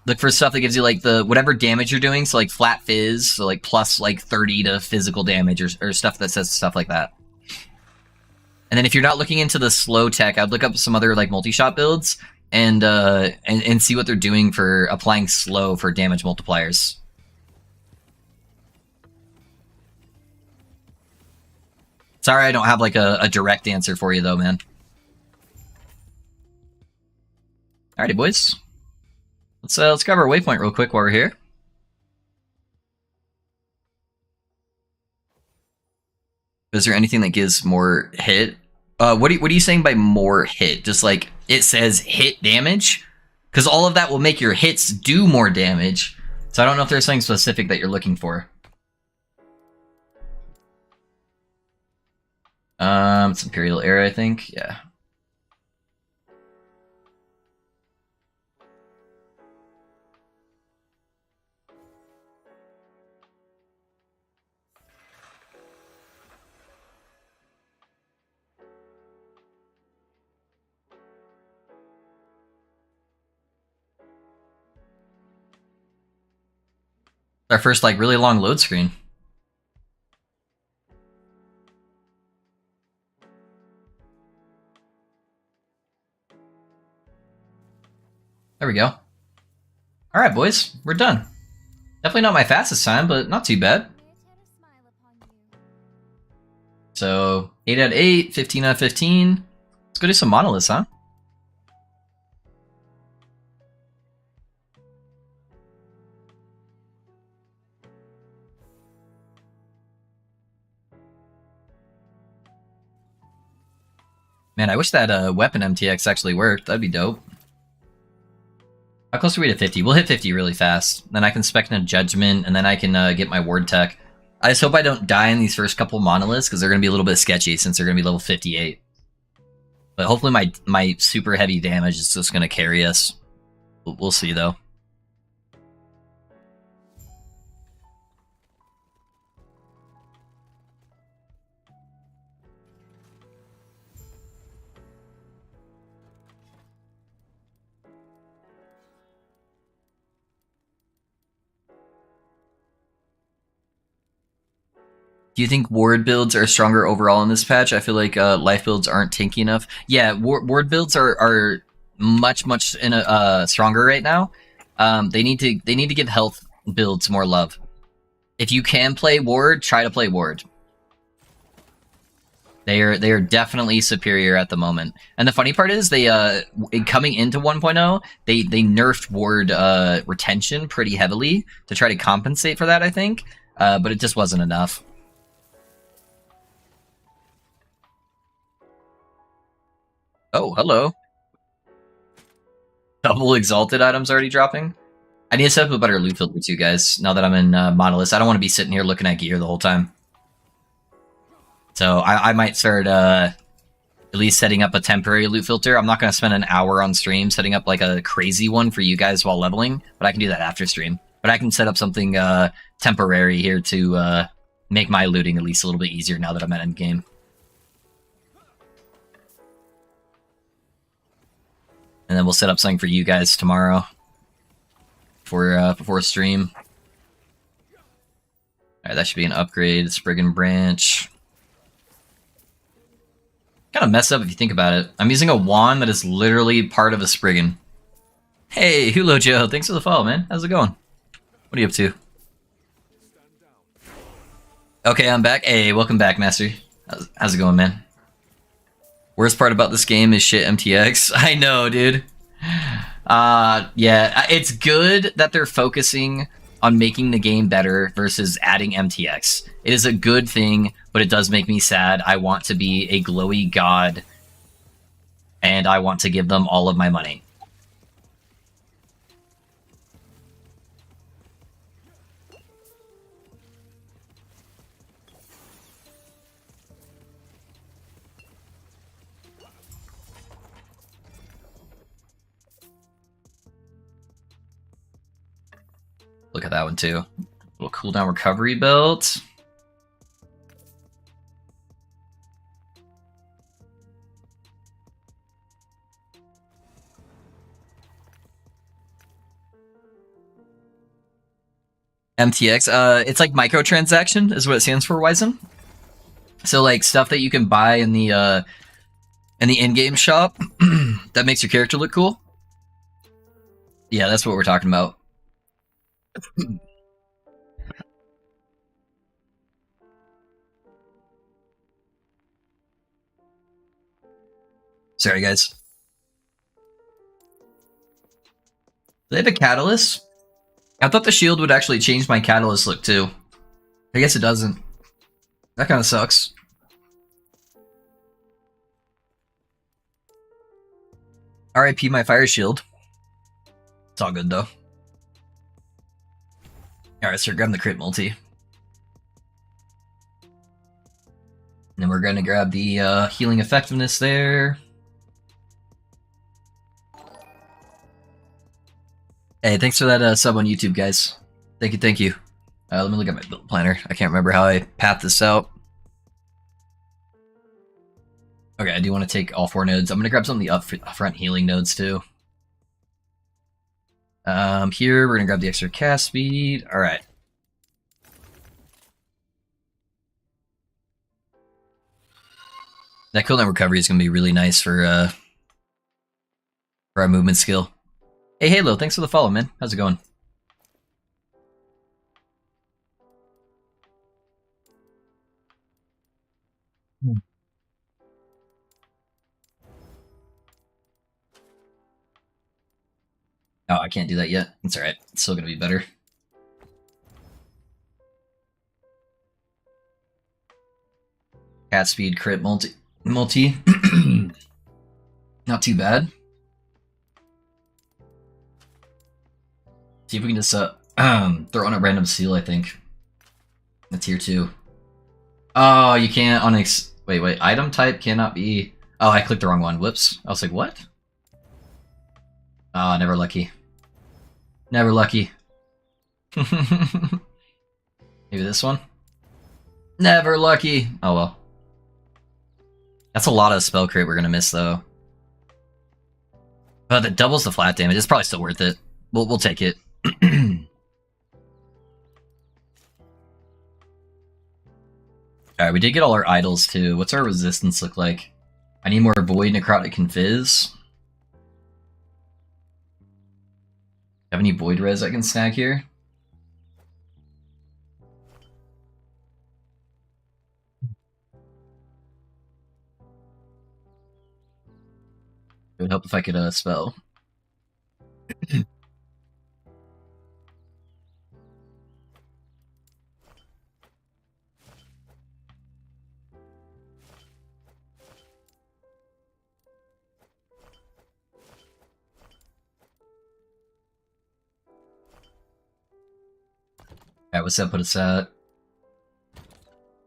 [SPEAKER 1] Look for stuff that gives you like the whatever damage you're doing, so like flat fizz, so like plus like 30 to physical damage or stuff that says stuff like that. And then if you're not looking into the slow tech, I'd look up some other like multi-shot builds and see what they're doing for applying slow for damage multipliers. Sorry I don't have like a direct answer for you though, man. Alrighty, boys. Let's grab our waypoint real quick while we're here. Is there anything that gives more hit? What are you saying by more hit? Just like it says hit damage? Because all of that will make your hits do more damage. So I don't know if there's something specific that you're looking for. It's Imperial Era, I think. Yeah. Our first like really long load screen. There we go. Alright, boys. We're done. Definitely not my fastest time, but not too bad. So, 8 out of 8, 15 out of 15. Let's go do some monoliths, huh? Man, I wish that weapon MTX actually worked. That'd be dope. How close are we to 50? We'll hit 50 really fast. Then I can spec in a Judgment, and then I can get my Ward Tech. I just hope I don't die in these first couple monoliths, because they're going to be a little bit sketchy since they're going to be level 58. But hopefully my super heavy damage is just going to carry us. We'll see, though. Do you think ward builds are stronger overall in this patch? I feel like life builds aren't tanky enough. Yeah, ward builds are much stronger right now. They need to give health builds more love. If you can play ward, try to play ward. They are definitely superior at the moment. And the funny part is they coming into 1.0, they nerfed ward retention pretty heavily to try to compensate for that, I think. But it just wasn't enough. Oh, hello. Double exalted items already dropping? I need to set up a better loot filter too, guys, now that I'm in Monolith. I don't want to be sitting here looking at gear the whole time. So I might start at least setting up a temporary loot filter. I'm not going to spend an hour on stream setting up like a crazy one for you guys while leveling, but I can do that after stream. But I can set up something temporary here to make my looting at least a little bit easier now that I'm at endgame. And then we'll set up something for you guys tomorrow before stream. Alright, that should be an upgrade. Spriggan branch. Kind of messed up if you think about it. I'm using a wand that is literally part of a Spriggan. Hey, Hulo Joe, thanks for the follow, man. How's it going? What are you up to? Okay, I'm back. Hey, welcome back, Master. How's it going, man? Worst part about this game is shit MTX. I know, dude. Yeah, it's good that they're focusing on making the game better versus adding MTX. It is a good thing, but it does make me sad. I want to be a glowy god, and I want to give them all of my money. Look at that one too. Little cooldown recovery belt. MTX, it's like microtransaction is what it stands for, Wizen. So like stuff that you can buy in the in-game shop that makes your character look cool. Yeah, that's what we're talking about. Sorry, guys. Do they have a catalyst? I thought the shield would actually change my catalyst look too. I guess it doesn't. That kind of sucks. RIP my fire shield. It's all good though. Alright, so grab the crit multi. And then we're gonna grab the healing effectiveness there. Hey, thanks for that sub on YouTube, guys. Thank you, thank you. Let me look at my build planner. I can't remember how I path this out. Okay, I do want to take all 4 nodes. I'm going to grab some of the upfront healing nodes, too. Here, we're going to grab the extra cast speed. Alright. That cooldown recovery is going to be really nice for our movement skill. Hey, Halo, thanks for the follow, man. How's it going? Oh, I can't do that yet. It's alright. It's still gonna be better. Cat speed, crit, multi. Not too bad. See if we can just throw on a random seal, I think. A tier 2. Oh, you can't on wait, item type cannot be... Oh, I clicked the wrong one. Whoops. I was like, what? Oh, never lucky. Never lucky. Maybe this one? Never lucky. Oh well. That's a lot of spell crit we're gonna miss though. But that doubles the flat damage. It's probably still worth it. We'll take it. Alright, we did get all our idols too. What's our resistance look like? I need more Void, Necrotic, and Fizz. Have any Void res I can snag here? It would help if I could spell. Alright, what's that put us at?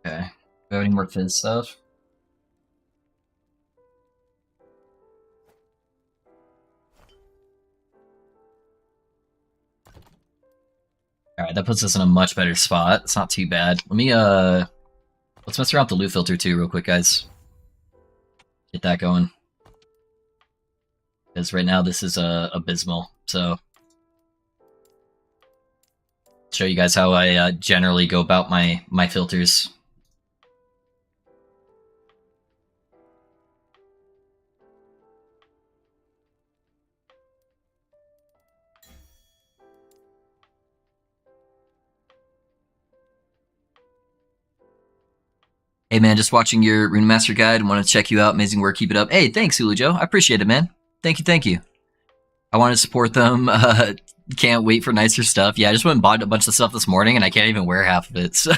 [SPEAKER 1] Okay. Do we have any more Fizz stuff? Alright, that puts us in a much better spot. It's not too bad. Let me, let's mess around with the loot filter too real quick, guys. Get that going. Because right now this is abysmal, so... show you guys how I generally go about my filters. Hey man, just watching your Rune Master guide and want to check you out. Amazing work, keep it up. Hey, thanks, Hulu Joe. I appreciate it, man. Thank you, thank you. I want to support them. Can't wait for nicer stuff. Yeah, I just went and bought a bunch of stuff this morning and I can't even wear half of it. So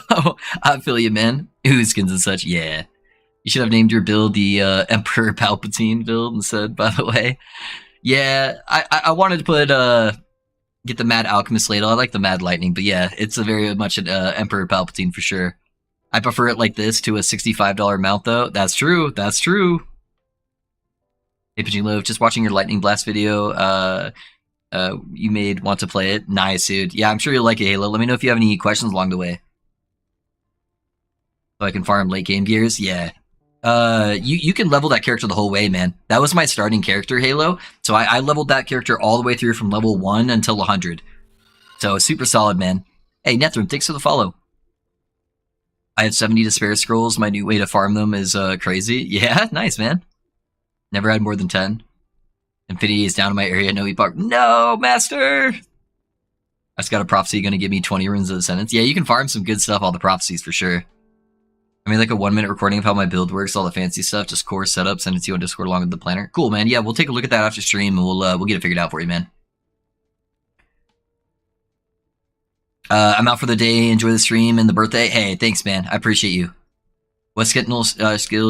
[SPEAKER 1] I feel you, man. Ooh, skins and such. Yeah. You should have named your build the Emperor Palpatine build instead, by the way. Yeah, I wanted to put get the Mad Alchemist Ladle. I like the Mad Lightning, but yeah, it's a very much an Emperor Palpatine for sure. I prefer it like this to a $65 mount though. That's true. That's true. Hey, Pigeon Loaf, just watching your Lightning Blast video. You made want to play it. Nice, dude. Yeah, I'm sure you'll like it, Halo. Let me know if you have any questions along the way. So I can farm late game gears. Yeah. You can level that character the whole way, man. That was my starting character, Halo. So I leveled that character all the way through from level 1 until 100. So super solid, man. Hey, Nethrum, thanks for the follow. I have 70 Despair Scrolls. My new way to farm them is crazy. Yeah, nice, man. Never had more than 10. Infinity is down in my area. No epoch. No, master! I just got a prophecy going to give me 20 runes of the sentence. Yeah, you can farm some good stuff, all the prophecies for sure. I mean, like a 1 minute recording of how my build works, all the fancy stuff, just core setup, send it to you on Discord along with the planner. Cool, man. Yeah, we'll take a look at that after stream, and we'll get it figured out for you, man. I'm out for the day. Enjoy the stream and the birthday. Hey, thanks, man. I appreciate you. What skill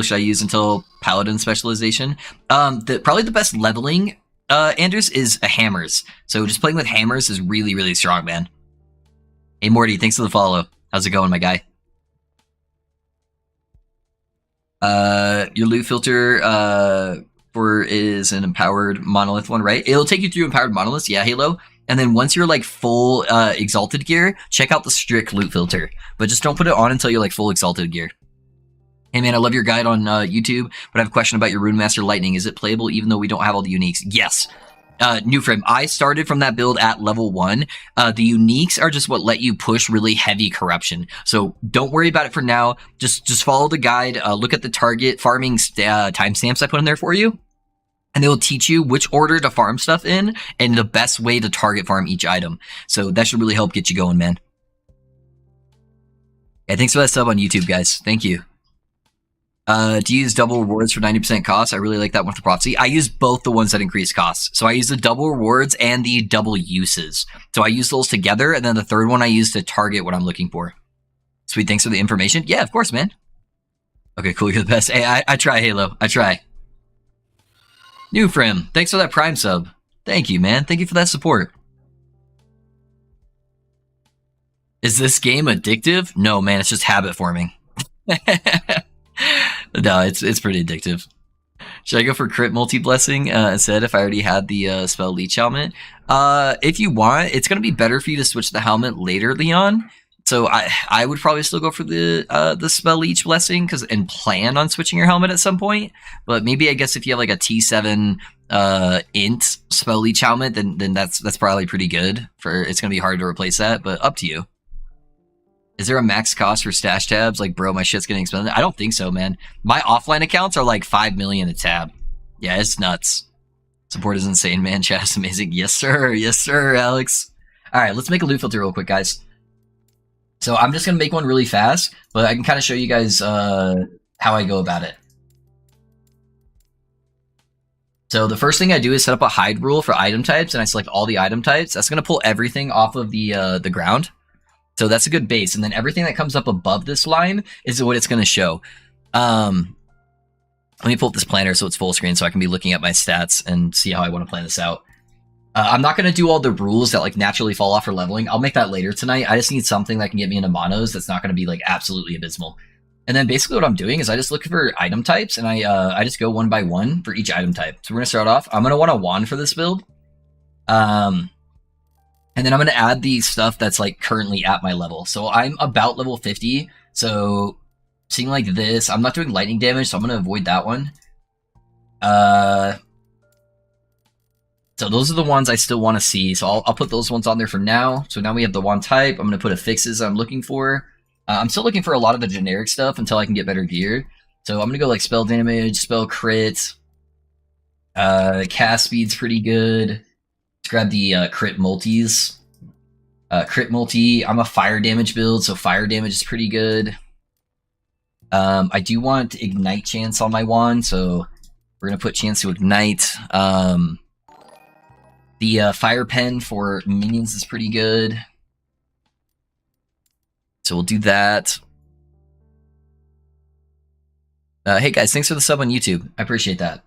[SPEAKER 1] should I use until Paladin specialization? Probably the best leveling, Anders, is hammers. So just playing with hammers is really, really strong, man. Hey, Morty, thanks for the follow. How's it going, my guy? Your loot filter for is an empowered monolith one, right? It'll take you through empowered monoliths, yeah, Halo. And then once you're like full exalted gear, check out the strict loot filter. But just don't put it on until you're like full exalted gear. Hey man, I love your guide on YouTube, but I have a question about your Rune Master Lightning. Is it playable even though we don't have all the uniques? Yes. New frame. I started from that build at level 1. The uniques are just what let you push really heavy corruption. So don't worry about it for now. Just follow the guide. Look at the target farming timestamps I put in there for you. And they will teach you which order to farm stuff in and the best way to target farm each item. So that should really help get you going, man. Yeah, thanks for that sub on YouTube, guys. Thank you. Do you use double rewards for 90% cost? I really like that one for prophecy. I use both the ones that increase costs. So I use the double rewards and the double uses. So I use those together, and then the third one I use to target what I'm looking for. Sweet, thanks for the information. Yeah, of course, man. Okay, cool, you're the best. Hey, I try, Halo. I try. New Frim, thanks for that Prime sub. Thank you, man. Thank you for that support. Is this game addictive? No, man, it's just habit forming. No, it's pretty addictive. Should I go for crit multi-blessing instead if I already had the spell leech helmet? If you want, it's going to be better for you to switch the helmet later, Leon. So I would probably still go for the spell leech blessing and plan on switching your helmet at some point. But maybe I guess if you have like a T7 int spell leech helmet, then that's probably pretty good. It's going to be hard to replace that, but up to you. Is there a max cost for stash tabs? Like, bro, my shit's getting expensive. I don't think so, man. My offline accounts are like 5 million a tab. Yeah, it's nuts. Support is insane, man. Chat is amazing. Yes, sir. Yes, sir, Alex. All right, let's make a loot filter real quick, guys. So I'm just going to make one really fast, but I can kind of show you guys how I go about it. So the first thing I do is set up a hide rule for item types, and I select all the item types. That's going to pull everything off of the ground. So that's a good base. And then everything that comes up above this line is what it's going to show. Let me pull up this planner so it's full screen so I can be looking at my stats and see how I want to plan this out. I'm not going to do all the rules that like naturally fall off for leveling. I'll make that later tonight. I just need something that can get me into monos that's not going to be like absolutely abysmal. And then basically what I'm doing is I just look for item types and I just go one by one for each item type. So we're going to start off. I'm going to want a wand for this build. And then I'm going to add the stuff that's like currently at my level. So I'm about level 50. So seeing like this, I'm not doing lightning damage, so I'm going to avoid that one. So those are the ones I still want to see. So I'll put those ones on there for now. So now we have the wand type. I'm going to put affixes I'm looking for. I'm still looking for a lot of the generic stuff until I can get better gear. So I'm going to go like spell damage, spell crit. Cast speed's pretty good. Let's grab the crit multis. Crit multi. I'm a fire damage build, so fire damage is pretty good. I do want ignite chance on my wand, so we're going to put chance to ignite. The fire pen for minions is pretty good. So we'll do that. Hey guys, thanks for the sub on YouTube. I appreciate that.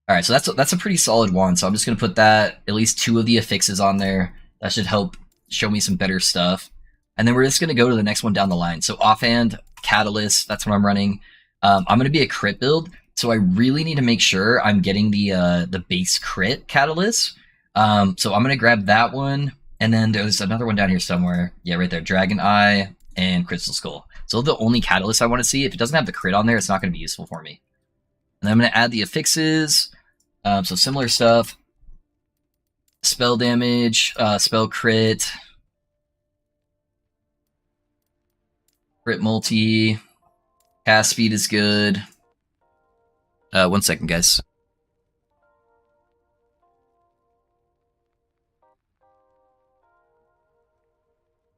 [SPEAKER 1] All right, so that's a pretty solid one. So I'm just going to put that, at least 2 of the affixes on there. That should help show me some better stuff. And then we're just going to go to the next one down the line. So offhand, catalyst, that's what I'm running. I'm going to be a crit build, so I really need to make sure I'm getting the base crit catalyst. So I'm going to grab that one, and then there's another one down here somewhere. Yeah, right there, Dragon Eye and Crystal Skull. So the only catalyst I want to see. If it doesn't have the crit on there, it's not going to be useful for me. And then I'm going to add the affixes. So similar stuff. Spell damage, spell crit. Crit multi. Cast speed is good. 1 second, guys.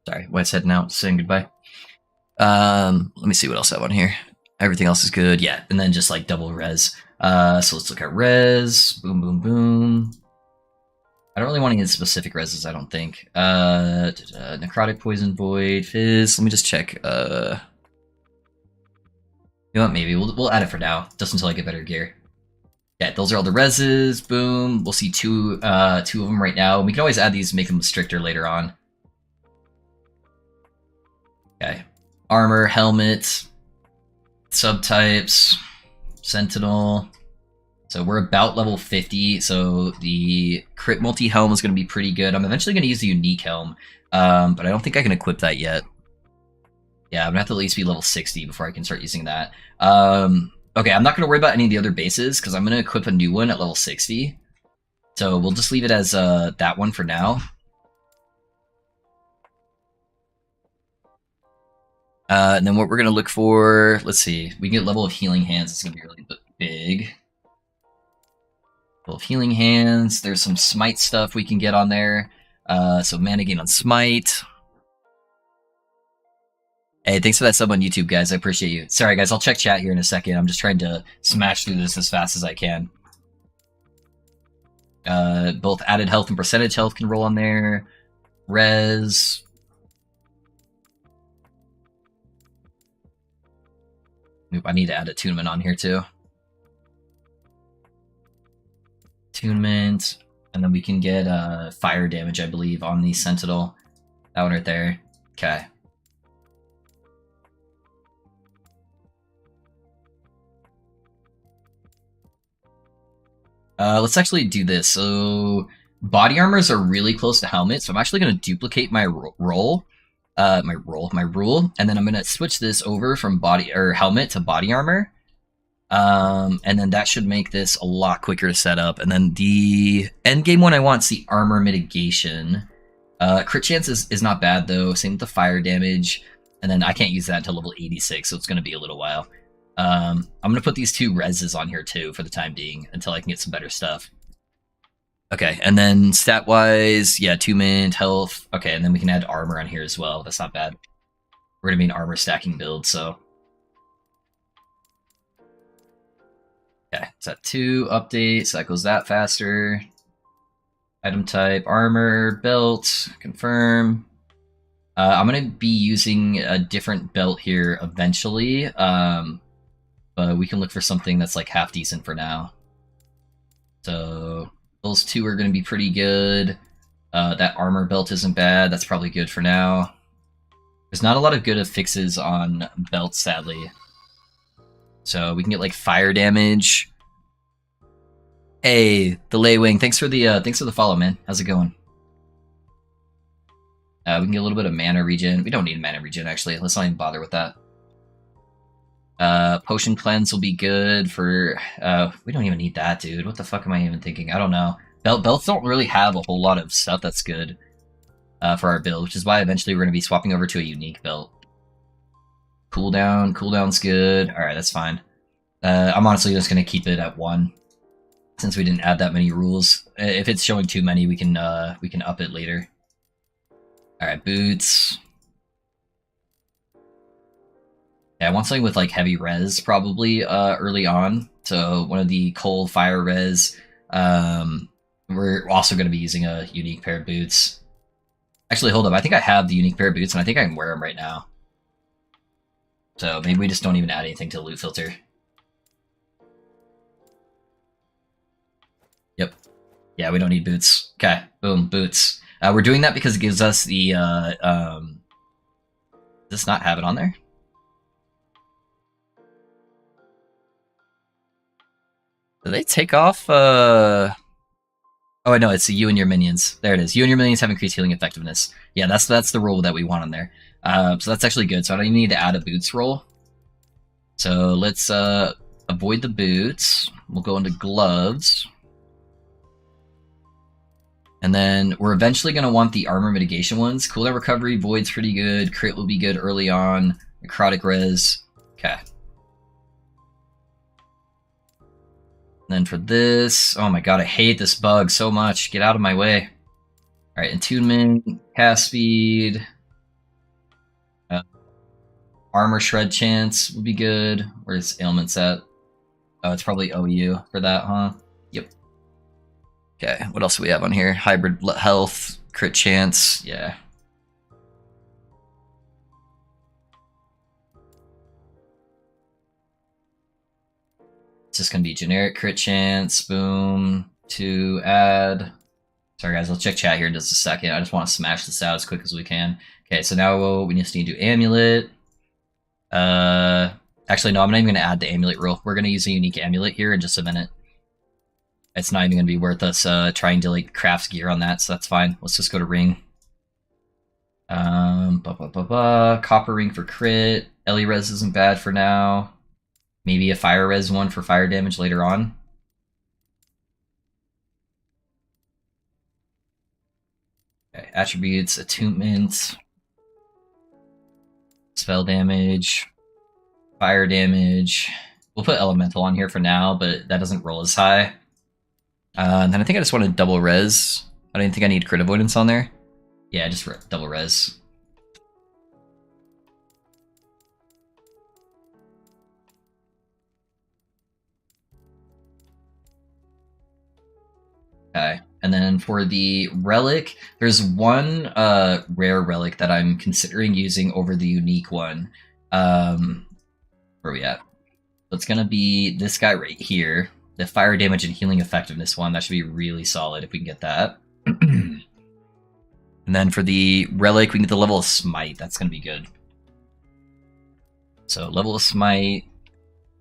[SPEAKER 1] Sorry, Wes heading out, saying goodbye. Let me see what else I have on here. Everything else is good. Yeah, and then just like double res. So let's look at res. Boom, boom, boom. I don't really want to get specific reses, I don't think. Necrotic, Poison, Void, Fizz. Let me just check. You know what? Maybe we'll add it for now, just until I get better gear. Yeah, those are all the reses. Boom. We'll see two of them right now. We can always add these, and make them stricter later on. Okay. Armor, helmet, subtypes, sentinel. So we're about level 50, so the crit multi-helm is going to be pretty good. I'm eventually going to use the unique helm, but I don't think I can equip that yet. Yeah, I'm going to have to at least be level 60 before I can start using that. Okay, I'm not going to worry about any of the other bases, because I'm going to equip a new one at level 60. So we'll just leave it as that one for now. And then what we're going to look for, let's see, we can get level of healing hands. It's going to be really big. Level of healing hands. There's some smite stuff we can get on there. So mana gain on smite. Hey, thanks for that sub on YouTube, guys. I appreciate you. Sorry, guys, I'll check chat here in a second. I'm just trying to smash through this as fast as I can. Both added health and percentage health can roll on there. Res. Oop, I need to add attunement on here too. Attunement. And then we can get fire damage, I believe, on the Sentinel. That one right there. Okay. Let's actually do this. So body armors are really close to helmet, so I'm actually going to duplicate my rule, and then I'm going to switch this over from body or helmet to body armor. And then that should make this a lot quicker to set up. And then the end game one I want is the armor mitigation. Crit chance is not bad though. Same with the fire damage. And then I can't use that until level 86, so it's going to be a little while. I'm going to put these two reses on here too for the time being until I can get some better stuff. Okay, and then stat-wise, yeah, 2 mint, health. Okay, and then we can add armor on here as well. That's not bad. We're going to be an armor stacking build, so... Okay, it's at 2, update, so that goes that faster. Item type, armor, belt, confirm. I'm going to be using a different belt here eventually, but we can look for something that's like half decent for now. So those two are going to be pretty good. That armor belt isn't bad. That's probably good for now. There's not a lot of good fixes on belts, sadly. So we can get like fire damage. Hey, the Laywing, thanks for the follow, man. How's it going? We can get a little bit of mana regen. We don't need mana regen actually. Let's not even bother with that. Potion cleanse will be good for. We don't even need that, dude. What the fuck am I even thinking? I don't know. Belts don't really have a whole lot of stuff that's good for our build, which is why eventually we're going to be swapping over to a unique belt. Cooldown's good. All right, that's fine. I'm honestly just going to keep it at 1 since we didn't add that many rules. If it's showing too many, we can up it later. All right, boots. Yeah, I want something with like heavy res probably early on. So one of the cold fire res. We're also going to be using a unique pair of boots. Actually, hold up. I think I have the unique pair of boots, and I think I can wear them right now. So maybe we just don't even add anything to the loot filter. Yep. Yeah, we don't need boots. Okay, boom, boots. We're doing that because it gives us the... does this not have it on there? Do they take off... Oh, I know, it's you and your minions. There it is. You and your minions have increased healing effectiveness. Yeah, that's the roll that we want on there. So that's actually good. So I don't even need to add a boots roll. So let's avoid the boots. We'll go into gloves. And then we're eventually going to want the armor mitigation ones. Cooldown recovery, void's pretty good. Crit will be good early on. Necrotic res. Okay. And then for this, oh my god, I hate this bug so much. Get out of my way. Alright, attunement, cast speed. armor shred chance would be good. Where's ailments at? Oh, it's probably OU for that, huh? Yep. Okay, what else do we have on here? Hybrid health, crit chance, yeah. It's just gonna be generic crit chance, boom, to add. Sorry guys, I'll check chat here in just a second. I just want to smash this out as quick as we can. Okay, so now we just need to do amulet. Actually, no, I'm not even gonna add the amulet rule. We're gonna use a unique amulet here in just a minute. It's not even gonna be worth us trying to like craft gear on that, so that's fine. Let's just go to ring. Copper ring for crit. Ellie res isn't bad for now. Maybe a fire res one for fire damage later on. Okay, attributes, attunement, spell damage, fire damage. We'll put elemental on here for now, but that doesn't roll as high. And then I think I just want to double res. I didn't think I need crit avoidance on there. Yeah, just double res. Okay, and then for the relic, there's one rare relic that I'm considering using over the unique one. Where are we at? So it's gonna be this guy right here. The fire damage and healing effectiveness one. That should be really solid if we can get that. And then for the relic, we can get the level of smite. That's gonna be good. So level of smite,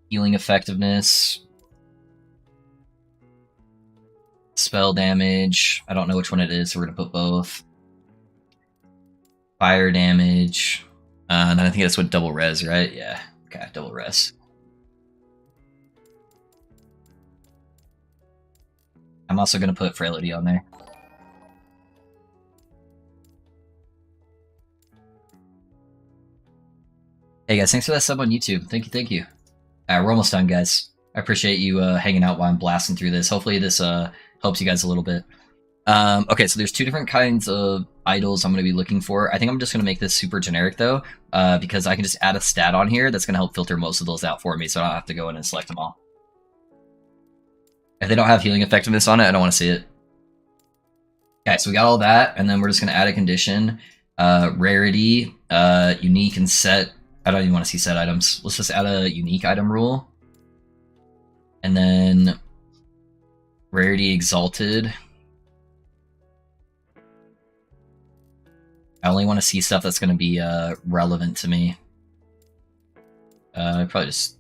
[SPEAKER 1] healing effectiveness, spell damage. I don't know which one it is, so we're gonna put both. Fire damage. And then I think that's what double res, right? Yeah. Okay, double res. I'm also gonna put frailty on there. Hey guys, thanks for that sub on YouTube. Thank you, thank you. We're almost done, guys. I appreciate you hanging out while I'm blasting through this. Hopefully this helps you guys a little bit. Okay, so there's two different kinds of idols I'm going to be looking for. I think I'm just going to make this super generic, though, because I can just add a stat on here that's going to help filter most of those out for me, so I don't have to go in and select them all. If they don't have healing effectiveness on it, I don't want to see it. Okay, so we got all that, and then we're just going to add a condition. Rarity, unique, and set. I don't even want to see set items. Let's just add a unique item rule. And then rarity exalted. I only want to see stuff that's going to be relevant to me. Probably just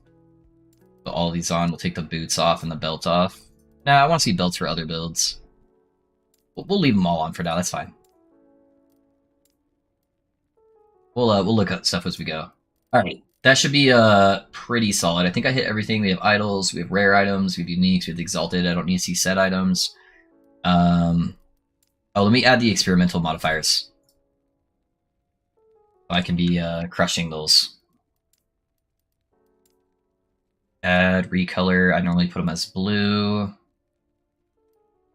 [SPEAKER 1] put all these on. We'll take the boots off and the belt off. Nah, I want to see belts for other builds. We'll leave them all on for now. That's fine. We'll look at stuff as we go. All right, that should be pretty solid. I think I hit everything. We have idols, we have rare items, we have uniques, we have exalted. I don't need to see set items. Oh, let me add the experimental modifiers. I can be crushing those. Add recolor. I normally put them as blue.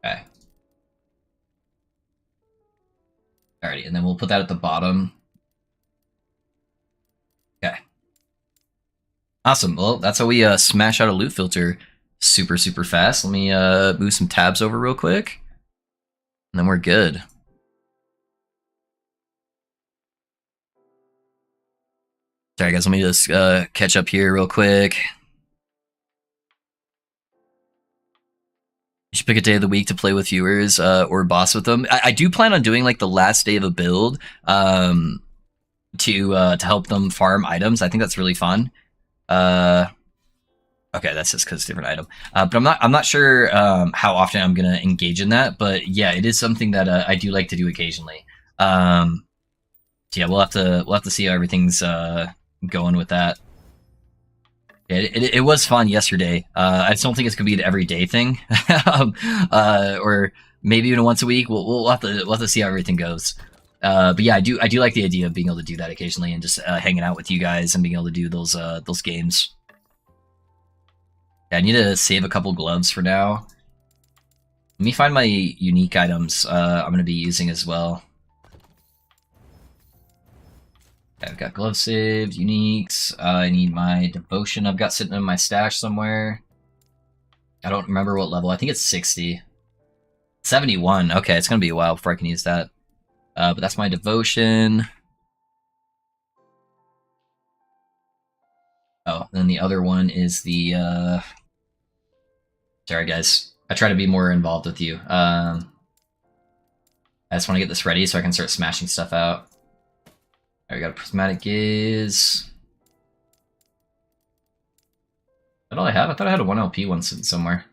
[SPEAKER 1] Okay. Alrighty, and then we'll put that at the bottom. Okay. Awesome. Well, that's how we smash out a loot filter super, super fast. Let me move some tabs over real quick. And then we're good. Sorry, guys. Let me just catch up here real quick. You should pick a day of the week to play with viewers or boss with them. I do plan on doing like the last day of a build to help them farm items. I think that's really fun. Okay, that's just because different item. But I'm not sure how often I'm gonna engage in that. But yeah, it is something that I do like to do occasionally. So yeah, we'll have to see how everything's going with that. It was fun yesterday. I just don't think it's gonna be an everyday thing, or maybe even once a week. We'll have to see how everything goes. But yeah, I do like the idea of being able to do that occasionally and just hanging out with you guys and being able to do those games. Yeah, I need to save a couple gloves for now. Let me find my unique items I'm gonna be using as well. Okay, I've got glove saved, uniques. I need my devotion I've got sitting in my stash somewhere. I don't remember what level. I think it's 60. 71. Okay, it's gonna be a while before I can use that. But that's my devotion. Oh, then the other one is the sorry guys. I try to be more involved with you. I just want to get this ready so I can start smashing stuff out. Alright, we got a prismatic gaze. Is that all I have? I thought I had a 1 LP one sitting somewhere.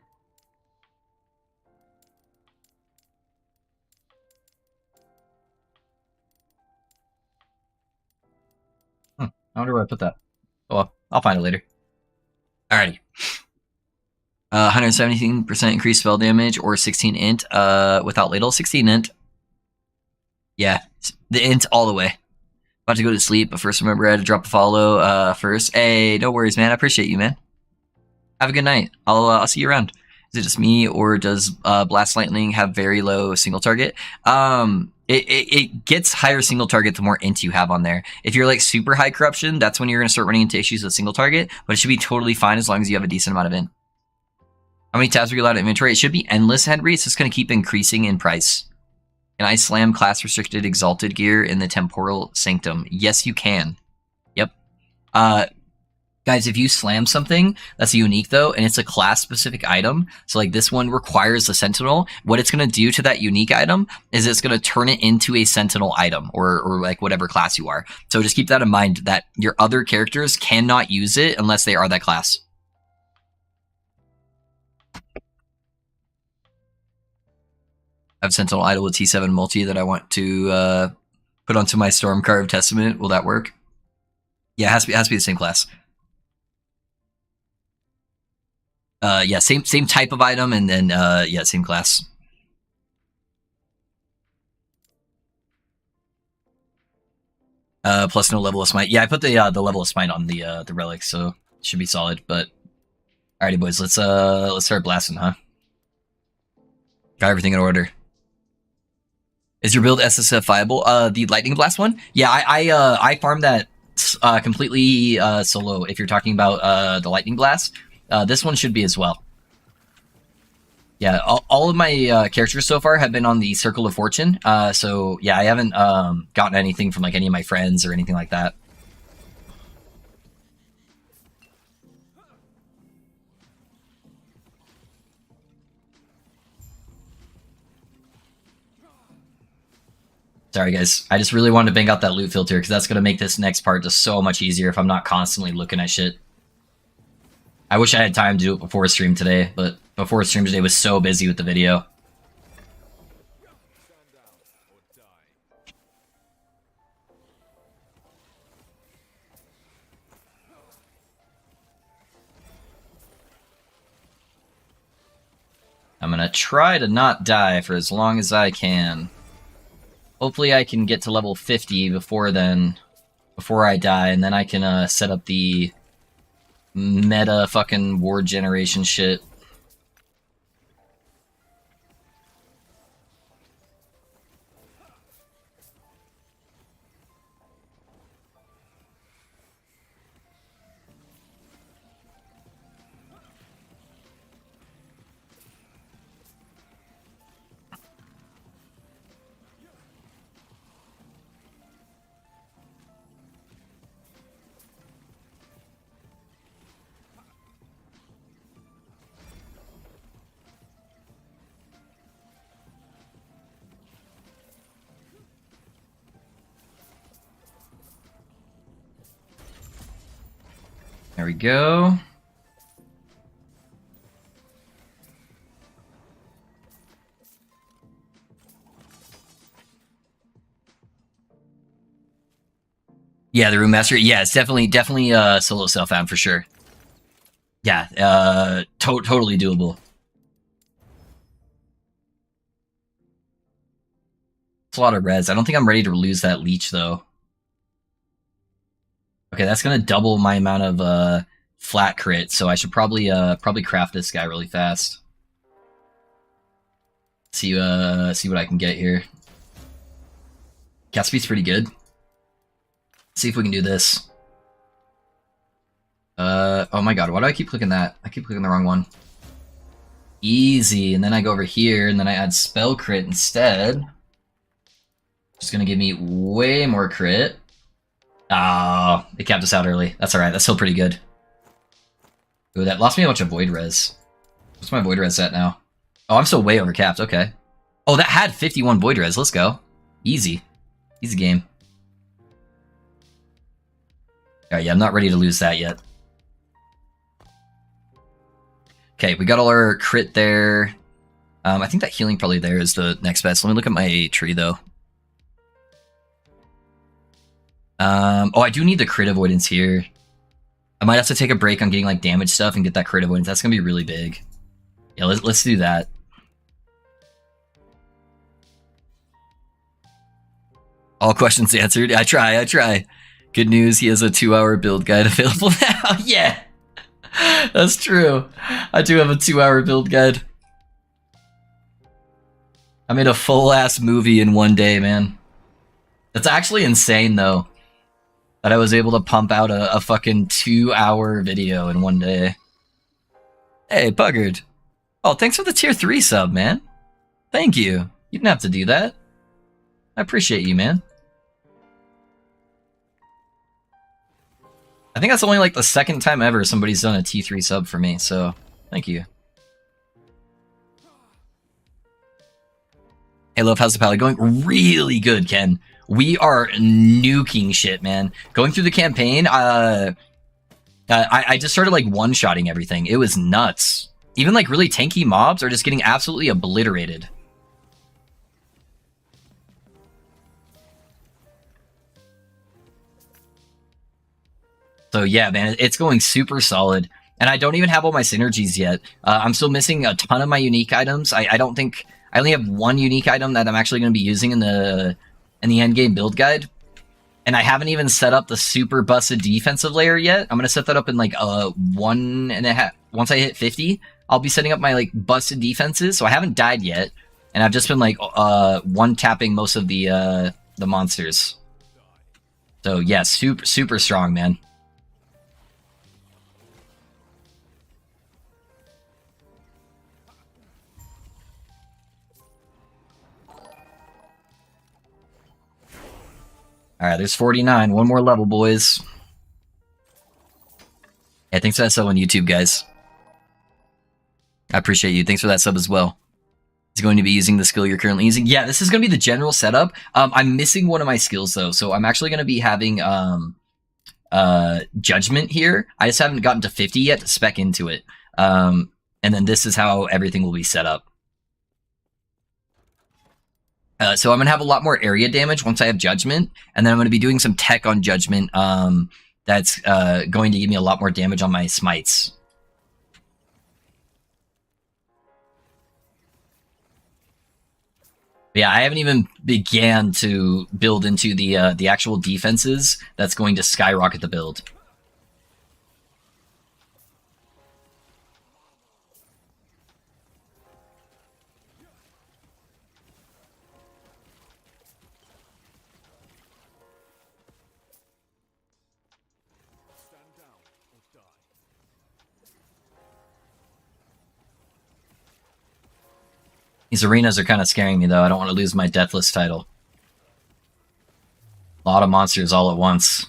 [SPEAKER 1] I wonder where I put that. Oh well, I'll find it later. Alrighty. 117% increased spell damage or 16 int without ladle. 16 int. Yeah, the int all the way. About to go to sleep, but first remember I had to drop a follow first. Hey, no worries, man. I appreciate you, man. Have a good night. I'll see you around. Is it just me, or does Blast Lightning have very low single target? It gets higher single target the more int you have on there. If you're like super high corruption, that's when you're going to start running into issues with single target, but it should be totally fine as long as you have a decent amount of int. How many tabs are you allowed in inventory? It should be endless, Henry. It's just going to keep increasing in price. Can I slam class restricted exalted gear in the temporal sanctum? Yes, you can. Yep. Guys, if you slam something that's unique though, and it's a class specific item, so like this one requires the sentinel, what it's going to do to that unique item is it's going to turn it into a sentinel item or like whatever class you are. So just keep that in mind that your other characters cannot use it unless they are that class. I have sentinel idol with T7 multi that I want to put onto my Stormcarved Testament. Will that work? Yeah, it has to be the same class. Yeah, same type of item, and then yeah, same class. Plus no level of smite. Yeah, I put the level of smite on the relic, so it should be solid. But alrighty, boys, let's start blasting, huh? Got everything in order. Is your build SSF viable? The lightning blast one? Yeah, I farmed that completely solo. If you're talking about the lightning blast. This one should be as well. Yeah, all of my characters so far have been on the Circle of Fortune. So yeah, I haven't gotten anything from like any of my friends or anything like that. Sorry guys, I just really wanted to bang out that loot filter because that's going to make this next part just so much easier if I'm not constantly looking at shit. I wish I had time to do it before stream today, but before stream today was so busy with the video. I'm gonna try to not die for as long as I can. Hopefully I can get to level 50 before then, before I die, and then I can set up the meta fucking ward generation shit. There we go. Yeah, the Room Master. Yeah, it's definitely solo self-am for sure. Yeah, totally doable. It's a lot of res. I don't think I'm ready to lose that leech though. Okay, that's gonna double my amount of flat crit, so I should probably craft this guy really fast. See what I can get here. Cast speed's pretty good. See if we can do this. Oh my god, why do I keep clicking that? I keep clicking the wrong one. Easy, and then I go over here, and then I add spell crit instead. Just gonna give me way more crit. Ah, it capped us out early. That's alright, that's still pretty good. Ooh, that lost me a bunch of void res. What's my void res at now? Oh, I'm still way overcapped, okay. Oh, that had 51 void res, let's go. Easy. Easy game. Alright, yeah, I'm not ready to lose that yet. Okay, we got all our crit there. I think that healing probably there is the next best. Let me look at my tree, though. Oh, I do need the crit avoidance here. I might have to take a break on getting like damage stuff and get that crit avoidance. That's gonna be really big. Yeah, let's do that. All questions answered. I try. Good news, he has a 2-hour build guide available now. Yeah, that's true. I do have a 2-hour build guide. I made a full-ass movie in one day, man. That's actually insane, though. That I was able to pump out a fucking 2-hour video in one day. Hey, Buggard. Oh, thanks for the tier 3 sub, man. Thank you. You didn't have to do that. I appreciate you, man. I think that's only like the second time ever somebody's done a T3 sub for me, so thank you. Hey, love, how's the Paladin going? Really good, Ken. We are nuking shit, man. Going through the campaign, I just started like one-shotting everything. It was nuts. Even like really tanky mobs are just getting absolutely obliterated. So yeah, man, it's going super solid. And I don't even have all my synergies yet. I'm still missing a ton of my unique items. I don't think... I only have one unique item that I'm actually going to be using in the endgame build guide. And I haven't even set up the super busted defensive layer yet. I'm going to set that up in like 1.5... Once I hit 50, I'll be setting up my like busted defenses. So I haven't died yet. And I've just been like one-tapping most of the monsters. So yeah, super strong, man. Alright, there's 49. One more level, boys. Yeah, thanks for that sub on YouTube, guys. I appreciate you. Thanks for that sub as well. Is going to be using the skill you're currently using? Yeah, this is going to be the general setup. I'm missing one of my skills, though. So I'm actually going to be having Judgment here. I just haven't gotten to 50 yet to spec into it. And then this is how everything will be set up. So I'm going to have a lot more area damage once I have Judgment, and then I'm going to be doing some tech on Judgment that's going to give me a lot more damage on my smites. But yeah, I haven't even began to build into the actual defenses that's going to skyrocket the build. These arenas are kind of scaring me, though. I don't want to lose my Deathless title. A lot of monsters all at once.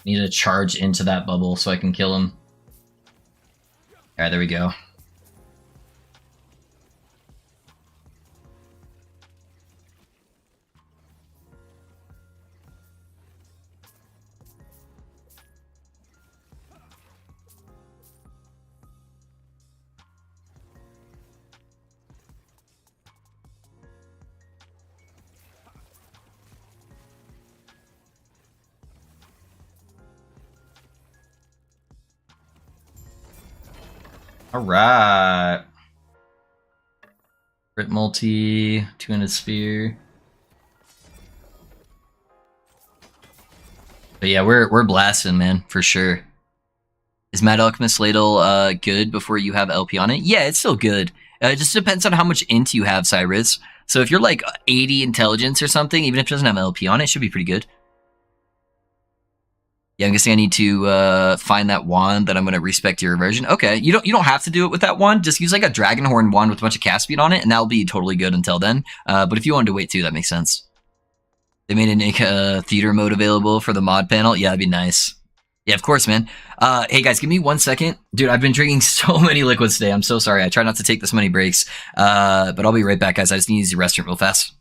[SPEAKER 1] Need to charge into that bubble so I can kill him. Alright, there we go. Alright. Crit multi, two-handed spear. But yeah, we're blasting, man, for sure. Is Mad Alchemist Ladle good before you have LP on it? Yeah, it's still good. It just depends on how much int you have, Cyrus. So if you're like 80 intelligence or something, even if it doesn't have LP on it, it should be pretty good. Yeah, I'm guessing I need to find that wand that I'm going to respect your version. Okay, you don't have to do it with that wand. Just use like a Dragonhorn wand with a bunch of cast speed on it, and that'll be totally good until then. But if you wanted to wait too, that makes sense. They made a theater mode available for the mod panel. Yeah, that'd be nice. Yeah, of course, man. Hey guys, give me 1 second. Dude, I've been drinking so many liquids today. I'm so sorry. I try not to take this many breaks. But I'll be right back, guys. I just need to use the restroom real fast.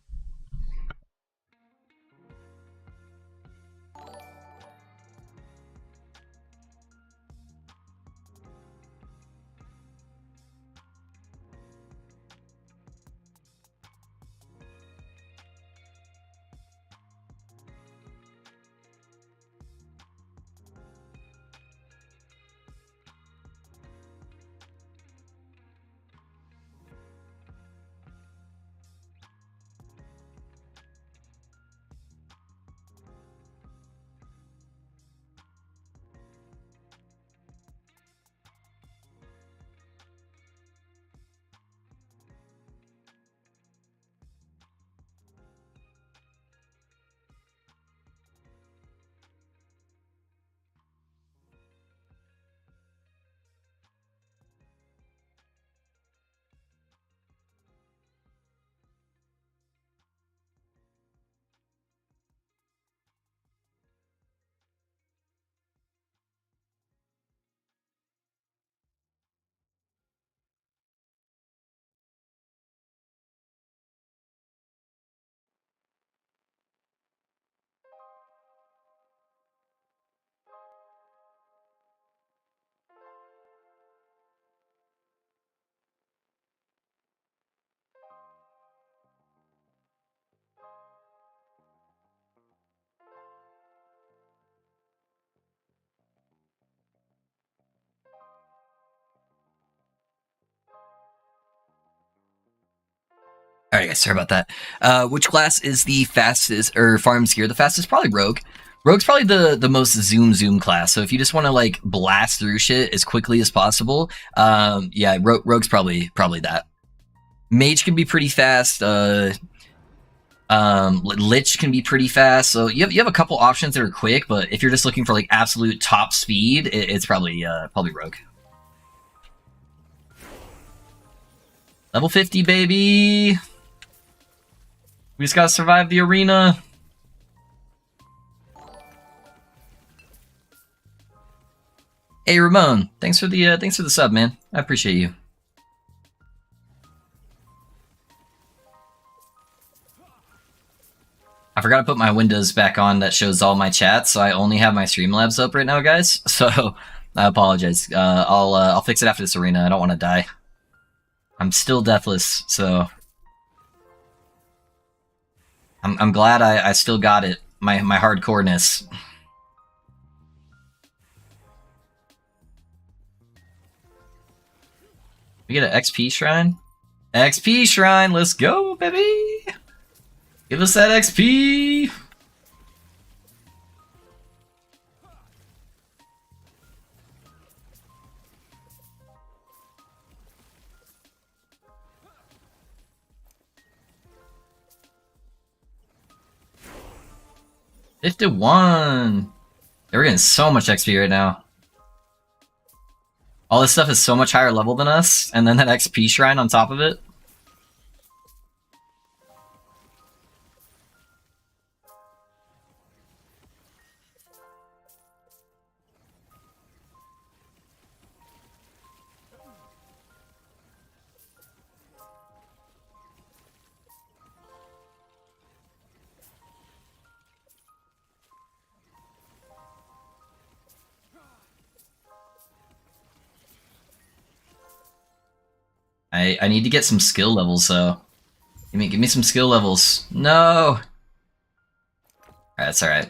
[SPEAKER 1] All right, guys, sorry about that. Which class is the fastest, or farms gear the fastest? Probably Rogue. Rogue's probably the most zoom class. So if you just want to like blast through shit as quickly as possible, yeah, Rogue's probably that. Mage can be pretty fast. Lich can be pretty fast. So you have a couple options that are quick, but if you're just looking for like absolute top speed, it's probably Rogue. Level 50, baby. We just gotta survive the arena. Hey Ramon, thanks for the sub, man. I appreciate you. I forgot to put my windows back on that shows all my chats, so I only have my Streamlabs up right now, guys. So I apologize. I'll fix it after this arena. I don't want to die. I'm still deathless, so I'm glad I still got it. My hardcoreness. We get an XP shrine. XP shrine. Let's go, baby. Give us that XP. $51. We're getting so much XP right now. All this stuff is so much higher level than us, and then that XP shrine on top of it. I need to get some skill levels though. Give me some skill levels. No. Alright, that's alright.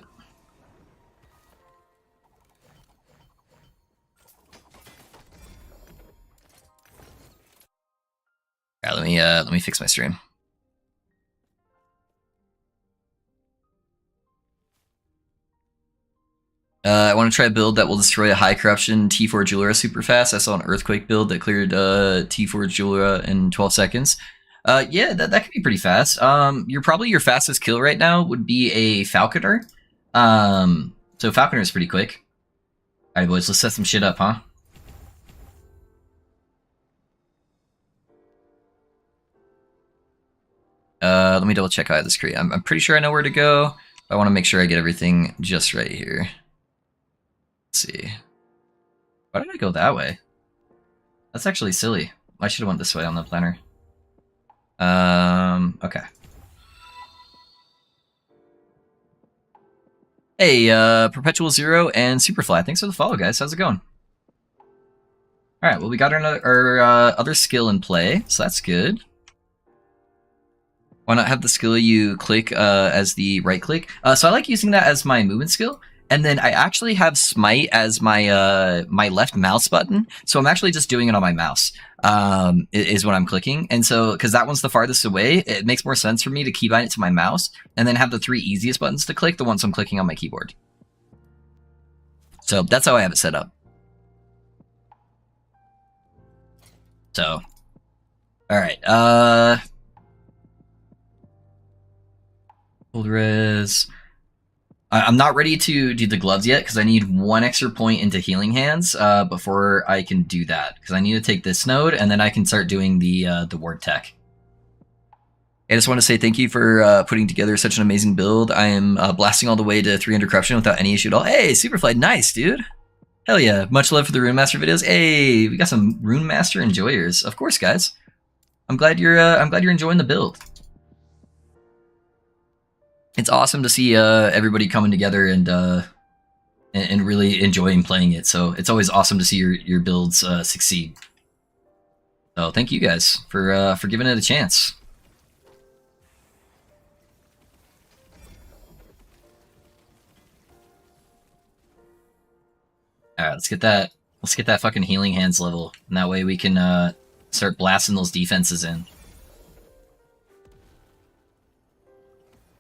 [SPEAKER 1] Alright, let me fix my stream. I want to try a build that will destroy a high corruption T4 Julera super fast. I saw an Earthquake build that cleared T4 Julera in 12 seconds. Yeah, that could be pretty fast. Your fastest kill right now would be a Falconer. So Falconer is pretty quick. All right, boys, let's set some shit up, huh? Let me double check how I have this create. I'm pretty sure I know where to go. I want to make sure I get everything just right here. Let's see. Why did I go that way? That's actually silly. I should have went this way on the planner. Okay. Hey, Perpetual Zero and Superfly, thanks for the follow, guys. How's it going? Alright, well, we got our other skill in play, so that's good. Why not have the skill you click as the right click? So I like using that as my movement skill. And then I actually have Smite as my my left mouse button, so I'm actually just doing it on my mouse. Is what I'm clicking, and so because that one's the farthest away, it makes more sense for me to keybind it to my mouse, and then have the 3 easiest buttons to click, the ones I'm clicking on my keyboard. So that's how I have it set up. So, all right, hold res. I'm not ready to do the gloves yet because I need 1 extra point into healing hands before I can do that. Because I need to take this node and then I can start doing the ward tech. I just want to say thank you for putting together such an amazing build. I am blasting all the way to 300 corruption without any issue at all. Hey, Superfly, nice, dude. Hell yeah. Much love for the Rune Master videos. Hey, we got some Rune Master enjoyers. Of course, guys. I'm glad you're enjoying the build. It's awesome to see everybody coming together and really enjoying playing it. So it's always awesome to see your builds succeed. So thank you guys for giving it a chance. All right, let's get that fucking healing hands level, and that way we can start blasting those defenses in.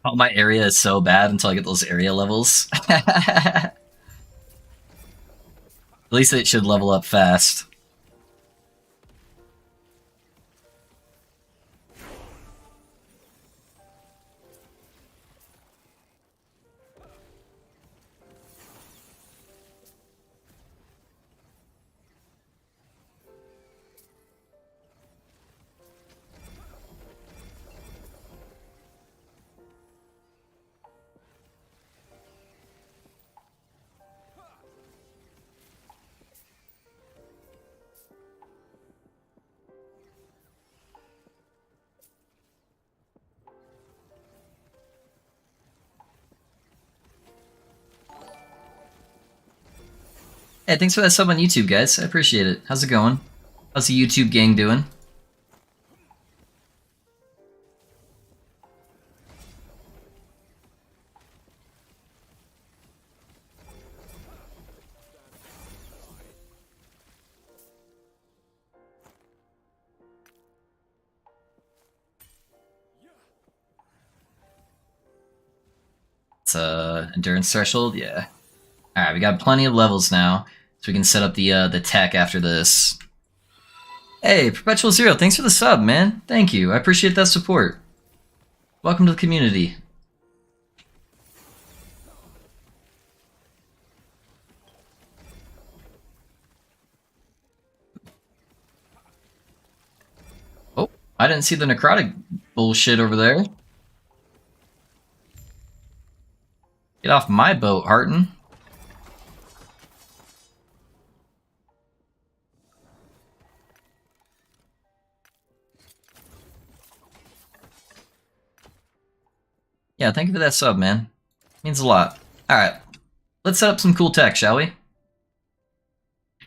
[SPEAKER 1] Oh, my area is so bad until I get those area levels. At least it should level up fast. Hey, thanks for that sub on YouTube, guys. I appreciate it. How's it going? How's the YouTube gang doing? It's endurance threshold, yeah. All right, we got plenty of levels now, so we can set up the tech after this. Hey, Perpetual Zero, thanks for the sub, man. Thank you. I appreciate that support. Welcome to the community. Oh, I didn't see the necrotic bullshit over there. Get off my boat, Harton. Yeah, thank you for that sub, man. Means a lot. Alright, let's set up some cool tech, shall we?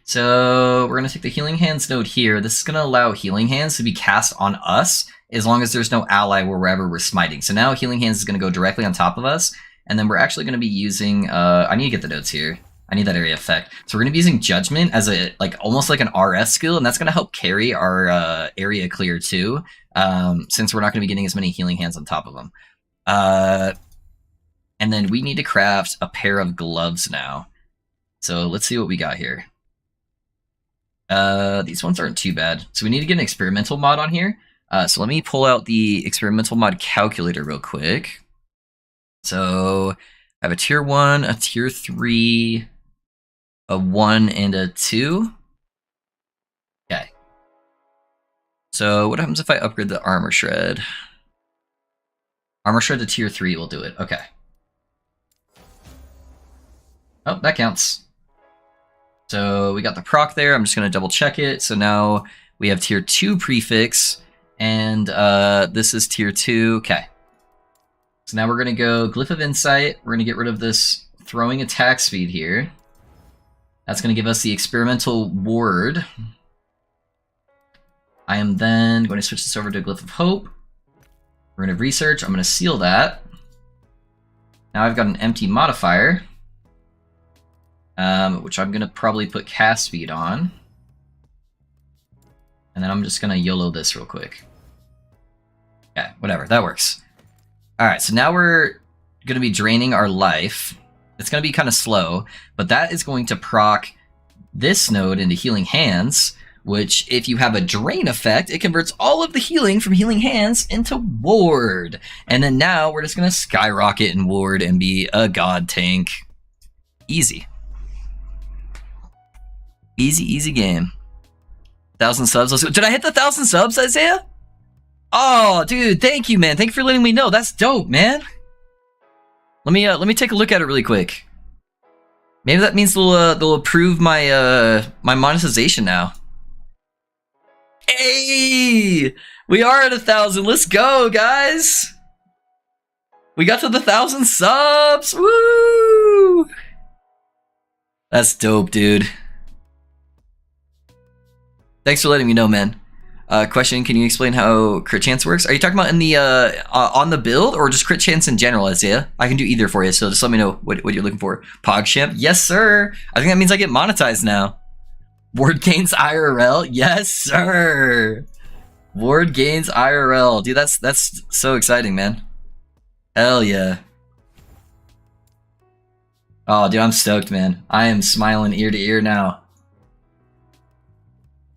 [SPEAKER 1] So, we're going to take the Healing Hands node here. This is going to allow Healing Hands to be cast on us, as long as there's no ally wherever we're smiting. So now Healing Hands is going to go directly on top of us, and then we're actually going to be using, I need to get the notes here. I need that area effect. So we're going to be using Judgment as a, almost like an RS skill, and that's going to help carry our area clear too, since we're not going to be getting as many Healing Hands on top of them. And then we need to craft a pair of gloves now. So let's see what we got here. These ones aren't too bad. So we need to get an experimental mod on here. So let me pull out the experimental mod calculator real quick. So I have a tier 1, a tier 3, a 1, and a 2. Okay. So what happens if I upgrade the armor shred? Armor shred to tier 3 will do it. Okay. Oh, that counts. So we got the proc there. I'm just going to double check it. So now we have tier 2 prefix, and this is tier 2. Okay. So now we're going to go Glyph of Insight. We're going to get rid of this throwing attack speed here. That's going to give us the experimental ward. I am then going to switch this over to Glyph of Hope. We're going to research. I'm going to seal that. Now I've got an empty modifier, which I'm going to probably put cast speed on. And then I'm just going to YOLO this real quick. Okay, whatever. That works. Alright, so now we're going to be draining our life. It's going to be kind of slow, but that is going to proc this node into Healing Hands, which, if you have a drain effect, it converts all of the healing from Healing Hands into ward. And then now we're just going to skyrocket in ward and be a god tank. Easy. Easy, easy game. 1,000 subs. Let's go. Did I hit the 1,000 subs, Isaiah? Oh, dude, thank you, man. Thank you for letting me know. That's dope, man. Let me take a look at it really quick. Maybe that means they'll approve my my monetization now. Hey, we are at 1,000. Let's go, guys. We got to the 1,000 subs. Woo! That's dope, dude. Thanks for letting me know, man. Question, can you explain how crit chance works? Are you talking about in the on the build, or just crit chance in general, Isaiah? I can do either for you, so just let me know what you're looking for. PogChamp? Yes, sir. I think that means I get monetized now. Ward gains IRL? Yes, sir. Ward gains IRL. Dude, that's so exciting, man. Hell yeah. Oh, dude, I'm stoked, man. I am smiling ear to ear now.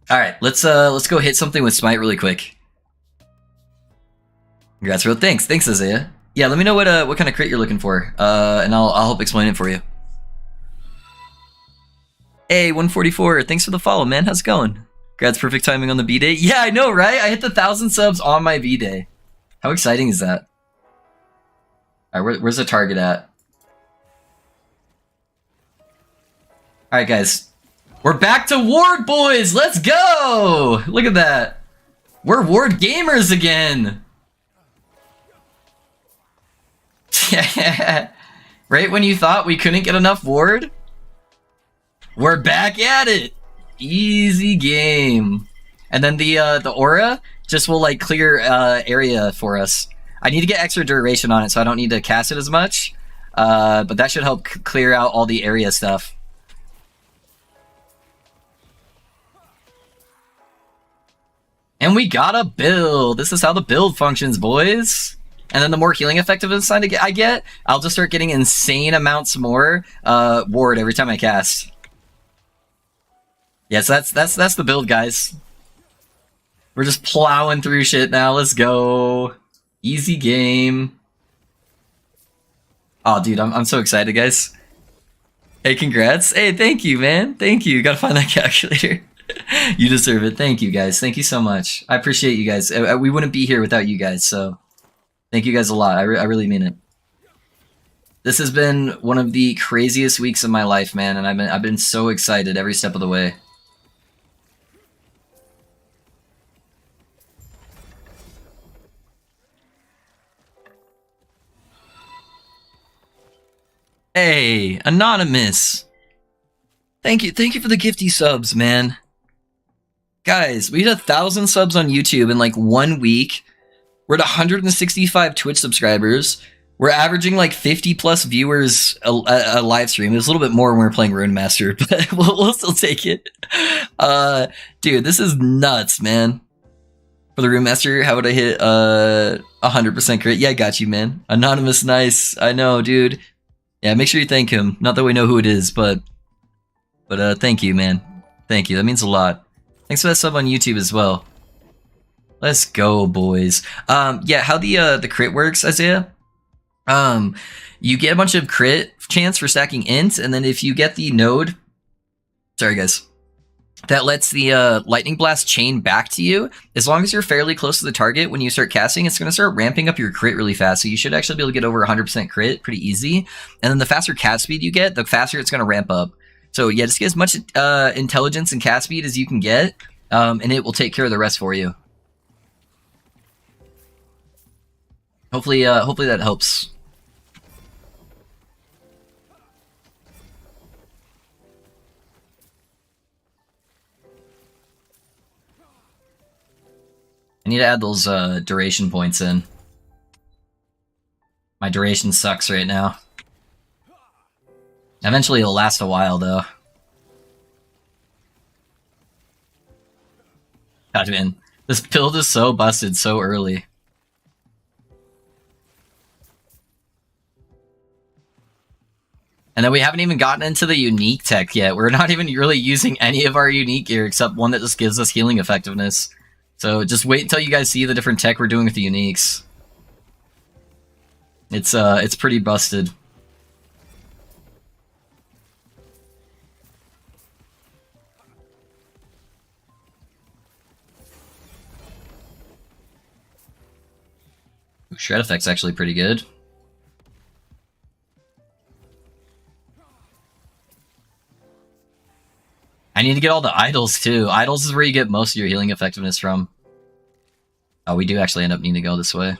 [SPEAKER 1] All right, let's go hit something with Smite really quick. Congrats, bro. Thanks, Isaiah. Yeah, let me know what kind of crit you're looking for, and I'll help explain it for you. Hey, 144. Thanks for the follow, man. How's it going? Congrats, perfect timing on the BDay. Yeah, I know, right? I hit the 1,000 subs on my BDay. How exciting is that? All right, where's the target at? All right, guys. We're back to Ward, boys! Let's go! Look at that. We're Ward gamers again! Right when you thought we couldn't get enough Ward? We're back at it! Easy game. And then the aura just will like clear area for us. I need to get extra duration on it so I don't need to cast it as much. But that should help clear out all the area stuff. And we got a build. This is how the build functions, boys. And then the more healing effectiveness I get, I'll just start getting insane amounts more ward every time I cast. Yes, that's the build, guys. We're just plowing through shit now. Let's go. Easy game. Oh, dude, I'm so excited, guys. Hey, congrats. Hey, thank you, man. Thank you. Gotta find that calculator. You deserve it. Thank you, guys. Thank you so much. I appreciate you guys. We wouldn't be here without you guys, so thank you guys a lot. I really mean it. This has been one of the craziest weeks of my life, man, and I've been so excited every step of the way. Hey, Anonymous. Thank you for the gifty subs, man. Guys, we hit 1,000 subs on YouTube in like 1 week. We're at 165 Twitch subscribers. We're averaging like 50 plus viewers a live stream. It was a little bit more when we were playing Rune Master, but we'll still take it. Dude, this is nuts, man. For the Rune Master, how would I hit 100% crit? Yeah, I got you, man. Anonymous, nice. I know, dude. Yeah, make sure you thank him. Not that we know who it is, but But thank you, man. Thank you. That means a lot. Thanks for that sub on YouTube as well. Let's go, boys. Yeah, how the crit works, Isaiah? You get a bunch of crit chance for stacking int, and then if you get the node, sorry guys, that lets the lightning blast chain back to you. As long as you're fairly close to the target when you start casting, it's going to start ramping up your crit really fast. So you should actually be able to get over 100% crit pretty easy. And then the faster cast speed you get, the faster it's going to ramp up. So yeah, just get as much intelligence and cast speed as you can get, and it will take care of the rest for you. Hopefully that helps. I need to add those duration points in. My duration sucks right now. Eventually it'll last a while though. God man, this build is so busted so early. And then we haven't even gotten into the unique tech yet. We're not even really using any of our unique gear except one that just gives us healing effectiveness. So just wait until you guys see the different tech we're doing with the uniques. It's pretty busted. Ooh, shred effect's actually pretty good. I need to get all the idols too. Idols is where you get most of your healing effectiveness from. Oh, we do actually end up needing to go this way.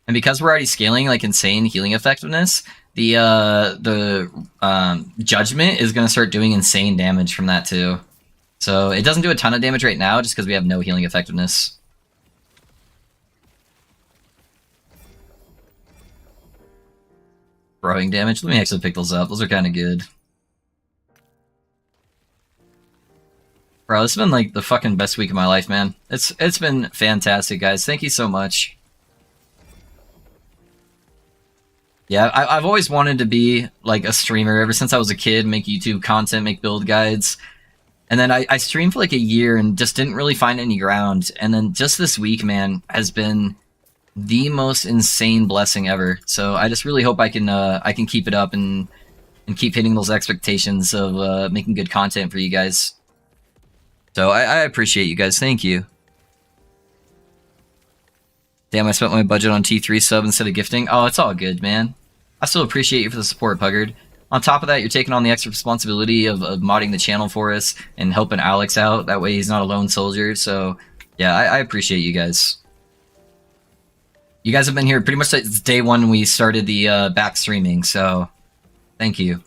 [SPEAKER 1] And because we're already scaling like insane healing effectiveness, the judgment is going to start doing insane damage from that too. So it doesn't do a ton of damage right now just because we have no healing effectiveness. Throwing damage. Let me actually pick those up. Those are kind of good. Bro, this has been like the fucking best week of my life, man. It's been fantastic, guys. Thank you so much. Yeah, I've always wanted to be like a streamer ever since I was a kid, make YouTube content, make build guides. And then I streamed for like a year and just didn't really find any ground. And then just this week, man, has been the most insane blessing ever. So I just really hope I can keep it up and keep hitting those expectations of making good content for you guys. So I appreciate you guys. Thank you. Damn, I spent my budget on T3 sub instead of gifting. Oh, it's all good, man. I still appreciate you for the support, Puggard. On top of that, you're taking on the extra responsibility of modding the channel for us and helping Alex out. That way he's not a lone soldier. So yeah, I appreciate you guys. You guys have been here pretty much since day one we started the back streaming, so thank you.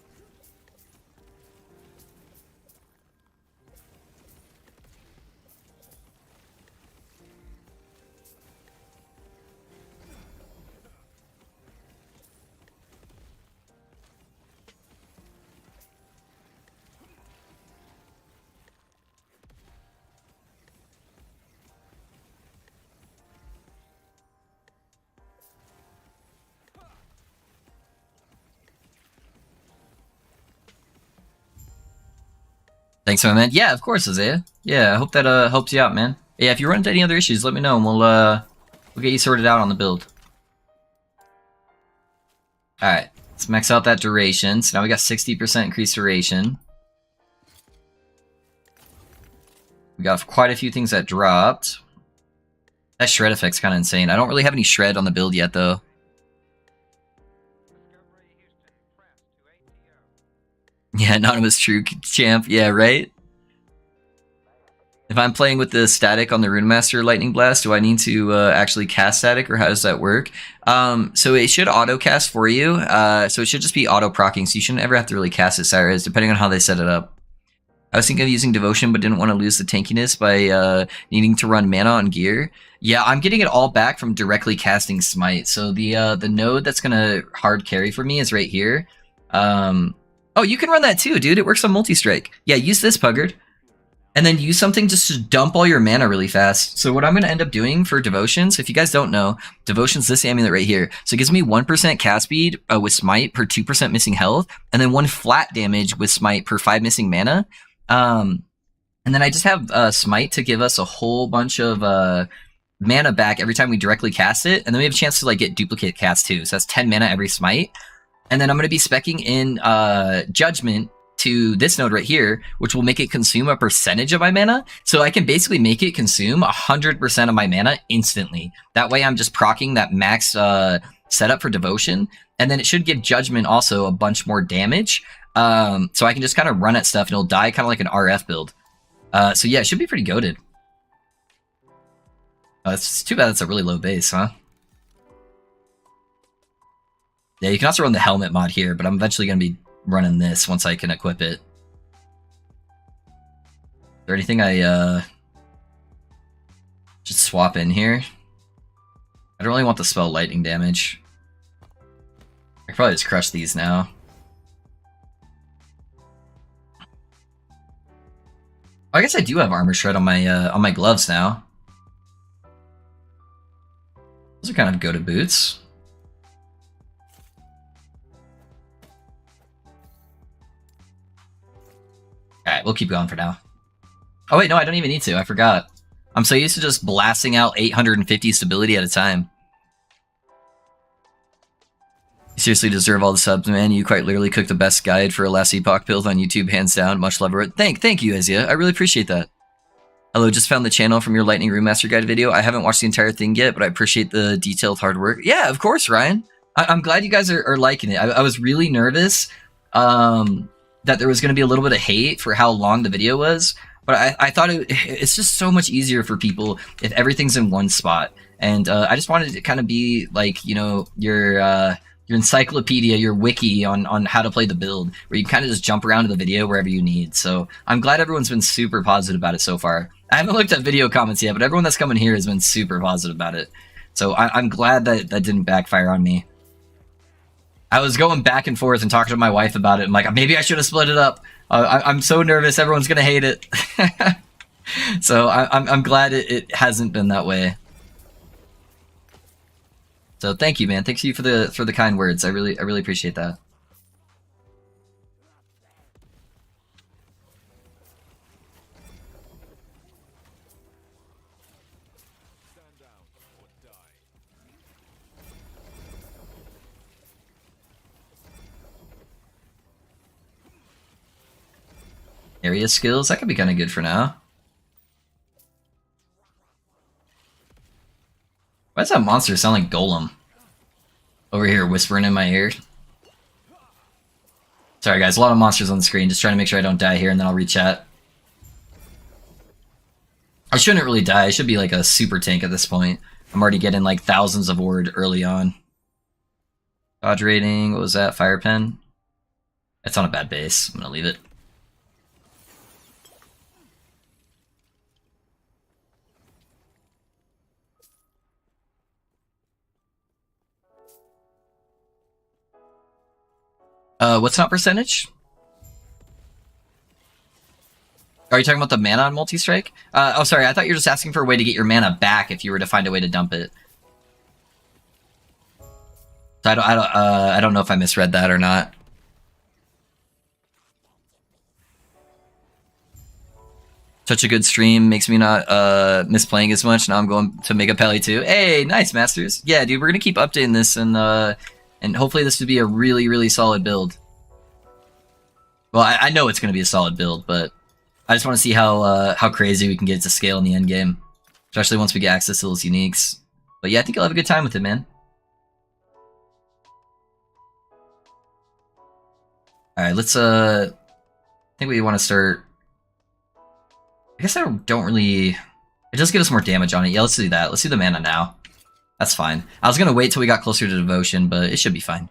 [SPEAKER 1] Thanks, my man. Yeah, of course, Isaiah. Yeah, I hope that helps you out, man. Yeah, if you run into any other issues, let me know and we'll get you sorted out on the build. Alright, let's max out that duration. So now we got 60% increased duration. We got quite a few things that dropped. That shred effect's kind of insane. I don't really have any shred on the build yet, though. Yeah, Anonymous True Champ. Yeah, right? If I'm playing with the static on the Runemaster Lightning Blast, do I need to actually cast static, or how does that work? So it should auto-cast for you. So it should just be auto-procking, so you shouldn't ever have to really cast it, Cyrus, depending on how they set it up. I was thinking of using Devotion, but didn't want to lose the tankiness by needing to run mana on gear. Yeah, I'm getting it all back from directly casting Smite. So the node that's going to hard carry for me is right here. Oh, you can run that too, dude. It works on multi-strike. Yeah, use this, Puggard. and then use something just to dump all your mana really fast. So what I'm going to end up doing for Devotions, if you guys don't know, Devotion's this amulet right here. So it gives me 1% cast speed with Smite per 2% missing health, and then 1 flat damage with Smite per 5 missing mana. And then I just have Smite to give us a whole bunch of mana back every time we directly cast it, and then we have a chance to like get duplicate cast too. So that's 10 mana every Smite. And then I'm going to be speccing in Judgment to this node right here, which will make it consume a percentage of my mana. So I can basically make it consume 100% of my mana instantly. That way I'm just proccing that max setup for Devotion. And then it should give Judgment also a bunch more damage. So I can just kind of run at stuff and it'll die kind of like an RF build. So yeah, it should be pretty goated. It's too bad that's a really low base, huh? Yeah, you can also run the helmet mod here, but I'm eventually going to be running this once I can equip it. Is there anything I should swap in here? I don't really want the spell lightning damage. I could probably just crush these now. I guess I do have armor shred on my gloves now. Those are kind of go-to boots. Alright, we'll keep going for now. Oh wait, no, I don't even need to. I forgot. I'm so used to just blasting out 850 stability at a time. You seriously deserve all the subs, man. You quite literally cooked the best guide for a last epoch build on YouTube, hands down. Much love. Thank you, Azia. I really appreciate that. Hello, just found the channel from your Lightning Room Master Guide video. I haven't watched the entire thing yet, but I appreciate the detailed hard work. Yeah, of course, Ryan. I'm glad you guys are liking it. I was really nervous that there was going to be a little bit of hate for how long the video was, but I thought it's just so much easier for people if everything's in one spot. And I just wanted it to kind of be like, you know, your encyclopedia, your wiki on how to play the build, where you kind of just jump around to the video wherever you need. So I'm glad everyone's been super positive about it so far. I haven't looked at video comments yet, but everyone that's coming here has been super positive about it. So I'm glad that didn't backfire on me. I was going back and forth and talking to my wife about it. I'm like, maybe I should have split it up. I'm so nervous. Everyone's gonna hate it. So I'm glad it hasn't been that way. So thank you, man. Thank you for the kind words. I really appreciate that. Area skills, that could be kind of good for now. Why does that monster sound like Golem? Over here whispering in my ear. Sorry guys, a lot of monsters on the screen, just trying to make sure I don't die here and then I'll re-chat. I shouldn't really die, I should be like a super tank at this point. I'm already getting like thousands of ward early on. Dodge rating, what was that? Fire pen? It's on a bad base, I'm gonna leave it. What's not percentage? Are you talking about the mana on multi-strike? Oh, sorry, I thought you were just asking for a way to get your mana back if you were to find a way to dump it. So I don't know if I misread that or not. Such a good stream, makes me not miss playing as much. Now I'm going to make a Pally too. Hey, nice, Masters. Yeah, dude, we're gonna keep updating this and hopefully this would be a really solid build. Well, I know it's going to be a solid build, but I just want to see how crazy we can get it to scale in the endgame. Especially once we get access to those uniques. But yeah, I think I'll have a good time with it, man. Alright, let's, I think we want to start... I guess I don't really... It does give us more damage on it. Yeah, let's do that. Let's do the mana now. That's fine. I was gonna wait till we got closer to Devotion, but it should be fine.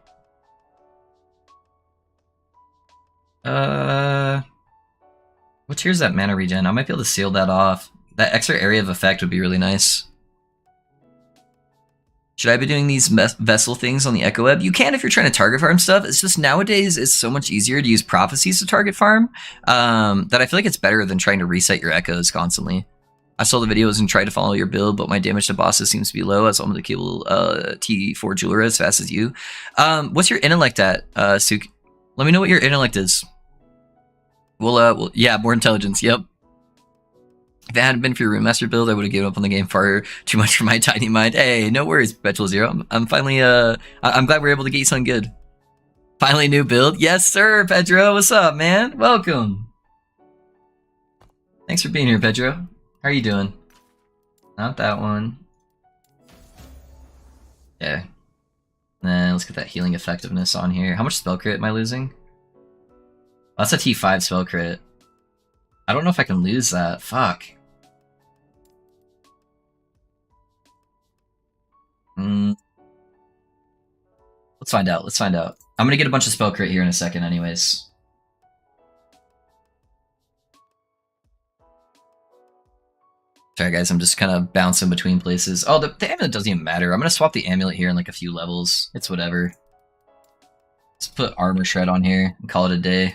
[SPEAKER 1] What tier's that mana regen? I might be able to seal that off. That extra area of effect would be really nice. Should I be doing these vessel things on the Echo Web? You can if you're trying to target farm stuff. It's just nowadays it's so much easier to use prophecies to target farm that I feel like it's better than trying to reset your echoes constantly. I saw the videos and tried to follow your build, but my damage to bosses seems to be low as I'm able to kill T4 jeweler as fast as you. What's your intellect at, Suk? Let me know what your intellect is. Well, yeah, more intelligence. Yep. If it hadn't been for your Ringmaster build, I would have given up on the game far too much for my tiny mind. Hey, no worries, Perpetual Zero. I'm finally, I'm glad we're able to get you something good. Finally a new build? Yes, sir, Pedro. What's up, man? Welcome. Thanks for being here, Pedro. How are you doing? Not that one. Yeah. Then let's get that healing effectiveness on here. How much spell crit am I losing? Oh, that's a T5 spell crit. I don't know if I can lose that. Fuck. Let's find out. Let's find out. I'm gonna get a bunch of spell crit here in a second anyways. Sorry guys, I'm just kind of bouncing between places. Oh, the amulet doesn't even matter. I'm gonna swap the amulet here in like a few levels. It's whatever. Let's put armor shred on here and call it a day.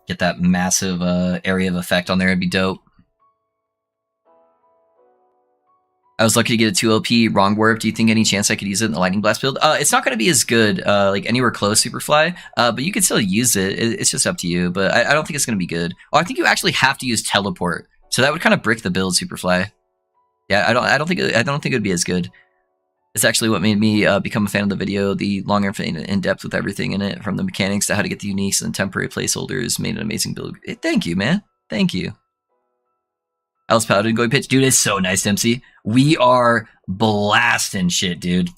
[SPEAKER 1] Get that massive area of effect on there, it'd be dope. I was lucky to get a 2 LP wrong warp. Do you think any chance I could use it in the Lightning Blast build? It's not going to be as good, like anywhere close Superfly, but you can still use it. It's just up to you, but I don't think it's going to be good. Oh, I think you actually have to use Teleport, so that would kind of brick the build, Superfly. Yeah, I don't think it would be as good. It's actually what made me become a fan of the video. The longer and in depth with everything in it, from the mechanics to how to get the uniques and temporary placeholders, made an amazing build. Thank you, man. Thank you. Alice Paladin going pitch. Dude, it's so nice, Dempsey. We are blasting shit, dude.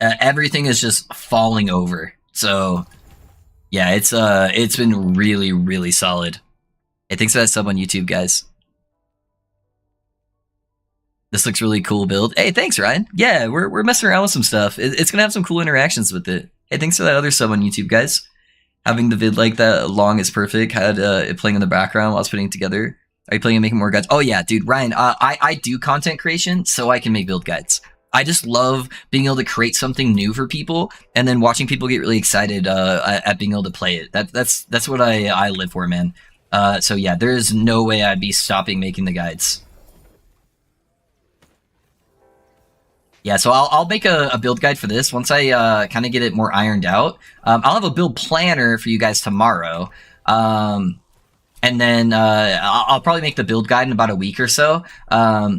[SPEAKER 1] Everything is just falling over. So, yeah, it's been really, really solid. Hey, thanks for that sub on YouTube, guys. This looks really cool build. Hey, thanks, Ryan. Yeah, we're messing around with some stuff. It's gonna have some cool interactions with it. Hey, thanks for that other sub on YouTube, guys. Having the vid like that long is perfect. Had it playing in the background while I was putting it together. Are you playing and making more guides? Oh yeah, dude, Ryan, I do content creation so I can make build guides. I just love being able to create something new for people and then watching people get really excited at being able to play it. That's what I live for, man. So yeah, there is no way I'd be stopping making the guides. Yeah, so I'll make a build guide for this once I kind of get it more ironed out. I'll have a build planner for you guys tomorrow. And then I'll probably make the build guide in about a week or so,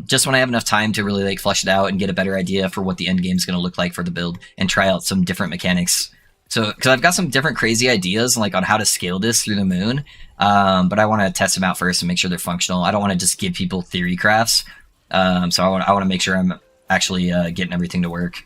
[SPEAKER 1] just when I have enough time to really like flesh it out and get a better idea for what the end game is going to look like for the build and try out some different mechanics. So, because I've got some different crazy ideas like on how to scale this through the moon, but I want to test them out first and make sure they're functional. I don't want to just give people theory crafts, so I want to make sure I'm actually getting everything to work.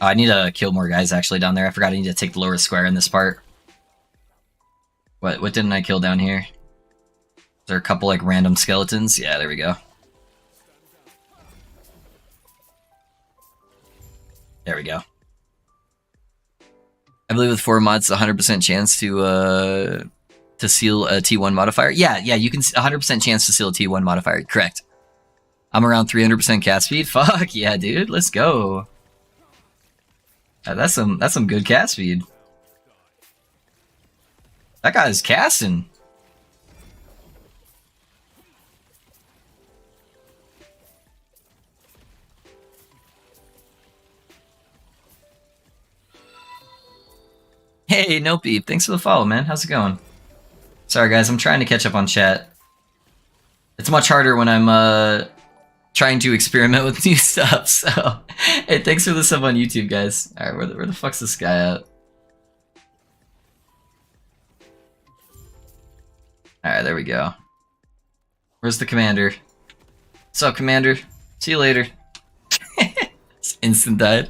[SPEAKER 1] I need to kill more guys actually down there. I forgot I need to take the lower square in this part. What didn't I kill down here? Is there a couple like random skeletons? Yeah, there we go. There we go. I believe with 4 mods, 100% chance to seal a T1 modifier. Yeah, you can 100% chance to seal a T1 modifier. Correct. I'm around 300% cast speed. Fuck yeah, dude. Let's go. That's some good cast speed. That guy's casting. Hey, no beep. Thanks for the follow, man. How's it going? Sorry, guys. I'm trying to catch up on chat. It's much harder when I'm trying to experiment with new stuff. So, hey, thanks for the sub on YouTube, guys. All right, where the fuck's this guy at? All right, there we go. Where's the commander? What's up, commander? See you later. It's instant died.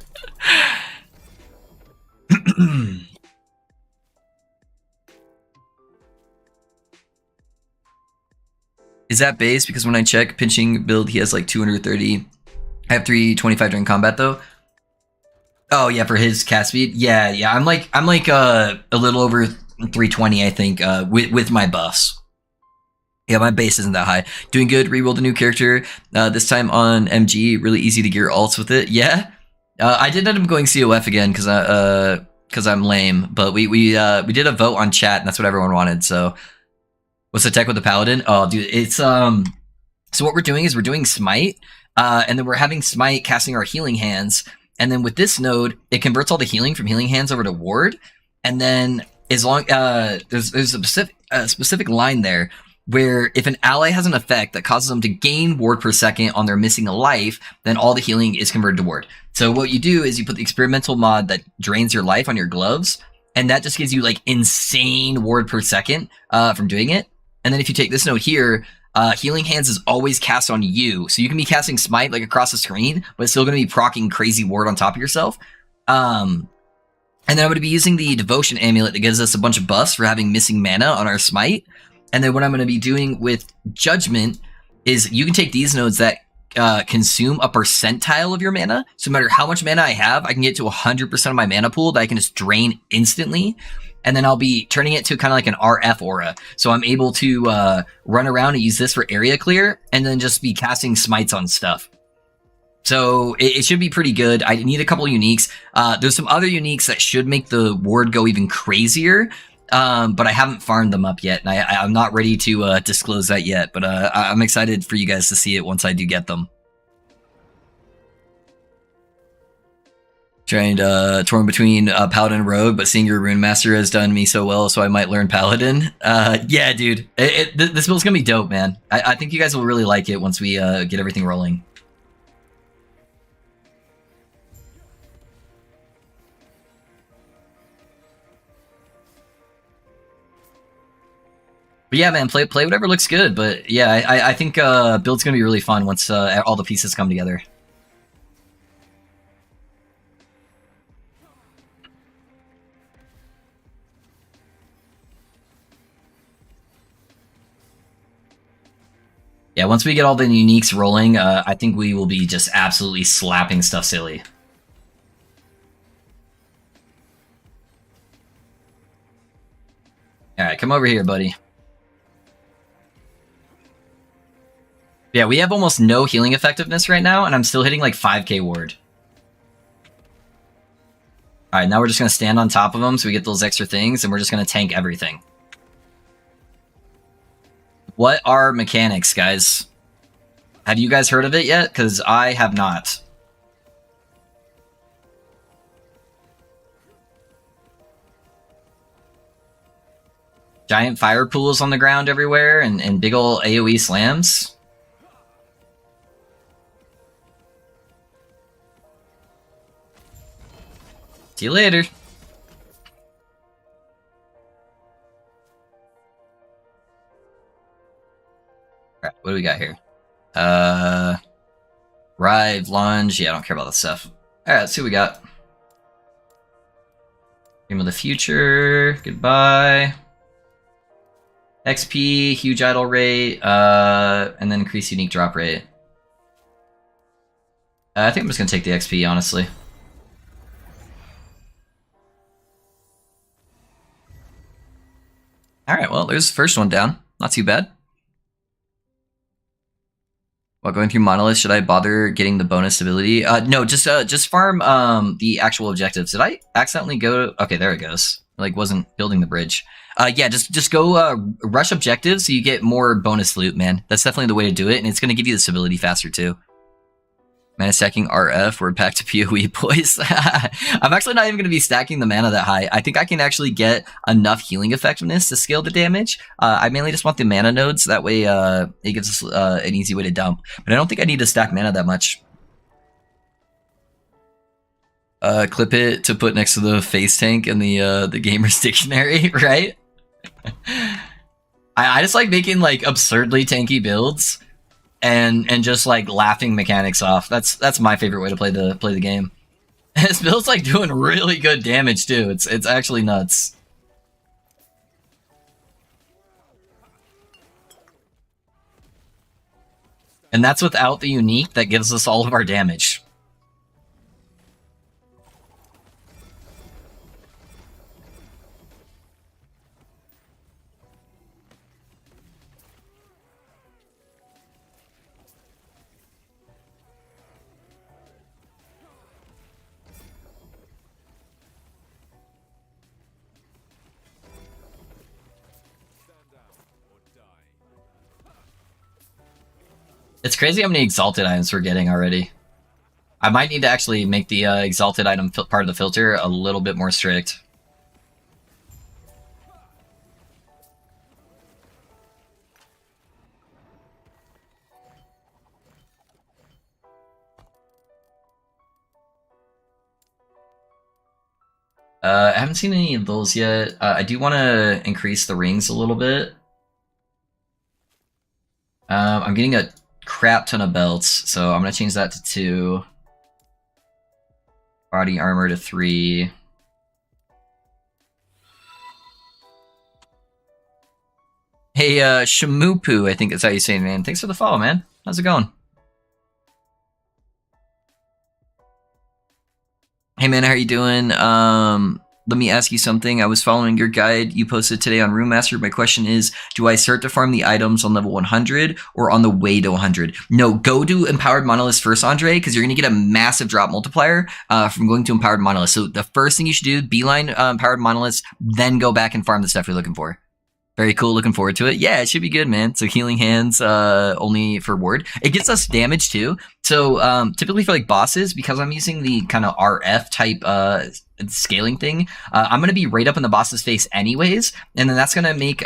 [SPEAKER 1] Is that base? Because when I check pinching build, he has like 230. I have 325 during combat though. Oh yeah, for his cast speed. Yeah, yeah. I'm like a little over 320, I think, with my buffs. Yeah, my base isn't that high. Doing good. Rerolled a new character. This time on MG. Really easy to gear alts with it. Yeah. I did end up going COF again because I'm lame. But we did a vote on chat and that's what everyone wanted. So what's the tech with the Paladin? Oh, dude, it's So what we're doing is we're doing Smite, and then we're having Smite casting our healing hands. And then with this node, it converts all the healing from healing hands over to ward. And then as long there's a specific line there where if an ally has an effect that causes them to gain ward per second on their missing a life, then all the healing is converted to ward. So what you do is you put the experimental mod that drains your life on your gloves, and that just gives you like insane ward per second from doing it. And then if you take this node here, healing hands is always cast on you. So you can be casting smite like across the screen, but it's still going to be proccing crazy ward on top of yourself. And then I'm going to be using the devotion amulet that gives us a bunch of buffs for having missing mana on our smite. And then what I'm going to be doing with judgment is you can take these nodes that consume a percentile of your mana. So no matter how much mana I have, I can get to 100% of my mana pool that I can just drain instantly. And then I'll be turning it to kind of like an RF aura. So I'm able to run around and use this for area clear and then just be casting smites on stuff. So it should be pretty good. I need a couple uniques. There's some other uniques that should make the ward go even crazier. But I haven't farmed them up yet. And I'm not ready to disclose that yet. But I'm excited for you guys to see it once I do get them. Trying to torn between Paladin and Rogue, but seeing your Rune Master has done me so well, so I might learn Paladin. Yeah, dude. This build's gonna be dope, man. I think you guys will really like it once we get everything rolling. But yeah, man, play whatever looks good. But yeah, I think build's gonna be really fun once all the pieces come together. Yeah, once we get all the uniques rolling, I think we will be just absolutely slapping stuff silly. Alright, come over here, buddy. Yeah, we have almost no healing effectiveness right now, and I'm still hitting like 5k ward. Alright, now we're just going to stand on top of them so we get those extra things, and we're just going to tank everything. What are mechanics, guys? Have you guys heard of it yet? Because I have not. Giant fire pools on the ground everywhere and big ol' AoE slams. See you later. Alright, what do we got here? Rive, lunge. Yeah, I don't care about that stuff. Alright, let's see what we got. Game of the Future. Goodbye. XP, huge idle rate, and then increase unique drop rate. I think I'm just gonna take the XP, honestly. Alright, well, there's the first one down. Not too bad. While going through Monolith, should I bother getting the bonus ability? No, just farm the actual objectives. Did I accidentally go? Okay, there it goes. Like, wasn't building the bridge. Yeah, just go rush objectives so you get more bonus loot, man. That's definitely the way to do it, and it's going to give you the stability faster, too. Mana stacking RF, we're back to PoE, boys. I'm actually not even going to be stacking the mana that high. I think I can actually get enough healing effectiveness to scale the damage. I mainly just want the mana nodes. That way it gives us an easy way to dump. But I don't think I need to stack mana that much. Clip it to put next to the face tank in the gamer's dictionary, right? I just like making like absurdly tanky builds. And just like laughing mechanics off. That's my favorite way to play the game. This build's like doing really good damage too. It's actually nuts. And that's without the unique that gives us all of our damage. It's crazy how many exalted items we're getting already. I might need to actually make the exalted item part of the filter a little bit more strict. I haven't seen any of those yet. I do want to increase the rings a little bit. I'm getting a crap ton of belts, so I'm going to change that to 2. Body armor to 3. Hey, Shamupu, I think that's how you say it, man. Thanks for the follow, man. How's it going? Hey, man, how are you doing? Let me ask you something. I was following your guide you posted today on Room Master. My question is, do I start to farm the items on level 100 or on the way to 100? No, go to Empowered Monolith first, Andre, because you're going to get a massive drop multiplier from going to Empowered Monolith. So the first thing you should do, beeline Empowered Monoliths, then go back and farm the stuff you're looking for. Very cool. Looking forward to it. Yeah, it should be good, man. So healing hands only for ward. It gets us damage too. So typically for like bosses, because I'm using the kind of RF type scaling thing, I'm going to be right up in the boss's face anyways. And then that's going to make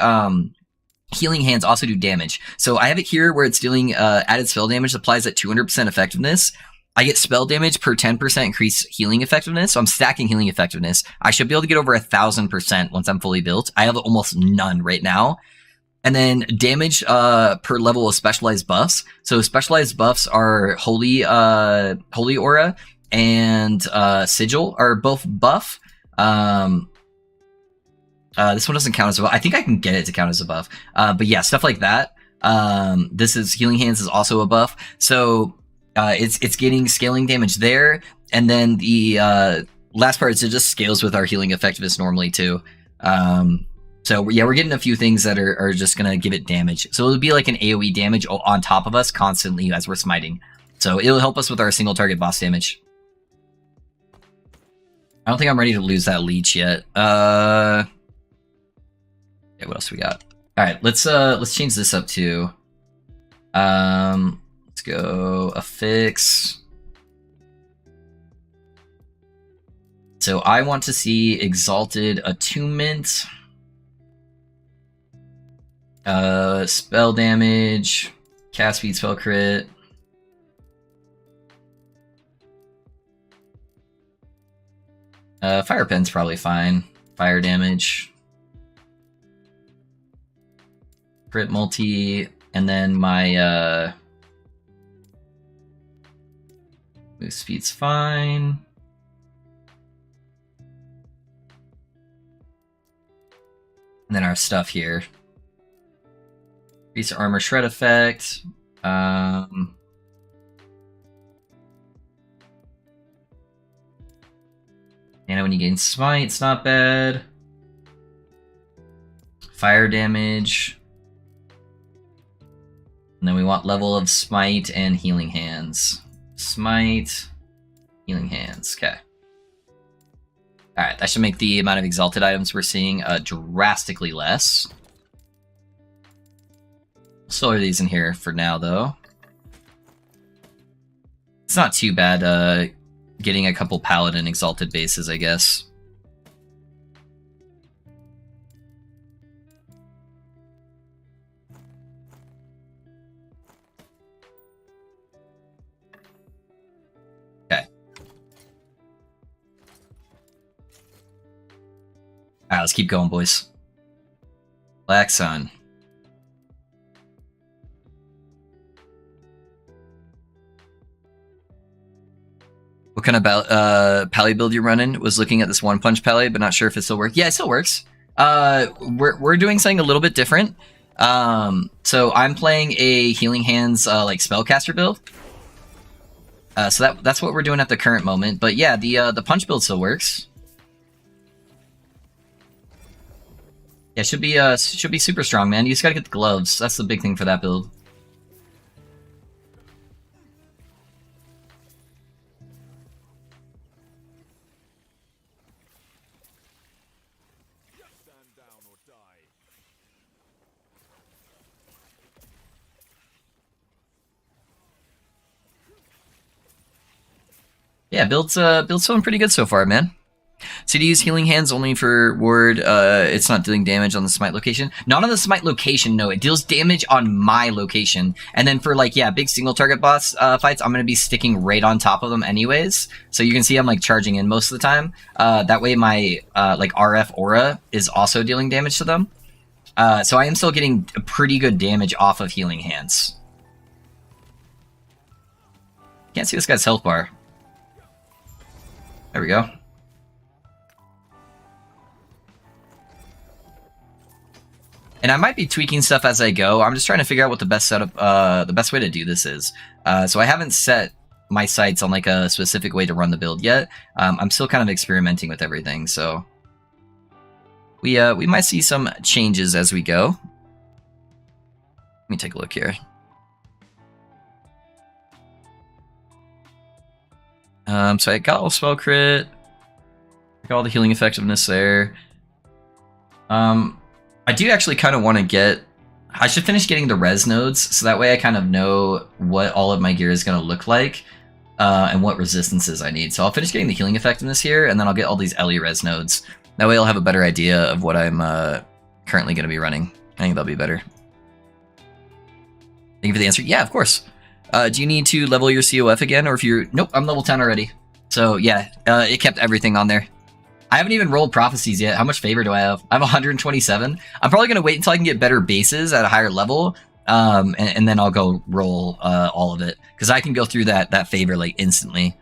[SPEAKER 1] healing hands also do damage. So I have it here where it's dealing added spell damage applies at 200% effectiveness. I get spell damage per 10% increased healing effectiveness, so I'm stacking healing effectiveness. I should be able to get over 1,000% once I'm fully built. I have almost none right now. And then damage per level of specialized buffs. So specialized buffs are Holy Aura and Sigil are both buff. This one doesn't count as a buff. I think I can get it to count as a buff. But yeah, stuff like that. This is Healing Hands is also a buff. So it's getting scaling damage there, and then the last part is it just scales with our healing effectiveness normally too. So yeah, we're getting a few things that are just gonna give it damage. So it'll be like an AoE damage on top of us constantly as we're smiting. So it'll help us with our single target boss damage. I don't think I'm ready to lose that leech yet. Yeah, what else we got? All right, let's change this up too. Let's go affix. So I want to see Exalted Attunement. Spell damage. Cast speed, spell crit. Fire pen's probably fine. Fire damage. Crit multi. And then my move speed's fine. And then our stuff here. Increase armor shred effect. And when you gain smite, it's not bad. Fire damage. And then we want level of smite and healing hands. Smite, healing hands. Okay. Alright, that should make the amount of exalted items we're seeing drastically less. Store these in here for now, though. It's not too bad getting a couple Paladin exalted bases, I guess. Alright, let's keep going, boys. Black Sun. What kind of Pally build you running? Was looking at this one punch Pally, but not sure if it still works. Yeah, it still works. We're doing something a little bit different. So I'm playing a Healing Hands like spellcaster build. So that's what we're doing at the current moment. But yeah, the punch build still works. Yeah, should be super strong, man. You just gotta get the gloves. That's the big thing for that build. Yeah, build's feeling pretty good so far, man. CD's healing hands only for ward. It's not dealing damage on the smite location. Not on the smite location, no. It deals damage on my location. And then for like, yeah, big single target boss fights, I'm gonna be sticking right on top of them anyways. So you can see I'm like charging in most of the time. That way my like RF aura is also dealing damage to them. So I am still getting a pretty good damage off of healing hands. Can't see this guy's health bar. There we go. And I might be tweaking stuff as I go. I'm just trying to figure out what the best setup, the best way to do this is. So I haven't set my sights on like a specific way to run the build yet. I'm still kind of experimenting with everything, so we might see some changes as we go. Let me take a look here. So I got all spell crit, I got all the healing effectiveness there. I do actually kind of want to get... I should finish getting the res nodes, so that way I kind of know what all of my gear is going to look like, and what resistances I need. So I'll finish getting the healing effectiveness here, and then I'll get all these LE res nodes. That way I'll have a better idea of what I'm currently going to be running. I think that'll be better. Thank you for the answer. Yeah, of course. Do you need to level your COF again, or if you're... Nope, I'm level 10 already. So yeah, it kept everything on there. I haven't even rolled prophecies yet. How much favor do I have? I have 127. I'm probably going to wait until I can get better bases at a higher level, and then I'll go roll all of it. Because I can go through that favor like instantly.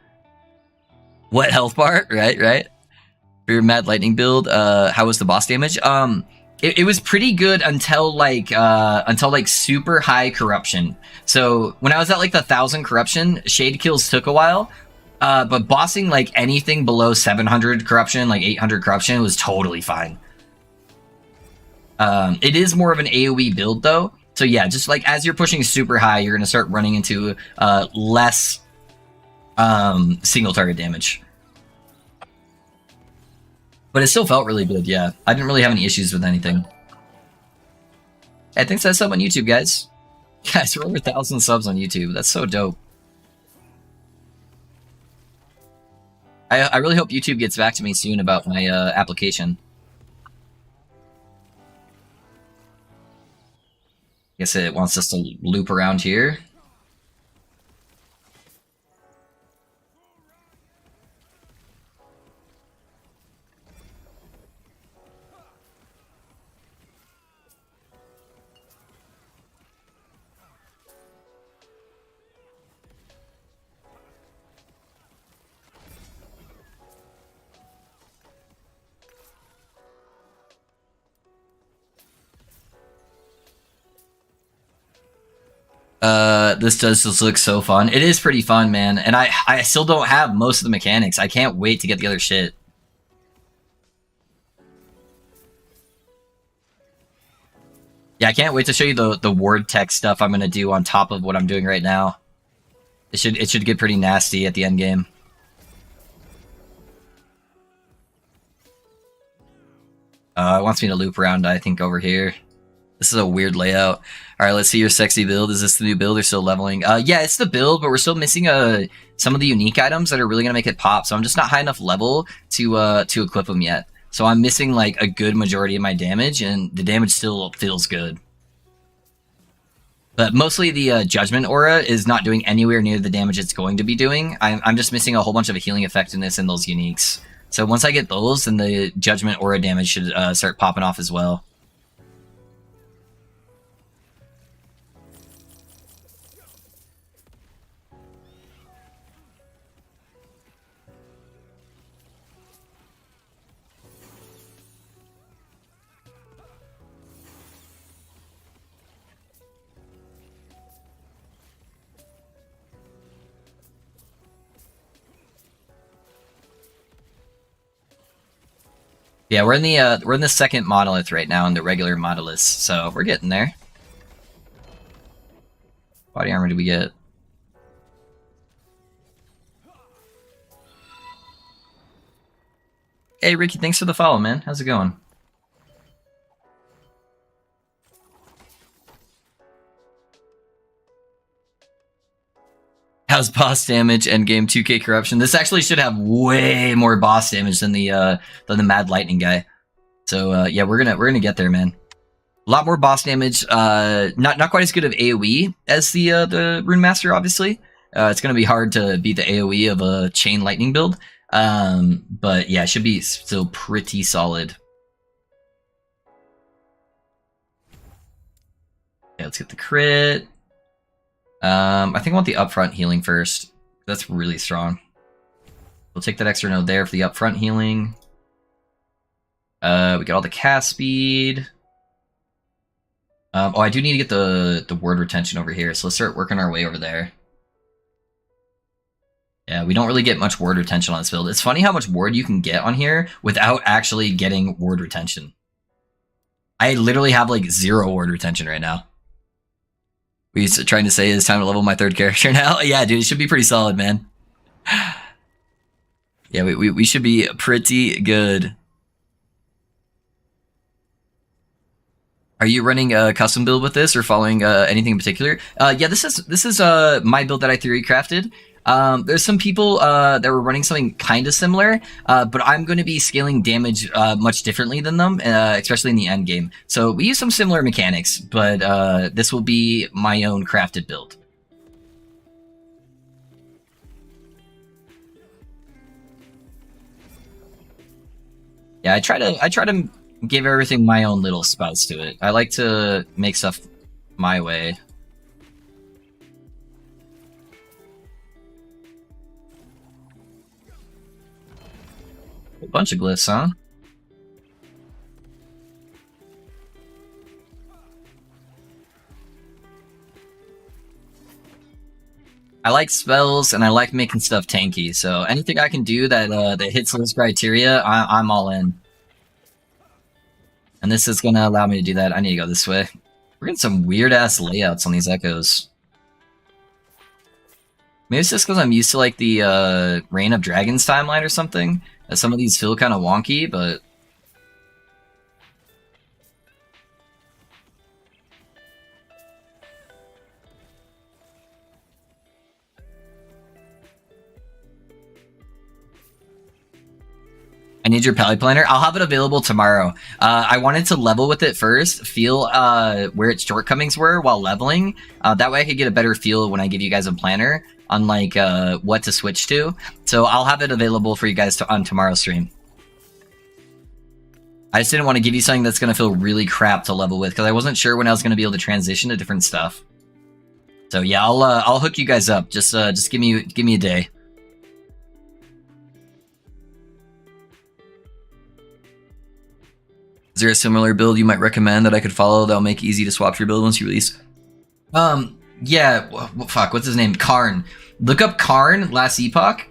[SPEAKER 1] What health bar? Right. For your Mad Lightning build, how was the boss damage? It was pretty good until like super high corruption. So when I was at like the 1,000 corruption, shade kills took a while. But bossing like anything below 700 corruption, like 800 corruption, was totally fine. It is more of an AoE build though. So yeah, just like as you're pushing super high, you're going to start running into less single target damage. But it still felt really good, yeah. I didn't really have any issues with anything. Hey, thanks for that sub on YouTube, guys. Guys, we're over 1,000 subs on YouTube. That's so dope. I really hope YouTube gets back to me soon about my application. Guess it wants us to loop around here. This does just look so fun. It is pretty fun, man. And I still don't have most of the mechanics. I can't wait to get the other shit. Yeah, I can't wait to show you the ward tech stuff I'm gonna do on top of what I'm doing right now. It should get pretty nasty at the end game. It wants me to loop around, I think, over here. This is a weird layout. Alright, let's see your sexy build. Is this the new build or still leveling? Yeah, it's the build, but we're still missing some of the unique items that are really gonna make it pop. So I'm just not high enough level to equip them yet. So I'm missing like a good majority of my damage, and the damage still feels good. But mostly the Judgment Aura is not doing anywhere near the damage it's going to be doing. I'm just missing a whole bunch of healing effectiveness in those uniques. So once I get those, then the Judgment Aura damage should start popping off as well. Yeah, we're in the second monolith right now in the regular monoliths, so we're getting there. Body armor do we get? Hey Ricky, thanks for the follow, man. How's it going? How's boss damage? Endgame 2K corruption. This actually should have way more boss damage than the Mad Lightning guy. So yeah, we're gonna get there, man. A lot more boss damage. Not quite as good of AOE as the Rune Master, obviously. It's gonna be hard to beat the AOE of a Chain Lightning build. But yeah, it should be still pretty solid. Yeah, let's get the crit. I think I want the upfront healing first. That's really strong. We'll take that extra node there for the upfront healing. We got all the cast speed. Oh, I do need to get the word retention over here, so let's start working our way over there. Yeah, we don't really get much ward retention on this build. It's funny how much ward you can get on here without actually getting ward retention. I literally have like 0 ward retention right now. We trying to say it's time to level my 3rd character now. Yeah, dude, it should be pretty solid, man. Yeah, we should be pretty good. Are you running a custom build with this or following anything in particular? Yeah, this is my build that I theory crafted. There's some people that were running something kind of similar, but I'm going to be scaling damage much differently than them, especially in the end game. So we use some similar mechanics, but this will be my own crafted build. Yeah, I try to give everything my own little spouts to it. I like to make stuff my way. A bunch of glyphs, huh? I like spells and I like making stuff tanky, so anything I can do that hits those criteria, I'm all in. And this is gonna allow me to do that. I need to go this way. We're getting some weird ass layouts on these echoes. Maybe it's just because I'm used to like the Reign of Dragons timeline or something. That some of these feel kind of wonky, but I need your Pally Planner. I'll have it available tomorrow. I wanted to level with it first, feel where its shortcomings were while leveling. That way I could get a better feel when I give you guys a planner on like what to switch to. So I'll have it available for you guys on tomorrow's stream. I just didn't want to give you something that's going to feel really crap to level with because I wasn't sure when I was going to be able to transition to different stuff. So yeah, I'll hook you guys up. Just give me a day. Is there a similar build you might recommend that I could follow that'll make it easy to swap your build once you release? Yeah, fuck, what's his name? Karn. Look up Karn, Last Epoch.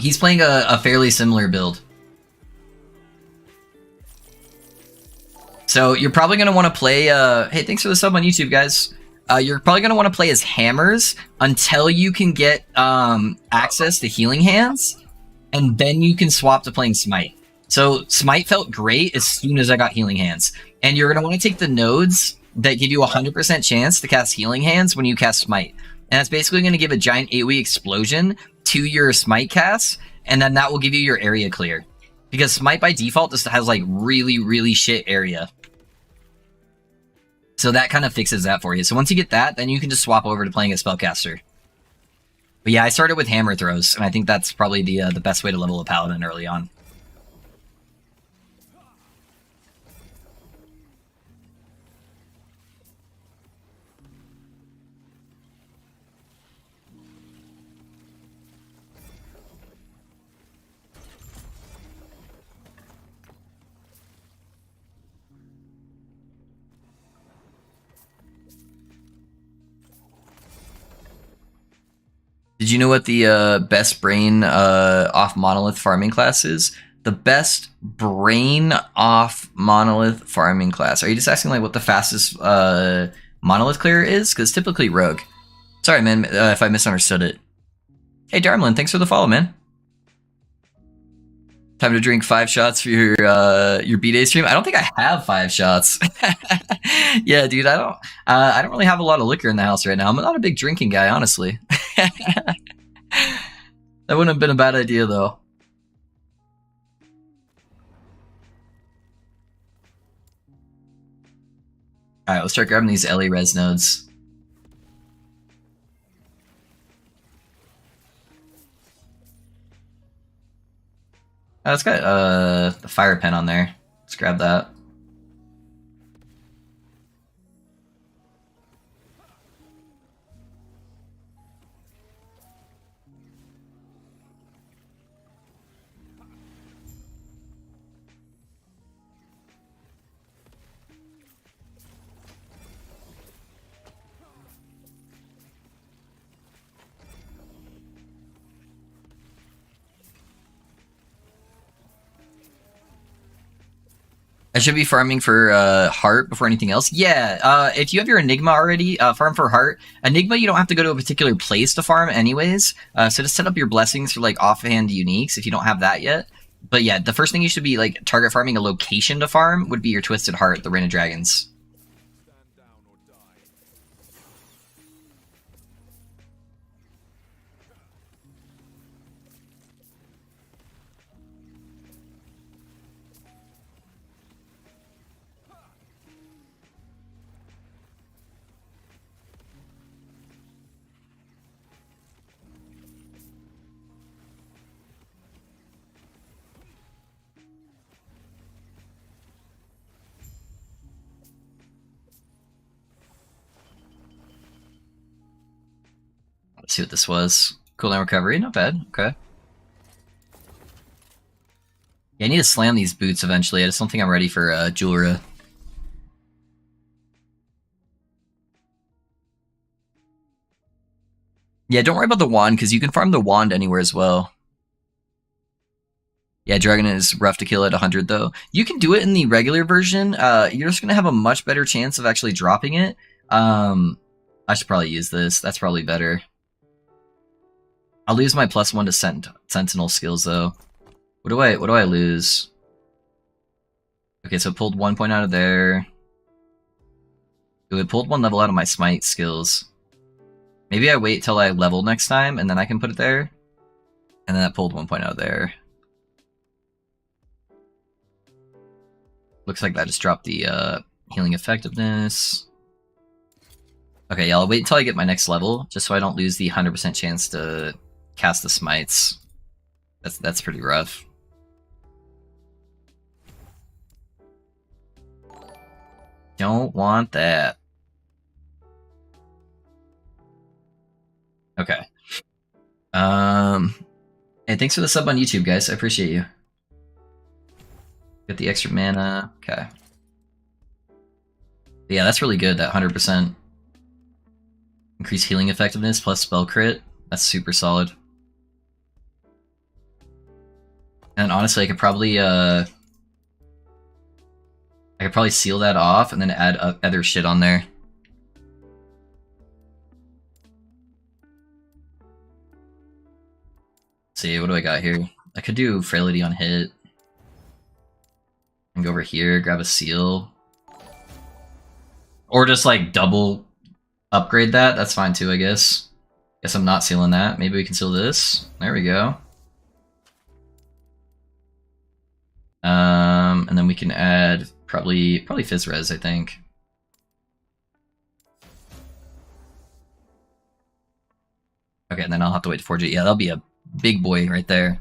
[SPEAKER 1] He's playing a fairly similar build. So you're probably going to want to play, hey, thanks for the sub on YouTube, guys. You're probably going to want to play as hammers until you can get access to healing hands, and then you can swap to playing smite. So smite felt great as soon as I got healing hands. And you're going to want to take the nodes that give you a 100% chance to cast healing hands when you cast smite. And that's basically going to give a giant AoE explosion to your smite cast, and then that will give you your area clear. Because smite by default just has like really, really shit area. So that kind of fixes that for you. So once you get that, then you can just swap over to playing a spellcaster. But yeah, I started with hammer throws, and I think that's probably the best way to level a paladin early on. Did you know what the best brain off Monolith farming class is? the best brain off Monolith farming class. Are you just asking like what the fastest Monolith clear is? Because typically Rogue. Sorry, man, if I misunderstood it. Hey, Darmlin, thanks for the follow, man. Time to drink 5 shots for your BDay stream. I don't think I have 5 shots. Yeah, dude, I don't really have a lot of liquor in the house right now. I'm not a big drinking guy, honestly. That wouldn't have been a bad idea, though. All right, let's start grabbing these LE res nodes. Oh, it's got the fire pen on there. Let's grab that. I should be farming for heart before anything else. Yeah, if you have your Enigma already, farm for heart. Enigma, you don't have to go to a particular place to farm anyways. So just set up your blessings for like offhand uniques if you don't have that yet. But yeah, the first thing you should be like target farming a location to farm would be your Twisted Heart, the Reign of Dragons. Let's see what this was. Cooldown recovery, not bad. Okay. Yeah, I need to slam these boots eventually. I just don't think I'm ready for Julra. Yeah, don't worry about the wand, because you can farm the wand anywhere as well. Yeah, Dragon is rough to kill at 100, though. You can do it in the regular version. You're just going to have a much better chance of actually dropping it. I should probably use this. That's probably better. I'll lose my +1 to Sentinel skills, though. What do I lose? Okay, so it pulled 1 point out of there. Ooh, it pulled 1 level out of my smite skills. Maybe I wait till I level next time, and then I can put it there. And then that pulled 1 point out of there. Looks like that just dropped the healing effectiveness. Okay, yeah, I'll wait until I get my next level, just so I don't lose the 100% chance to cast the smites. That's pretty rough. Don't want that. Okay. Hey, thanks for the sub on YouTube, guys. I appreciate you. Get the extra mana. Okay. Yeah, that's really good, that 100%. Increase healing effectiveness plus spell crit. That's super solid. And honestly, I could probably seal that off and then add other shit on there. Let's see, what do I got here? I could do Frailty on hit. And go over here, grab a seal. Or just like double upgrade that. That's fine too, I guess. Guess I'm not sealing that. Maybe we can seal this. There we go. And then we can add probably Fizz Res, I think. Okay, and then I'll have to wait to forge it. Yeah, that'll be a big boy right there.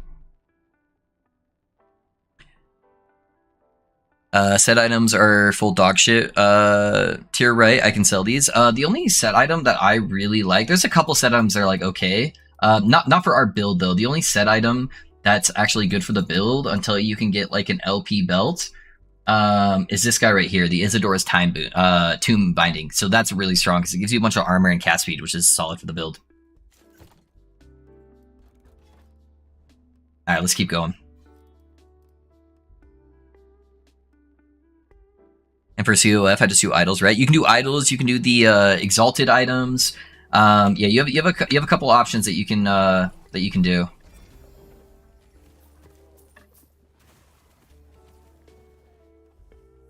[SPEAKER 1] Set items are full dog shit. Tier right, I can sell these. The only set item that I really like, there's a couple set items that are like okay. Not for our build though. The only set item that's actually good for the build until you can get like an LP belt is this guy right here, the Isidora's Tomb Binding. So that's really strong because it gives you a bunch of armor and cast speed, which is solid for the build. Alright, let's keep going. And for COF, I just do idols, right? You can do idols. You can do the exalted items. Yeah, you have a couple options that you can do.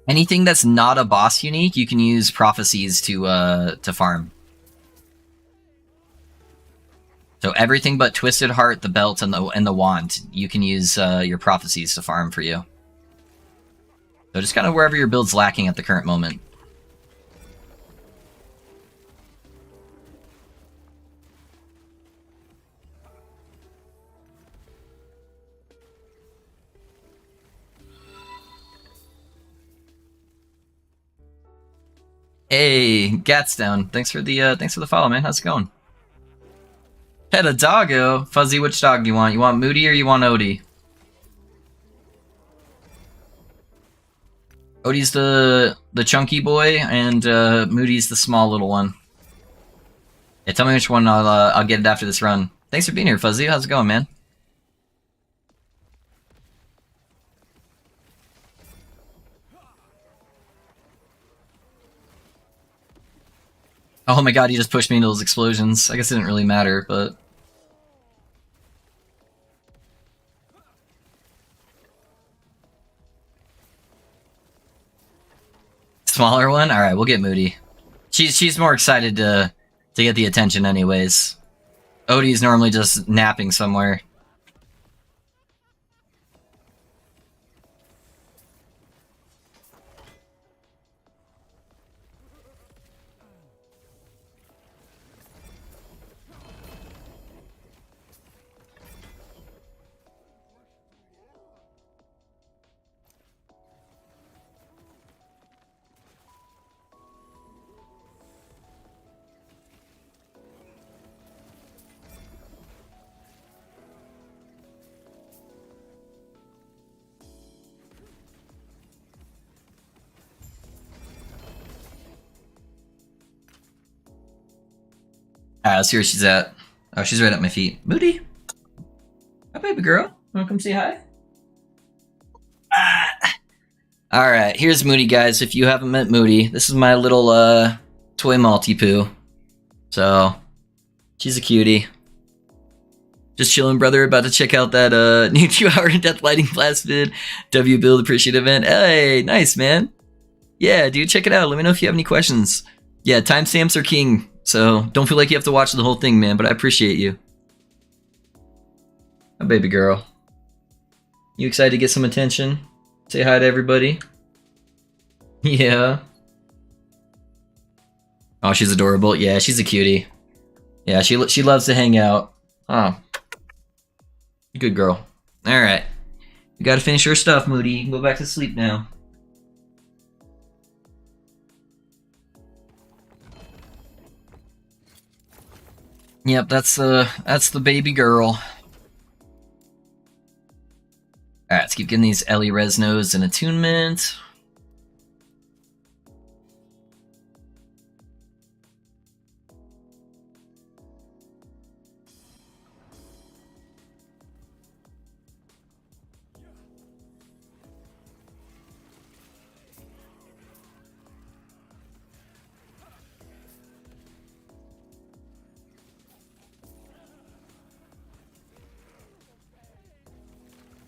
[SPEAKER 1] Anything that's not a boss unique, you can use prophecies to farm. So everything but Twisted Heart, the belt, and the wand, you can use your prophecies to farm for you. So just kind of wherever your build's lacking at the current moment. Hey, Gatstone, thanks for the follow, man. How's it going? Pet a doggo? Fuzzy, which dog do you want? You want Moody or you want Odie? Odie's the chunky boy, and Moody's the small little one. Yeah, tell me which one. I'll get it after this run. Thanks for being here, Fuzzy. How's it going, man? Oh my god, he just pushed me into those explosions. I guess it didn't really matter, but... Smaller one? Alright, we'll get Moody. She's more excited to get the attention anyways. Odie's normally just napping somewhere. Alright, let's see where she's at. Oh, she's right at my feet. Moody? Hi, baby girl. Wanna come say hi? Alright, here's Moody, guys. If you haven't met Moody, this is my little, toy Maltipoo. So, she's a cutie. Just chilling, brother. About to check out that, new 2-hour Death Lighting Blast vid. W Build Appreciative event. Hey, nice, man. Yeah, dude, check it out. Let me know if you have any questions. Yeah, timestamps are king. So, don't feel like you have to watch the whole thing, man, but I appreciate you. Oh, baby girl. You excited to get some attention? Say hi to everybody. Yeah. Oh, she's adorable. Yeah, she's a cutie. Yeah, she loves to hang out. Oh. Good girl. Alright. We gotta finish her stuff, Moody. You can go back to sleep now. Yep, that's the baby girl. Alright, let's keep getting these Ellie Resnos and attunement.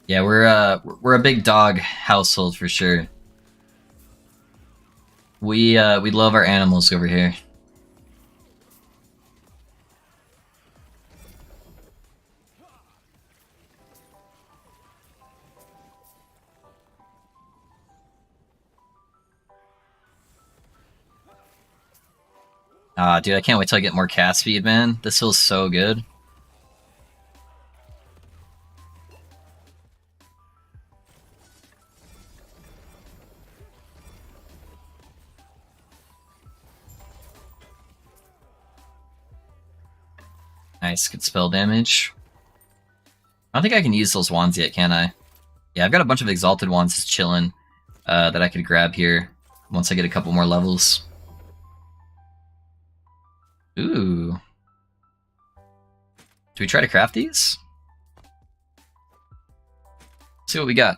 [SPEAKER 1] Yeah, we're a big dog household for sure. We love our animals over here. Ah, dude, I can't wait till I get more cast speed, man. This feels so good. Nice, good spell damage. I don't think I can use those wands yet, can I? Yeah, I've got a bunch of exalted wands just chilling that I could grab here once I get a couple more levels. Ooh. Do we try to craft these? Let's see what we got.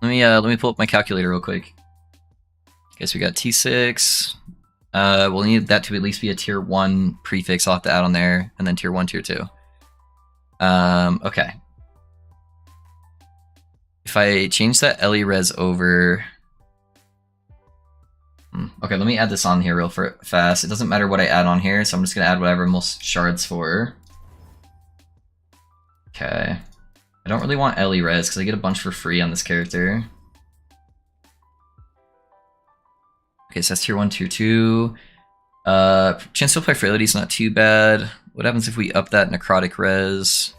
[SPEAKER 1] Let me pull up my calculator real quick. Okay, so we got T6. We'll need that to at least be a tier 1 prefix. I'll have to add on there, and then tier 1, tier 2. Okay. If I change that Ellie res over... Okay, let me add this on here real fast. It doesn't matter what I add on here, so I'm just going to add whatever most shards for. Okay. I don't really want Ellie res, because I get a bunch for free on this character. Okay, so that's tier 1, tier 2. Chance to apply frailty is not too bad. What happens if we up that necrotic res?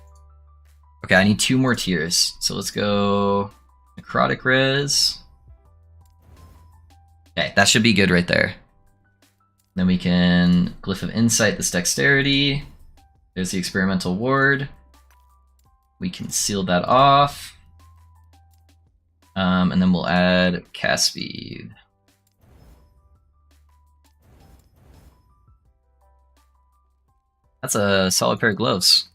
[SPEAKER 1] Okay, I need 2 more tiers. So let's go necrotic res. Okay, that should be good right there. Then we can Glyph of Insight this dexterity. There's the experimental ward. We can seal that off. And then we'll add cast speed. That's a solid pair of gloves.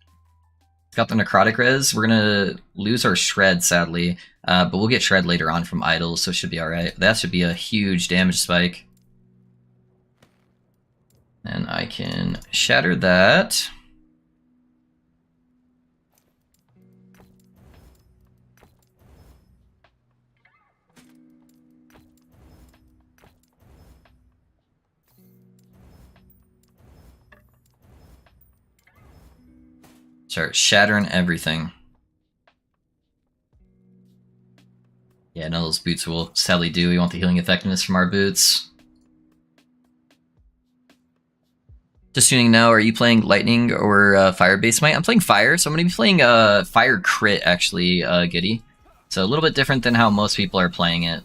[SPEAKER 1] It's got the necrotic res. We're gonna lose our shred, sadly, but we'll get shred later on from idols, so it should be alright. That should be a huge damage spike. And I can shatter that. Start shattering everything. Yeah, none of those boots will sadly do. We want the healing effectiveness from our boots. Just tuning now, are you playing lightning or fire-based might? I'm playing fire, so I'm going to be playing fire crit, actually, Giddy. So a little bit different than how most people are playing it.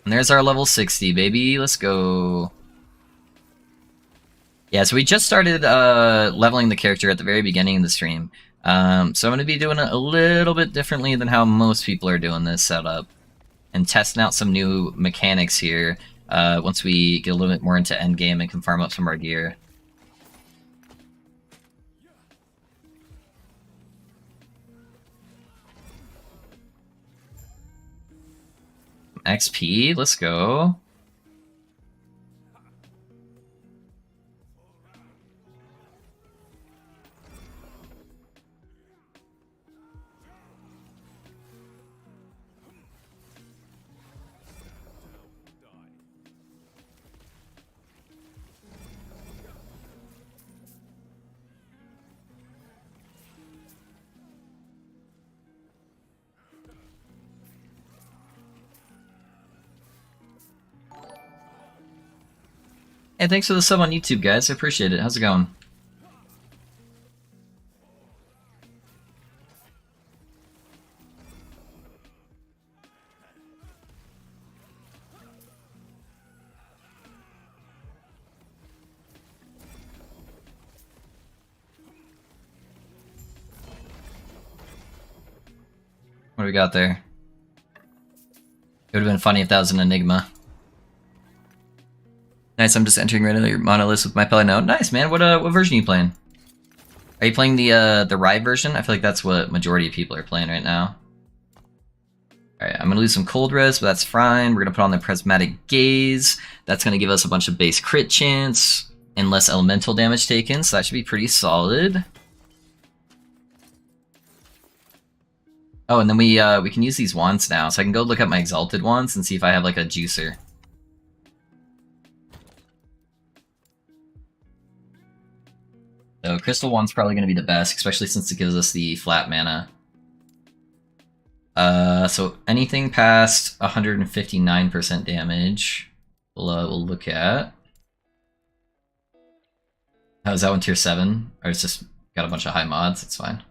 [SPEAKER 1] And there's our level 60, baby. Let's go. Yeah, so we just started leveling the character at the very beginning of the stream. So I'm going to be doing it a little bit differently than how most people are doing this setup. And testing out some new mechanics here once we get a little bit more into endgame and can farm up some of our gear. XP, let's go. Hey, thanks for the sub on YouTube, guys. I appreciate it. How's it going? What do we got there? It would have been funny if that was an enigma. Nice, I'm just entering regular Monolith with my Paladin now. Nice, man. What version are you playing? Are you playing the Rye version? I feel like that's what majority of people are playing right now. Alright, I'm gonna lose some cold res, but that's fine. We're gonna put on the Prismatic Gaze. That's gonna give us a bunch of base crit chance and less elemental damage taken, so that should be pretty solid. Oh, and then we can use these wands now, so I can go look at my exalted wands and see if I have like a juicer. So Crystal Wand's probably going to be the best, especially since it gives us the flat mana. So anything past 159% damage, we'll look at. Oh, is that one tier 7? Or it's just got a bunch of high mods? It's fine.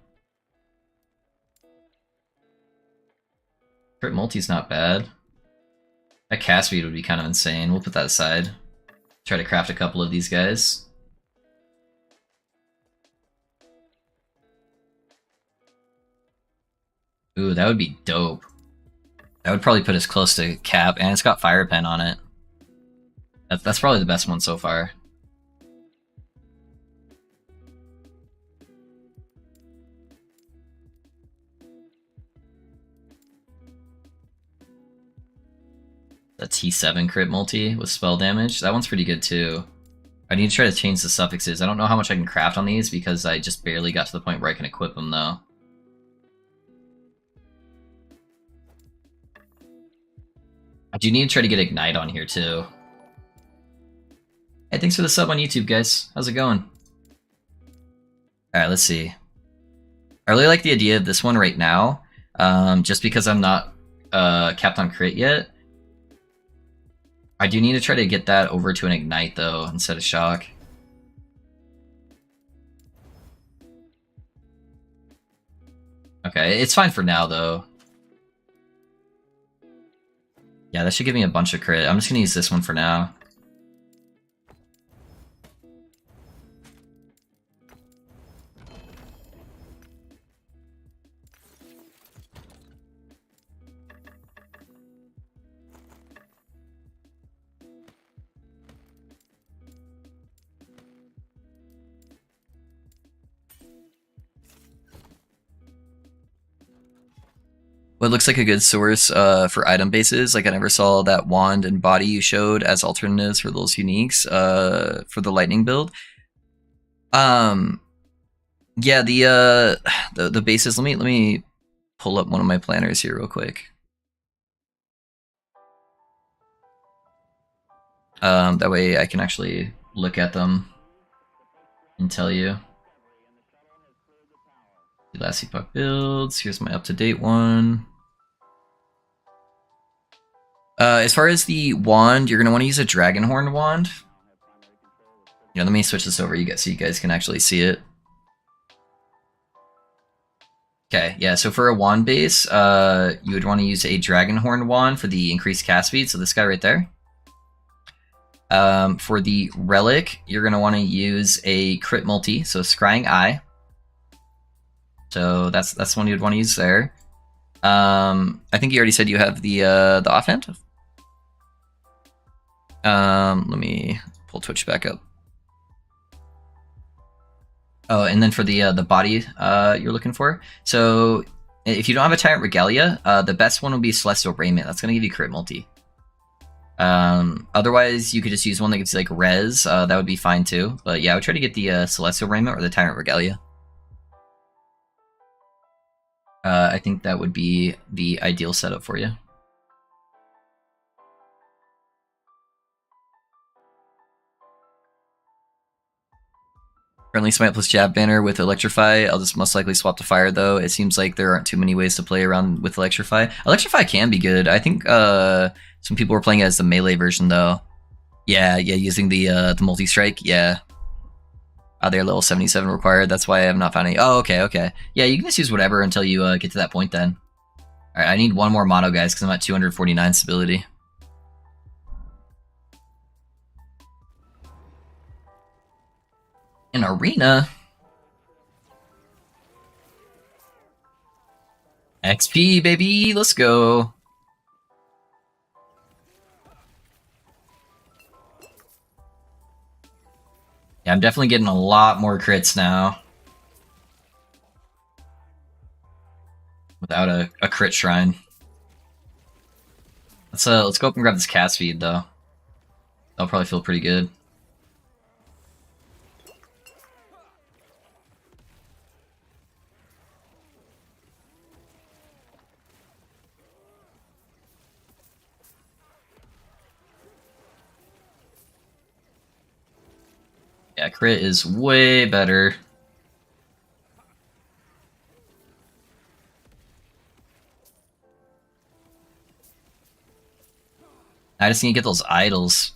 [SPEAKER 1] Crit multi's not bad. That cast speed would be kind of insane. We'll put that aside. Try to craft a couple of these guys. Ooh, that would be dope. That would probably put us close to cap, and it's got Fire Pen on it. That's probably the best one so far. The T7 crit multi with spell damage. That one's pretty good too. I need to try to change the suffixes. I don't know how much I can craft on these because I just barely got to the point where I can equip them though. I do need to try to get Ignite on here too. Hey, thanks for the sub on YouTube, guys. How's it going? Alright, let's see. I really like the idea of this one right now, just because I'm not capped on crit yet. I do need to try to get that over to an Ignite, though, instead of Shock. Okay, it's fine for now, though. Yeah, that should give me a bunch of crit. I'm just gonna use this one for now. What looks like a good source for item bases, like I never saw that wand and body you showed as alternatives for those uniques for the lightning build. Yeah, the bases. Let me pull up one of my planners here real quick. That way I can actually look at them and tell you. The last epoch builds. Here's my up-to-date one. As far as the wand, you're gonna want to use a Dragonhorn wand. Yeah, let me switch this over so you guys can actually see it. Okay, yeah, so for a wand base, you would want to use a Dragonhorn wand for the increased cast speed, so this guy right there. For the relic, you're going to want to use a crit multi, so Scrying Eye. So that's one you'd want to use there. I think you already said you have the offhand. Let me pull Twitch back up. Oh, and then for the body you're looking for. So if you don't have a Tyrant Regalia, the best one will be Celestial Raiment. That's going to give you crit multi. Otherwise, you could just use one that gives like res. That would be fine too. But yeah, I would try to get the Celestial Raiment or the Tyrant Regalia. I think that would be the ideal setup for you. Currently Smite plus Jab banner with Electrify. I'll just most likely swap to Fire though. It seems like there aren't too many ways to play around with Electrify. Electrify can be good. I think some people were playing it as the melee version though. Yeah, using the multi-strike, yeah. They're level 77 required, that's why I have not found any. Oh, okay. Yeah, you can just use whatever until you get to that point then. Alright, I need one more mono, guys, because I'm at 249 stability. An arena? XP, baby, let's go. Yeah, I'm definitely getting a lot more crits now. Without a crit shrine. Let's go up and grab this cast speed though. That'll probably feel pretty good. Yeah, crit is way better. I just need to get those idols.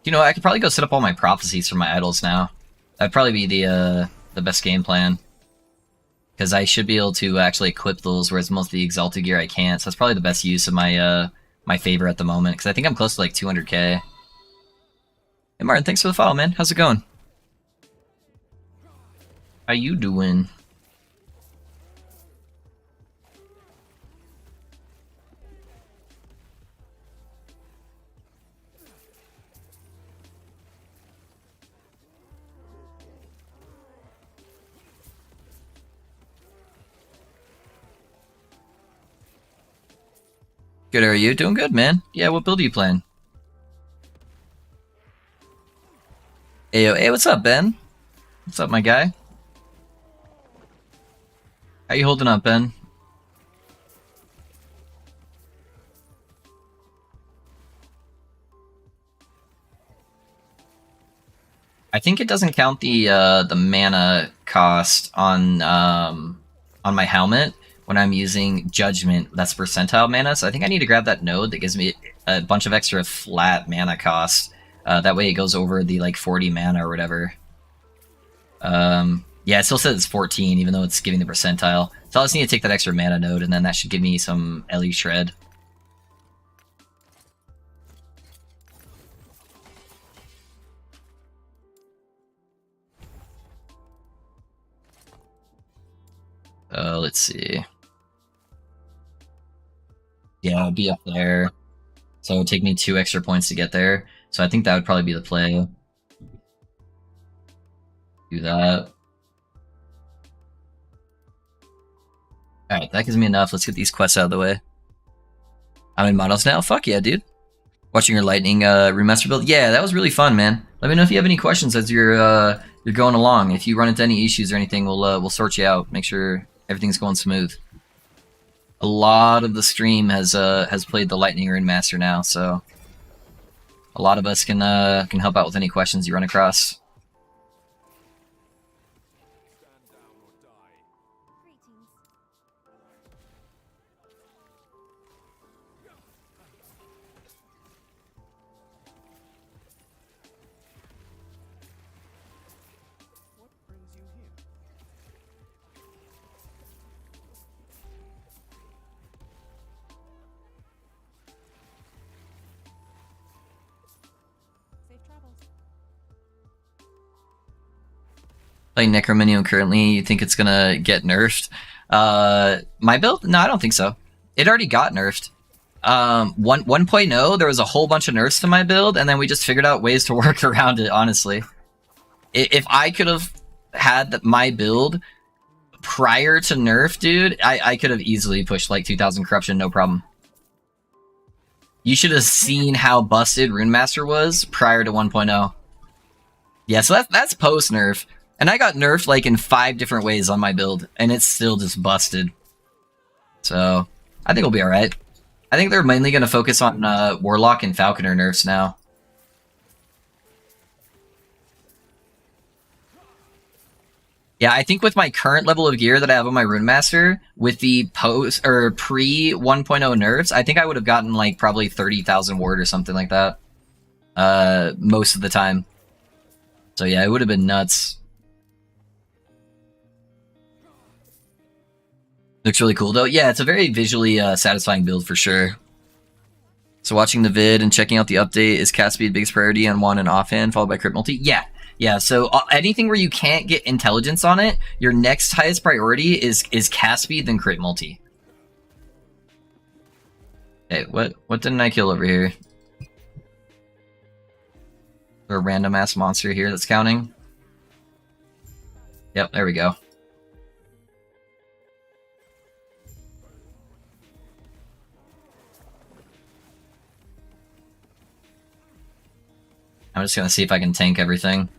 [SPEAKER 1] You know, I could probably go set up all my prophecies for my idols now. That'd probably be the best game plan. Because I should be able to actually equip those, whereas most of the Exalted gear I can't. So that's probably the best use of my my favor at the moment. Because I think I'm close to like 200k. Hey Martin, thanks for the follow, man. How's it going? How you doing? Good, are you? Doing good, man. Yeah, what build are you playing? Hey, what's up, Ben? What's up, my guy? How you holding up, Ben? I think it doesn't count the mana cost on my helmet when I'm using Judgment. That's percentile mana, so I think I need to grab that node that gives me a bunch of extra flat mana cost. That way it goes over the like 40 mana or whatever. Yeah, it still says it's 14, even though it's giving the percentile. So I just need to take that extra mana node, and then that should give me some LE shred. Let's see. Yeah, it'll be up there. So it would take me 2 extra points to get there. So I think that would probably be the play. Do that. Alright, that gives me enough. Let's get these quests out of the way. I'm in Monolith now? Fuck yeah, dude. Watching your Lightning remaster build? Yeah, that was really fun, man. Let me know if you have any questions as you're going along. If you run into any issues or anything, we'll sort you out. Make sure everything's going smooth. A lot of the stream has played the Lightning Remaster now, so a lot of us can help out with any questions you run across.
[SPEAKER 2] Safe travels.
[SPEAKER 1] Playing Necrominium currently, you think it's gonna get nerfed? My build? No, I don't think so. It already got nerfed. 1.0, there was a whole bunch of nerfs to my build, and then we just figured out ways to work around it, honestly. If I could have had my build prior to nerf, dude, I could have easily pushed like 2000 corruption, no problem. You should have seen how busted Runemaster was prior to 1.0. Yeah, so that's post nerf. And I got nerfed like in 5 different ways on my build, and it's still just busted. So, I think we'll be alright. I think they're mainly going to focus on Warlock and Falconer nerfs now. Yeah, I think with my current level of gear that I have on my Runemaster, with the post or pre 1.0 nerfs, I think I would have gotten like probably 30,000 ward or something like that. Most of the time. So yeah, it would have been nuts. Looks really cool though. Yeah, it's a very visually satisfying build for sure. So watching the vid and checking out the update, is cast speed biggest priority on one and offhand, followed by crit multi? Yeah. Yeah, so anything where you can't get intelligence on it, your next highest priority is cast speed, then crit multi. Hey, what didn't I kill over here? A random ass monster here that's counting. Yep, there we go. I'm just gonna see if I can tank everything.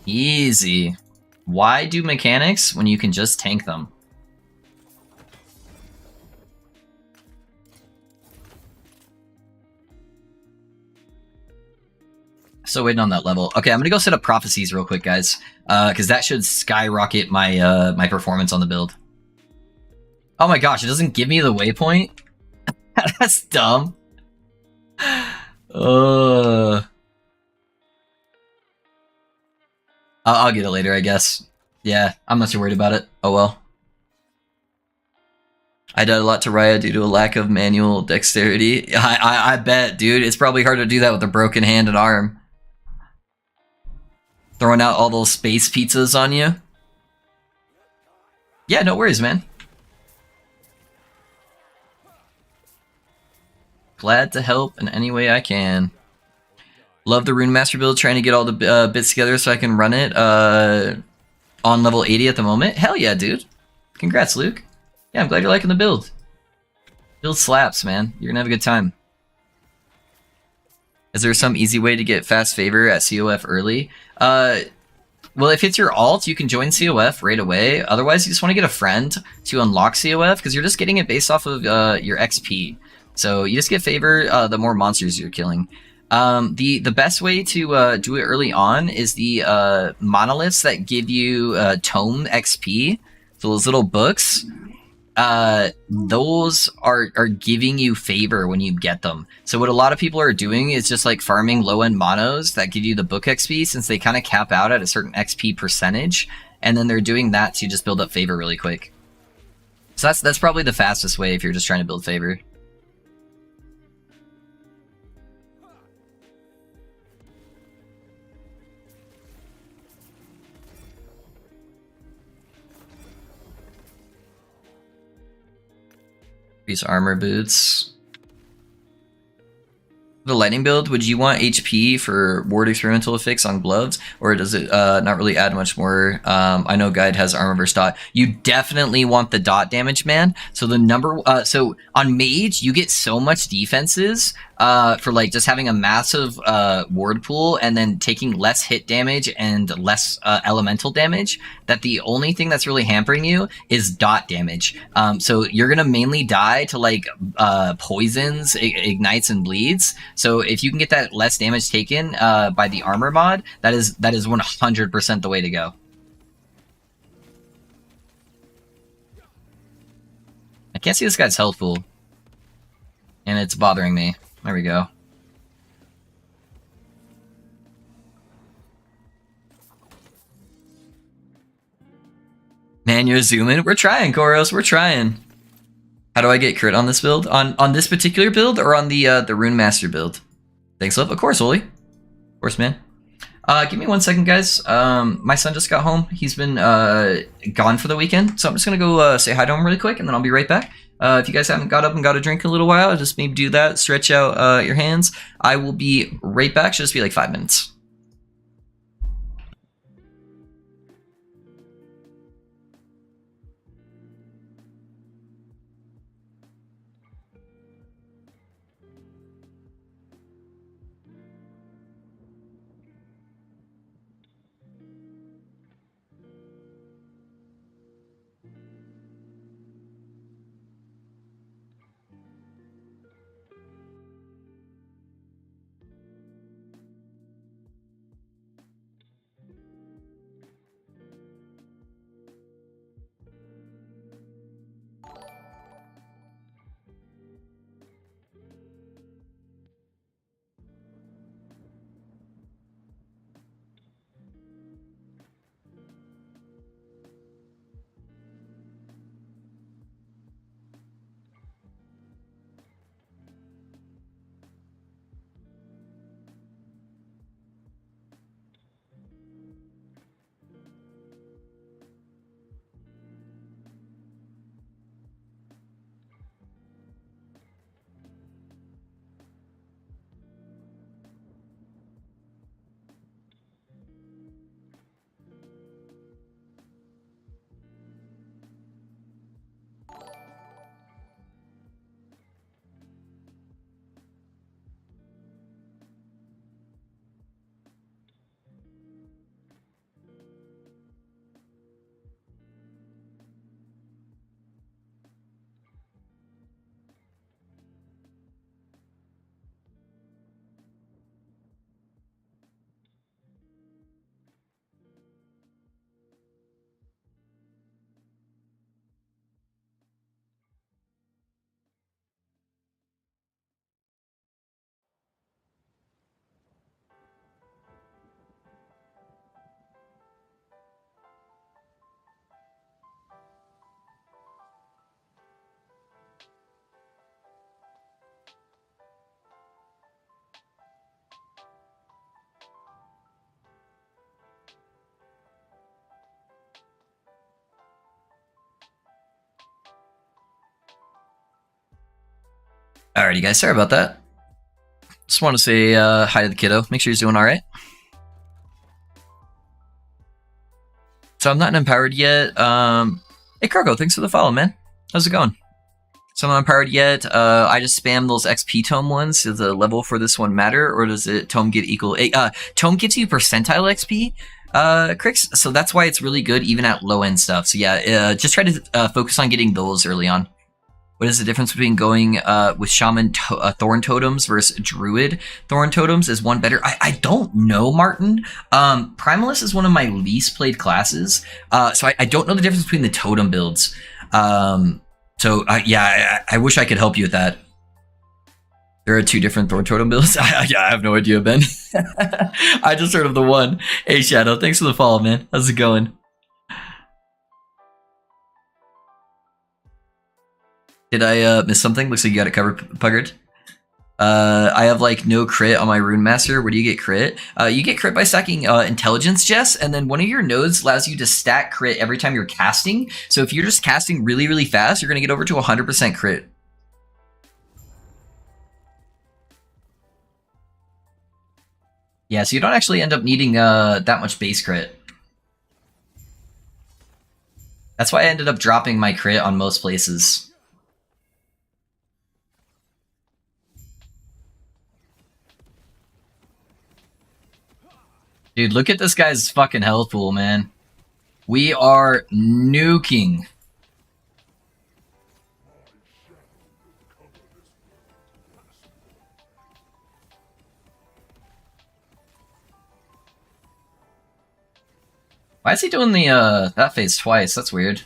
[SPEAKER 1] Easy. Why do mechanics when you can just tank them? Still waiting on that level. Okay, I'm gonna go set up prophecies real quick, guys, because that should skyrocket my my performance on the build. Oh my gosh, it doesn't give me the waypoint? That's dumb. I'll get it later, I guess. Yeah, I'm not too worried about it. Oh well. I died a lot to Raya due to a lack of manual dexterity. I bet, dude. It's probably hard to do that with a broken hand and arm. Throwing out all those space pizzas on you. Yeah, no worries, man. Glad to help in any way I can. Love the Runemaster build, trying to get all the bits together so I can run it. On level 80 at the moment. Hell yeah, dude. Congrats, Luke. Yeah, I'm glad you're liking the build. Build slaps, man. You're gonna have a good time. Is there some easy way to get fast favor at COF early? Well, if it's your alt, you can join COF right away. Otherwise, you just want to get a friend to unlock COF, because you're just getting it based off of your XP. So you just get favor the more monsters you're killing. The best way to do it early on is the monoliths that give you tome XP. So those little books. Those are giving you favor when you get them. So what a lot of people are doing is just like farming low-end monos that give you the book XP, since they kind of cap out at a certain XP percentage, and then they're doing that to just build up favor really quick. So that's probably the fastest way if you're just trying to build favor. These armor boots. The lightning build, would you want HP for ward experimental effects on gloves, or does it not really add much more? I know guide has armor versus dot. You definitely want the dot damage, man. So the number, so on mage, you get so much defenses for like just having a massive ward pool and then taking less hit damage and less elemental damage, that the only thing that's really hampering you is dot damage. So you're gonna mainly die to like poisons, ignites, and bleeds. So if you can get that less damage taken by the armor mod, that is 100% the way to go. I can't see this guy's health pool, and it's bothering me. There we go. Man, you're zooming. We're trying, Koros. We're trying. How do I get crit on this build? On this particular build, or on the Rune Master build? Thanks, love. Of course, Oli. Of course, man. Give me 1 second, guys. My son just got home. He's been gone for the weekend, so I'm just gonna go say hi to him really quick, and then I'll be right back. If you guys haven't got up and got a drink in a little while, just maybe do that. Stretch out your hands. I will be right back. Should just be like 5 minutes. Alrighty, guys. Sorry about that. Just want to say hi to the kiddo. Make sure he's doing all right. So I'm not empowered yet. Hey Cargo, thanks for the follow, man. How's it going? So I'm not empowered yet. I just spam those XP tome ones. Does the level for this one matter, or does it tome give equal? Tome gives you percentile XP, Crix. So that's why it's really good even at low end stuff. So yeah, just try to focus on getting those early on. What is the difference between going with Shaman Thorn Totems versus Druid Thorn Totems? Is one better? I don't know, Martin. Primalist is one of my least played classes, so I don't know the difference between the totem builds. Yeah, I wish I could help you with that. There are 2 different Thorn Totem builds? I have no idea, Ben. I just heard of the one. Hey, Shadow, thanks for the follow, man. How's it going? Did I miss something? Looks like you got it covered, Puggard. I have like no crit on my Rune Master. Where do you get crit? You get crit by stacking Intelligence, Jess, and then one of your nodes allows you to stack crit every time you're casting. So if you're just casting really, really fast, you're going to get over to 100% crit. Yeah, so you don't actually end up needing that much base crit. That's why I ended up dropping my crit on most places. Dude, look at this guy's fucking health pool, man. We are nuking. Why is he doing the that phase twice? That's weird.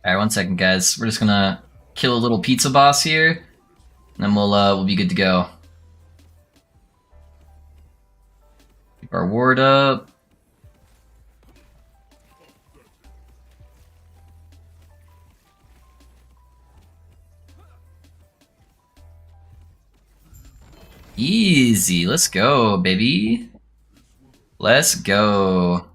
[SPEAKER 1] Alright, 1 second, guys. We're just gonna kill a little pizza boss here, and then we'll be good to go. Keep our ward up. Easy. Let's go, baby. Let's go.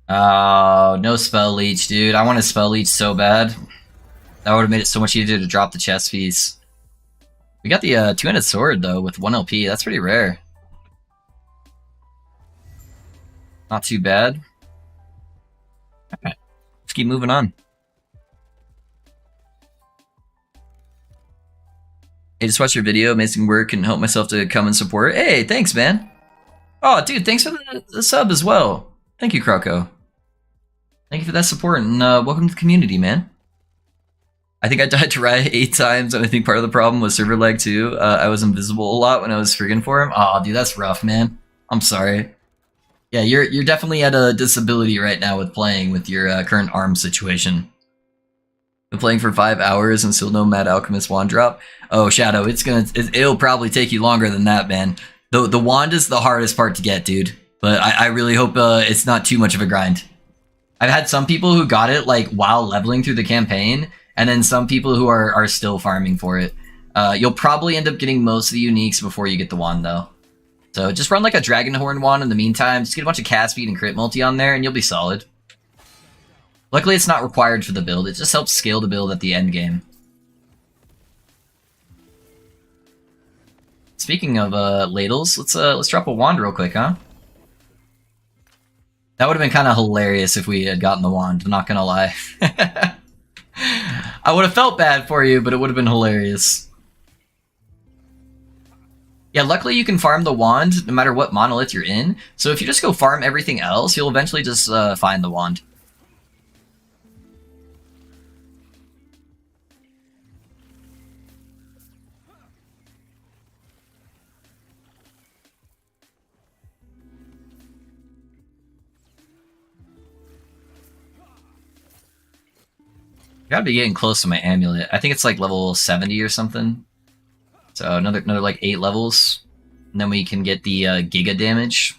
[SPEAKER 1] Oh, no spell leech, dude. I want a spell leech so bad. That would have made it so much easier to drop the chest piece. We got the two-handed sword, though, with 1 LP. That's pretty rare. Not too bad. Alright, let's keep moving on. Hey, just watched your video. Amazing work and help myself to come and support. Hey, thanks, man. Oh, dude, thanks for the sub as well. Thank you, Croco. Thank you for that support, and welcome to the community, man. I think I died to Riot 8 times, and I think part of the problem was server lag, too. I was invisible a lot when I was friggin' for him. Oh, dude, that's rough, man. I'm sorry. Yeah, you're definitely at a disability right now with playing with your current arm situation. Been playing for 5 hours and still no Mad Alchemist wand drop. Oh, Shadow, it'll probably take you longer than that, man. The wand is the hardest part to get, dude. But I really hope it's not too much of a grind. I've had some people who got it like while leveling through the campaign, and then some people who are still farming for it. You'll probably end up getting most of the uniques before you get the wand, though. So just run like a Dragonhorn wand in the meantime. Just get a bunch of cast speed and crit multi on there, and you'll be solid. Luckily, it's not required for the build. It just helps scale the build at the end game. Speaking of ladles, let's drop a wand real quick, huh? That would have been kind of hilarious if we had gotten the wand, I'm not gonna lie. I would have felt bad for you, but it would have been hilarious. Yeah, luckily you can farm the wand no matter what monolith you're in, so if you just go farm everything else, you'll eventually just find the wand. Gotta be getting close to my amulet. I think it's like level 70 or something. So another like 8 levels. And then we can get the Giga damage.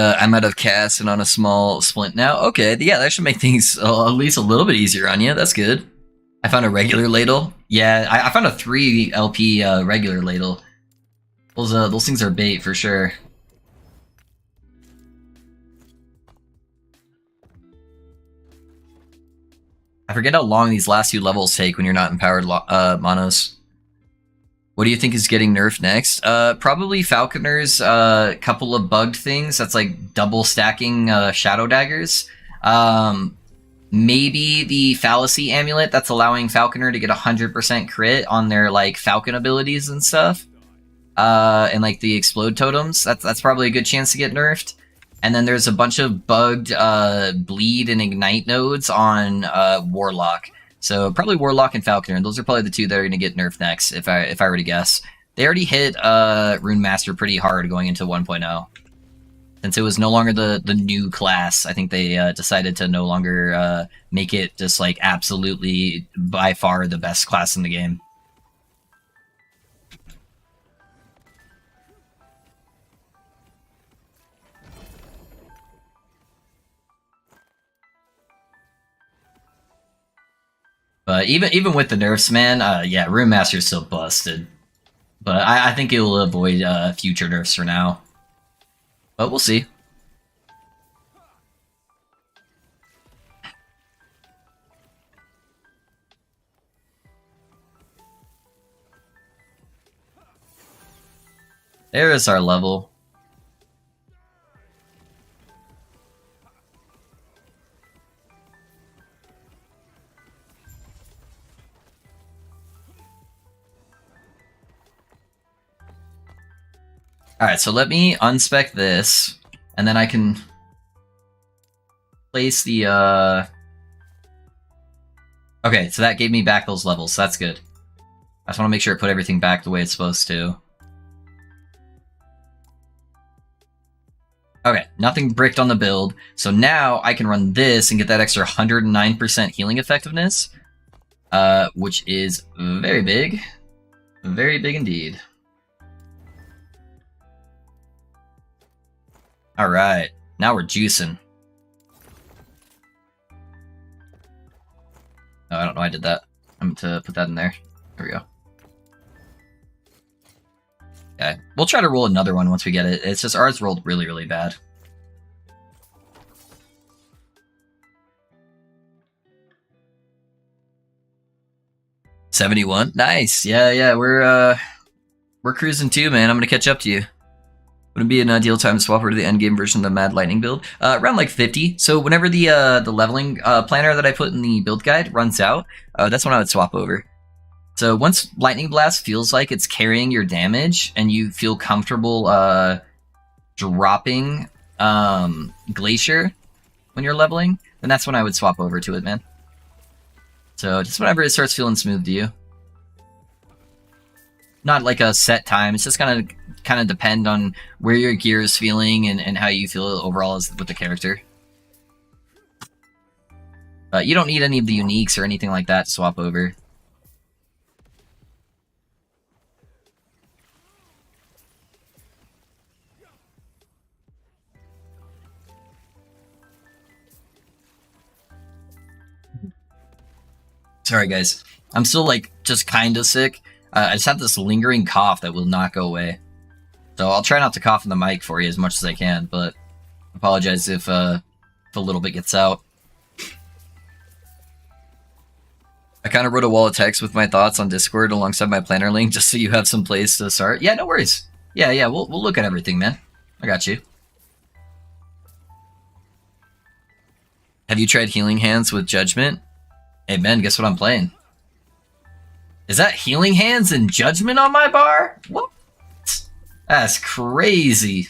[SPEAKER 1] I'm out of cast and on a small splint now. Okay, yeah, that should make things at least a little bit easier on you. That's good. I found a regular ladle. Yeah, I found a 3 LP regular ladle. Those things are bait for sure. I forget how long these last few levels take when you're not empowered monos. What do you think is getting nerfed next? Probably Falconer's couple of bugged things. That's like double stacking shadow daggers. Maybe the fallacy amulet that's allowing Falconer to get 100% crit on their like Falcon abilities and stuff. And like the explode totems. That's probably a good chance to get nerfed. And then there's a bunch of bugged bleed and ignite nodes on Warlock. So probably Warlock and Falconer. Those are probably the two that are going to get nerfed next, if I were to guess. They already hit Rune Master pretty hard going into 1.0. Since it was no longer the new class, I think they decided to no longer make it just like absolutely by far the best class in the game. But even with the nerfs, man, yeah, Rune Master's still busted. But I think it will avoid future nerfs for now. But we'll see. There is our level. Alright, so let me unspec this, and then I can place the, Okay, so that gave me back those levels, so that's good. I just want to make sure it put everything back the way it's supposed to. Okay, nothing bricked on the build, so now I can run this and get that extra 109% healing effectiveness, which is very big. Very big indeed. Alright, now we're juicing. Oh, I don't know why I did that. I'm going to put that in there. There we go. Okay, we'll try to roll another one once we get it. It's just ours rolled really, really bad. $71? Nice. Yeah, we're cruising too, man. I'm gonna catch up to you. Wouldn't be an ideal time to swap over to the endgame version of the Mad Lightning build. Around like 50. So whenever the leveling planner that I put in the build guide runs out, that's when I would swap over. So once Lightning Blast feels like it's carrying your damage and you feel comfortable dropping Glacier when you're leveling, then that's when I would swap over to it, man. So just whenever it starts feeling smooth to you. Not like a set time. It's just kind of depend on where your gear is feeling and how you feel overall with the character. You don't need any of the uniques or anything like that to swap over. Sorry guys, I'm still like just kind of sick. I just have this lingering cough that will not go away. So I'll try not to cough in the mic for you as much as I can, but apologize if a little bit gets out. I kind of wrote a wall of text with my thoughts on Discord alongside my planner link just so you have some place to start. Yeah, no worries. Yeah, we'll look at everything, man. I got you. Have you tried Healing Hands with Judgment? Hey, Ben, guess what I'm playing? Is that Healing Hands and Judgment on my bar? What? That's crazy.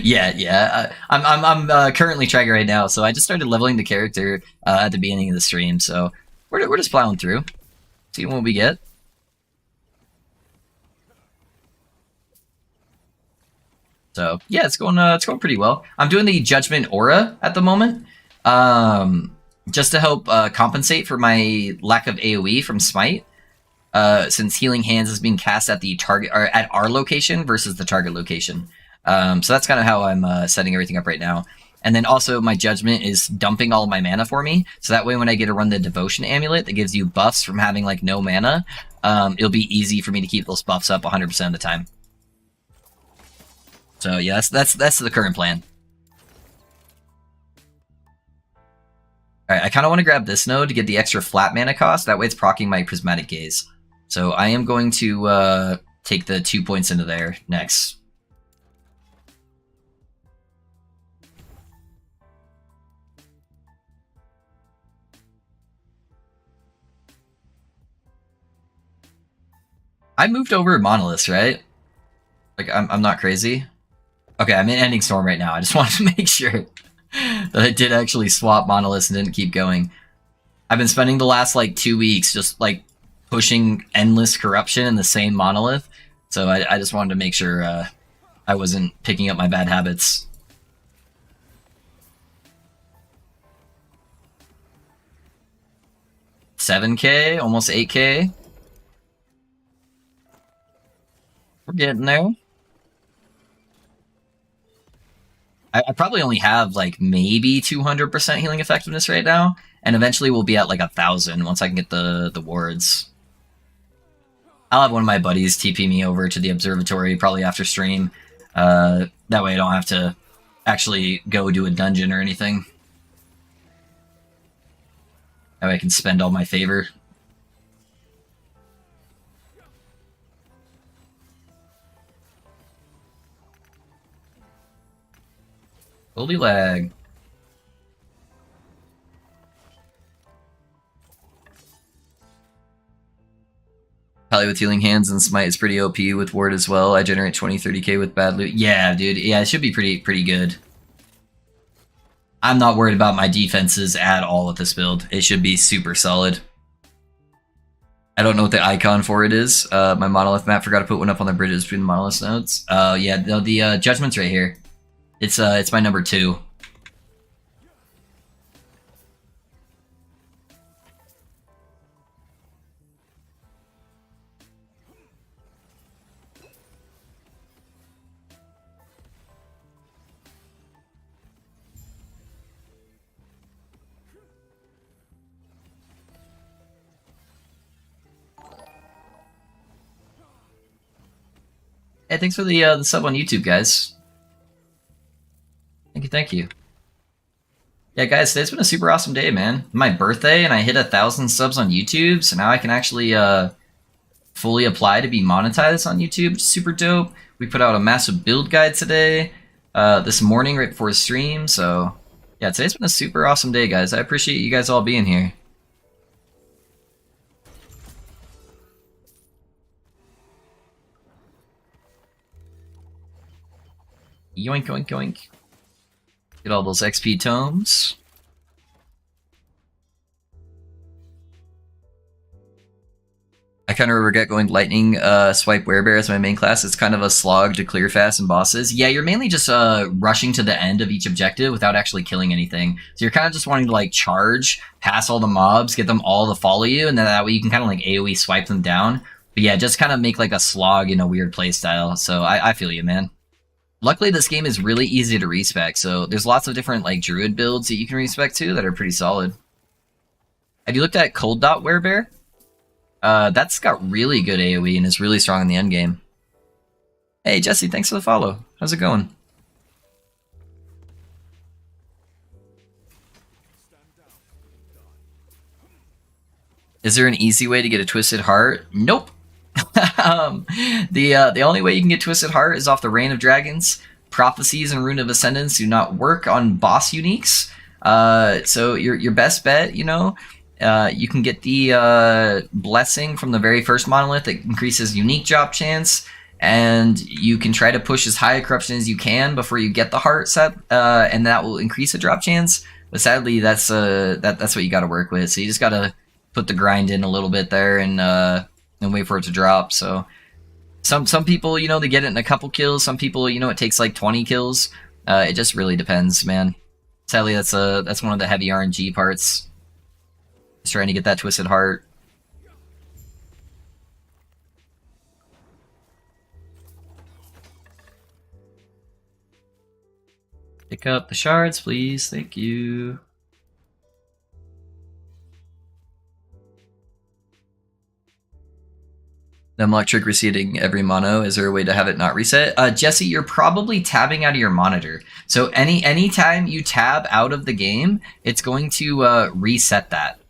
[SPEAKER 1] Yeah. I'm currently trying right now, so I just started leveling the character at the beginning of the stream. So we're just plowing through, seeing what we get. So yeah, it's going pretty well. I'm doing the Judgment Aura at the moment, just to help compensate for my lack of AOE from Smite. Since Healing Hands is being cast at the target or at our location versus the target location. So that's kind of how I'm setting everything up right now. And then also my Judgment is dumping all of my mana for me, so that way when I get to run the Devotion Amulet that gives you buffs from having like no mana, it'll be easy for me to keep those buffs up 100% of the time. So yeah, that's the current plan. Alright, I kind of want to grab this node to get the extra flat mana cost, that way it's proccing my Prismatic Gaze. So I am going to take the 2 points into there next. I moved over Monolith, right? Like, I'm not crazy. Okay, I'm in Ending Storm right now. I just wanted to make sure that I did actually swap Monoliths and didn't keep going. I've been spending the last, like, 2 weeks just, like, pushing endless corruption in the same Monolith. So I just wanted to make sure I wasn't picking up my bad habits. $7K, almost $8K. We're getting there. I probably only have like maybe 200% healing effectiveness right now, and eventually we'll be at like 1,000 once I can get the wards. I'll have one of my buddies TP me over to the observatory probably after stream. That way I don't have to actually go do a dungeon or anything. That way I can spend all my favor. Holy lag. Probably with Healing Hands and Smite is pretty OP with Ward as well. I generate 20-30k with bad loot. Yeah, dude. Yeah, it should be pretty good. I'm not worried about my defenses at all with this build. It should be super solid. I don't know what the icon for it is. My Monolith map forgot to put one up on the bridges between the Monolith nodes. Oh, yeah, the Judgment's right here. It's my number 2. Hey, thanks for the sub on YouTube, guys. Thank you. Yeah, guys, today's been a super awesome day, man. My birthday, and I hit 1,000 subs on YouTube, so now I can actually fully apply to be monetized on YouTube. Super dope. We put out a massive build guide today, this morning right before stream, so yeah, today's been a super awesome day, guys. I appreciate you guys all being here. Yoink, yoink, yoink. Get all those XP tomes. I kind of regret going Lightning Swipe Werebear as my main class. It's kind of a slog to clear fast in bosses. Yeah, you're mainly just rushing to the end of each objective without actually killing anything. So you're kind of just wanting to like charge, pass all the mobs, get them all to follow you, and then that way you can kind of like AoE swipe them down. But yeah, just kind of make like a slog in a weird playstyle. So I feel you, man. Luckily, this game is really easy to respec, so there's lots of different like druid builds that you can respec too that are pretty solid. Have you looked at Cold Dot Werebear? That's got really good AoE and is really strong in the endgame. Hey Jesse, thanks for the follow. How's it going? Is there an easy way to get a Twisted Heart? Nope. The only way you can get Twisted Heart is off the Reign of Dragons. Prophecies and Rune of Ascendance do not work on boss uniques. So your best bet, you know, you can get the Blessing from the very first Monolith that increases unique drop chance. and you can try to push as high a corruption as you can before you get the heart set, and that will increase the drop chance. But sadly, that's what you got to work with. So you just got to put the grind in a little bit there and wait for it to drop. So some people, you know, they get it in a couple kills. Some people, you know, it takes like 20 kills. It just really depends, man. Sadly, that's one of the heavy RNG parts. Just trying to get that twisted heart. Pick up the shards, please. Thank you. The electric resetting every mono. Is there a way to have it not reset? Jesse, you're probably tabbing out of your monitor. So anytime you tab out of the game, it's going to reset that.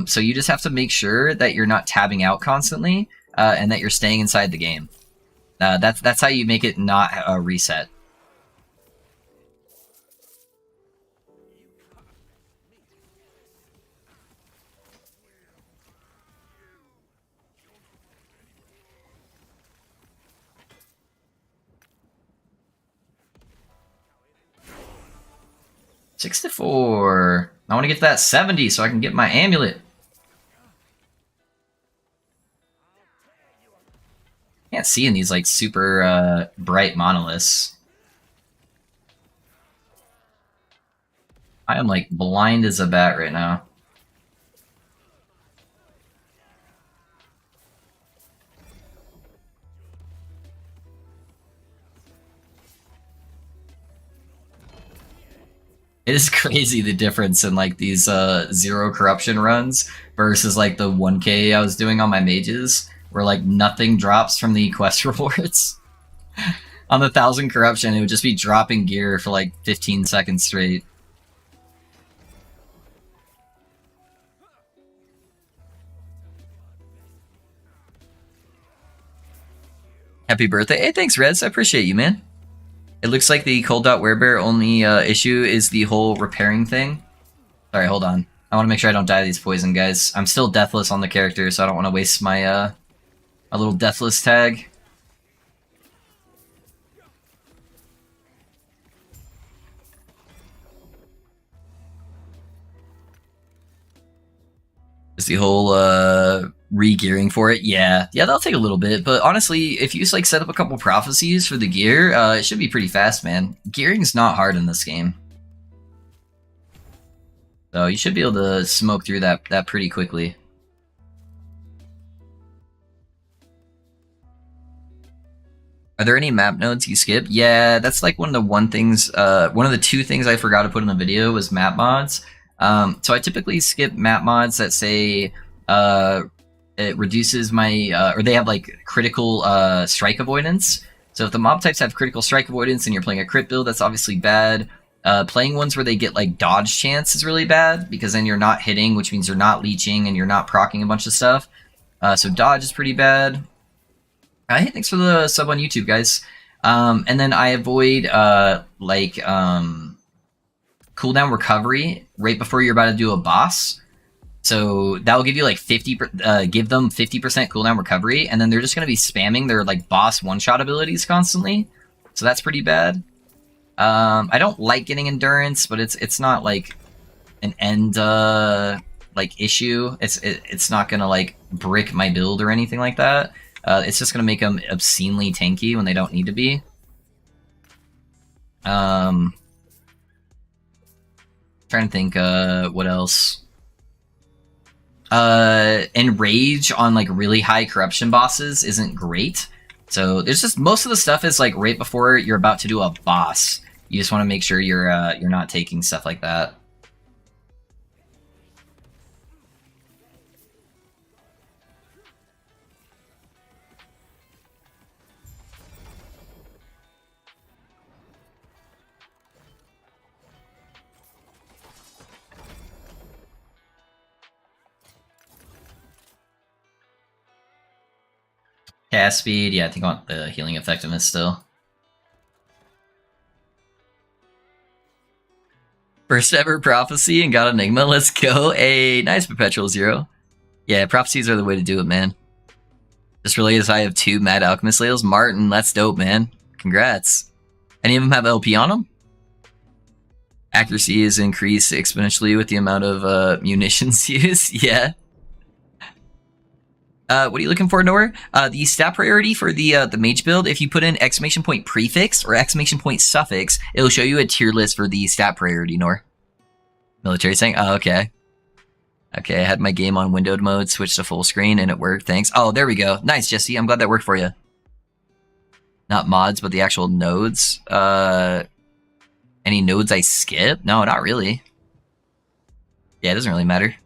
[SPEAKER 1] So you just have to make sure that you're not tabbing out constantly and that you're staying inside the game. That's how you make it not reset. $64. I want to get to that 70 so I can get my amulet. Can't see in these like super bright monoliths. I am like blind as a bat right now. It is crazy the difference in like these zero corruption runs versus like the 1k I was doing on my mages, where like nothing drops from the quest rewards. On the 1000 corruption, it would just be dropping gear for like 15 seconds straight. Happy birthday. Hey, thanks, Reds. I appreciate you, man. It looks like the cold dot werebear only issue is the whole repairing thing. Sorry, hold on. I want to make sure I don't die to these poison guys. I'm still deathless on the character, so I don't want to waste my my little deathless tag. Is the whole re-gearing for it? Yeah, that'll take a little bit, but honestly, if you just like set up a couple prophecies for the gear, it should be pretty fast, man. Gearing's not hard in this game, so you should be able to smoke through that pretty quickly. Are there any map nodes you skip? Yeah, that's like one of the two things I forgot to put in the video was map mods. So I typically skip map mods that say it reduces my or they have like critical strike avoidance. So if the mob types have critical strike avoidance and you're playing a crit build, that's obviously bad. Playing ones where they get like dodge chance is really bad, because then you're not hitting, which means you're not leeching and you're not proccing a bunch of stuff. So dodge is pretty bad. Hey, thanks for the sub on YouTube, guys. And then I avoid cooldown recovery right before you're about to do a boss. So that will give you like give them 50% cooldown recovery, and then they're just going to be spamming their like boss one-shot abilities constantly. So that's pretty bad. I don't like getting endurance, but it's not like an end like issue. It's not gonna like brick my build or anything like that. It's just gonna make them obscenely tanky when they don't need to be. Trying to think what else. Enrage on like really high corruption bosses isn't great. So there's just most of the stuff is like right before you're about to do a boss. You just want to make sure you're not taking stuff like that. Cast speed, yeah, I think I want the healing effectiveness still. First ever prophecy and got Enigma, let's go. Hey, nice Perpetual Zero. Yeah, prophecies are the way to do it, man. Just realized I have 2 Mad Alchemist Ladles. Martin, that's dope, man. Congrats. Any of them have LP on them? Accuracy is increased exponentially with the amount of munitions used. Yeah. What are you looking for, Nor? The stat priority for the mage build, if you put in exclamation point prefix or exclamation point suffix, it'll show you a tier list for the stat priority, Nor. Military saying, oh, okay. Okay, I had my game on windowed mode, switched to full screen, and it worked, thanks. Oh, there we go. Nice, Jesse, I'm glad that worked for you. Not mods, but the actual nodes. Any nodes I skip? No, not really. Yeah, it doesn't really matter.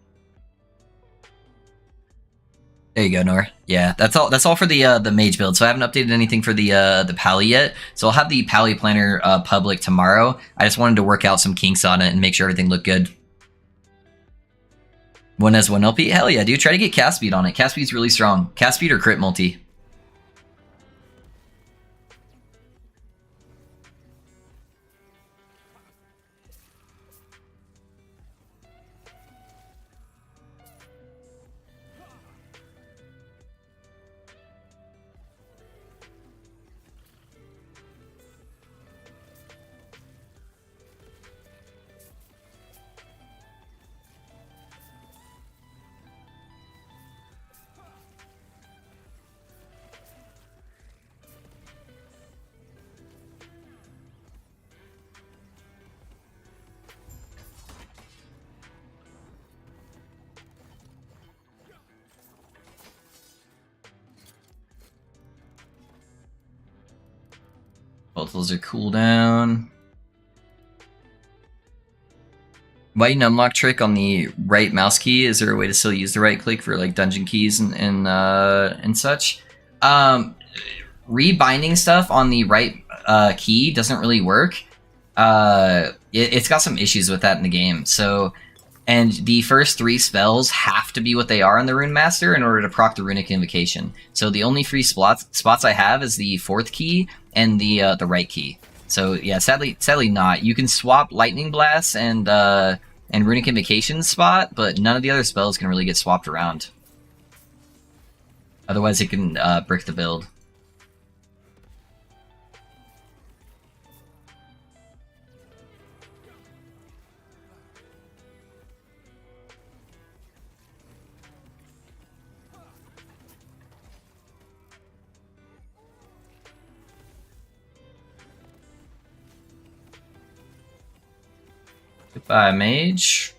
[SPEAKER 1] There you go, Nor. Yeah, that's all. That's all for the mage build. So I haven't updated anything for the Pally yet. So I'll have the Pally planner public tomorrow. I just wanted to work out some kinks on it and make sure everything looked good. One has 1 LP. Hell yeah, dude. Try to get cast speed on it. Cast speed's really strong. Cast speed or crit multi. Both those are cooldown. White and unlock trick on the right mouse key. Is there a way to still use the right click for like dungeon keys and such? Rebinding stuff on the right key doesn't really work. It's got some issues with that in the game. So, and the first 3 spells have to be what they are in the Rune Master in order to proc the Runic Invocation. So the only free spots I have is the 4th key and the right key. So yeah, sadly not. You can swap Lightning Blast and Runic Invocation spot, but none of the other spells can really get swapped around. Otherwise, it can brick the build. Goodbye, mage.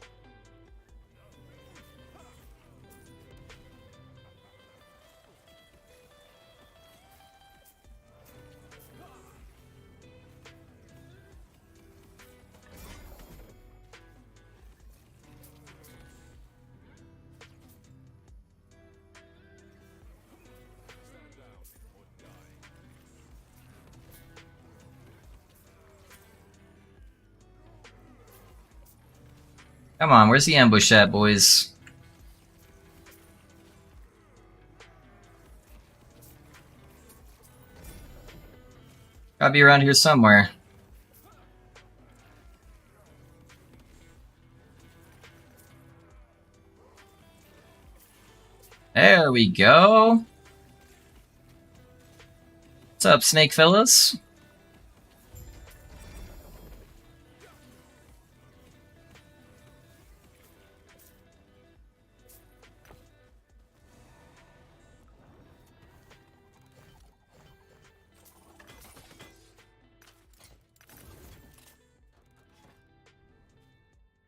[SPEAKER 1] Come on, where's the ambush at, boys? Gotta be around here somewhere. There we go. What's up, snake fellas?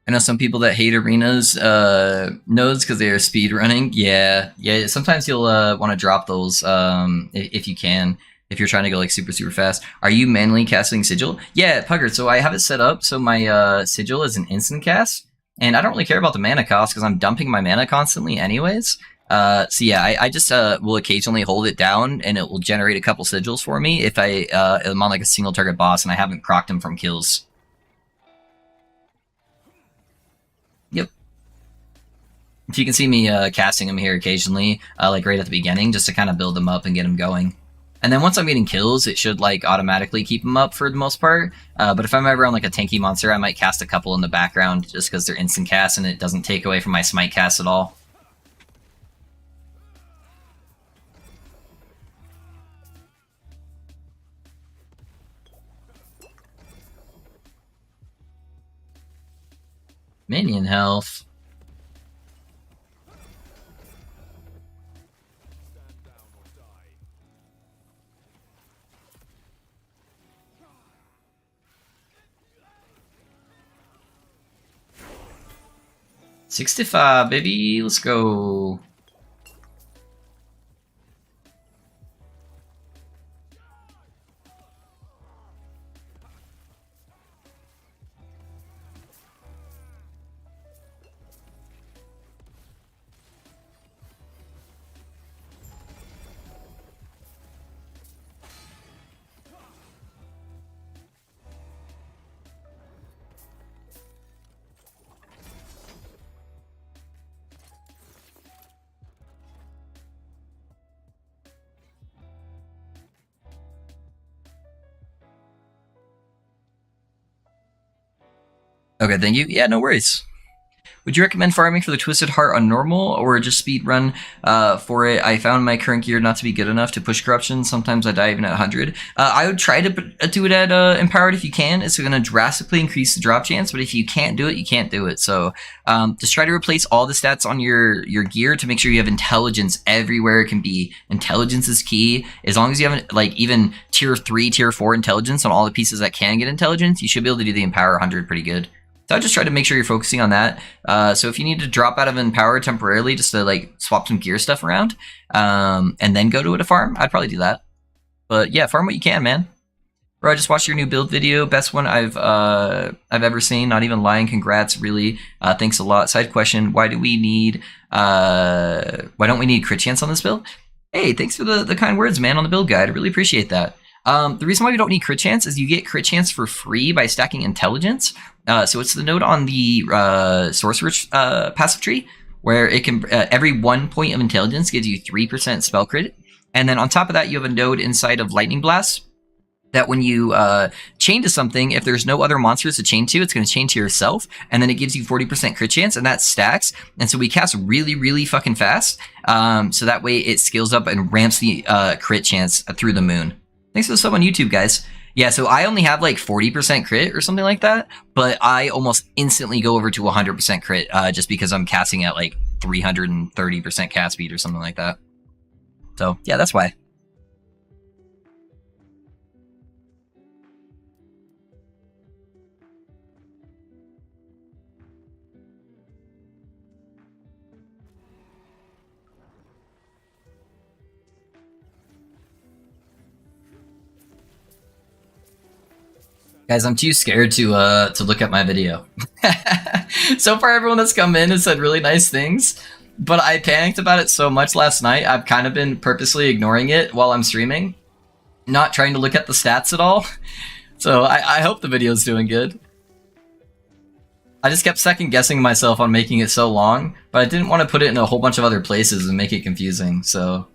[SPEAKER 1] I know some people that hate arenas nodes because they are speed running. Yeah. Sometimes you'll want to drop those if you can. If you're trying to go like super fast. Are you manually casting Sigil? Yeah, Pugger. So I have it set up so my Sigil is an instant cast, and I don't really care about the mana cost because I'm dumping my mana constantly anyways. So yeah, I just will occasionally hold it down and it will generate a couple sigils for me if I am on like a single target boss and I haven't procced him from kills. Yep. If you can see me casting him here occasionally, like right at the beginning, just to kind of build him up and get him going. And then once I'm getting kills, it should like automatically keep him up for the most part. But if I'm ever on like a tanky monster, I might cast a couple in the background just because they're instant cast and it doesn't take away from my smite cast at all. Minion health. $65, baby. Let's go. Okay, thank you. Yeah, no worries. Would you recommend farming for the Twisted Heart on normal or just speed run for it? I found my current gear not to be good enough to push corruption. Sometimes I die even at 100. I would try to do it at empowered if you can. It's going to drastically increase the drop chance, but if you can't do it, you can't do it. So just try to replace all the stats on your gear to make sure you have intelligence everywhere it can be. Intelligence is key. As long as you have like even tier 3, tier 4 intelligence on all the pieces that can get intelligence, you should be able to do the empower 100 pretty good. So I just try to make sure you're focusing on that. So if you need to drop out of Empower temporarily just to like swap some gear stuff around, and then go to it a farm, I'd probably do that. But yeah, farm what you can, man. Bro, I just watched your new build video. Best one I've ever seen. Not even lying. Congrats, really. Thanks a lot. Side question: why don't we need crit chance on this build? Hey, thanks for the kind words, man, on the build guide. I really appreciate that. The reason why we don't need crit chance is you get crit chance for free by stacking intelligence. So it's the node on the sorcerer's passive tree where it can every 1 point of intelligence gives you 3% spell crit, and then on top of that you have a node inside of lightning blast that when you chain to something, if there's no other monsters to chain to, it's going to chain to yourself, and then it gives you 40% crit chance, and that stacks. And so we cast really, really fucking fast, so that way it scales up and ramps the crit chance through the moon. Thanks for the sub on YouTube, guys. Yeah, so I only have like 40% crit or something like that, but I almost instantly go over to 100% crit just because I'm casting at like 330% cast speed or something like that. So yeah, that's why. Guys, I'm too scared to look at my video. So far, everyone that's come in has said really nice things, but I panicked about it so much last night, I've kind of been purposely ignoring it while I'm streaming, not trying to look at the stats at all. So I hope the video's doing good. I just kept second guessing myself on making it so long, but I didn't want to put it in a whole bunch of other places and make it confusing, so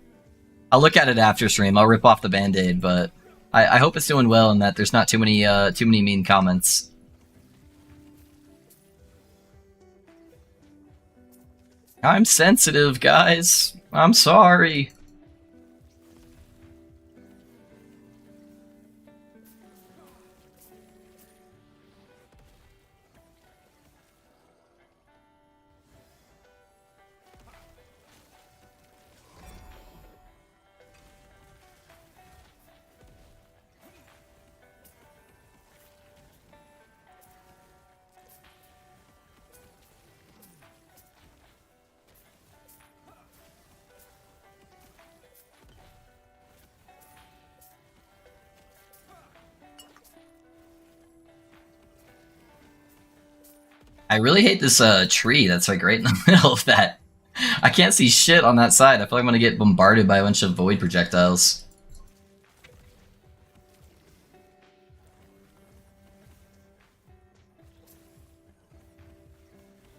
[SPEAKER 1] I'll look at it after stream. I'll rip off the band-aid, but I hope it's doing well and that there's not too many mean comments. I'm sensitive, guys. I'm sorry. I really hate this tree that's like right in the middle of that. I can't see shit on that side. I feel like I'm gonna get bombarded by a bunch of void projectiles.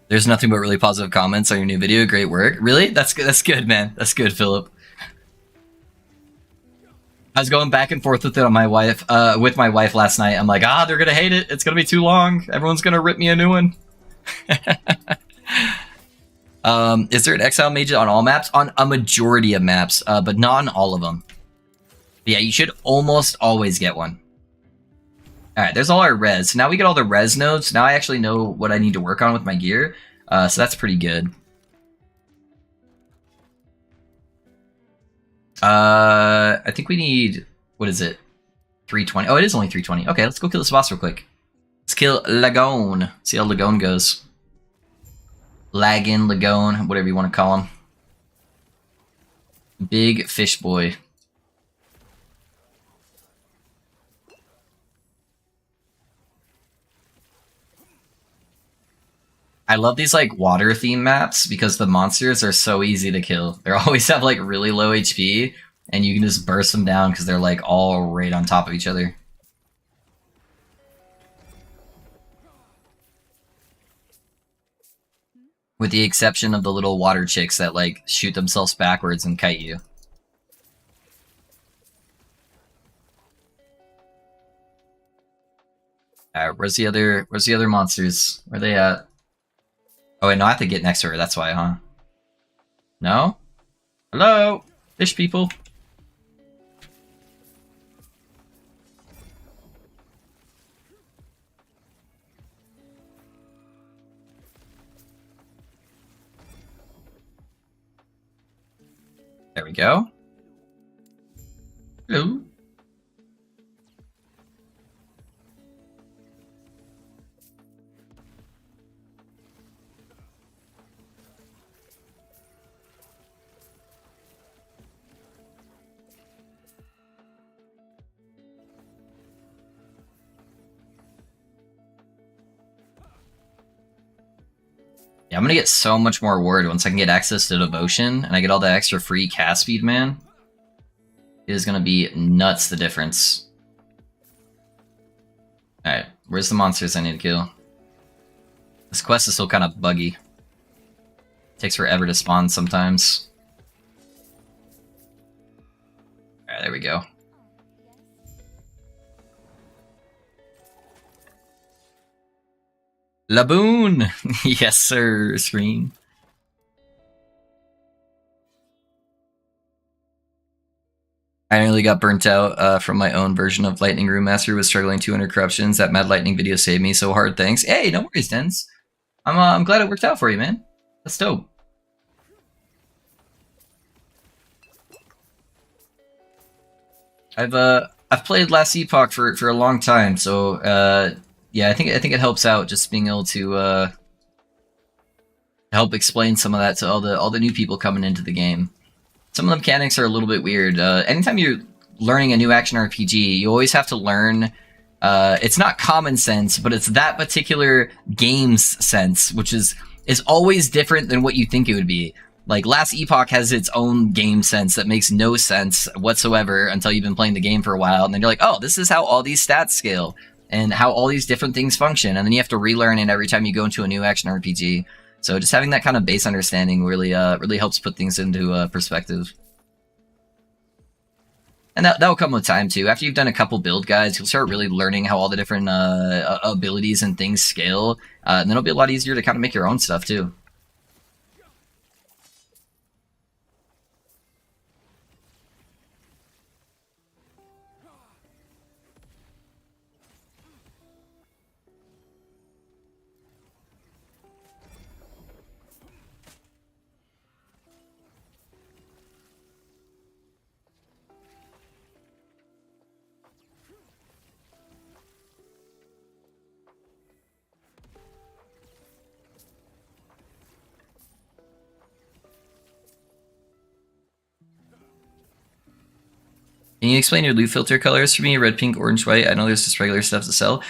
[SPEAKER 1] There's nothing but really positive comments on your new video. Great work. Really? That's good. That's good, man. That's good, Philip. I was going back and forth with it on my wife, with my wife last night. I'm like, they're gonna hate it. It's gonna be too long. Everyone's gonna rip me a new one. Is there an exile mage on all maps? On a majority of maps, but not on all of them. But yeah, you should almost always get one. Alright, there's all our res. So now we get all the res nodes. Now I actually know what I need to work on with my gear. So that's pretty good. I think we need... What is it? 320. Oh, it is only 320. Okay, let's go kill this boss real quick. Let's kill Lagon. See how Lagon goes. Lagon, Lagon, whatever you want to call him. Big fish boy. I love these like water theme maps because the monsters are so easy to kill. They always have like really low HP and you can just burst them down because they're like all right on top of each other. With the exception of the little water chicks that like shoot themselves backwards and kite you. Alright, where's the other monsters? Where are they at? Oh wait, no, I have to get next to her, that's why, huh? No? Hello? Fish people? There we go. Hello? Yeah, I'm gonna get so much more word once I can get access to Devotion and I get all the extra free cast speed, man. It is gonna be nuts, the difference. Alright, where's the monsters I need to kill? This quest is still kind of buggy. Takes forever to spawn sometimes. Alright, there we go. Laboon! Yes, sir, screen. I nearly got burnt out from my own version of Lightning Room Master. Was struggling 200 corruptions. That Mad Lightning video saved me so hard. Thanks. Hey, no worries, Dens. I'm glad it worked out for you, man. That's dope. I've played Last Epoch for a long time, so yeah, I think it helps out just being able to help explain some of that to all the new people coming into the game. Some of the mechanics are a little bit weird. Anytime you're learning a new action RPG, you always have to learn. It's not common sense, but it's that particular game's sense, which is always different than what you think it would be. Like, Last Epoch has its own game sense that makes no sense whatsoever until you've been playing the game for a while, and then you're like, oh, this is how all these stats scale, and how all these different things function, and then you have to relearn it every time you go into a new action RPG. So just having that kind of base understanding really really helps put things into perspective. And that'll come with time, too. After you've done a couple build guides, you'll start really learning how all the different abilities and things scale, and then it'll be a lot easier to kind of make your own stuff, too. Can you explain your loot filter colors for me? Red, pink, orange, white. I know there's just regular stuff to sell.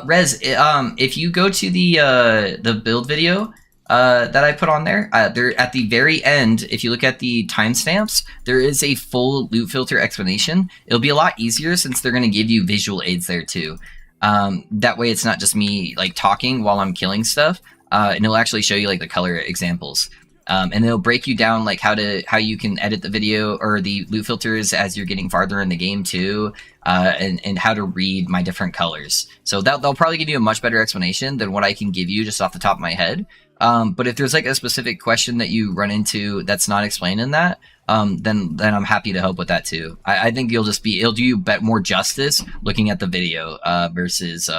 [SPEAKER 1] Rez, if you go to the build video that I put on there, there at the very end, if you look at the timestamps, there is a full loot filter explanation. It'll be a lot easier since they're going to give you visual aids there too. That way, it's not just me like talking while I'm killing stuff, and it'll actually show you like the color examples. And they'll break you down like how you can edit the video or the loot filters as you're getting farther in the game too, and how to read my different colors. So they'll probably give you a much better explanation than what I can give you just off the top of my head. But if there's like a specific question that you run into that's not explained in that, then I'm happy to help with that too. I think it'll do you more justice looking at the video versus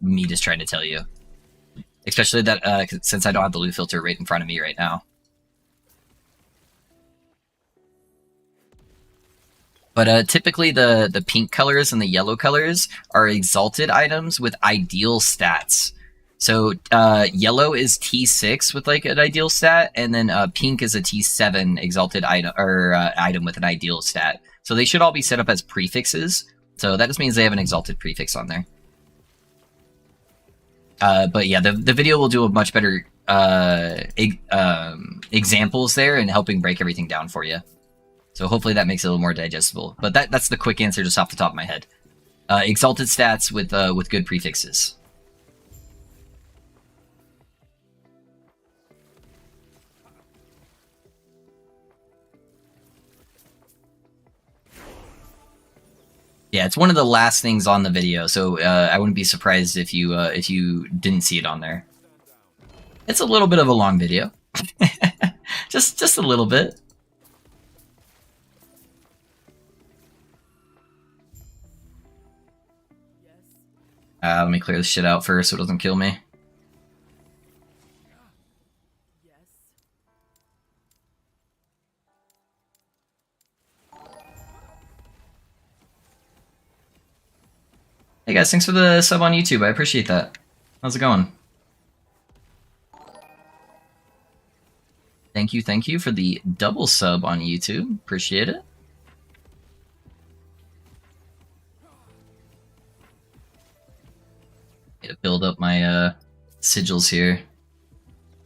[SPEAKER 1] me just trying to tell you. Especially that since I don't have the loot filter right in front of me right now. But typically the pink colors and the yellow colors are exalted items with ideal stats. So yellow is T6 with like an ideal stat, and then pink is a T7 exalted item or item with an ideal stat. So they should all be set up as prefixes. So that just means they have an exalted prefix on there. But yeah, the video will do a much better examples there and helping break everything down for you. So hopefully that makes it a little more digestible. But that's the quick answer just off the top of my head. Exalted stats with good prefixes. Yeah, it's one of the last things on the video, so I wouldn't be surprised if you didn't see it on there. It's a little bit of a long video, just a little bit. Let me clear this shit out first so it doesn't kill me. Hey guys, thanks for the sub on YouTube. I appreciate that. How's it going? Thank you for the double sub on YouTube. Appreciate it. Need to build up my sigils here.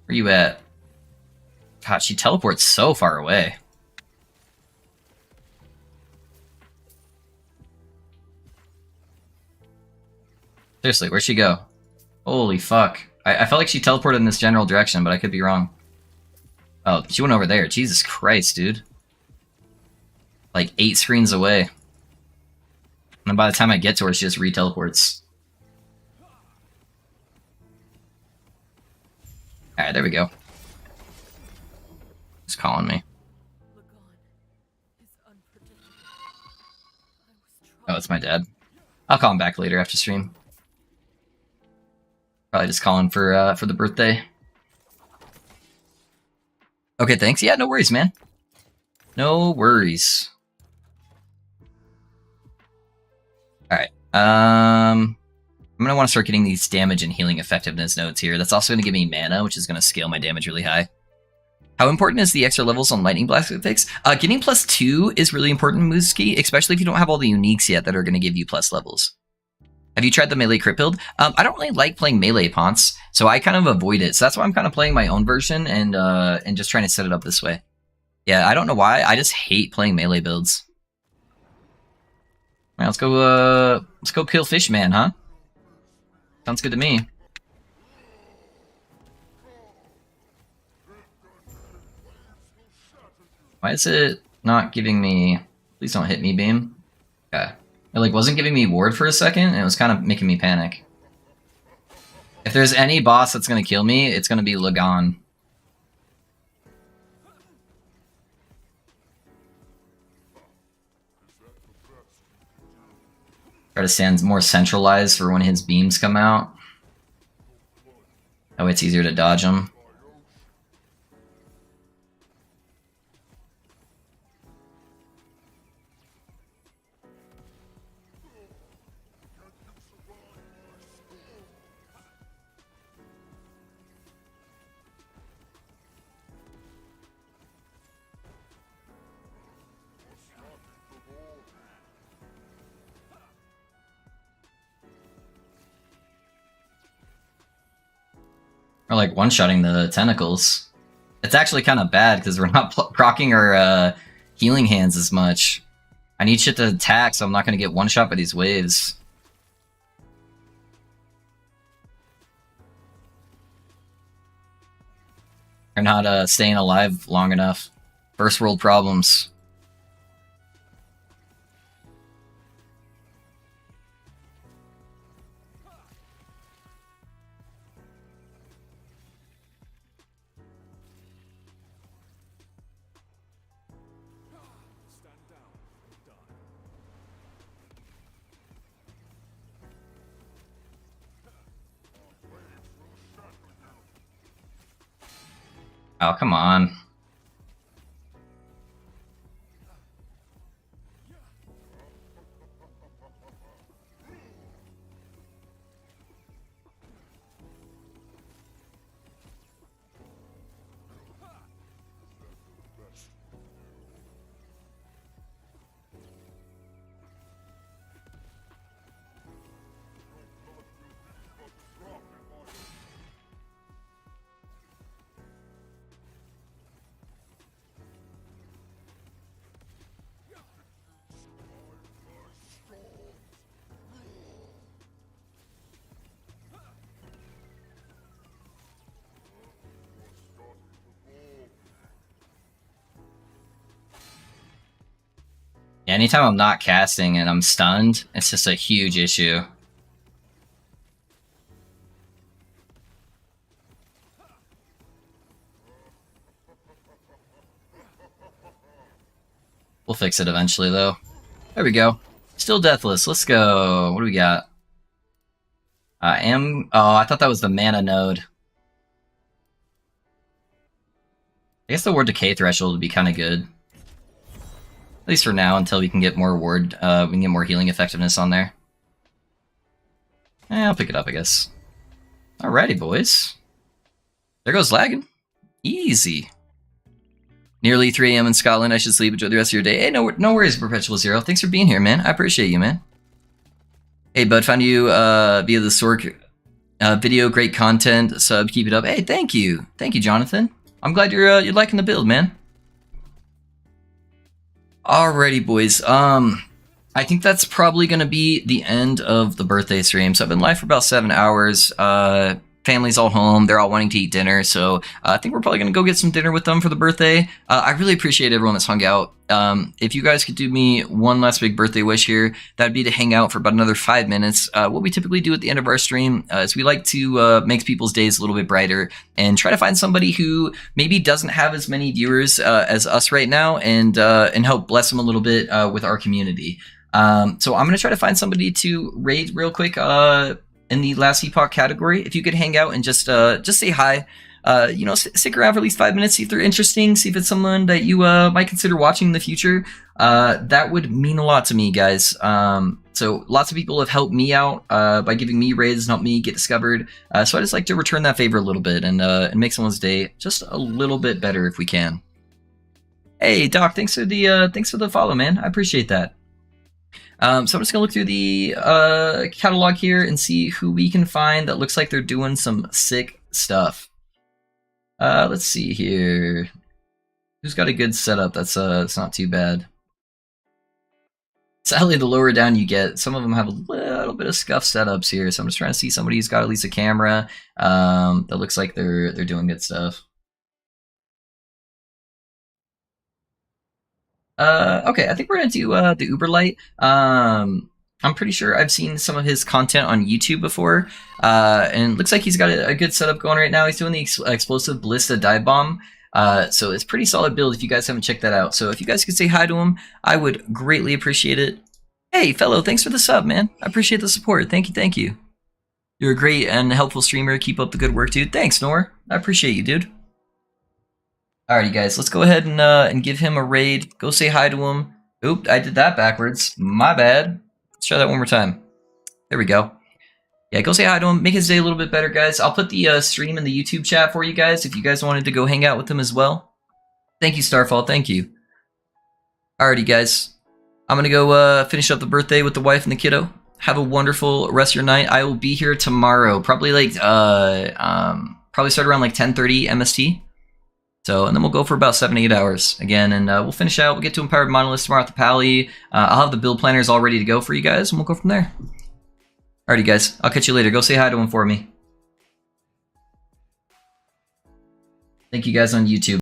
[SPEAKER 1] Where you at? God, she teleports so far away. Seriously, where'd she go? Holy fuck. I felt like she teleported in this general direction, but I could be wrong. Oh, she went over there. Jesus Christ, dude. Like 8 screens away. And then by the time I get to her, she just re-teleports. Alright, there we go. He's calling me. Oh, it's my dad. I'll call him back later after stream. Probably just calling for the birthday. Okay, thanks. Yeah, no worries, man. No worries. Alright. I'm gonna want to start getting these damage and healing effectiveness nodes here. That's also gonna give me mana, which is gonna scale my damage really high. How important is the extra levels on Lightning Blast fix? Getting +2 is really important, Mooski, especially if you don't have all the uniques yet that are gonna give you plus levels. Have you tried the melee crit build? I don't really like playing melee Ponce, so I kind of avoid it. So that's why I'm kind of playing my own version and just trying to set it up this way. Yeah, I don't know why. I just hate playing melee builds. All right, let's go kill Fishman, huh? Sounds good to me. Why is it not giving me? Please don't hit me, beam. Okay. It like wasn't giving me ward for a second, and it was kind of making me panic. If there's any boss that's gonna kill me, it's gonna be Lagon. Try to stand more centralized for when his beams come out. That way it's easier to dodge them. Or like one-shotting the tentacles. It's actually kind of bad because we're not proccing our healing hands as much. I need shit to attack, so I'm not going to get one-shot by these waves. They're not staying alive long enough. First world problems. Oh, come on. Yeah, anytime I'm not casting and I'm stunned, it's just a huge issue. We'll fix it eventually, though. There we go. Still deathless. Let's go. What do we got? Oh, I thought that was the mana node. I guess the ward decay threshold would be kind of good. At least for now, until we can get more ward, we can get more healing effectiveness on there. I'll pick it up, I guess. Alrighty, boys. There goes Lagon. Easy. Nearly 3 a.m. in Scotland. I should sleep. Enjoy the rest of your day. Hey, no worries, Perpetual Zero. Thanks for being here, man. I appreciate you, man. Hey, bud, found you via the Sork video. Great content. Sub, keep it up. Hey, thank you. Thank you, Jonathan. I'm glad you're liking the build, man. Alrighty, boys. I think that's probably going to be the end of the birthday stream. So I've been live for about 7 hours. Family's all home. They're all wanting to eat dinner. So I think we're probably going to go get some dinner with them for the birthday. I really appreciate everyone that's hung out. If you guys could do me one last big birthday wish here, that'd be to hang out for about another 5 minutes. What we typically do at the end of our stream is we like to make people's days a little bit brighter and try to find somebody who maybe doesn't have as many viewers as us right now and help bless them a little bit with our community. So I'm going to try to find somebody to raid real quick in the last epoch category. If you could hang out and just say hi, stick around for at least 5 minutes, see if they're interesting, see if it's someone that you might consider watching in the future. That would mean a lot to me, guys. So lots of people have helped me out by giving me raids and helped me get discovered. So I just like to return that favor a little bit and make someone's day just a little bit better if we can. Hey, Doc, thanks for the follow, man. I appreciate that. So I'm just gonna look through the catalog here and see who we can find that looks like they're doing some sick stuff. Let's see here. Who's got a good setup that's not too bad? Sadly, the lower down you get, some of them have a little bit of scuffed setups here. So I'm just trying to see somebody who's got at least a camera that looks like they're doing good stuff. Okay, I think we're gonna do the Uberlight. I'm pretty sure I've seen some of his content on YouTube before, and it looks like he's got a good setup going right now. He's doing the explosive ballista dive bomb, so it's pretty solid build if you guys haven't checked that out. So if you guys could say hi to him, I would greatly appreciate it. Hey, fellow, thanks for the sub, man. I appreciate the support. Thank you, thank you. You're a great and helpful streamer. Keep up the good work, dude. Thanks, Nor. I appreciate you, dude. Alrighty, guys, let's go ahead and give him a raid. Go say hi to him. Oop, I did that backwards. My bad. Let's try that one more time. There we go. Yeah, go say hi to him. Make his day a little bit better, guys. I'll put the stream in the YouTube chat for you guys if you guys wanted to go hang out with him as well. Thank you, Starfall. Thank you. Alrighty, guys. I'm going to go finish up the birthday with the wife and the kiddo. Have a wonderful rest of your night. I will be here tomorrow. Probably like, probably start around like 10:30 MST. So, and then we'll go for about 7 to 8 hours again, and we'll finish out. We'll get to Empowered Monolith tomorrow at the Pally. I'll have the build planners all ready to go for you guys, and we'll go from there. Alrighty, guys. I'll catch you later. Go say hi to him for me. Thank you guys on YouTube.